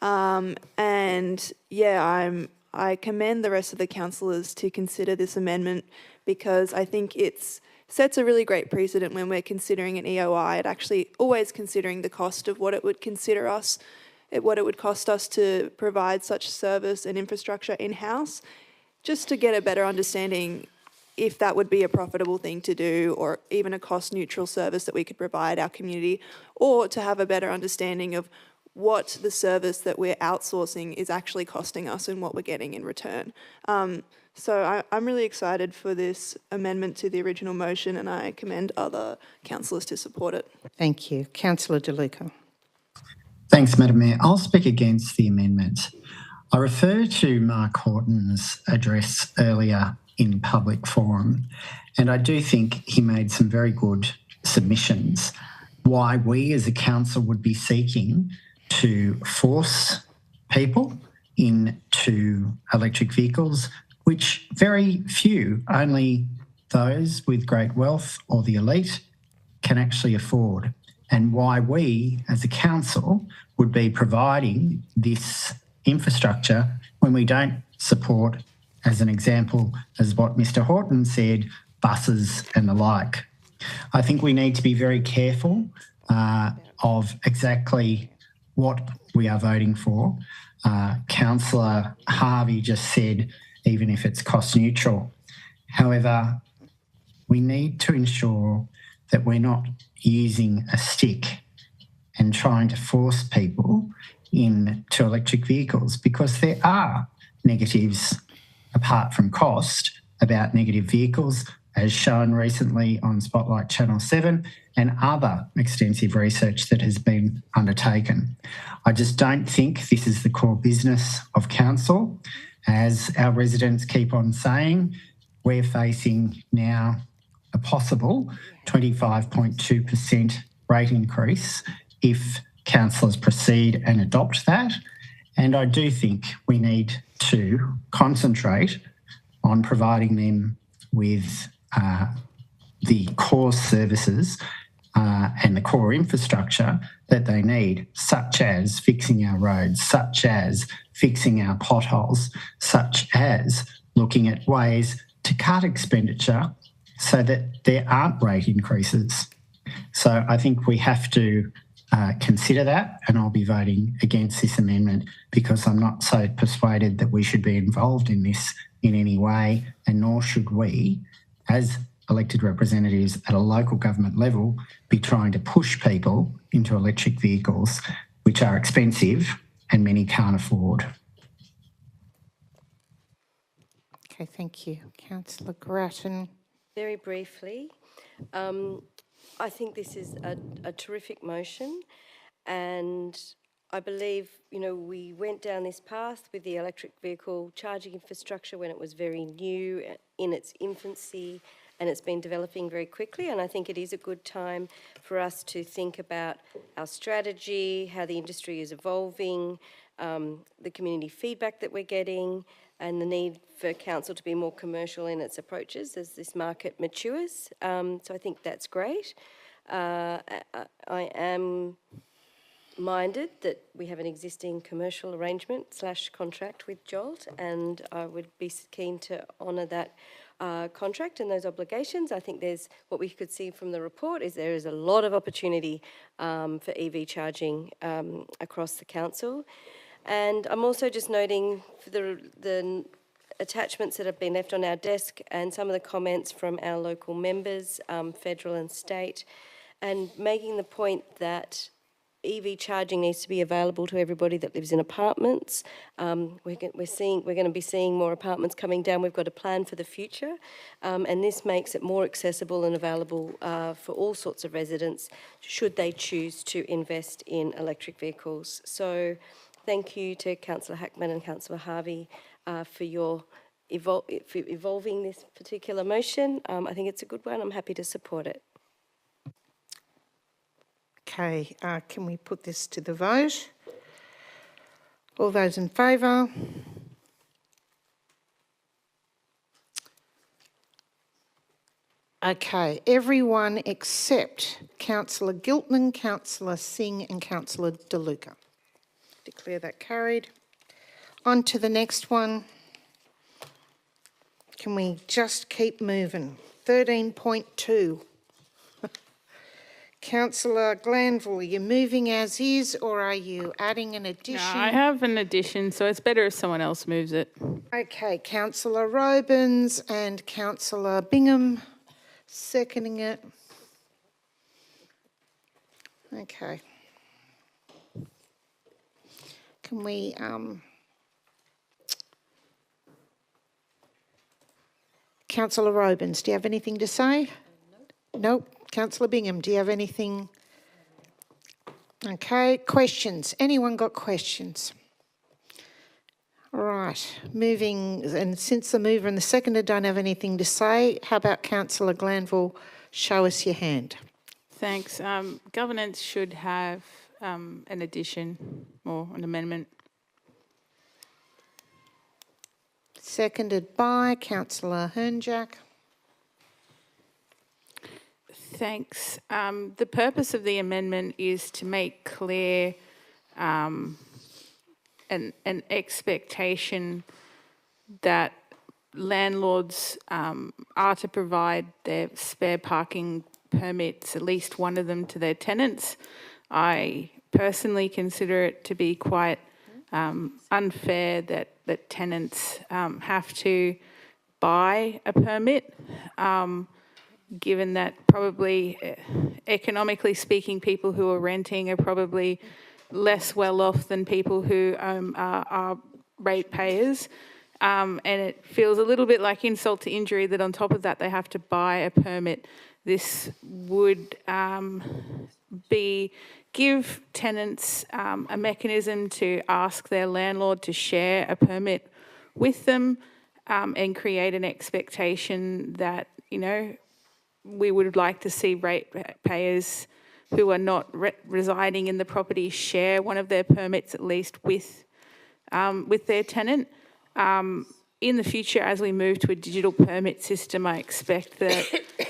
And yeah, I commend the rest of the councillors to consider this amendment because I think it sets a really great precedent when we're considering an EOI. It actually always considering the cost of what it would cost us to provide such service and infrastructure in-house, just to get a better understanding if that would be a profitable thing to do or even a cost-neutral service that we could provide our community, or to have a better understanding of what the service that we're outsourcing is actually costing us and what we're getting in return. So I'm really excited for this amendment to the original motion, and I commend other councillors to support it. Thank you. Councillor De Luca. Thanks, Madam Mayor. I'll speak against the amendment. I refer to Mark Horton's address earlier in public forum, and I do think he made some very good submissions why we as a council would be seeking to force people into electric vehicles, which very few, only those with great wealth or the elite, can actually afford, and why we as a council would be providing this infrastructure when we don't support, as an example, as what Mr. Horton said, buses and the like. I think we need to be very careful of exactly what we are voting for. Councillor Harvey just said, even if it's cost neutral. However, we need to ensure that we're not using a stick and trying to force people into electric vehicles, because there are negatives apart from cost about negative vehicles, as shown recently on Spotlight Channel 7 and other extensive research that has been undertaken. I just don't think this is the core business of council. As our residents keep on saying, we're facing now a possible 25.2% rate increase if councillors proceed and adopt that. And I do think we need to concentrate on providing them with the core services and the core infrastructure that they need, such as fixing our roads, such as fixing our potholes, such as looking at ways to cut expenditure so that there aren't rate increases. So I think we have to consider that, and I'll be voting against this amendment because I'm not so persuaded that we should be involved in this in any way, and nor should we, as elected representatives at a local government level, be trying to push people into electric vehicles, which are expensive and many can't afford. Okay, thank you. Councillor Grattan. Very briefly, I think this is a terrific motion, and I believe, you know, we went down this path with the electric vehicle charging infrastructure when it was very new, in its infancy, and it's been developing very quickly, and I think it is a good time for us to think about our strategy, how the industry is evolving, the community feedback that we're getting, and the need for council to be more commercial in its approaches as this market matures. So I think that's great. I am minded that we have an existing commercial arrangement / contract with Jolt, and I would be keen to honour that contract and those obligations. I think there's, what we could see from the report is there is a lot of opportunity for EV charging across the council. And I'm also just noting for the attachments that have been left on our desk and some of the comments from our local members, federal and state, and making the point that EV charging needs to be available to everybody that lives in apartments. We're going to be seeing more apartments coming down. We've got a plan for the future, and this makes it more accessible and available for all sorts of residents should they choose to invest in electric vehicles. So thank you to Councillor Hackman and Councillor Harvey for your evolving this particular motion. I think it's a good one. I'm happy to support it. Okay, can we put this to the vote? All those in favour? Okay, everyone except Councillor Giltman, Councillor Singh and Councillor De Luca. Declare that carried. On to the next one. Can we just keep moving? 13.2. Councillor Glanville, are you moving as is or are you adding an addition? No, I have an addition, so it's better if someone else moves it. Okay, Councillor Robins and Councillor Bingham seconding it. Okay. Can we Councillor Robins, do you have anything to say? Nope. Councillor Bingham, do you have anything? Okay, questions. Anyone got questions? All right, moving, and since the mover and the seconder don't have anything to say, how about Councillor Glanville, show us your hand. Thanks. Governance should have an addition or an amendment. Seconded by Councillor Hernjack. Thanks. The purpose of the amendment is to make clear an expectation that landlords are to provide their spare parking permits, at least one of them, to their tenants. I personally consider it to be quite unfair that tenants have to buy a permit, given that probably, economically speaking, people who are renting are probably less well off than people who are ratepayers. And it feels a little bit like insult to injury that on top of that they have to buy a permit. This would give tenants a mechanism to ask their landlord to share a permit with them, and create an expectation that, you know, we would like to see ratepayers who are not residing in the property share one of their permits at least with their tenant. In the future, as we move to a digital permit system, I expect that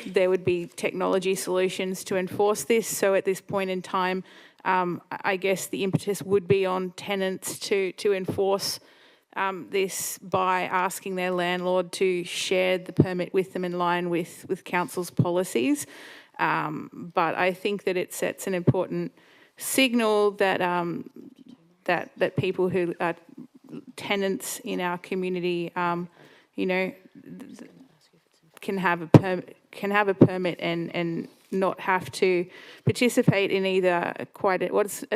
there would be technology solutions to enforce this. So at this point in time, I guess the impetus would be on tenants to enforce this by asking their landlord to share the permit with them in line with council's policies. But I think that it sets an important signal that that people who are tenants in our community, you know, can have a permit and not have to participate in either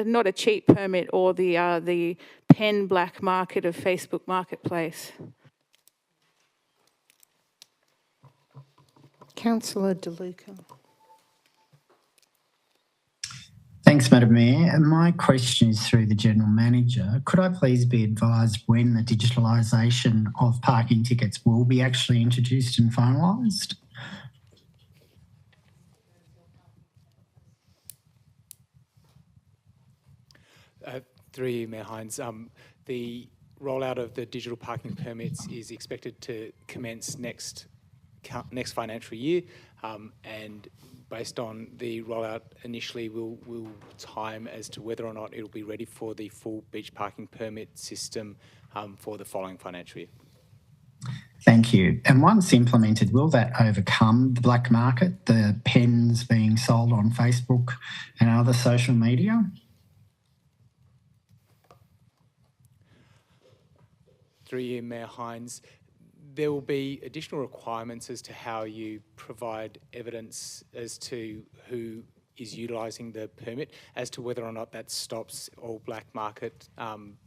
not a cheap permit or the pen black market of Facebook Marketplace. Councillor De Luca. Thanks, Madam Mayor. My question is through the General Manager. Could I please be advised when the digitalisation of parking tickets will be actually introduced and finalised? Through you, Mayor Hines. The rollout of the digital parking permits is expected to commence next financial year, and based on the rollout initially, we'll time as to whether or not it'll be ready for the full beach parking permit system for the following financial year. Thank you. And once implemented, will that overcome the black market, the pens being sold on Facebook and other social media? Through you, Mayor Hines, there will be additional requirements as to how you provide evidence as to who is utilising the permit. As to whether or not that stops all black market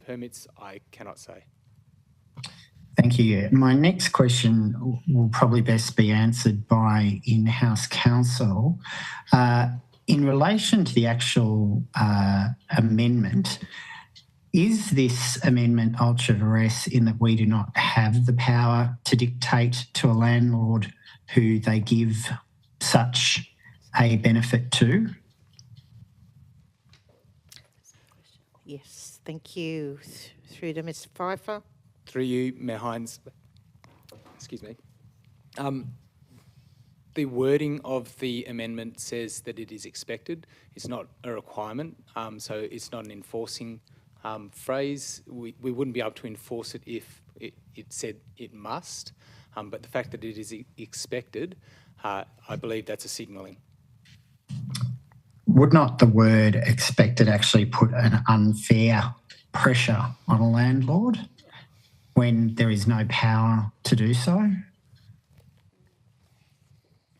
permits, I cannot say. Thank you. My next question will probably best be answered by in-house counsel. In relation to the actual amendment, is this amendment ultra vires in that we do not have the power to dictate to a landlord who they give such a benefit to? Yes, thank you. Through to Mr. Pfeiffer. Through you, Mayor Hines. Excuse me. The wording of the amendment says that it is expected. It's not a requirement, so it's not an enforcing phrase. We wouldn't be able to enforce it if it said it must, but the fact that it is expected, I believe that's a signalling. Would not the word expected actually put an unfair pressure on a landlord when there is no power to do so?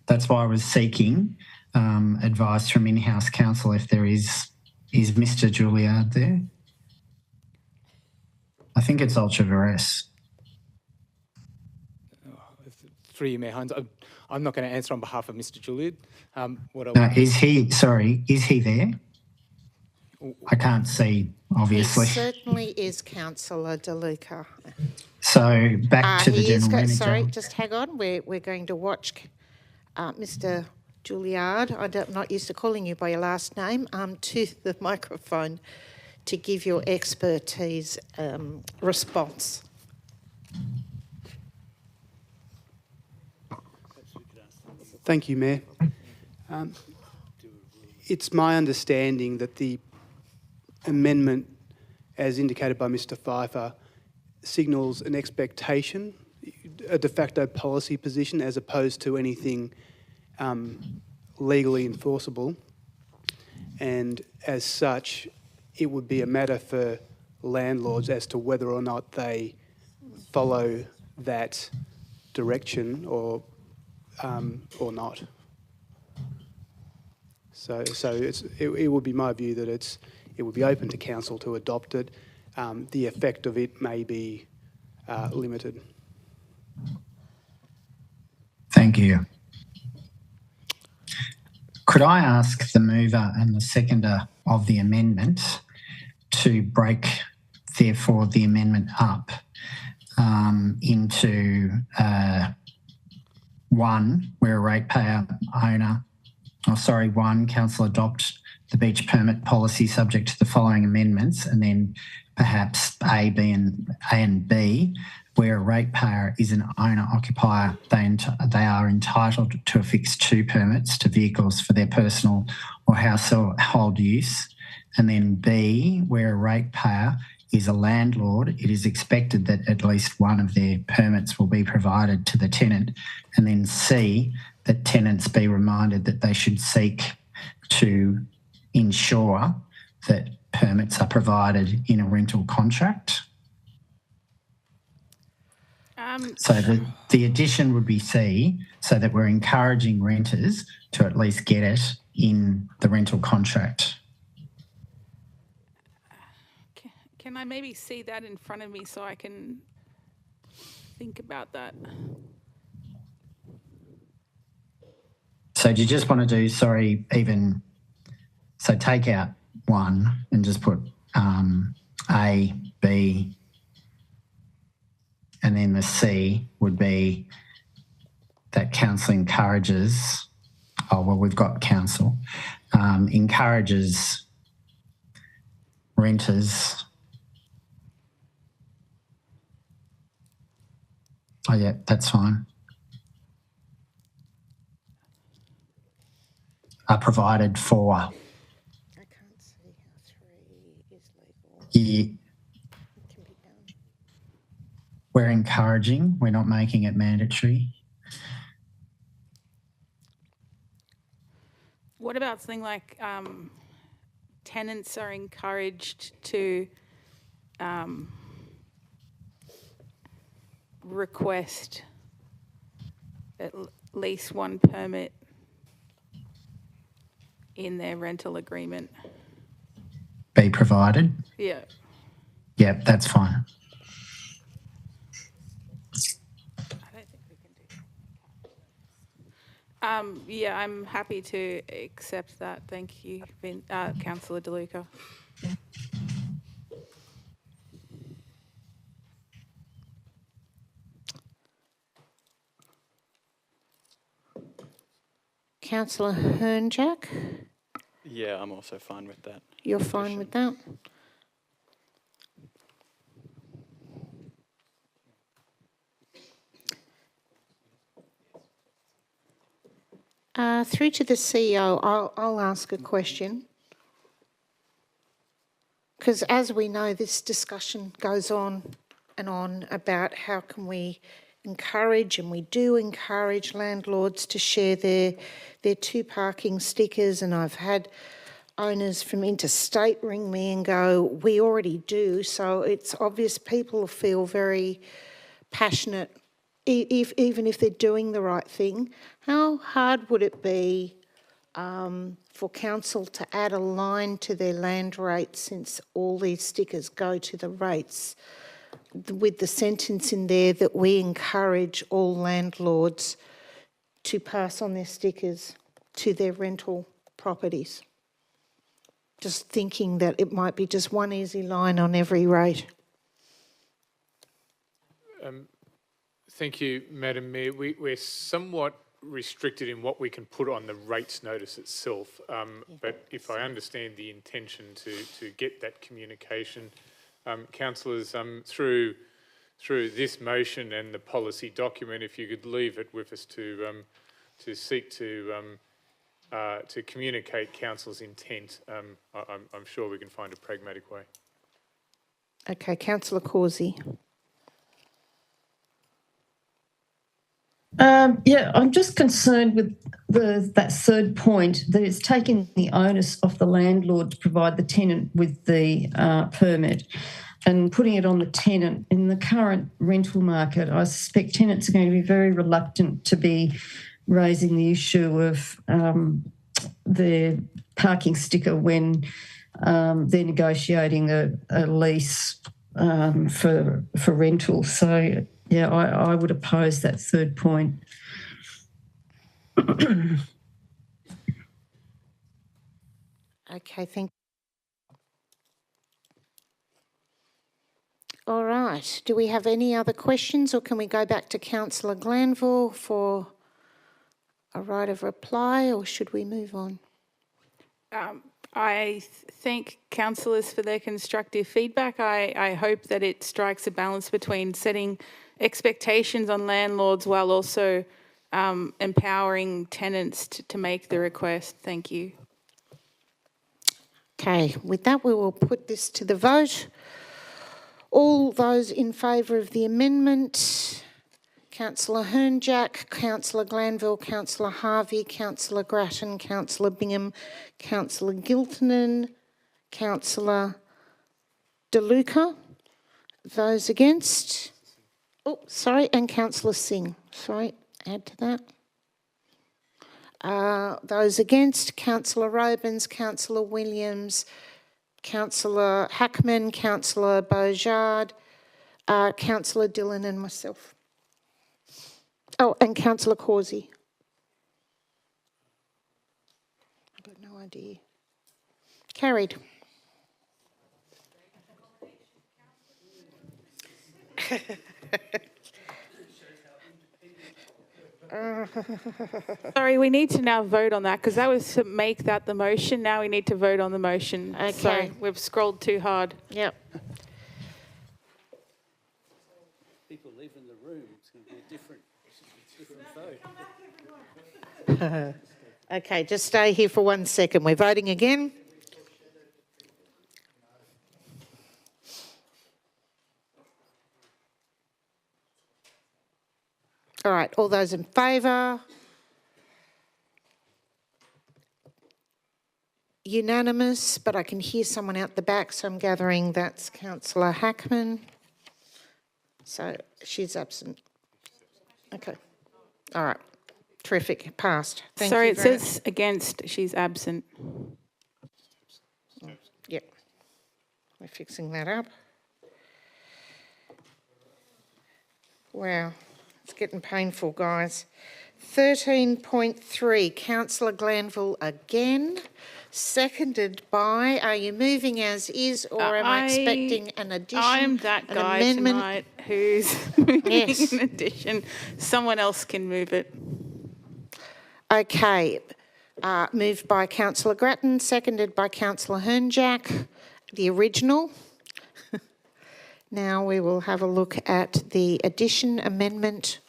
That's why I was seeking advice from in-house counsel if there is Mr. Juilliard there? I think it's ultra vires. Through you, Mayor Hines. I'm not going to answer on behalf of Mr. Juilliard. Is he there? I can't see, obviously. He certainly is, Councillor De Luca. So back to the General Manager. Sorry, just hang on. We're going to watch Mr. Juilliard. I'm not used to calling you by your last name. To the microphone to give your expertise response. Thank you, Mayor. It's my understanding that the amendment, as indicated by Mr. Pfeiffer, signals an expectation, a de facto policy position, as opposed to anything legally enforceable. And as such, it would be a matter for landlords as to whether or not they follow that direction or not. So it would be my view that it would be open to council to adopt it. The effect of it may be limited. Thank you. Could I ask the mover and the seconder of the amendment to break, therefore, the amendment up into one, where a ratepayer one, council adopt the beach permit policy subject to the following amendments, and then perhaps A, B and B, where a ratepayer is an owner-occupier, they are entitled to affix 2 permits to vehicles for their personal or household use. And then B, where a ratepayer is a landlord, it is expected that at least one of their permits will be provided to the tenant. And then C, that tenants be reminded that they should seek to ensure that permits are provided in a rental contract. So the addition would be C, so that we're encouraging renters to at least get it in the rental contract. Can I maybe see that in front of me so I can think about that? So do you just want to do, so take out 1 and just put A, B, and then the C would be that council encourages, we've got council, encourages renters. Oh yeah, that's fine. Are provided for. I can't see how 3 is legal. We're encouraging, we're not making it mandatory. What about something like tenants are encouraged to request at least 1 permit in their rental agreement? Be provided? Yeah. Yeah, that's fine. Yeah, I'm happy to accept that. Thank you, Councillor De Luca. Councillor Hernjack, Yeah, I'm also fine with that. you're fine with that? Through to the CEO, I'll ask a question. Because as we know, this discussion goes on and on about how can we encourage, and we do encourage landlords to share their 2 parking stickers, and I've had owners from interstate ring me and go, we already do, so it's obvious people feel very passionate, even if they're doing the right thing. How hard would it be for council to add a line to their land rates, since all these stickers go to the rates, with the sentence in there that we encourage all landlords to pass on their stickers to their rental properties? Just thinking that it might be just one easy line on every rate. Thank you, Madam Mayor. We're somewhat restricted in what we can put on the rates notice itself, but if I understand the intention to get that communication, councillors, through this motion and the policy document, if you could leave it with us to seek to communicate council's intent, I'm sure we can find a pragmatic way. Okay, Councillor Causey. Yeah, I'm just concerned with that third point, that it's taking the onus off the landlord to provide the tenant with the permit and putting it on the tenant. In the current rental market, I suspect tenants are going to be very reluctant to be raising the issue of their parking sticker when they're negotiating a lease for rental. So, yeah, I would oppose that third point. Okay, thank you. All right. Do we have any other questions, or can we go back to Councillor Glanville for a right of reply, or should we move on? I thank councillors for their constructive feedback. I hope that it strikes a balance between setting expectations on landlords while also empowering tenants to make the request. Thank you. Okay, with that, we will put this to the vote. All those in favour of the amendment, Councillor Hernjack, Councillor Glanville, Councillor Harvey, Councillor Grattan, Councillor Bingham, Councillor Giltinan, Councillor DeLuca. Those against? Oh, sorry, and Councillor Singh. Sorry, add to that. Those against, Councillor Robins, Councillor Williams, Councillor Hackman, Councillor Beaujard, Councillor Dillon and myself. Oh, and Councillor Causey. I've got no idea. Carried. Sorry, we need to now vote on that because that was to make that the motion. Now we need to vote on the motion. Okay. Sorry, we've scrolled too hard. Yep. People leaving the room, it's going to be a different vote. Okay, just stay here for 1 second. We're voting again. All right, all those in favour? Unanimous, but I can hear someone out the back, so I'm gathering that's Councillor Hackman. So she's absent. Okay. All right. Terrific. Passed. Thank Sorry, you it very says against. She's absent. much. Yep. We're fixing that up. Wow. It's getting painful, guys. 13.3, Councillor Glanville again, seconded by, are you moving as is or am I expecting an addition? I'm that an guy amendment? tonight who's moving Yes. an addition. Someone else can move it. Okay. Moved by Councillor Grattan, seconded by Councillor Hernjack, the original. Now we will have a look at the addition, amendment,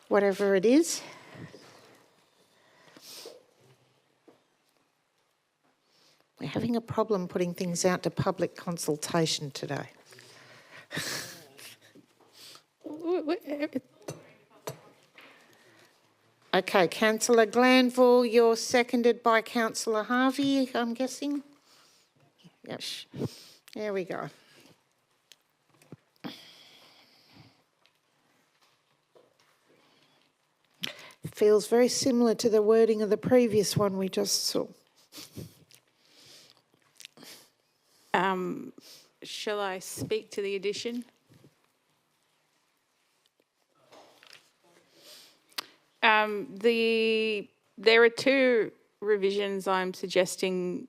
whatever it is. We're having a problem putting things out to public consultation today. Okay, Councillor Glanville, you're seconded by Councillor Harvey, I'm guessing? Yes. There we go. Feels very similar to the wording of the previous one we just saw. Shall I speak to the addition? There are two revisions I'm suggesting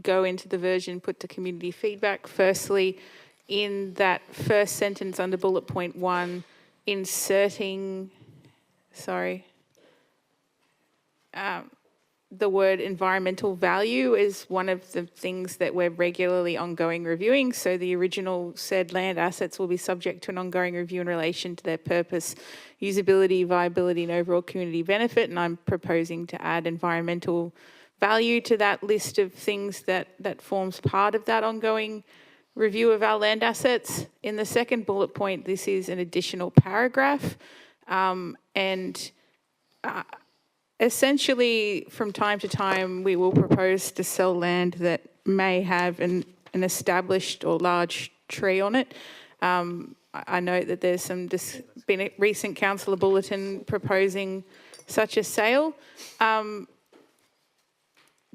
go into the version put to community feedback. Firstly, in that first sentence under bullet point 1, inserting, the word environmental value is one of the things that we're regularly ongoing reviewing. So the original said land assets will be subject to an ongoing review in relation to their purpose, usability, viability, and overall community benefit. And I'm proposing to add environmental value to that list of things that forms part of that ongoing review of our land assets. In the second bullet point, this is an additional paragraph. Essentially, from time to time, we will propose to sell land that may have an established or large tree on it. I note that there's been a recent councillor bulletin proposing such a sale.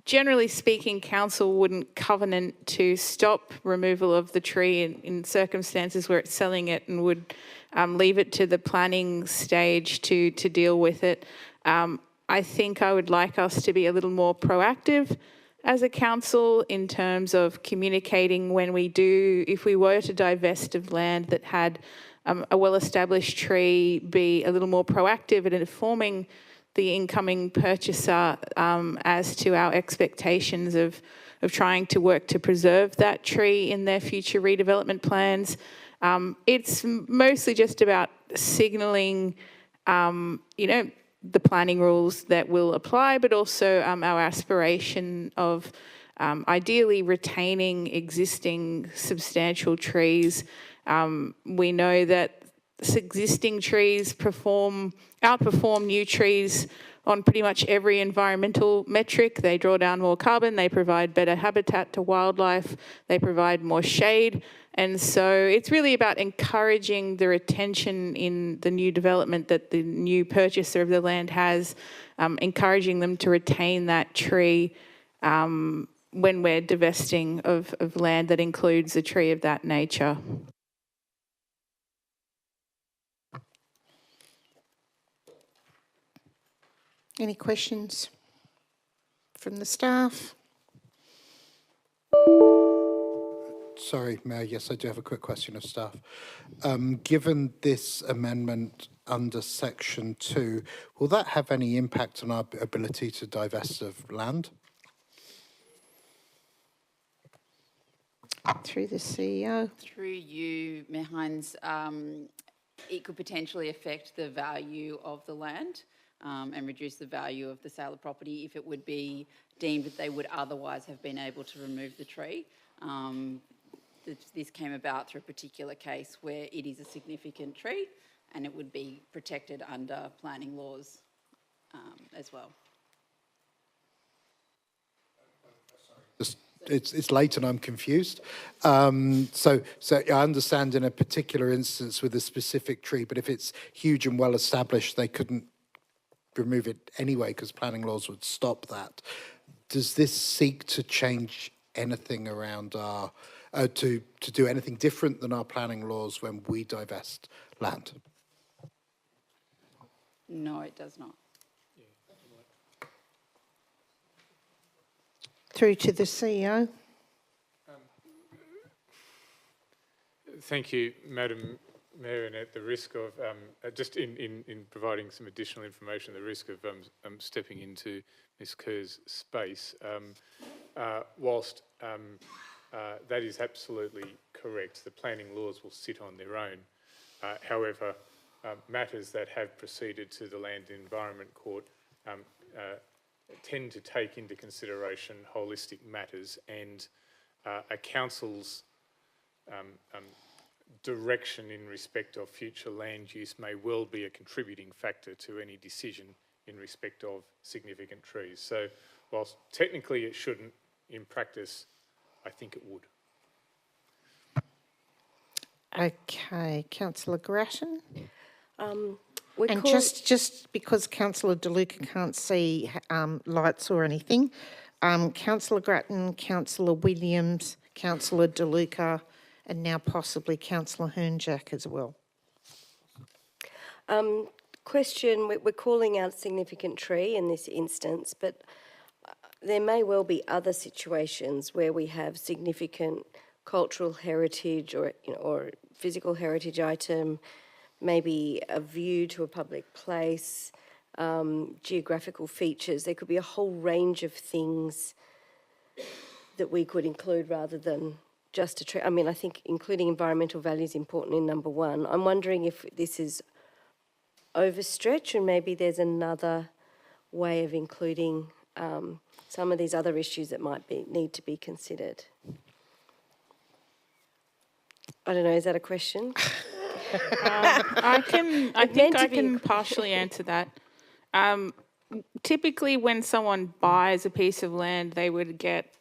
Generally speaking, council wouldn't covenant to stop removal of the tree in circumstances where it's selling it and would leave it to the planning stage to deal with it. I think I would like us to be a little more proactive as a council in terms of communicating when we do, if we were to divest of land that had a well-established tree, be a little more proactive in informing the incoming purchaser as to our expectations of trying to work to preserve that tree in their future redevelopment plans. It's mostly just about signalling, the planning rules that will apply, but also our aspiration of ideally retaining existing substantial trees. We know that existing trees outperform new trees on pretty much every environmental metric. They draw down more carbon, they provide better habitat to wildlife, they provide more shade. And so it's really about encouraging the retention in the new development that the new purchaser of the land has, encouraging them to retain that tree when we're divesting of land that includes a tree of that nature. Any questions from the staff? Sorry, Mayor, yes, I do have a quick question of staff. Given this amendment under section 2, will that have any impact on our ability to divest of land? Through the CEO. Through you, Mayor Hines, it could potentially affect the value of the land and reduce the value of the sale of property if it would be deemed that they would otherwise have been able to remove the tree. This came about through a particular case where it is a significant tree and it would be protected under planning laws as well. It's late and I'm confused. So I understand in a particular instance with a specific tree, but if it's huge and well established, they couldn't remove it anyway because planning laws would stop that. Does this seek to change anything around our, to do anything different than our planning laws when we divest land? No, it does not. Through to the CEO. Thank you, Madam Mayor, and at the risk of, just in providing some additional information, the risk of stepping into Ms Kerr's space, whilst that is absolutely correct, the planning laws will sit on their own. However, matters that have proceeded to the Land and Environment Court tend to take into consideration holistic matters, and a council's direction in respect of future land use may well be a contributing factor to any decision in respect of significant trees. So whilst technically it shouldn't, in practice, I think it would. Okay, Councillor Grattan. And call- just because Councillor De Luca can't see lights or anything, Councillor Grattan, Councillor Williams, Councillor De Luca, and now possibly Councillor Hernjack as well. Question, we're calling out significant tree in this instance, but there may well be other situations where we have significant cultural heritage or physical heritage item, maybe a view to a public place, geographical features. There could be a whole range of things that we could include rather than just a tree. I mean, I think including environmental value is important in number one. I'm wondering if this is overstretch and maybe there's another way of including some of these other issues that might need to be considered. I don't know, is that a question? I think I can partially answer that. Typically, when someone buys a piece of land, they would get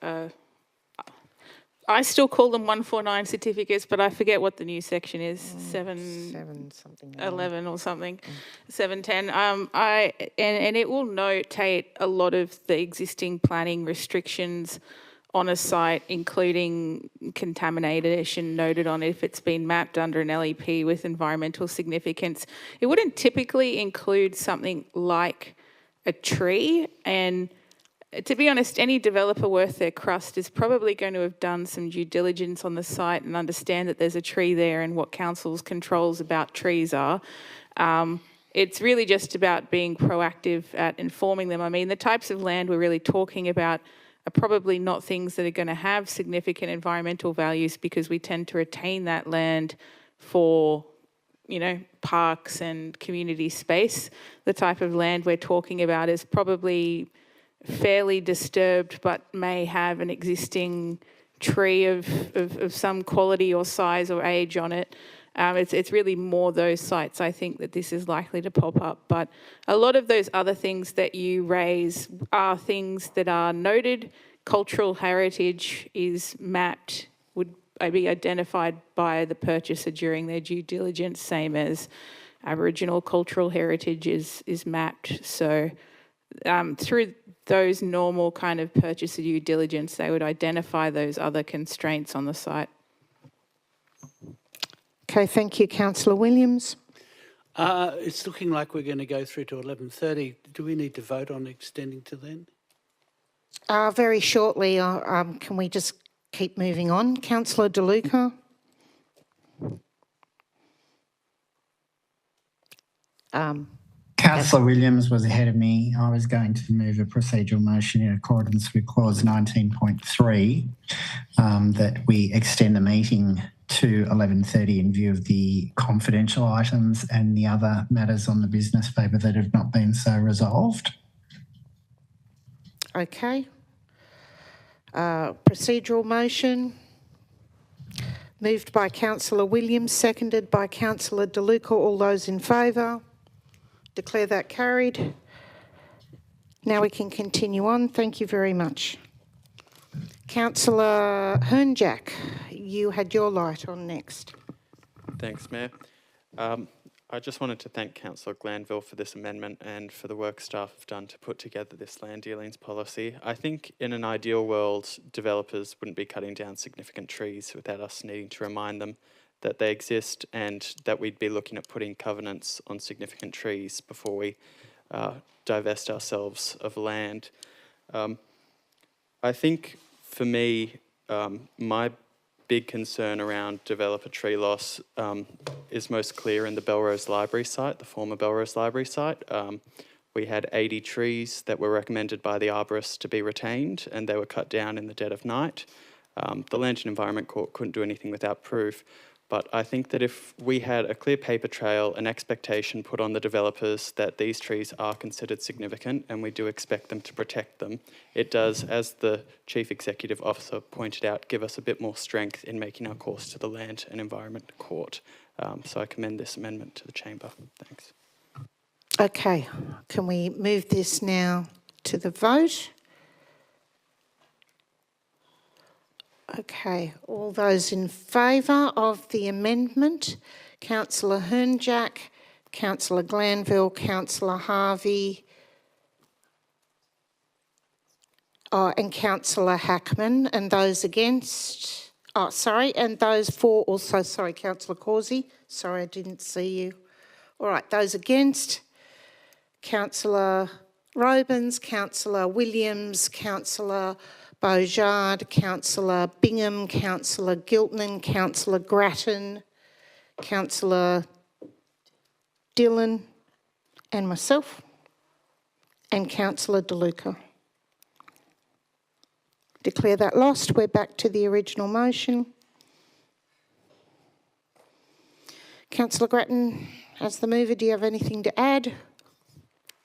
I still call them 149 certificates, but I forget what the new section is, 7 something, 11 or something, 710. And it will notate a lot of the existing planning restrictions on a site, including contamination noted on it if it's been mapped under an LEP with environmental significance. It wouldn't typically include something like a tree, and to be honest, any developer worth their crust is probably going to have done some due diligence on the site and understand that there's a tree there and what council's controls about trees are. It's really just about being proactive at informing them. I mean, the types of land we're really talking about are probably not things that are going to have significant environmental values because we tend to retain that land for, parks and community space. The type of land we're talking about is probably fairly disturbed but may have an existing tree of some quality or size or age on it. It's really more those sites, I think, that this is likely to pop up. But a lot of those other things that you raise are things that are noted. Cultural heritage is mapped, would be identified by the purchaser during their due diligence, same as Aboriginal cultural heritage is mapped. So through those normal kind of purchaser due diligence, they would identify those other constraints on the site. Okay, thank you, Councillor Williams. It's looking like we're going to go through to 11:30. Do we need to vote on extending to then? Very shortly, can we just keep moving on? Councillor De Luca. Councillor Williams was ahead of me. I was going to move a procedural motion in accordance with clause 19.3 that we extend the meeting to 11:30 in view of the confidential items and the other matters on the business paper that have not been so resolved. Okay. Procedural motion. Moved by Councillor Williams, seconded by Councillor De Luca. All those in favour? Declare that carried. Now we can continue on. Thank you very much. Councillor Hernjack, you had your light on next. Thanks, Mayor. I just wanted to thank Councillor Glanville for this amendment and for the work staff have done to put together this land dealings policy. I think in an ideal world, developers wouldn't be cutting down significant trees without us needing to remind them that they exist and that we'd be looking at putting covenants on significant trees before we divest ourselves of land. I think for me, my big concern around developer tree loss is most clear in the Belrose Library site, the former Belrose Library site. We had 80 trees that were recommended by the arborist to be retained and they were cut down in the dead of night. The Land and Environment Court couldn't do anything without proof. But I think that if we had a clear paper trail, an expectation put on the developers that these trees are considered significant and we do expect them to protect them, it does, as the Chief Executive Officer pointed out, give us a bit more strength in making our course to the Land and Environment Court. So I commend this amendment to the Chamber. Thanks. Okay, can we move this now to the vote? Okay, all those in favour of the amendment, Councillor Hernjack, Councillor Glanville, Councillor Harvey, and Councillor Hackman, and those against, and those for also, Councillor Causey, sorry I didn't see you. All right, those against, Councillor Robins, Councillor Williams, Councillor Beaujard, Councillor Bingham, Councillor Giltman, Councillor Grattan, Councillor Dillon, and myself, and Councillor De Luca. Declare that lost. We're back to the original motion. Councillor Grattan, as the mover, do you have anything to add?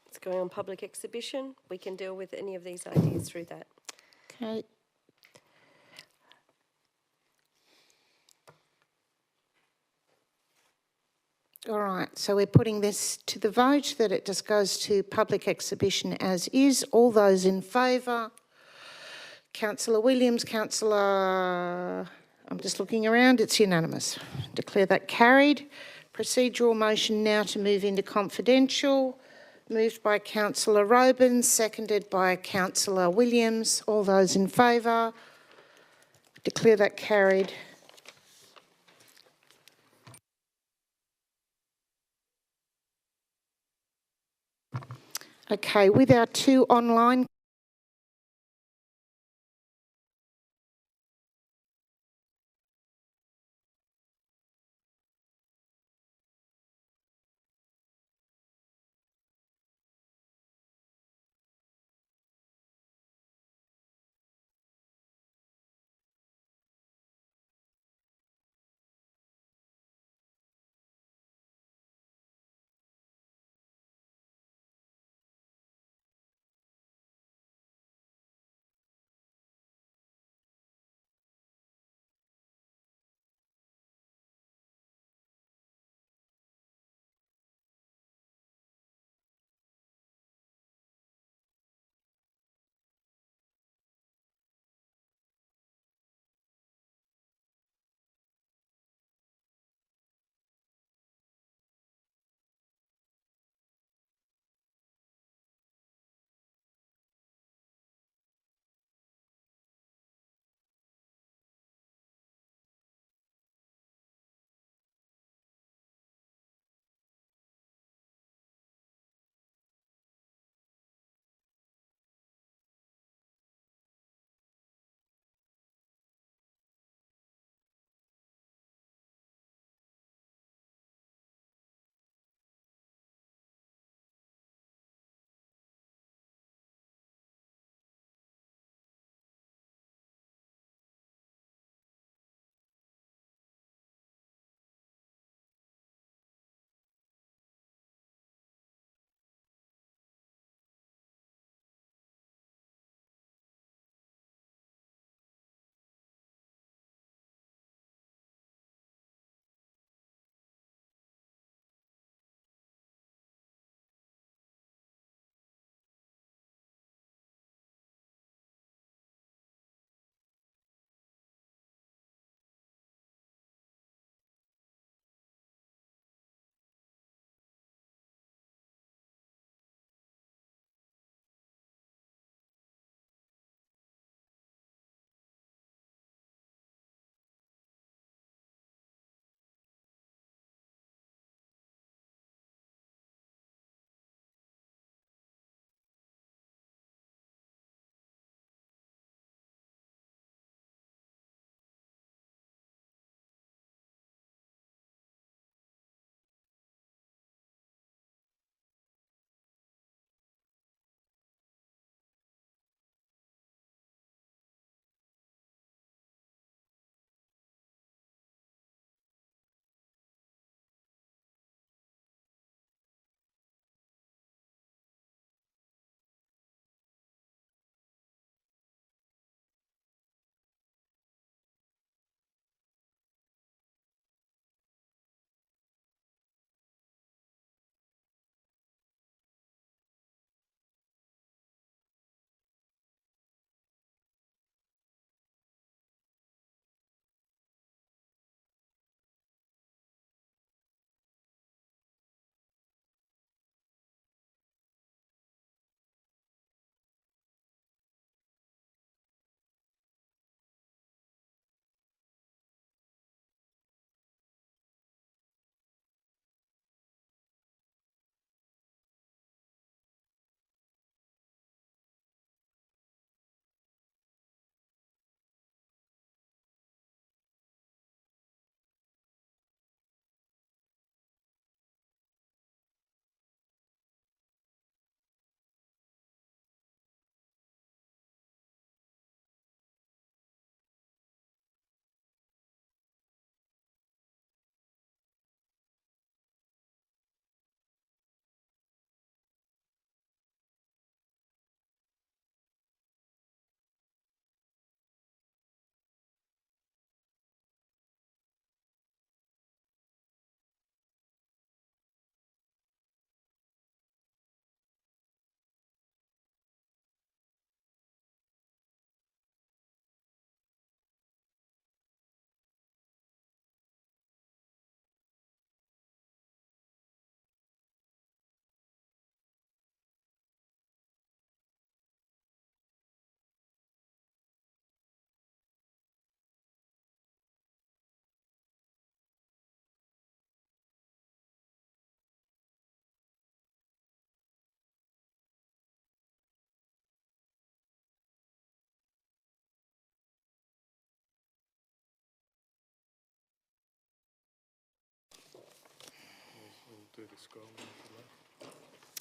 It's going on public exhibition. We can deal with any of these ideas through that. Okay. All right, so we're putting this to the vote that it just goes to public exhibition as is. All those in favour? Councillor Williams, Councillor... I'm just looking around, it's unanimous. Declare that carried. Procedural motion now to move into confidential. Moved by Councillor Robins, seconded by Councillor Williams. All those in favour? Declare that carried. Okay, with our two online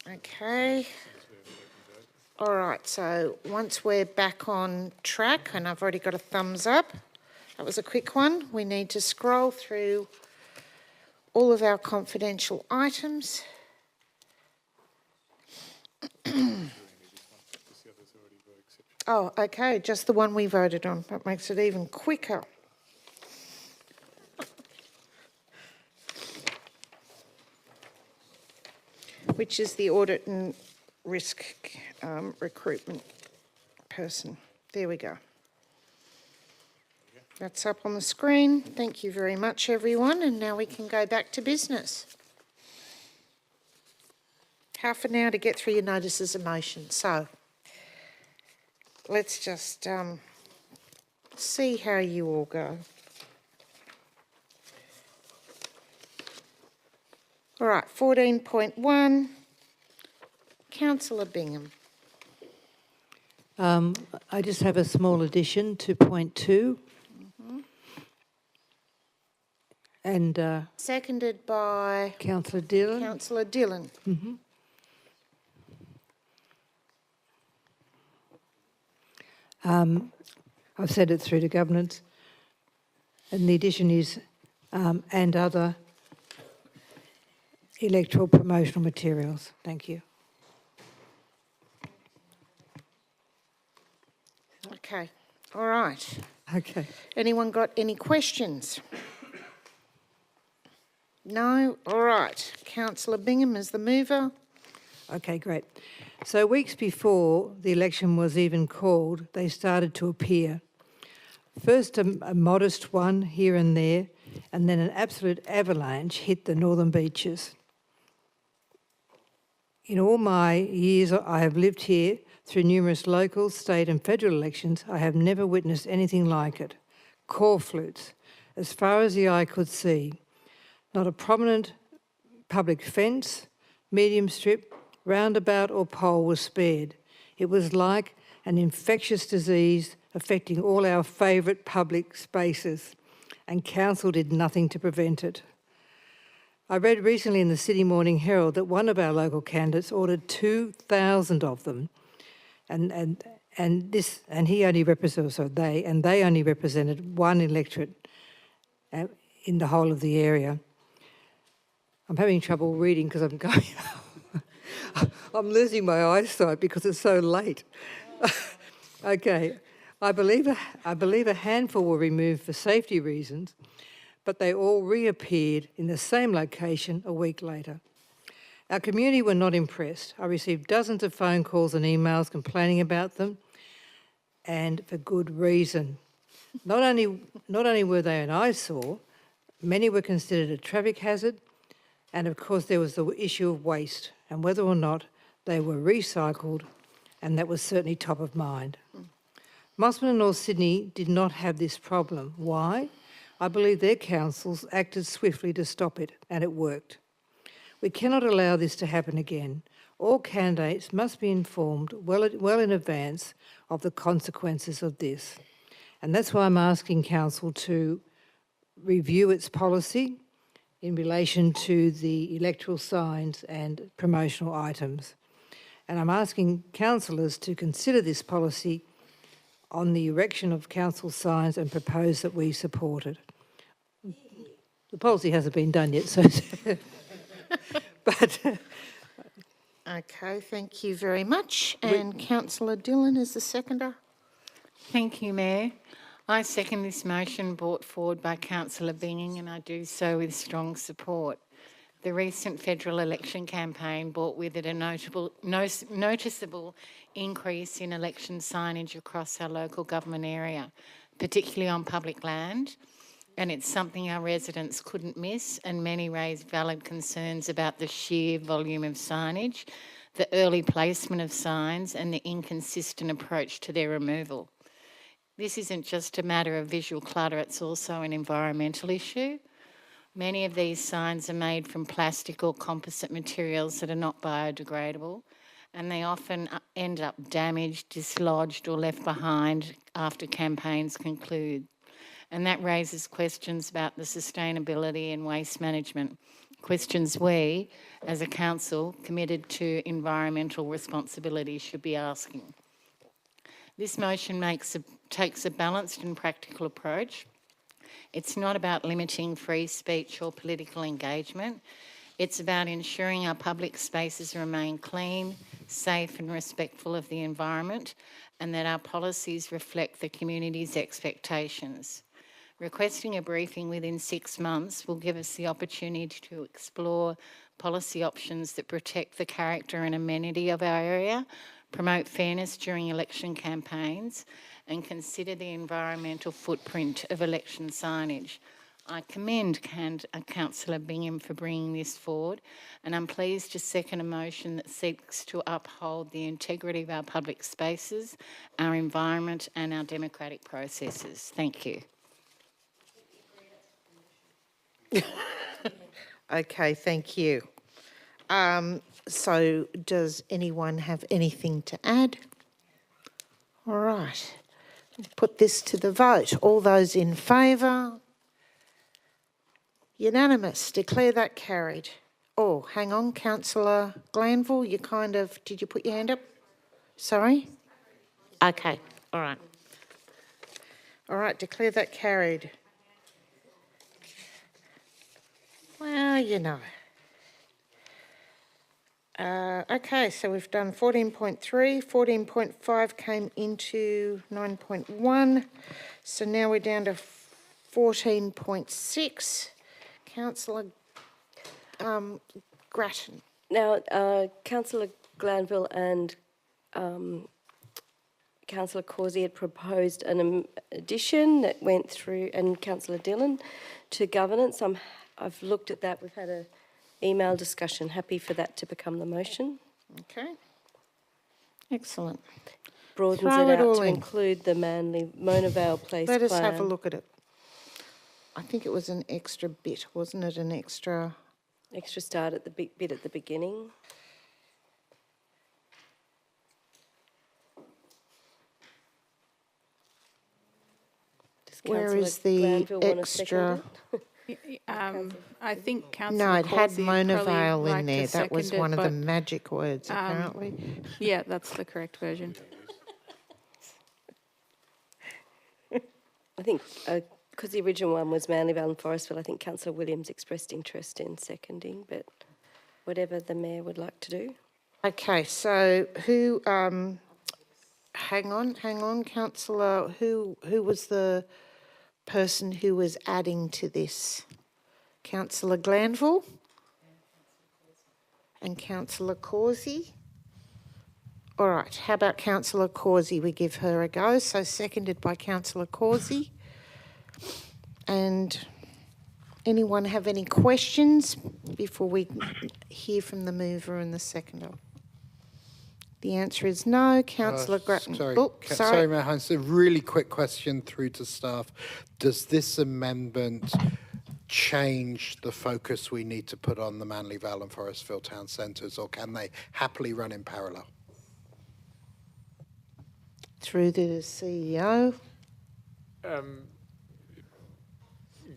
Okay. All right, so once we're back on track, and I've already got a thumbs up, that was a quick one, we need to scroll through all of our confidential items. Oh, okay, just the one we voted on. That makes it even quicker. Which is the audit and risk recruitment person. There we go. That's up on the screen. Thank you very much, everyone. And now we can go back to business. Half an hour to get through your notices of motion. So let's just see how you all go. All right, 14.1, Councillor Bingham. I just have a small addition to point 2. And seconded by Councillor Dillon. Councillor Dillon. I've said it through to governance, and the addition is and other electoral promotional materials. Thank you. Okay, all right. Okay. Anyone got any questions? No? All right. Councillor Bingham is the mover. Okay, great. So weeks before the election was even called, they started to appear. First a modest one here and there, and then an absolute avalanche hit the northern beaches. In all my years I have lived here, through numerous local, state and federal elections, I have never witnessed anything like it. Corflutes, as far as the eye could see. Not a prominent public fence, medium strip, roundabout or pole was spared. It was like an infectious disease affecting all our favourite public spaces, and council did nothing to prevent it. I read recently in the Sydney Morning Herald that one of our local candidates ordered 2,000 of them, and he only represented, so they only represented one electorate in the whole of the area. I'm having trouble reading because I'm going. I'm losing my eyesight because it's so late. Okay, I believe a handful were removed for safety reasons, but they all reappeared in the same location a week later. Our community were not impressed. I received dozens of phone calls and emails complaining about them, and for good reason. Not only were they an eyesore, many were considered a traffic hazard, and of course there was the issue of waste and whether or not they were recycled, and that was certainly top of mind. Mosman and North Sydney did not have this problem. Why? I believe their councils acted swiftly to stop it, and it worked. We cannot allow this to happen again. All candidates must be informed well in advance of the consequences of this. And that's why I'm asking council to review its policy in relation to the electoral signs and promotional items. And I'm asking councillors to consider this policy on the erection of council signs and propose that we support it. The policy hasn't been done yet, so... but... Okay, thank you very much. And Councillor Dillon is the seconder. Thank you, Mayor. I second this motion brought forward by Councillor Bingham, and I do so with strong support. The recent federal election campaign brought with it a noticeable increase in election signage across our local government area, particularly on public land, and it's something our residents couldn't miss, and many raised valid concerns about the sheer volume of signage, the early placement of signs, and the inconsistent approach to their removal. This isn't just a matter of visual clutter, it's also an environmental issue. Many of these signs are made from plastic or composite materials that are not biodegradable, and they often end up damaged, dislodged or left behind after campaigns conclude. And that raises questions about the sustainability and waste management. questions we, as a council committed to environmental responsibility, should be asking. This motion takes a balanced and practical approach. It's not about limiting free speech or political engagement. It's about ensuring our public spaces remain clean, safe and respectful of the environment, and that our policies reflect the community's expectations. Requesting a briefing within 6 months will give us the opportunity to explore policy options that protect the character and amenity of our area, promote fairness during election campaigns, and consider the environmental footprint of election signage. I commend Councillor Bingham for bringing this forward, and I'm pleased to second a motion that seeks to uphold the integrity of our public spaces, our environment and our democratic processes. Thank you. Okay, thank you. So does anyone have anything to add? All right. Put this to the vote. All those in favour? Unanimous. Declare that carried. Oh, hang on, Councillor Glanville, you did you put your hand up? Sorry? Okay, all right. All right, declare that carried. Well, you know. Okay, so we've done 14.3, 14.5 came into 9.1, so now we're down to 14.6. Councillor Grattan. Now, Councillor Glanville and Councillor Causey had proposed an addition that went through, and Councillor Dillon, to governance. I've looked at that. We've had an email discussion. Happy for that to become the motion. Okay. Excellent. Broadens Throw it it out all to in. include the Manly Mona Vale Place Let us plan. have a look at it. I think it was an extra bit, wasn't it? An extra start at the bit at the beginning. Does Where Councillor is the Glanville want to extra? second it? I think Councillor No, it had Causey Mona probably Vale in like to there. That was second it, one of the but, magic words, apparently. Yeah, that's the correct version. I think because the original one was Manly Vale and Forestville, I think Councillor Williams expressed interest in seconding, but whatever the Mayor would like to do. Okay, so who, hang on, Councillor, who was the person who was adding to this? Councillor Glanville? And Councillor Causey? All right, how about Councillor Causey? We give her a go. So seconded by Councillor Causey. And anyone have any questions before we hear from the mover and the seconder? The answer is no. Councillor Grattan. Sorry, Oh, sorry, Mayor Hines. A really quick question through to staff. Does this amendment change the focus we need to put on the Manly Vale and Forestville town centres, or can they happily run in parallel? Through the CEO.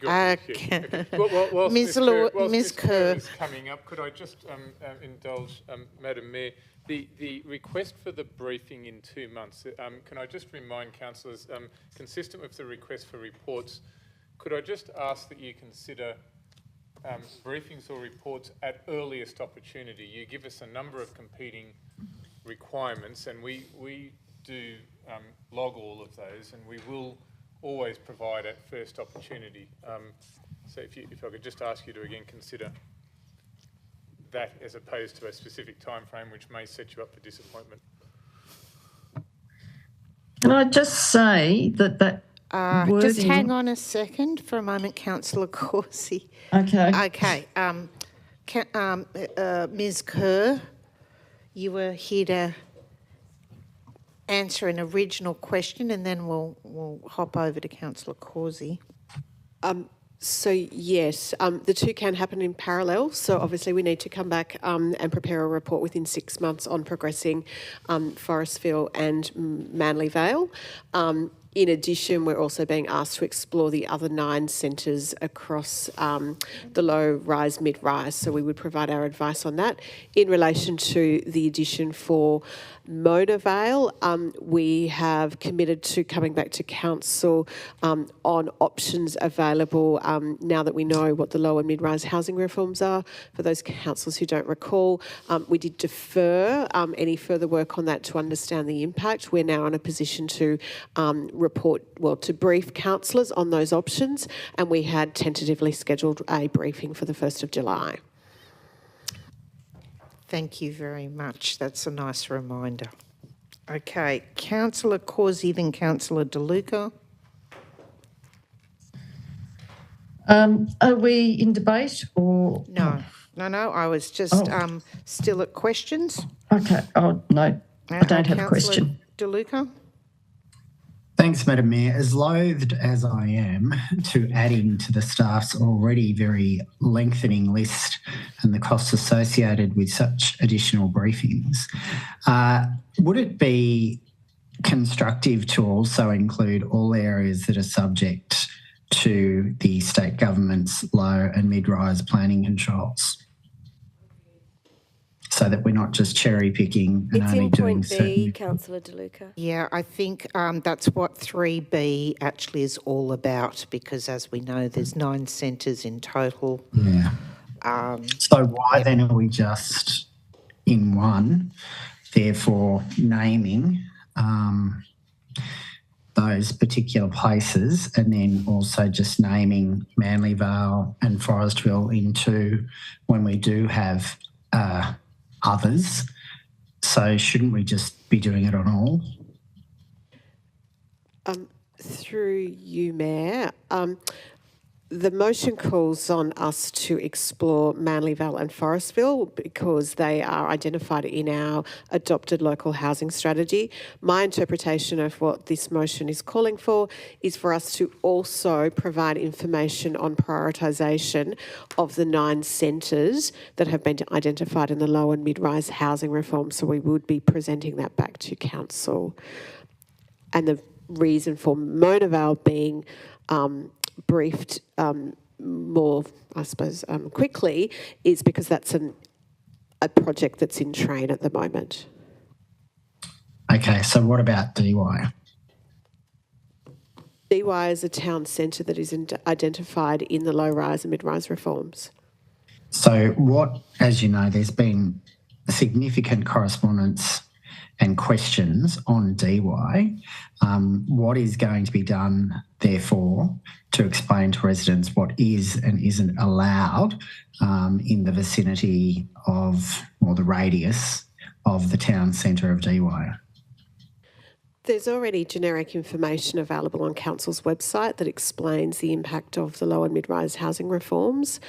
Okay. Whilst Ms. Ms. Kerr. Kerr is coming up, could I just indulge, Madam Mayor? The request for the briefing in 2 months, can I just remind councillors, consistent with the request for reports, could I just ask that you consider briefings or reports at earliest opportunity? You give us a number of competing requirements, and we do log all of those, and we will always provide at first opportunity. So if I could just ask you to again consider that as opposed to a specific time frame which may set you up for disappointment. Can I just say that just wording- hang on a second for a moment, Councillor Causey. Okay. Okay. Ms. Kerr, you were here to answer an original question, and then we'll hop over to Councillor Causey. So yes, the two can happen in parallel. So obviously we need to come back and prepare a report within 6 months on progressing Forestville and Manly Vale. In addition, we're also being asked to explore the other 9 centres across the low-rise, mid-rise, so we would provide our advice on that. In relation to the addition for Mona Vale, we have committed to coming back to council on options available now that we know what the low and mid-rise housing reforms are. For those councillors who don't recall, we did defer any further work on that to understand the impact. We're now in a position to to brief councillors on those options, and we had tentatively scheduled a briefing for the 1st of July. Thank you very much. That's a nice reminder. Okay, Councillor Causey, then Councillor De Luca. Are we in debate or? No, I was just still at questions. Okay. Oh, no, I don't have a question. De Luca? Thanks, Madam Mayor. As loathed as I am to adding to the staff's already very lengthening list and the costs associated with such additional briefings, would it be constructive to also include all areas that are subject to the state government's low and mid-rise planning controls, so that we're not just cherry picking and It's only in doing point B, certain... Councillor De Luca. Yeah, I think that's what 3B actually is all about, because as we know, there's 9 centres in total. Yeah. So why then are we just in one, therefore naming those particular places, and then also just naming Manly Vale and Forestville in 2 when we do have others? So shouldn't we just be doing it on all? Through you, Mayor, the motion calls on us to explore Manly Vale and Forestville because they are identified in our adopted local housing strategy. My interpretation of what this motion is calling for is for us to also provide information on prioritisation of the 9 centres that have been identified in the low and mid-rise housing reform. So we would be presenting that back to council. And the reason for Mona Vale being briefed more, I suppose, quickly is because that's a project that's in train at the moment. Okay, so what about DY? DY is a town centre that is identified in the low-rise and mid-rise reforms. So what, as you know, there's been significant correspondence and questions on DY. What is going to be done, therefore, to explain to residents what is and isn't allowed in the vicinity of, or the radius of, the town centre of DY? There's already generic information available on Council's website that explains the impact of the low and mid-rise housing reforms.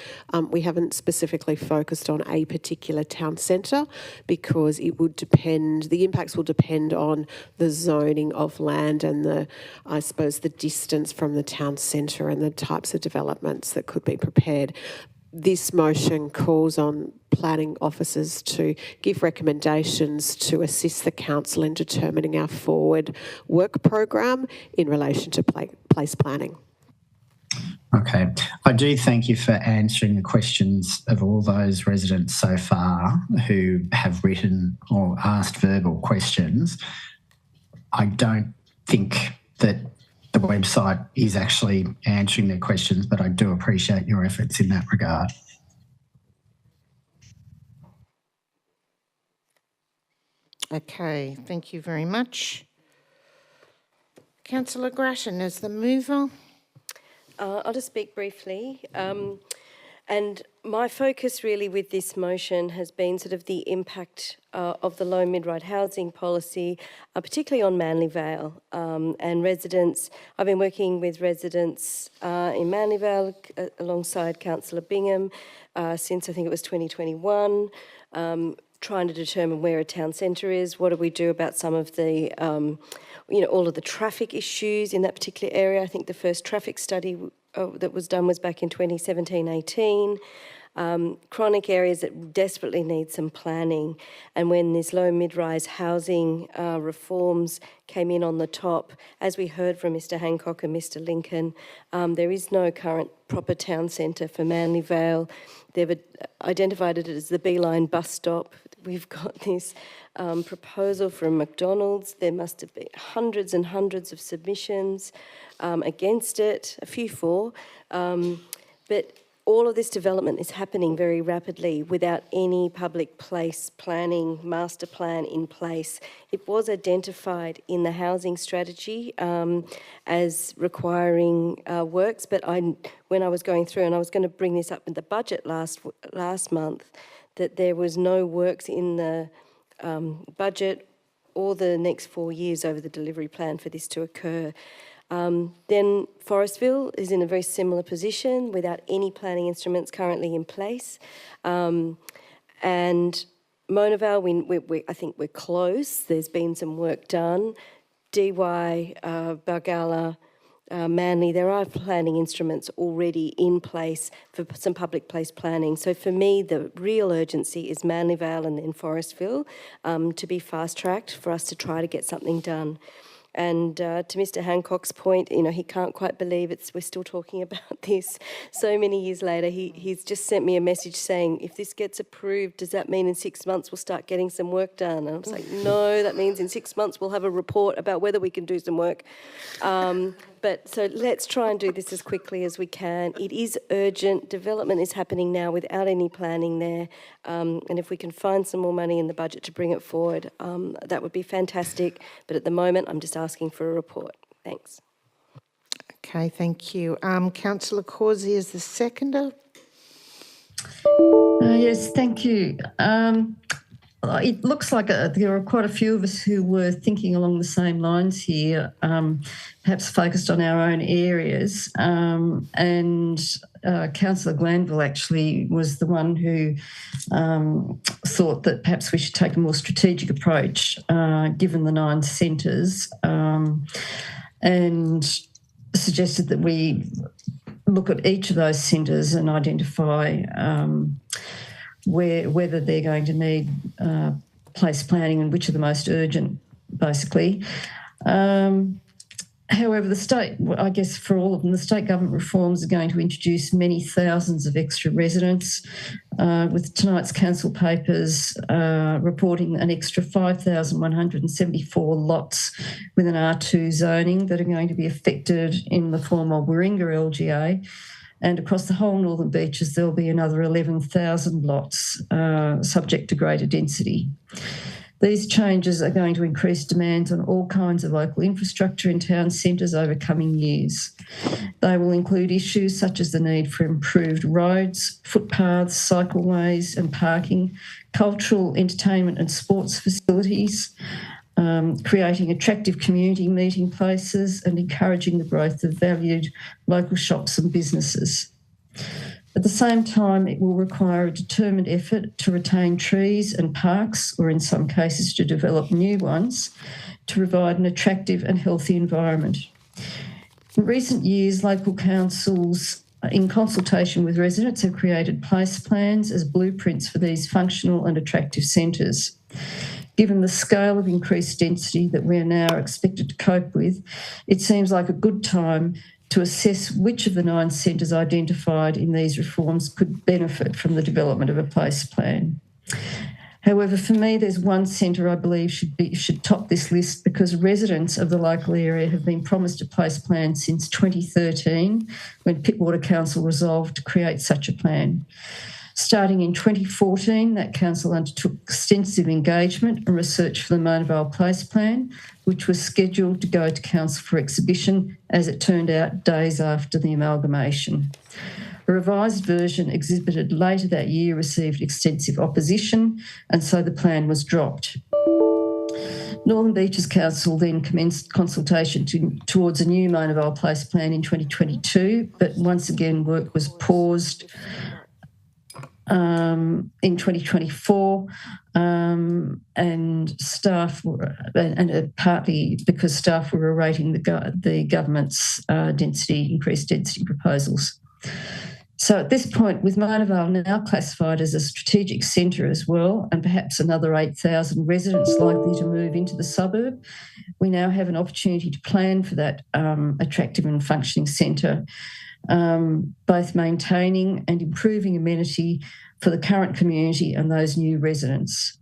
We haven't specifically focused on a particular town centre because it would depend, the impacts will depend on the zoning of land and the distance from the town centre and the types of developments that could be prepared. This motion calls on planning officers to give recommendations to assist the council in determining our forward work program in relation to place planning. Okay. I do thank you for answering the questions of all those residents so far who have written or asked verbal questions. I don't think that the website is actually answering their questions, but I do appreciate your efforts in that regard. Okay, thank you very much. Councillor Grattan, as the mover. I'll just speak briefly. And my focus really with this motion has been sort of the impact of the low mid-rise housing policy, particularly on Manly Vale and residents. I've been working with residents in Manly Vale alongside Councillor Bingham since I think it was 2021, trying to determine where a town centre is, what do we do about some of the, all of the traffic issues in that particular area. I think the first traffic study that was done was back in 2017-18. chronic areas that desperately need some planning. And when these low mid-rise housing reforms came in on the top, as we heard from Mr Hancock and Mr Lincoln, there is no current proper town centre for Manly Vale. They've identified it as the Beeline bus stop. We've got this proposal from McDonald's. There must have been hundreds and hundreds of submissions against it, a few for. But all of this development is happening very rapidly without any public place planning, master plan in place. It was identified in the housing strategy as requiring works, but when I was going through, and I was going to bring this up in the budget last month, that there was no works in the budget or the next 4 years over the delivery plan for this to occur. Then Forestville is in a very similar position without any planning instruments currently in place. And Mona Vale, I think we're close. There's been some work done. DY, Balgala, Manly, there are planning instruments already in place for some public place planning. So for me, the real urgency is Manly Vale and then Forestville to be fast-tracked for us to try to get something done. And to Mr Hancock's point, he can't quite believe we're still talking about this so many years later. He's just sent me a message saying, if this gets approved, does that mean in 6 months we'll start getting some work done? And I was like, no, that means in 6 months we'll have a report about whether we can do some work. But so let's try and do this as quickly as we can. It is urgent. Development is happening now without any planning there. And if we can find some more money in the budget to bring it forward, that would be fantastic. But at the moment, I'm just asking for a report. Thanks. Okay, thank you. Councillor Causey is the seconder. Yes, thank you. It looks like there are quite a few of us who were thinking along the same lines here, perhaps focused on our own areas. And Councillor Glanville actually was the one who thought that perhaps we should take a more strategic approach, given the 9 centres, and suggested that we look at each of those centres and identify whether they're going to need place planning and which are the most urgent, basically. However, the state, I guess for all of them, the state government reforms are going to introduce many thousands of extra residents, with tonight's council papers reporting an extra 5,174 lots with an R2 zoning that are going to be affected in the form of Warringah LGA. And across the whole Northern Beaches, there'll be another 11,000 lots subject to greater density. These changes are going to increase demands on all kinds of local infrastructure in town centres over coming years. They will include issues such as the need for improved roads, footpaths, cycleways and parking, cultural, entertainment and sports facilities, creating attractive community meeting places and encouraging the growth of valued local shops and businesses. At the same time, it will require a determined effort to retain trees and parks, or in some cases to develop new ones, to provide an attractive and healthy environment. In recent years, local councils, in consultation with residents, have created place plans as blueprints for these functional and attractive centres. Given the scale of increased density that we are now expected to cope with, it seems like a good time to assess which of the 9 centres identified in these reforms could benefit from the development of a place plan. However, for me, there's one centre I believe should top this list, because residents of the local area have been promised a place plan since 2013, when Pittwater Council resolved to create such a plan. Starting in 2014, that council undertook extensive engagement and research for the Mona Vale Place Plan, which was scheduled to go to council for exhibition, as it turned out, days after the amalgamation. A revised version exhibited later that year received extensive opposition, and so the plan was dropped. Northern Beaches Council then commenced consultation towards a new Mona Vale Place Plan in 2022, but once again work was paused in 2024, and staff were, and partly because staff were awaiting the government's increased density proposals. So at this point, with Mona Vale now classified as a strategic centre as well, and perhaps another 8,000 residents likely to move into the suburb, we now have an opportunity to plan for that attractive and functioning centre, both maintaining and improving amenity for the current community and those new residents.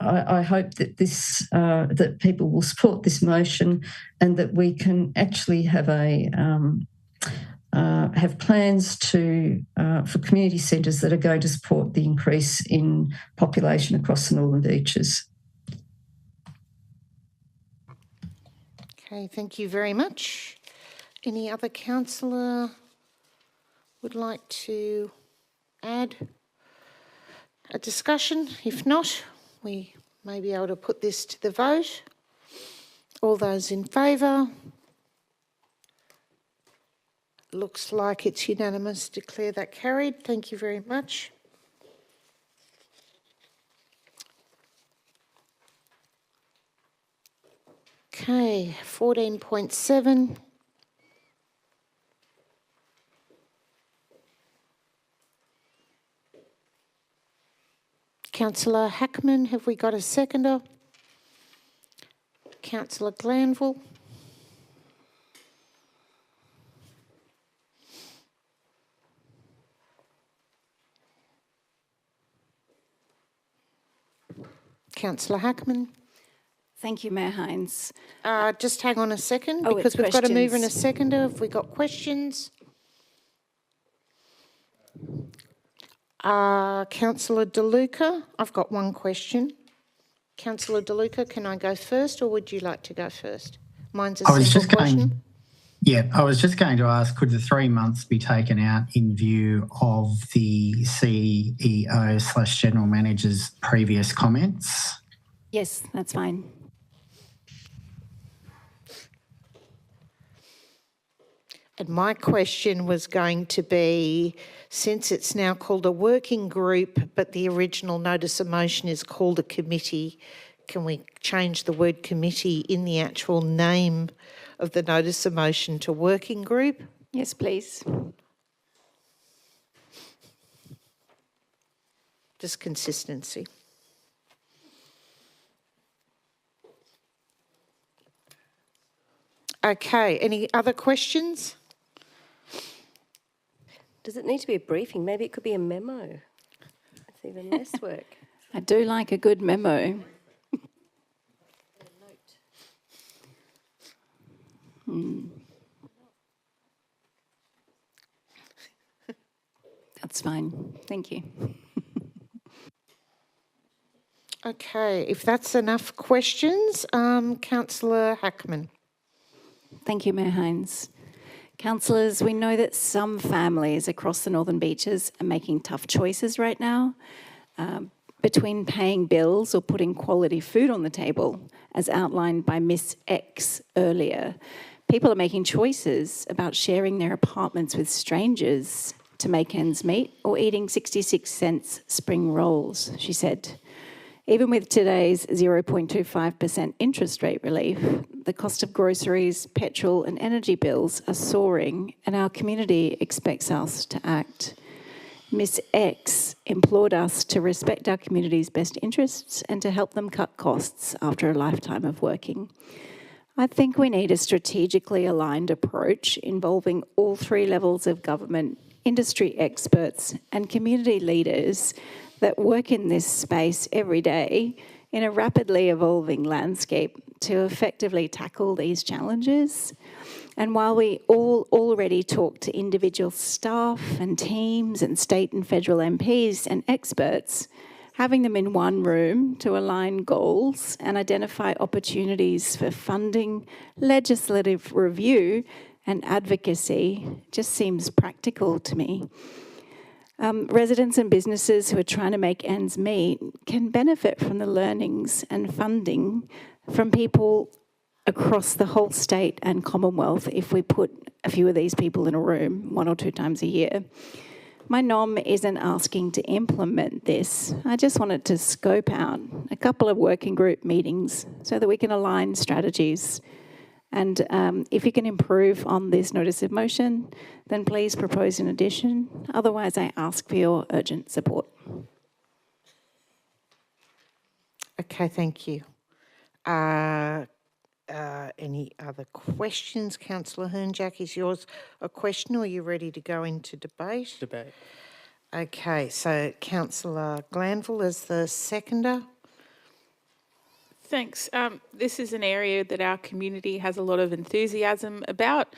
I hope that that people will support this motion, and that we can actually have have plans for community centres that are going to support the increase in population across the Northern Beaches. Okay, thank you very much. Any other councillor would like to add a discussion? If not, we may be able to put this to the vote. All those in favour? Looks like it's unanimous. Declare that carried. Thank you very much. Okay, 14.7. Councillor Hackman, have we got a seconder? Councillor Glanville. Councillor Hackman. Thank you, Mayor Hines. Just hang on a second, Oh, because it's we've got a mover and a questions. seconder. Have we got questions? Councillor De Luca, I've got one question. Councillor De Luca, can I go first, or would you like to go first? Mine's a simple question. I was just going to ask, could the 3 months be taken out in view of the CEO/General Manager's previous comments? Yes, that's fine. And my question was going to be, since it's now called a working group, but the original notice of motion is called a committee, can we change the word committee in the actual name of the notice of motion to working group? Yes, please. Just consistency. Okay, any other questions? Does it need to be a briefing? Maybe it could be a memo. It's even less work. I do like a good memo. That's fine. Thank you. Okay, if that's enough questions, Councillor Hackman. Thank you, Mayor Hines. Councillors, we know that some families across the Northern Beaches are making tough choices right now between paying bills or putting quality food on the table, as outlined by Miss X earlier. People are making choices about sharing their apartments with strangers to make ends meet, or eating 66-cent spring rolls, she said. Even with today's 0.25% interest rate relief, the cost of groceries, petrol and energy bills are soaring, and our community expects us to act. Miss X implored us to respect our community's best interests and to help them cut costs after a lifetime of working. I think we need a strategically aligned approach involving all three levels of government, industry experts and community leaders that work in this space every day in a rapidly evolving landscape to effectively tackle these challenges. And while we all already talk to individual staff and teams and state and federal MPs and experts, having them in one room to align goals and identify opportunities for funding, legislative review and advocacy just seems practical to me. Residents and businesses who are trying to make ends meet can benefit from the learnings and funding from people across the whole state and Commonwealth if we put a few of these people in a room 1 or 2 times a year. My NOM isn't asking to implement this. I just wanted to scope out a couple of working group meetings so that we can align strategies And if you can improve on this notice of motion, then please propose an addition. Otherwise, I ask for your urgent support. Okay, thank you. Any other questions? Councillor Hernjack, is yours a question or are you ready to go into debate? Debate. Okay, so Councillor Glanville is the seconder. Thanks. This is an area that our community has a lot of enthusiasm about,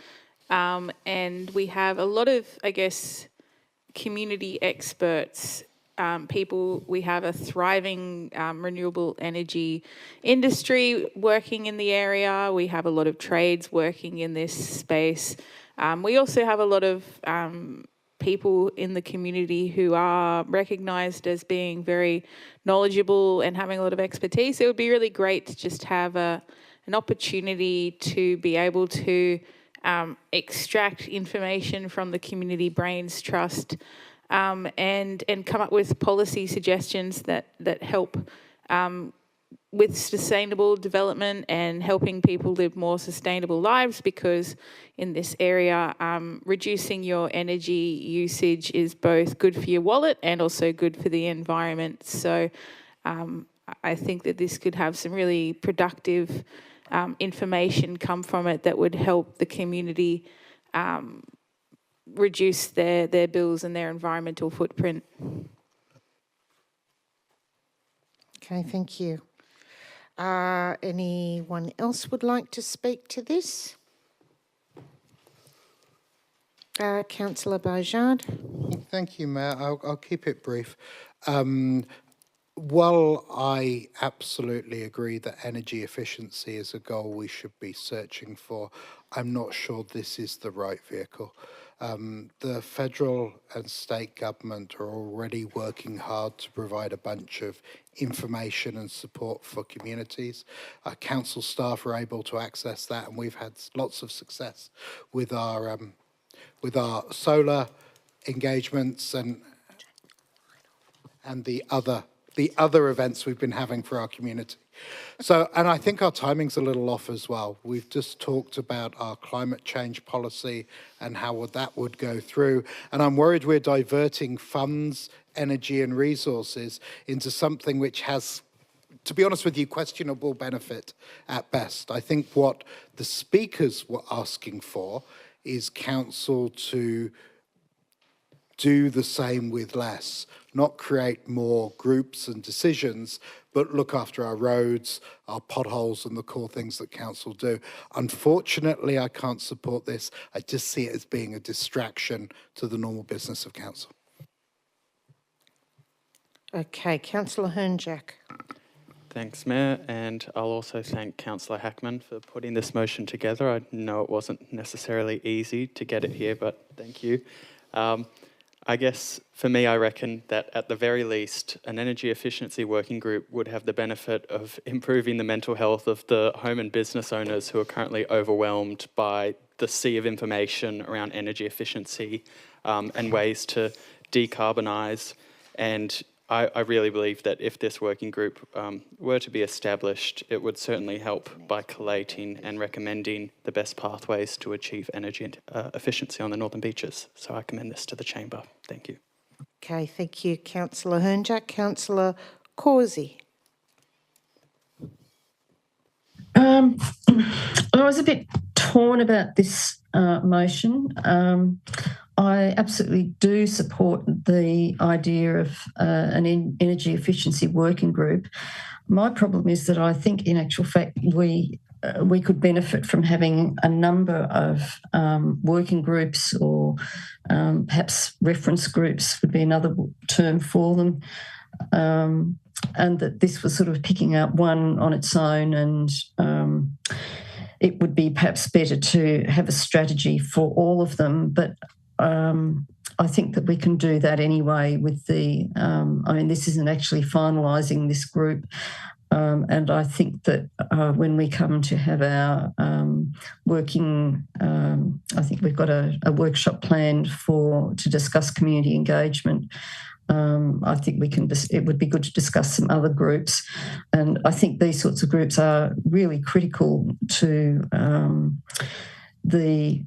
and we have a lot of, I guess, community experts, people. We have a thriving renewable energy industry working in the area. We have a lot of trades working in this space. We also have a lot of people in the community who are recognised as being very knowledgeable and having a lot of expertise. It would be really great to just have an opportunity to be able to extract information from the Community Brains Trust and come up with policy suggestions that help with sustainable development and helping people live more sustainable lives, because in this area, reducing your energy usage is both good for your wallet and also good for the environment. So I think that this could have some really productive information come from it that would help the community reduce their bills and their environmental footprint. Okay, thank you. Anyone else would like to speak to this? Councillor Beaujard. Thank you, Mayor. I'll keep it brief. While I absolutely agree that energy efficiency is a goal we should be searching for, I'm not sure this is the right vehicle. The federal and state government are already working hard to provide a bunch of information and support for communities. Our council staff are able to access that, and we've had lots of success with our solar engagements and the other events we've been having for our community. So, and I think our timing's a little off as well. We've just talked about our climate change policy and how that would go through. And I'm worried we're diverting funds, energy and resources into something which has, to be honest with you, questionable benefit at best. I think what the speakers were asking for is council to do the same with less, not create more groups and decisions, but look after our roads, our potholes and the core things that council do. Unfortunately, I can't support this. I just see it as being a distraction to the normal business of council. Okay, Councillor Hernjack. Thanks, Mayor, and I'll also thank Councillor Hackman for putting this motion together. I know it wasn't necessarily easy to get it here, but thank you. I guess for me, I reckon that at the very least, an energy efficiency working group would have the benefit of improving the mental health of the home and business owners who are currently overwhelmed by the sea of information around energy efficiency and ways to decarbonise. And I really believe that if this working group were to be established, it would certainly help by collating and recommending the best pathways to achieve energy efficiency on the Northern Beaches. So I commend this to the Chamber. Thank you. Okay, thank you, Councillor Hernjack. Councillor Causey. I was a bit torn about this motion. I absolutely do support the idea of an energy efficiency working group. My problem is that I think, in actual fact, we could benefit from having a number of working groups, or perhaps reference groups would be another term for them, and that this was sort of picking out one on its own, and it would be perhaps better to have a strategy for all of them. But I think that we can do that anyway with the, this isn't actually finalising this group. And I think that when we come to have our working, I think we've got a workshop planned to discuss community engagement. I think it would be good to discuss some other groups. And I think these sorts of groups are really critical to the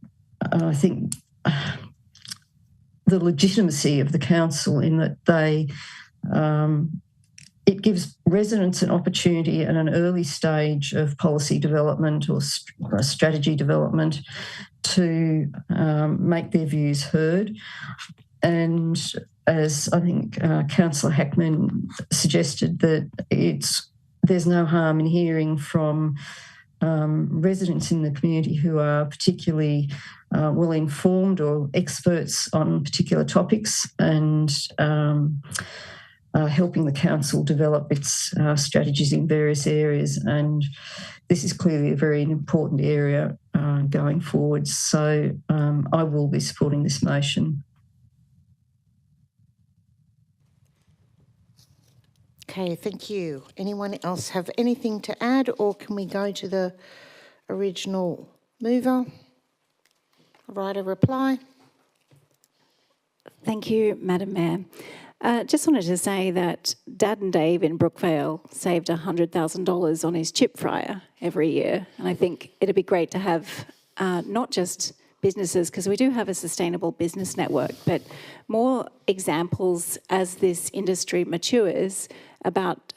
legitimacy of the council, in that it gives residents an opportunity at an early stage of policy development or strategy development to make their views heard. And as I think Councillor Hackman suggested, that there's no harm in hearing from residents in the community who are particularly well informed or experts on particular topics, and helping the council develop its strategies in various areas. And this is clearly a very important area going forward. So I will be supporting this motion. Okay, thank you. Anyone else have anything to add, or can we go to the original mover? Write a reply. Thank you, Madam Mayor. Just wanted to say that Dad and Dave in Brookvale saved $100,000 on his chip fryer every year. And I think it'd be great to have not just businesses, because we do have a sustainable business network, but more examples as this industry matures about,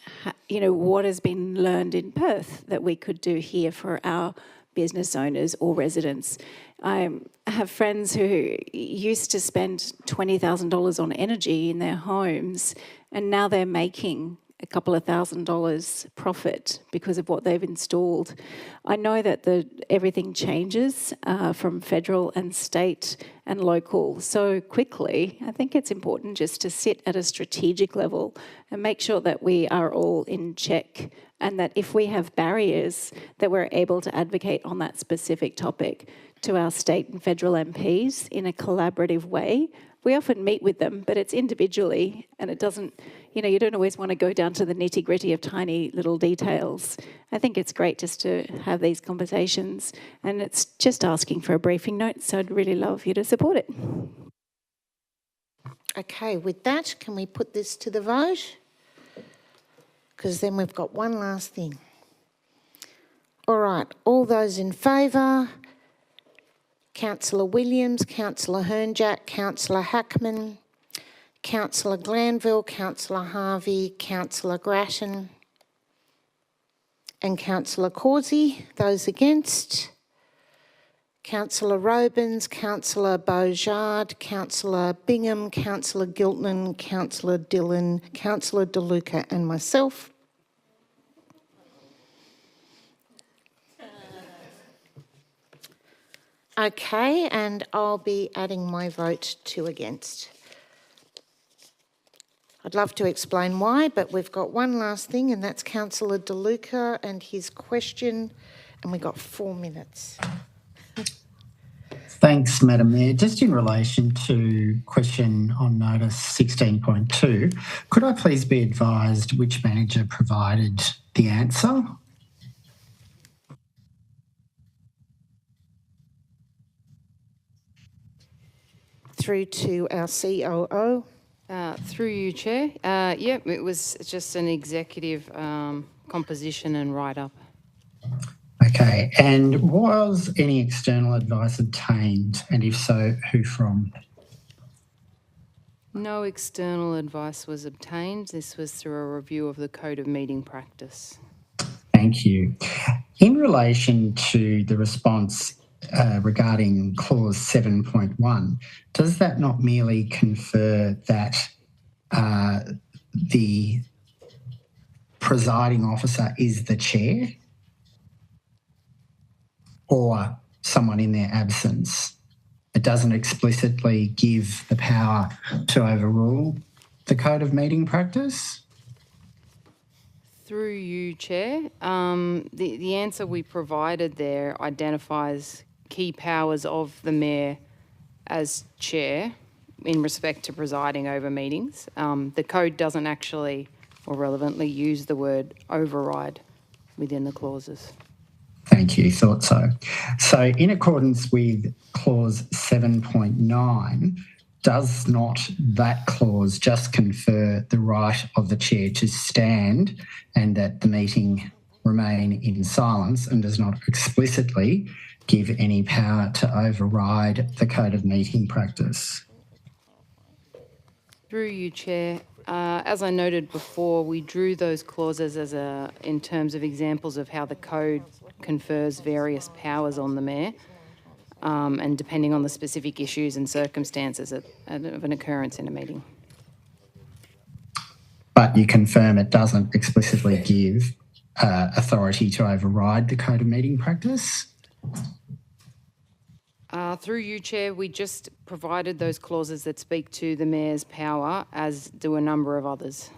what has been learned in Perth that we could do here for our business owners or residents. I have friends who used to spend $20,000 on energy in their homes, and now they're making a couple of $1,000s profit because of what they've installed. I know that everything changes from federal and state and local so quickly. I think it's important just to sit at a strategic level and make sure that we are all in check, and that if we have barriers, that we're able to advocate on that specific topic to our state and federal MPs in a collaborative way. We often meet with them, but it's individually, and it doesn't, you don't always want to go down to the nitty-gritty of tiny little details. I think it's great just to have these conversations, and it's just asking for a briefing note, so I'd really love you to support it. Okay, with that, can we put this to the vote? Because then we've got one last thing. All right, all those in favour? Councillor Williams, Councillor Hernjack, Councillor Hackman, Councillor Glanville, Councillor Harvey, Councillor Grattan and Councillor Causey. Those against? Councillor Robins, Councillor Beaujard, Councillor Bingham, Councillor Giltman, Councillor Dillon, Councillor DeLuca and myself. Okay, and I'll be adding my vote to against. I'd love to explain why, but we've got one last thing, and that's Councillor DeLuca and his question, and we've got 4 minutes. Thanks, Madam Mayor. Just in relation to question on notice 16.2, could I please be advised which manager provided the answer? Through to our COO. Through you, Chair. Yep, it was just an executive composition and write-up. Okay, and was any external advice obtained, and if so, who from? No external advice was obtained. This was through a review of the Code of Meeting Practice. Thank you. In relation to the response regarding clause 7.1, does that not merely confer that the presiding officer is the chair or someone in their absence? It doesn't explicitly give the power to overrule the Code of Meeting Practice? Through you, Chair. The answer we provided there identifies key powers of the Mayor as Chair in respect to presiding over meetings. The Code doesn't actually, or relevantly, use the word override within the clauses. Thank you, thought so. So in accordance with clause 7.9, does not that clause just confer the right of the chair to stand and that the meeting remain in silence and does not explicitly give any power to override the code of meeting practice? Through you, Chair. As I noted before, we drew those clauses in terms of examples of how the code confers various powers on the Mayor, and depending on the specific issues and circumstances of an occurrence in a meeting. But you confirm it doesn't explicitly give authority to override the code of meeting practice? Through you, Chair, we just provided those clauses that speak to the Mayor's power, as do a number of others.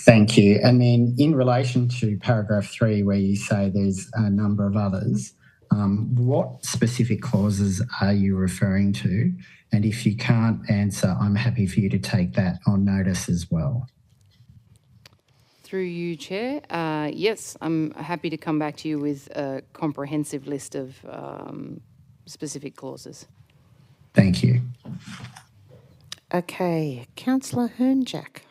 Thank you. And then in relation to paragraph 3, where you say there's a number of others, what specific clauses are you referring to? And if you can't answer, I'm happy for you to take that on notice as well. Through you, Chair. Yes, I'm happy to come back to you with a comprehensive list of specific clauses. Thank you. Okay, Councillor Hernjack.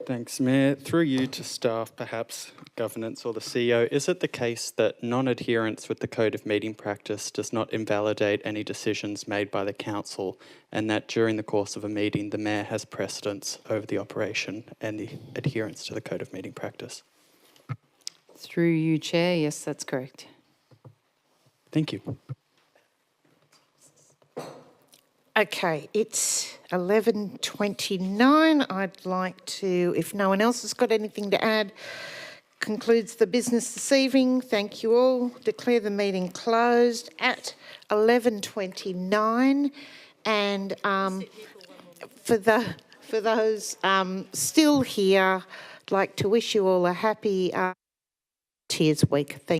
Thanks, Mayor. Through you to staff, perhaps governance or the CEO, is it the case that non-adherence with the Code of Meeting Practice does not invalidate any decisions made by the Council, and that during the course of a meeting the Mayor has precedence over the operation and the adherence to the Code of Meeting Practice? Through you, Chair. Yes, that's correct. Thank you. Okay, it's 11:29. I'd like to, if no one else has got anything to add, concludes the business this evening. Thank you all. Declare the meeting closed at 11:29. And for those still here, I'd like to wish you all a happy Tears Week. Thank you.